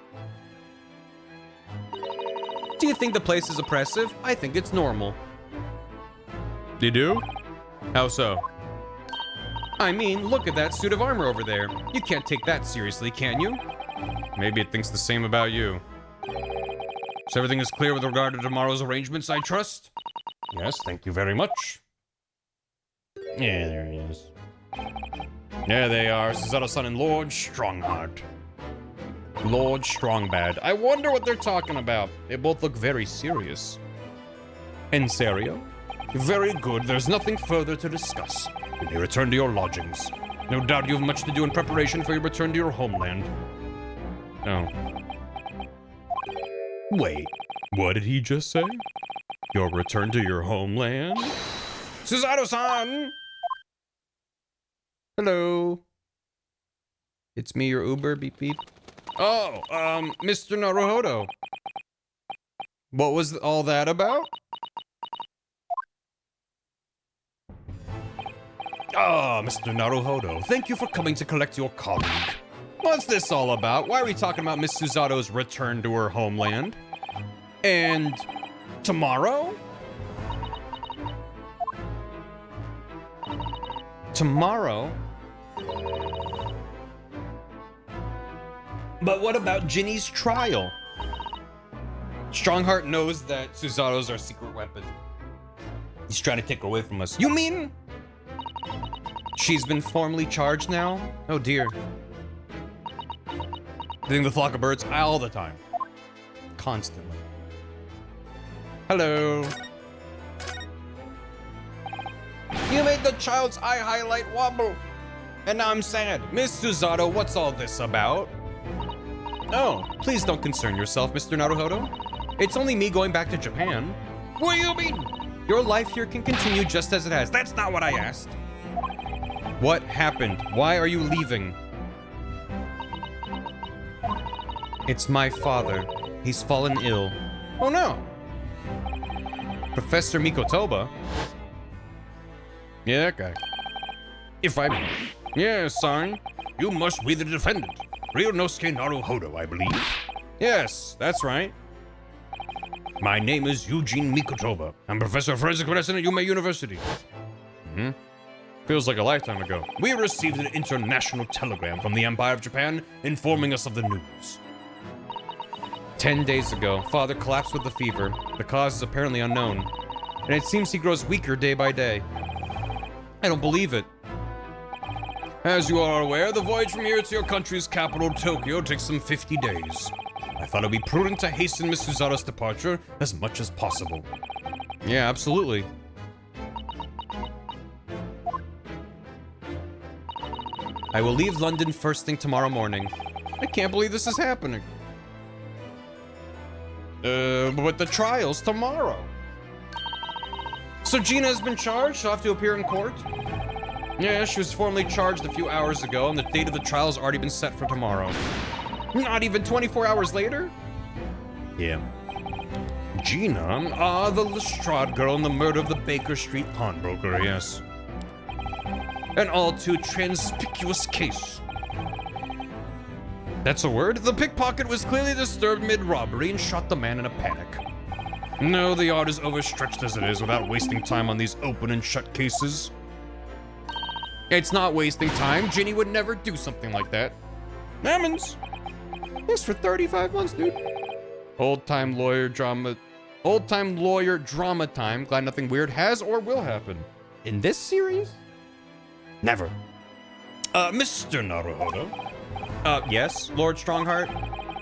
Do you think the place is oppressive? I think it's normal. You do? How so? I mean, look at that suit of armor over there. You can't take that seriously, can you? Maybe it thinks the same about you. So everything is clear with regard to tomorrow's arrangements, I trust? Yes, thank you very much. Yeah, there he is. There they are, Susato-san and Lord Strongheart. Lord Strongbad. I wonder what they're talking about. They both look very serious. En serio? Very good, there's nothing further to discuss. You may return to your lodgings. No doubt you have much to do in preparation for your return to your homeland. Oh. Wait, what did he just say? Your return to your homeland? Susato-san! Hello. It's me, your Uber, beep beep. Oh, Mr. Naruhodo. What was all that about? Ah, Mr. Naruhodo, thank you for coming to collect your colleague. What's this all about? Why are we talking about Miss Susato's return to her homeland? And tomorrow? Tomorrow? But what about Ginny's trial? Strongheart knows that Susato's our secret weapon. He's trying to take her away from us. You mean she's been formally charged now? Oh dear. Hitting the flock of birds all the time. Constantly. Hello. You made the child's eye highlight wobble. And now I'm sad. Miss Susato, what's all this about? Oh, please don't concern yourself, Mr. Naruhodo. It's only me going back to Japan. What do you mean? Your life here can continue just as it has. That's not what I asked. What happened? Why are you leaving? It's my father. He's fallen ill. Oh no. Professor Mikotoba? Yeah, that guy. If I may. Yes, son. You must be the defendant. Ryunosuke Naruhodo, I believe. Yes, that's right. My name is Eugene Mikotoba. I'm Professor of Forensic Medicine at Yume University. Feels like a lifetime ago. We received an international telegram from the Empire of Japan informing us of the news. 10 days ago, father collapsed with a fever. The cause is apparently unknown. And it seems he grows weaker day by day. I don't believe it. As you are aware, the voyage from here to your country's capital, Tokyo, takes some 50 days. I thought it would be prudent to hasten Miss Susato's departure as much as possible. Yeah, absolutely. I will leave London first thing tomorrow morning. I can't believe this is happening. But the trial's tomorrow. So Gina has been charged? She'll have to appear in court? Yeah, she was formally charged a few hours ago, and the date of the trial has already been set for tomorrow. Not even 24 hours later? Yeah. Gina? Ah, the Lestrade girl in the murder of the Baker Street pawnbroker, yes. An all too conspicuous case. That's a word? The pickpocket was clearly disturbed mid-robbery and shot the man in a panic. No, the art is overstretched as it is without wasting time on these open and shut cases. It's not wasting time. Ginny would never do something like that. Emmons! Yes, for 35 months, dude. Old-time lawyer drama time. Glad nothing weird has or will happen. In this series? Never. Mr. Naruhodo? Yes, Lord Strongheart?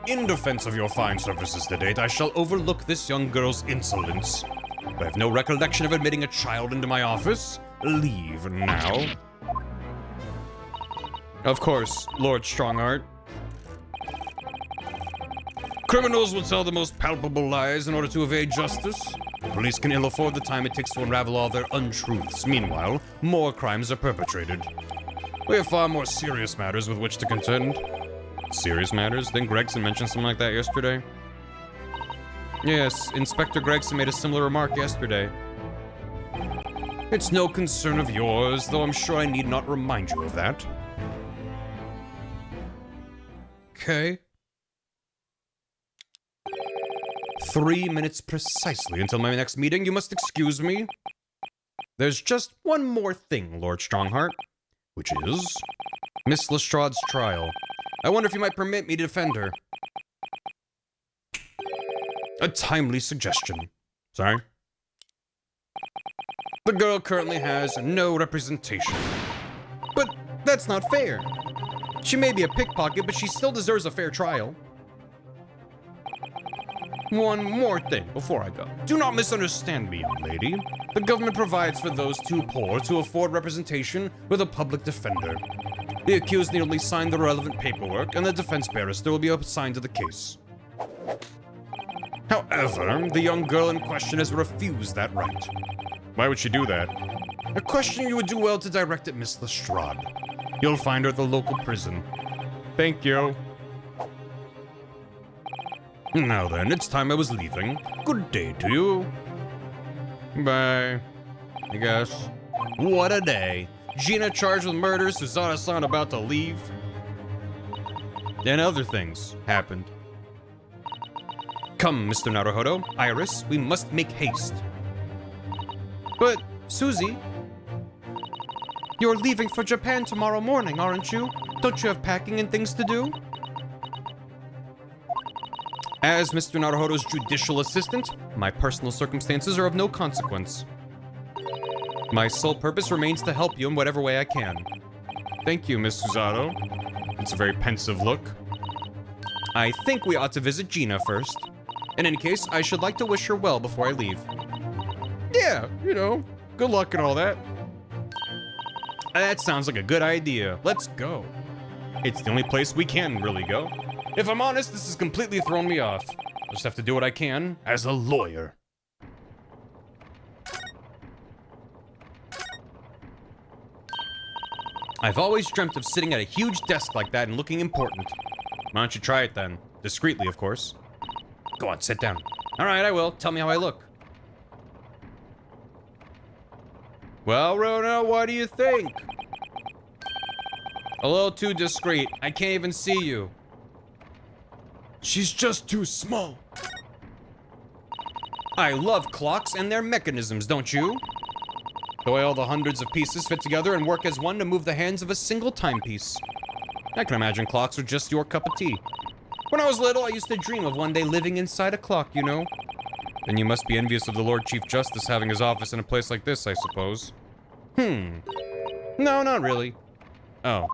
In defense of your fine services to date, I shall overlook this young girl's insolence. But I have no recollection of admitting a child into my office. Leave now. Of course, Lord Strongheart. Criminals will tell the most palpable lies in order to evade justice. police can ill afford the time it takes to unravel all their untruths. Meanwhile, more crimes are perpetrated. We have far more serious matters with which to contend. Serious matters? Didn't Gregson mention something like that yesterday? Yes, Inspector Gregson made a similar remark yesterday. It's no concern of yours, though I'm sure I need not remind you of that. Okay. 3 minutes precisely until my next meeting. You must excuse me. There's just one more thing, Lord Strongheart, which is Miss Lestrade's trial. I wonder if you might permit me to defend her. A timely suggestion. Sorry. The girl currently has no representation. But that's not fair. She may be a pickpocket, but she still deserves a fair trial. One more thing before I go. Do not misunderstand me, young lady. The government provides for those too poor to afford representation with a public defender. The accused need only sign the relevant paperwork, and the defense barrister will be assigned to the case. However, the young girl in question has refused that right. Why would she do that? A question you would do well to direct at Miss Lestrade. You'll find her at the local prison. Thank you. Now then, it's time I was leaving. Good day to you. Bye. I guess. What a day. Gina charged with murder, Suzana-san about to leave. And other things happened. Come, Mr. Naruhodo. Iris, we must make haste. But, Susie, you're leaving for Japan tomorrow morning, aren't you? Don't you have packing and things to do? as Mr. Naruhodo's judicial assistant, my personal circumstances are of no consequence. My sole purpose remains to help you in whatever way I can. Thank you, Miss Susato. It's a very pensive look. I think we ought to visit Gina first. In any case, I should like to wish her well before I leave. Yeah, you know, good luck and all that. That sounds like a good idea. Let's go. It's the only place we can really go. If I'm honest, this has completely thrown me off. I'll just have to do what I can as a lawyer. I've always dreamt of sitting at a huge desk like that and looking important. Why don't you try it then? Discreetly, of course. Go on, sit down. All right, I will. Tell me how I look. Well, Rona, what do you think? A little too discreet. I can't even see you. She's just too small. I love clocks and their mechanisms, don't you? The way all the hundreds of pieces fit together and work as one to move the hands of a single timepiece. I can imagine clocks are just your cup of tea. When I was little, I used to dream of one day living inside a clock, you know? Then you must be envious of the Lord Chief Justice having his office in a place like this, I suppose. No, not really. Oh.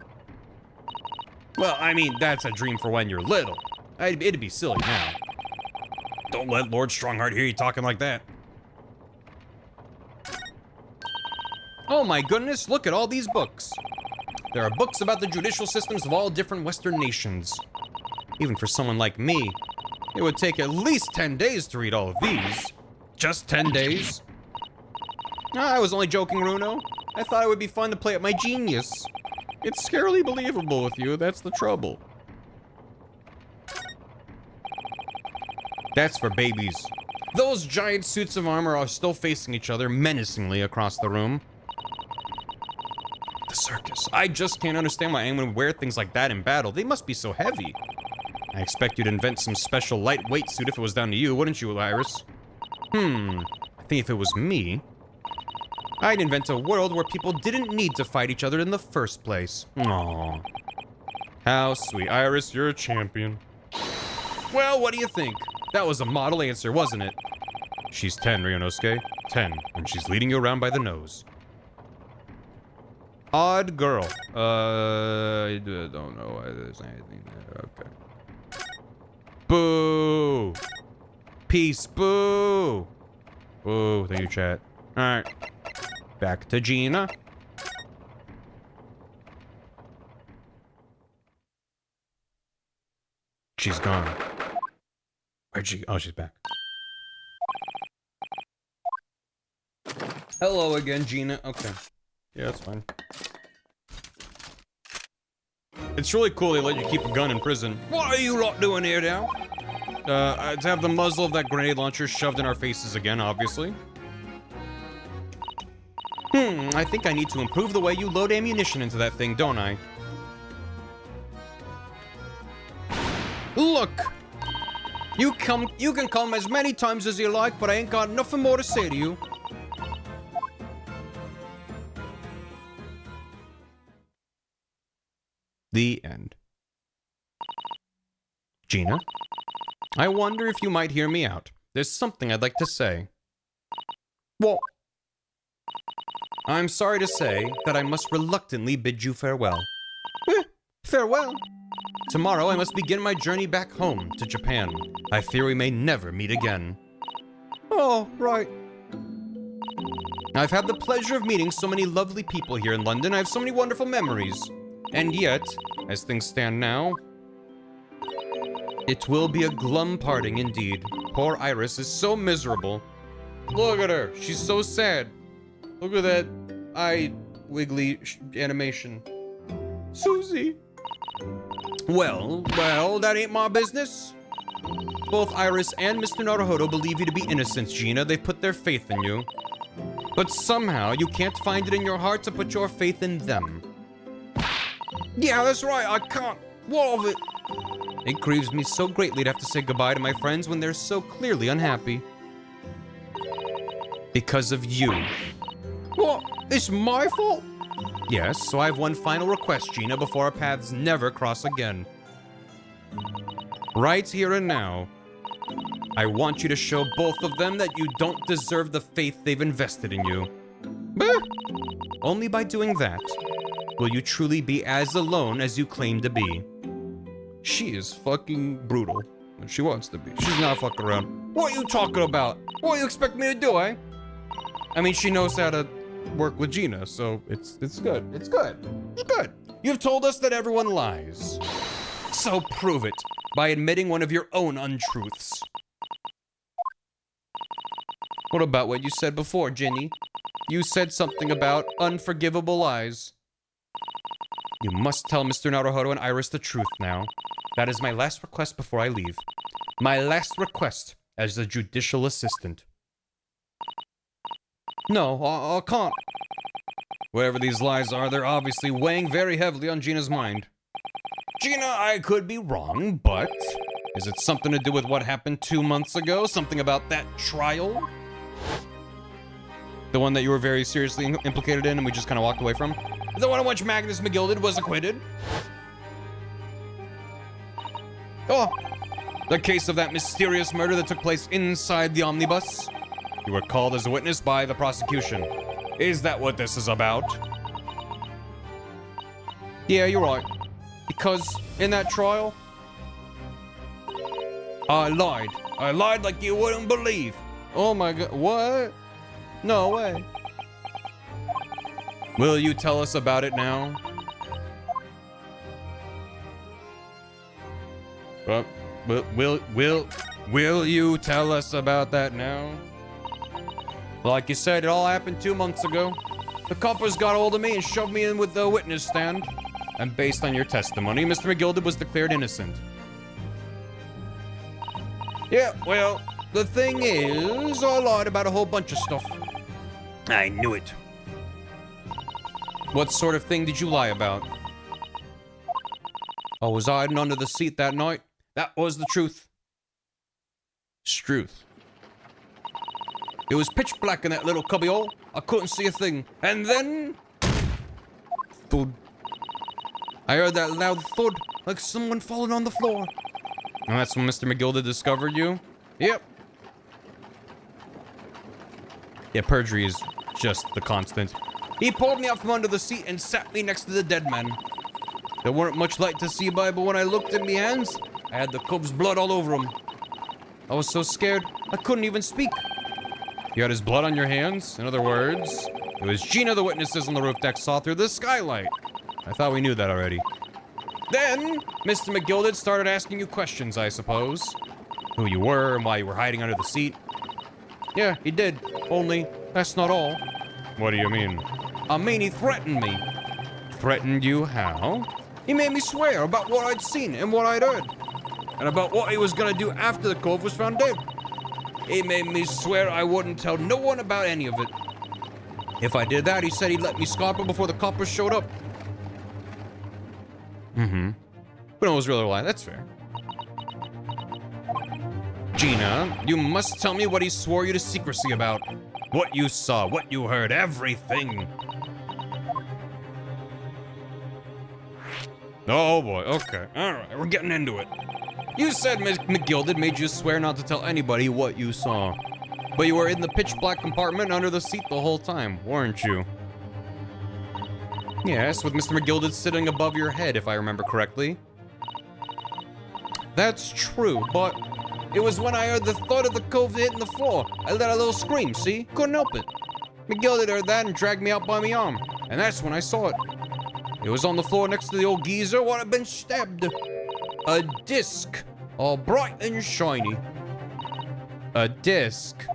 Well, I mean, that's a dream for when you're little. It'd be silly now. Don't let Lord Strongheart hear you talking like that. Oh my goodness, look at all these books. There are books about the judicial systems of all different Western nations. Even for someone like me, it would take at least 10 days to read all of these. Just 10 days? I was only joking, Runo. I thought it would be fun to play at my genius. It's scarily believable with you, that's the trouble. That's for babies. Those giant suits of armor are still facing each other menacingly across the room. The circus. I just can't understand why anyone would wear things like that in battle. They must be so heavy. I expect you'd invent some special lightweight suit if it was down to you, wouldn't you, Iris? I think if it was me, I'd invent a world where people didn't need to fight each other in the first place. Aww. How sweet. Iris, you're a champion. Well, what do you think? That was a model answer, wasn't it? She's 10, Ryunosuke. 10, and she's leading you around by the nose. Odd girl. I don't know why there's anything there. Okay. Boo! Peace, boo! Boo, thank you, chat. Alright. Back to Gina. She's gone. Where'd she? Oh, she's back. Hello again, Gina. Okay. Yeah, that's fine. It's really cool they let you keep a gun in prison. What are you lot doing here now? To have the muzzle of that grenade launcher shoved in our faces again, obviously. I think I need to improve the way you load ammunition into that thing, don't I? Look! You can come as many times as you like, but I ain't got nothing more to say to you. The end. Gina? I wonder if you might hear me out. There's something I'd like to say. What? I'm sorry to say that I must reluctantly bid you farewell. Farewell? Tomorrow I must begin my journey back home to Japan. I fear we may never meet again. Oh, right. I've had the pleasure of meeting so many lovely people here in London. I have so many wonderful memories. And yet, as things stand now, it will be a glum parting indeed. Poor Iris is so miserable. Look at her. She's so sad. Look at that eye wiggly animation. Susie. Well, that ain't my business. Both Iris and Mr. Naruhodo believe you to be innocent, Gina. They put their faith in you. But somehow, you can't find it in your heart to put your faith in them. Yeah, that's right, I can't. What of it? It grieves me so greatly to have to say goodbye to my friends when they're so clearly unhappy. Because of you. What? It's my fault? Yes, so I have one final request, Gina, before our paths never cross again. Right here and now, I want you to show both of them that you don't deserve the faith they've invested in you. Only by doing that will you truly be as alone as you claim to be. She is fucking brutal. And she wants to be. She's not fucking around. What are you talking about? What do you expect me to do, eh? I mean, she knows how to work with Gina, so it's good. It's good. It's good. You've told us that everyone lies. So prove it by admitting one of your own untruths. What about what you said before, Ginny? You said something about unforgivable lies. You must tell Mr. Naruhodo and Iris the truth now. That is my last request before I leave. My last request as the judicial assistant. No, I can't. Whatever these lies are, they're obviously weighing very heavily on Gina's mind. Gina, I could be wrong, but is it something to do with what happened 2 months ago? Something about that trial? The one that you were very seriously implicated in and we just kind of walked away from? The one in which Magnus McGilded was acquitted? Oh, the case of that mysterious murder that took place inside the omnibus? You were called as a witness by the prosecution. Is that what this is about? Yeah, you're right. Because in that trial, I lied. I lied like you wouldn't believe. Oh my god, what? No way. Will you tell us about it now? Will you tell us about that now? Like you said, it all happened 2 months ago. The coppers got hold of me and shoved me in with the witness stand. And based on your testimony, Mr. McGilded was declared innocent. Yeah, well, the thing is, I lied about a whole bunch of stuff. I knew it. What sort of thing did you lie about? I was hiding under the seat that night. That was the truth. Struth. It was pitch black in that little cubbyhole. I couldn't see a thing. And then... thud. I heard that loud thud, like someone falling on the floor. And that's when Mr. McGilded discovered you? Yep. Yeah, perjury is just the constant. He pulled me out from under the seat and sat me next to the dead man. There weren't much light to see by, but when I looked at me hands, I had the cub's blood all over them. I was so scared, I couldn't even speak. You had his blood on your hands? In other words, it was Gina the witnesses on the roof deck saw through the skylight. I thought we knew that already. Then, Mr. McGilded started asking you questions, I suppose. Who you were and why you were hiding under the seat. Yeah, he did. Only, that's not all. What do you mean? I mean, he threatened me. Threatened you how? He made me swear about what I'd seen and what I'd heard. And about what he was gonna do after the cove was found dead. He made me swear I wouldn't tell no one about any of it. If I did that, he said he'd let me scarper before the coppers showed up. But it was really a lie. That's fair. Gina, you must tell me what he swore you to secrecy about. What you saw, what you heard, everything. Oh boy, okay. Alright, we're getting into it. You said Miss McGilded made you swear not to tell anybody what you saw. But you were in the pitch black compartment under the seat the whole time, weren't you? Yes, with Mr. McGilded sitting above your head, if I remember correctly. That's true, but it was when I heard the thud of the cove hitting the floor. I let a little scream, see? Couldn't help it. McGilded heard that and dragged me out by my arm. And that's when I saw it. It was on the floor next to the old geezer what had been stabbed. A disc, all bright and shiny. A disc?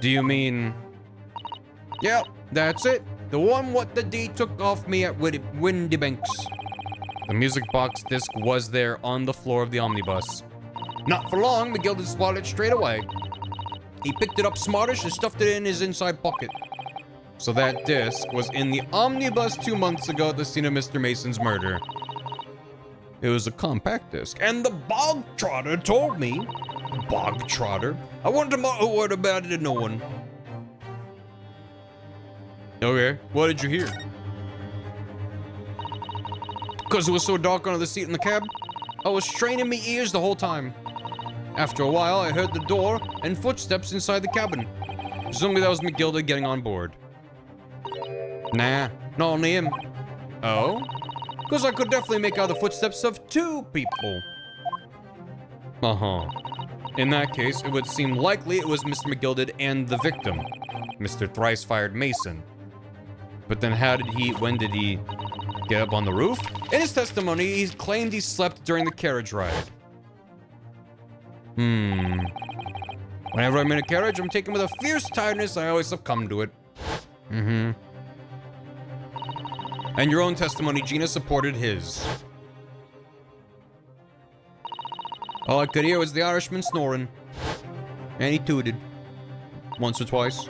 Do you mean... Yep, that's it. The one what the D took off me at Windibank's. The music box disc was there on the floor of the omnibus. Not for long, McGilded spotted it straight away. He picked it up smartish and stuffed it in his inside pocket. So that disc was in the omnibus 2 months ago at the scene of Mr. Mason's murder. It was a compact disc. And the bog trotter told me. Bog trotter? I wanted to mutter a word about it to no one. Okay, what did you hear? Because it was so dark under the seat in the cab, I was straining my ears the whole time. After a while, I heard the door and footsteps inside the cabin. Presumably that was McGilded getting on board. Nah, not only him. Oh? Because I could definitely make out the footsteps of 2 people. Uh-huh. In that case, it would seem likely it was Mr. McGilded and the victim, Mr. Thrice-Fired Mason. But then when did he get up on the roof? In his testimony, he claimed he slept during the carriage ride. Whenever I'm in a carriage, I'm taken with a fierce tiredness. I always succumb to it. And your own testimony, Gina, supported his. All I could hear was the Irishman snoring. And he tooted. Once or twice.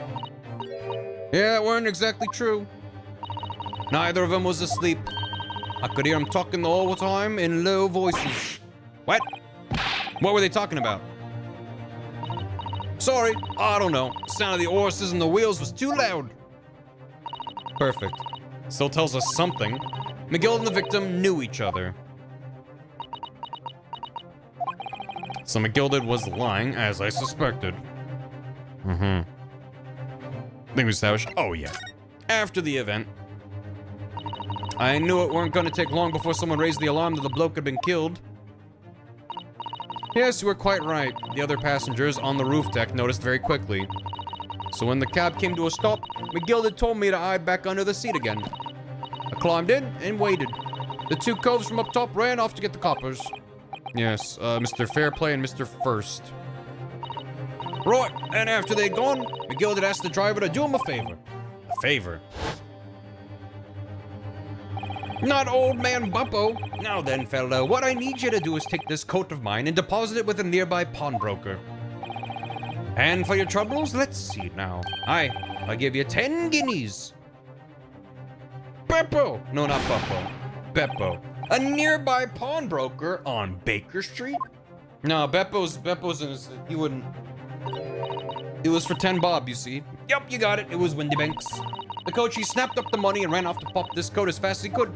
Yeah, it weren't exactly true. Neither of them was asleep. I could hear them talking the whole time in low voices. What? What were they talking about? Sorry, I don't know. The sound of the horses and the wheels was too loud. Perfect. Still tells us something. McGill and the victim knew each other. So McGilded was lying, as I suspected. Think we established. Oh, yeah. After the event, I knew it weren't gonna take long before someone raised the alarm that the bloke had been killed. Yes, you were quite right. The other passengers on the roof deck noticed very quickly. So when the cab came to a stop, McGilded told me to hide back under the seat again. I climbed in and waited. The 2 coves from up top ran off to get the coppers. Yes, Mr. Fairplay and Mr. First. Right, and after they'd gone, McGilded asked the driver to do him a favor. A favor? Not old man Bumpo. Now then, fellow, what I need you to do is take this coat of mine and deposit it with a nearby pawnbroker. And for your troubles, let's see now. I'll give you 10 guineas. Beppo! No, not Beppo. Beppo. A nearby pawnbroker on Baker Street? No, Beppo's he wouldn't. It was for 10 bob, you see. Yep, you got it. It was Windibank's. The coachee snapped up the money and ran off to pop this coat as fast as he could.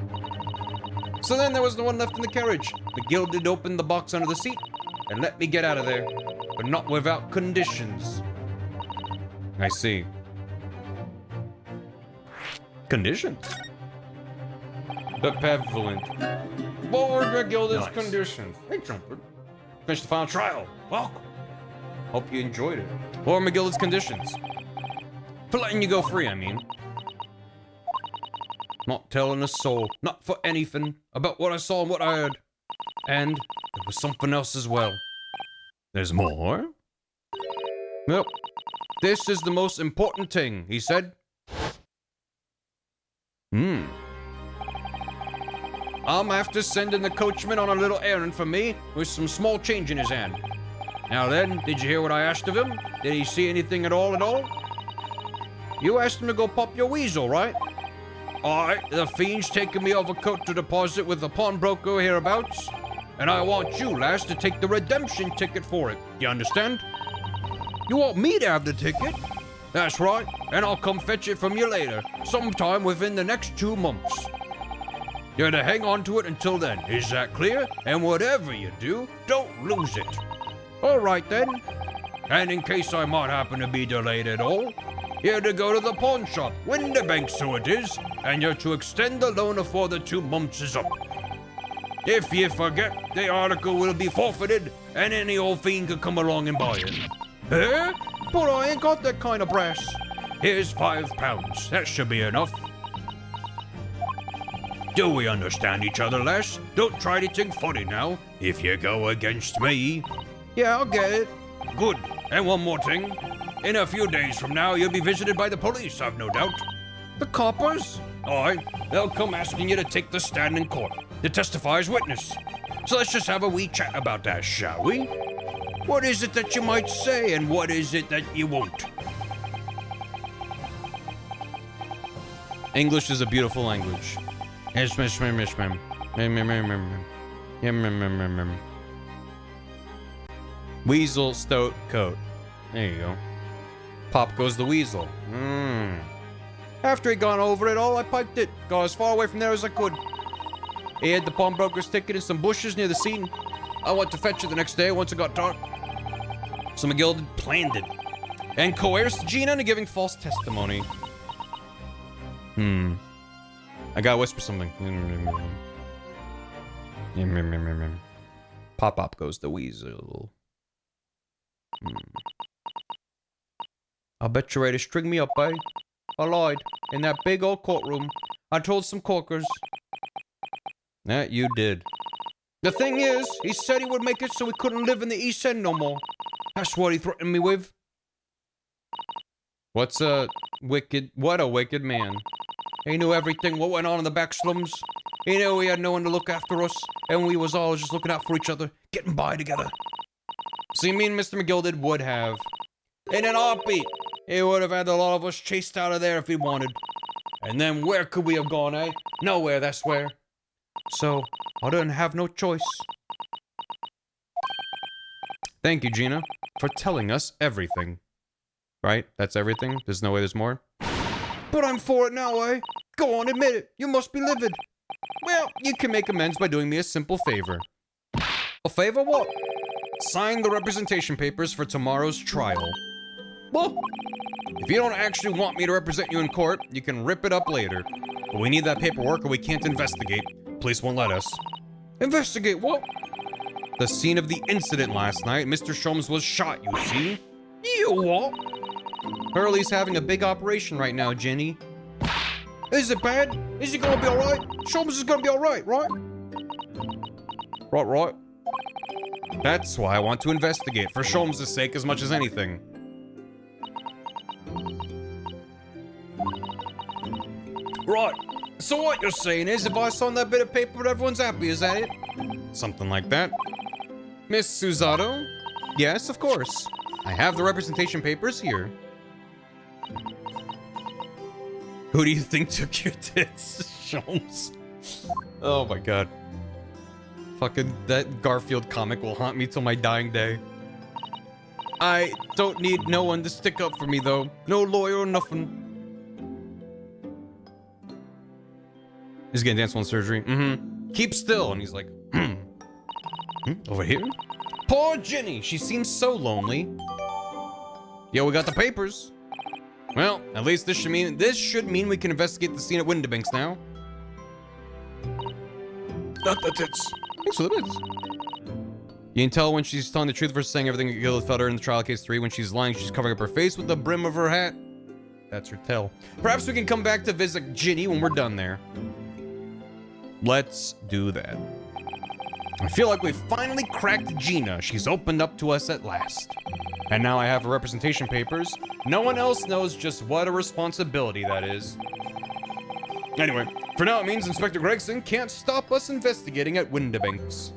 So then there was no one left in the carriage. McGilded opened the box under the seat and let me get out of there, but not without conditions. I see. Conditions? Benevolent. What were McGilded's Nice. conditions? Hey, Jumper. Finished the final trial. Welcome. Hope you enjoyed it. What were McGilded's conditions? For letting you go free, I mean. Not telling a soul, not for anything, about what I saw and what I heard. And there was something else as well. There's more? Well, this is the most important thing, he said. I'm after sending the coachman on a little errand for me with some small change in his hand. Now then, did you hear what I asked of him? Did he see anything at all? You asked him to go pop your weasel, right? Alright, the fiend's taking me overcoat to deposit with the pawnbroker hereabouts. And I want you, lass, to take the redemption ticket for it. You understand? You want me to have the ticket? That's right, and I'll come fetch it from you later, sometime within the next 2 months. You're to hang on to it until then, is that clear? And whatever you do, don't lose it. Alright then. And in case I might happen to be delayed at all, you're to go to the pawn shop, Windibank so it is, and you're to extend the loan before the 2 months is up. If you forget, the article will be forfeited, and any old fiend could come along and buy it. Eh? But I ain't got that kind of brass. Here's £5. That should be enough. Do we understand each other, lass? Don't try anything funny now, if you go against me. Yeah, I'll get it. Good. And one more thing. In a few days from now, you'll be visited by the police, I've no doubt. The coppers? Aye. They'll come asking you to take the stand in court, to testify as witness. So let's just have a wee chat about that, shall we? What is it that you might say, and what is it that you won't? English is a beautiful language. Weasel, stoat, coat. There you go. Pop goes the weasel. After he'd gone over it all, I piped it. Got as far away from there as I could. He had the pawnbroker's ticket in some bushes near the scene. I went to fetch it the next day once it got dark. So McGill had planned it and coerced Gina into giving false testimony. I gotta whisper something. Pop goes the weasel. I bet you're ready to string me up, eh? I lied. In that big old courtroom. I told some corkers. That you did. The thing is, he said he would make it so we couldn't live in the East End no more. That's what he threatened me with. What a wicked man. He knew everything what went on in the back slums. He knew he had no one to look after us, and we was all just looking out for each other, getting by together. See, me and Mr. McGilded would have. In an heartbeat, he would have had a lot of us chased out of there if he wanted. And then where could we have gone, eh? Nowhere, that's where. So, I didn't have no choice. Thank you, Gina, for telling us everything. Right? That's everything? There's no way there's more? But I'm for it now, eh? Go on, admit it. You must be livid. Well, you can make amends by doing me a simple favor. A favor what? Sign the representation papers for tomorrow's trial. Well, if you don't actually want me to represent you in court, you can rip it up later. But we need that paperwork or we can't investigate. Police won't let us. Investigate what? The scene of the incident last night. Mr. Sholmes was shot, you see? You what? Hurley's having a big operation right now, Jenny. Is it bad? Is he gonna be alright? Sholmes is gonna be alright, right? Right. That's why I want to investigate, for Sholmes' sake as much as anything. Right. So what you're saying is, if I sign that bit of paper, everyone's happy, is that it? Something like that. Miss Susato? Yes, of course. I have the representation papers here. Who do you think took your tits, Sholmes? Oh my god. Fucking that Garfield comic will haunt me till my dying day. I don't need no one to stick up for me though. No lawyer or nothing. He's getting dance on surgery. Keep still. And he's like, over here? Poor Jenny. She seems so lonely. Yo, we got the papers. Well, at least this should mean we can investigate the scene at Windibank's now. Not the tits. Thanks for the bits. You can tell when she's telling the truth versus saying everything that Gilda felt her in the trial case 3. When she's lying, she's covering up her face with the brim of her hat. That's her tell. Perhaps we can come back to visit Ginny when we're done there. Let's do that. I feel like we finally cracked Gina. She's opened up to us at last. And now I have her representation papers. No one else knows just what a responsibility that is. Anyway, for now it means Inspector Gregson can't stop us investigating at Windibanks.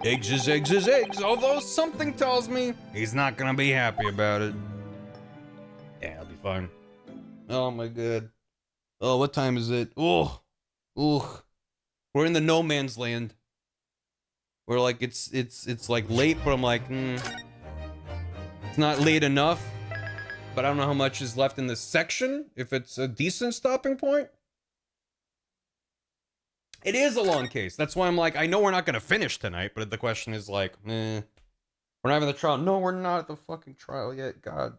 Eggs is eggs is eggs, although something tells me he's not gonna be happy about it. Yeah, I'll be fine. Oh my god. Oh, what time is it? Oh, we're in the no man's land. We're like, it's like late, but I'm like, it's not late enough. But I don't know how much is left in this section, if it's a decent stopping point. It is a long case. That's why I'm like, I know we're not gonna finish tonight, but the question is like, we're not having the trial. No, we're not at the fucking trial yet, God.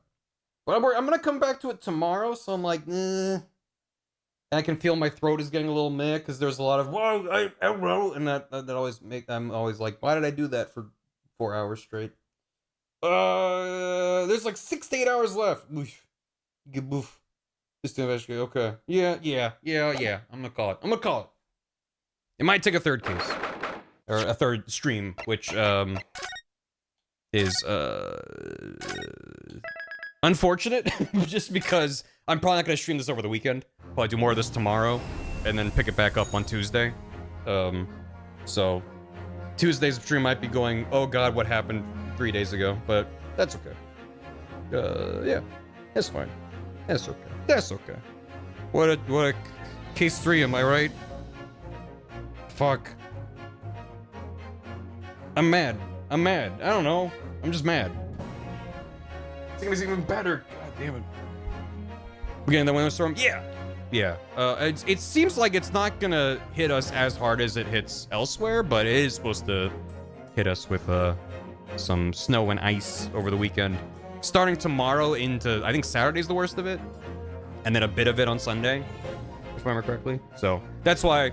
But I'm gonna come back to it tomorrow, so I'm like, And I can feel my throat is getting a little meh, because there's a lot of, whoa, and that always I'm always like, why did I do that for 4 hours straight? There's like 6 to 8 hours left. Oof. Just to investigate. Okay. Yeah. I'm gonna call it. It might take a third case. Or a third stream, which, is, unfortunate. Just because I'm probably not gonna stream this over the weekend. Probably do more of this tomorrow, and then pick it back up on Tuesday. So, Tuesday's stream might be going, oh god, what happened 3 days ago, but that's okay. Yeah, that's fine. That's okay. What a case 3, am I right? Fuck. I'm mad. I don't know. I'm just mad. It's gonna be even better. God damn it. We're getting the winter storm? Yeah. It seems like it's not gonna hit us as hard as it hits elsewhere, but it is supposed to hit us with, some snow and ice over the weekend. Starting tomorrow into, I think Saturday's the worst of it. And then a bit of it on Sunday, if I remember correctly. So, that's why,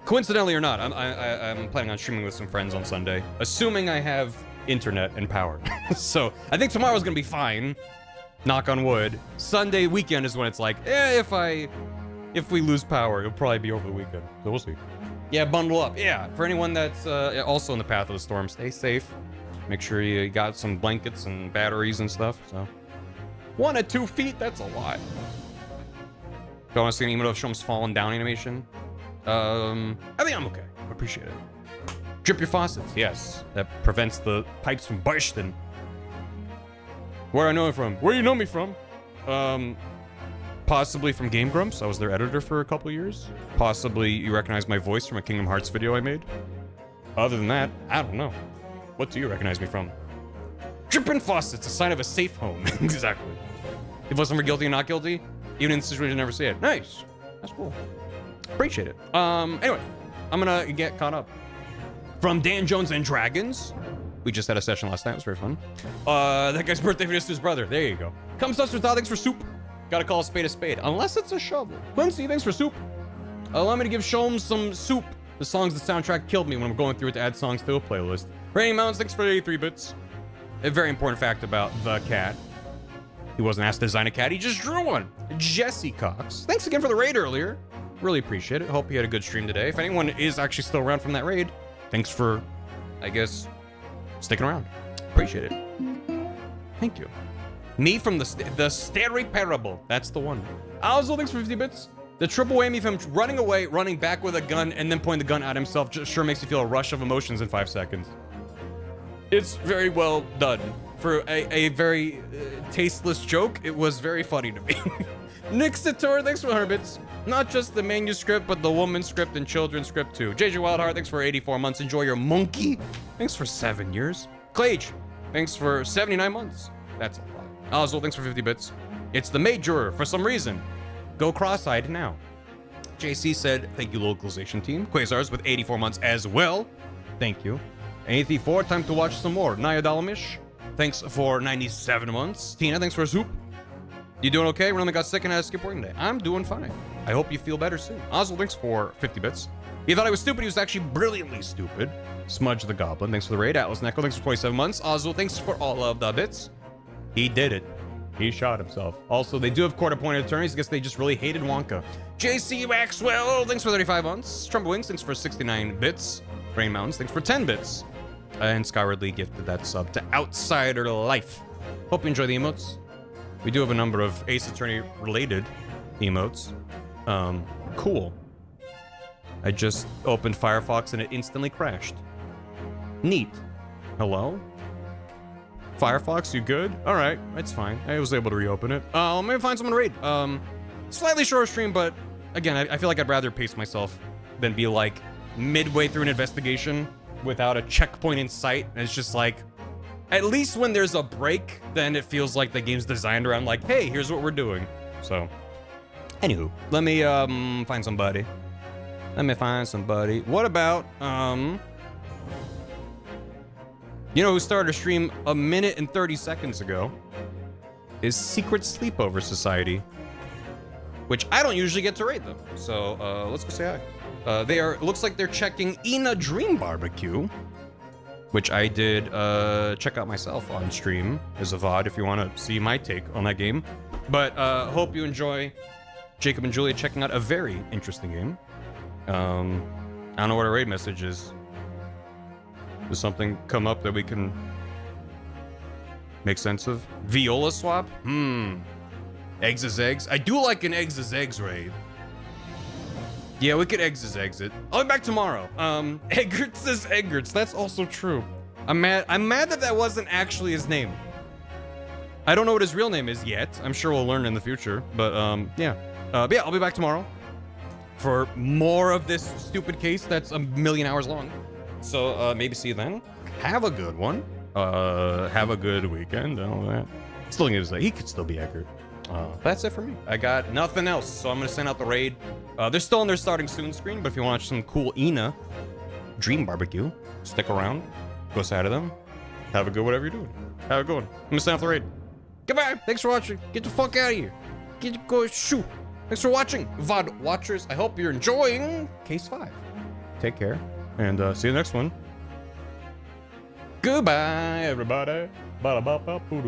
coincidentally or not, I'm planning on streaming with some friends on Sunday. Assuming I have internet and power. So, I think tomorrow's gonna be fine. Knock on wood. Sunday weekend is when it's like, if we lose power, it'll probably be over the weekend. So, we'll see. Yeah, bundle up. Yeah, for anyone that's also in the path of the storm, stay safe. Make sure you got some blankets and batteries and stuff, so. 1 to 2 feet, that's a lot. Do I want to see an emote of Sholmes falling down animation? I think I'm okay. I appreciate it. Drip your faucets, yes. That prevents the pipes from bursting. Where I know it from? Where you know me from? Possibly from Game Grumps. I was their editor for a couple years. Possibly you recognize my voice from a Kingdom Hearts video I made. Other than that, I don't know. What do you recognize me from? Dripping faucets, a sign of a safe home. Exactly. If it wasn't for guilty and not guilty, even in the situation, never say it. Nice. That's cool. Appreciate it. Anyway, I'm gonna get caught up. From Dan Jones and Dragons. We just had a session last night. It was very fun. That guy's birthday video to his brother. There you go. Comes us with thanks for soup. Gotta call a spade, unless it's a shovel. Quincy, thanks for soup. Allow me to give Sholmes some soup. The songs, the soundtrack killed me when I'm going through it to add songs to a playlist. Raining Mountains, thanks for 83 bits. A very important fact about the cat. He wasn't asked to design a cat, he just drew one. Jesse Cox, thanks again for the raid earlier. Really appreciate it. Hope you had a good stream today. If anyone is actually still around from that raid, thanks for, I guess, sticking around. Appreciate it. Thank you. Me from the Starry Parable. That's the one. Also, thanks for 50 bits. The triple whammy of him running away, running back with a gun, and then pointing the gun at himself just sure makes you feel a rush of emotions in 5 seconds. It's very well done. For a very tasteless joke, it was very funny to me. Nick Sator, thanks for 100 bits. Not just the manuscript, but the woman's script and children's script too. JJ Wildheart, thanks for 84 months. Enjoy your monkey. Thanks for 7 years. Clage, thanks for 79 months. That's a lot. Oswald, thanks for 50 bits. It's the major for some reason. Go cross-eyed now. JC said, thank you, localization team. Quasars with 84 months as well. Thank you. 84, time to watch some more. Naya Dalamish, thanks for 97 months. Tina, thanks for a soup. You doing okay? Really got sick and had to skip working today. I'm doing fine. I hope you feel better soon. Oswald, thanks for 50 bits. He thought I was stupid. He was actually brilliantly stupid. Smudge the Goblin, thanks for the raid. Atlas Neko, thanks for 27 months. Oswald, thanks for all of the bits. He did it. He shot himself. Also, they do have court-appointed attorneys. I guess they just really hated Wonka. JC Maxwell, thanks for 35 months. Trump Wings, thanks for 69 bits. Rain Mountains, thanks for 10 bits. And Skyward Lee gifted that sub to Outsider Life. Hope you enjoy the emotes. We do have a number of Ace Attorney related emotes. Cool. I just opened Firefox and it instantly crashed. Neat. Hello? Firefox, you good? All right, that's fine. I was able to reopen it. Maybe find someone to raid. Slightly shorter stream, but again, I feel like I'd rather pace myself than be like midway through an investigation without a checkpoint in sight. And it's just like, at least when there's a break, then it feels like the game's designed around like, hey, here's what we're doing. So, anywho, let me find somebody. Let me find somebody. What about you know who started a stream a minute and 30 seconds ago? Is Secret Sleepover Society, which I don't usually get to raid them. So let's go say hi. Looks like they're checking Ina Dream Barbecue, which I did check out myself on stream as a VOD if you want to see my take on that game. But hope you enjoy Jacob and Julia checking out a very interesting game. I don't know what a raid message is. Does something come up that we can make sense of? Viola swap? Eggs is eggs? I do like an eggs is eggs raid. Yeah, we could eggs is exit. I'll be back tomorrow. Eggerts is Eggerts. That's also true. I'm mad that wasn't actually his name. I don't know what his real name is yet. I'm sure we'll learn in the future. But yeah. But yeah, I'll be back tomorrow for more of this stupid case that's a million hours long. So maybe see you then. Have a good one. Have a good weekend and all that. Still gonna say he could still be Eckert. That's it for me. I got nothing else, so I'm gonna send out the raid. They're still on their starting soon screen, but if you want some cool Ina Dream Barbecue, stick around. Go say hi to them. Have a good whatever you're doing. Have a good one. I'm gonna send out the raid. Goodbye. Thanks for watching. Get the fuck out of here. Go shoot. Thanks for watching, VOD watchers. I hope you're enjoying Case 5. Take care. And see you next one. Goodbye, everybody. Ba-da-ba-ba-poo-doo.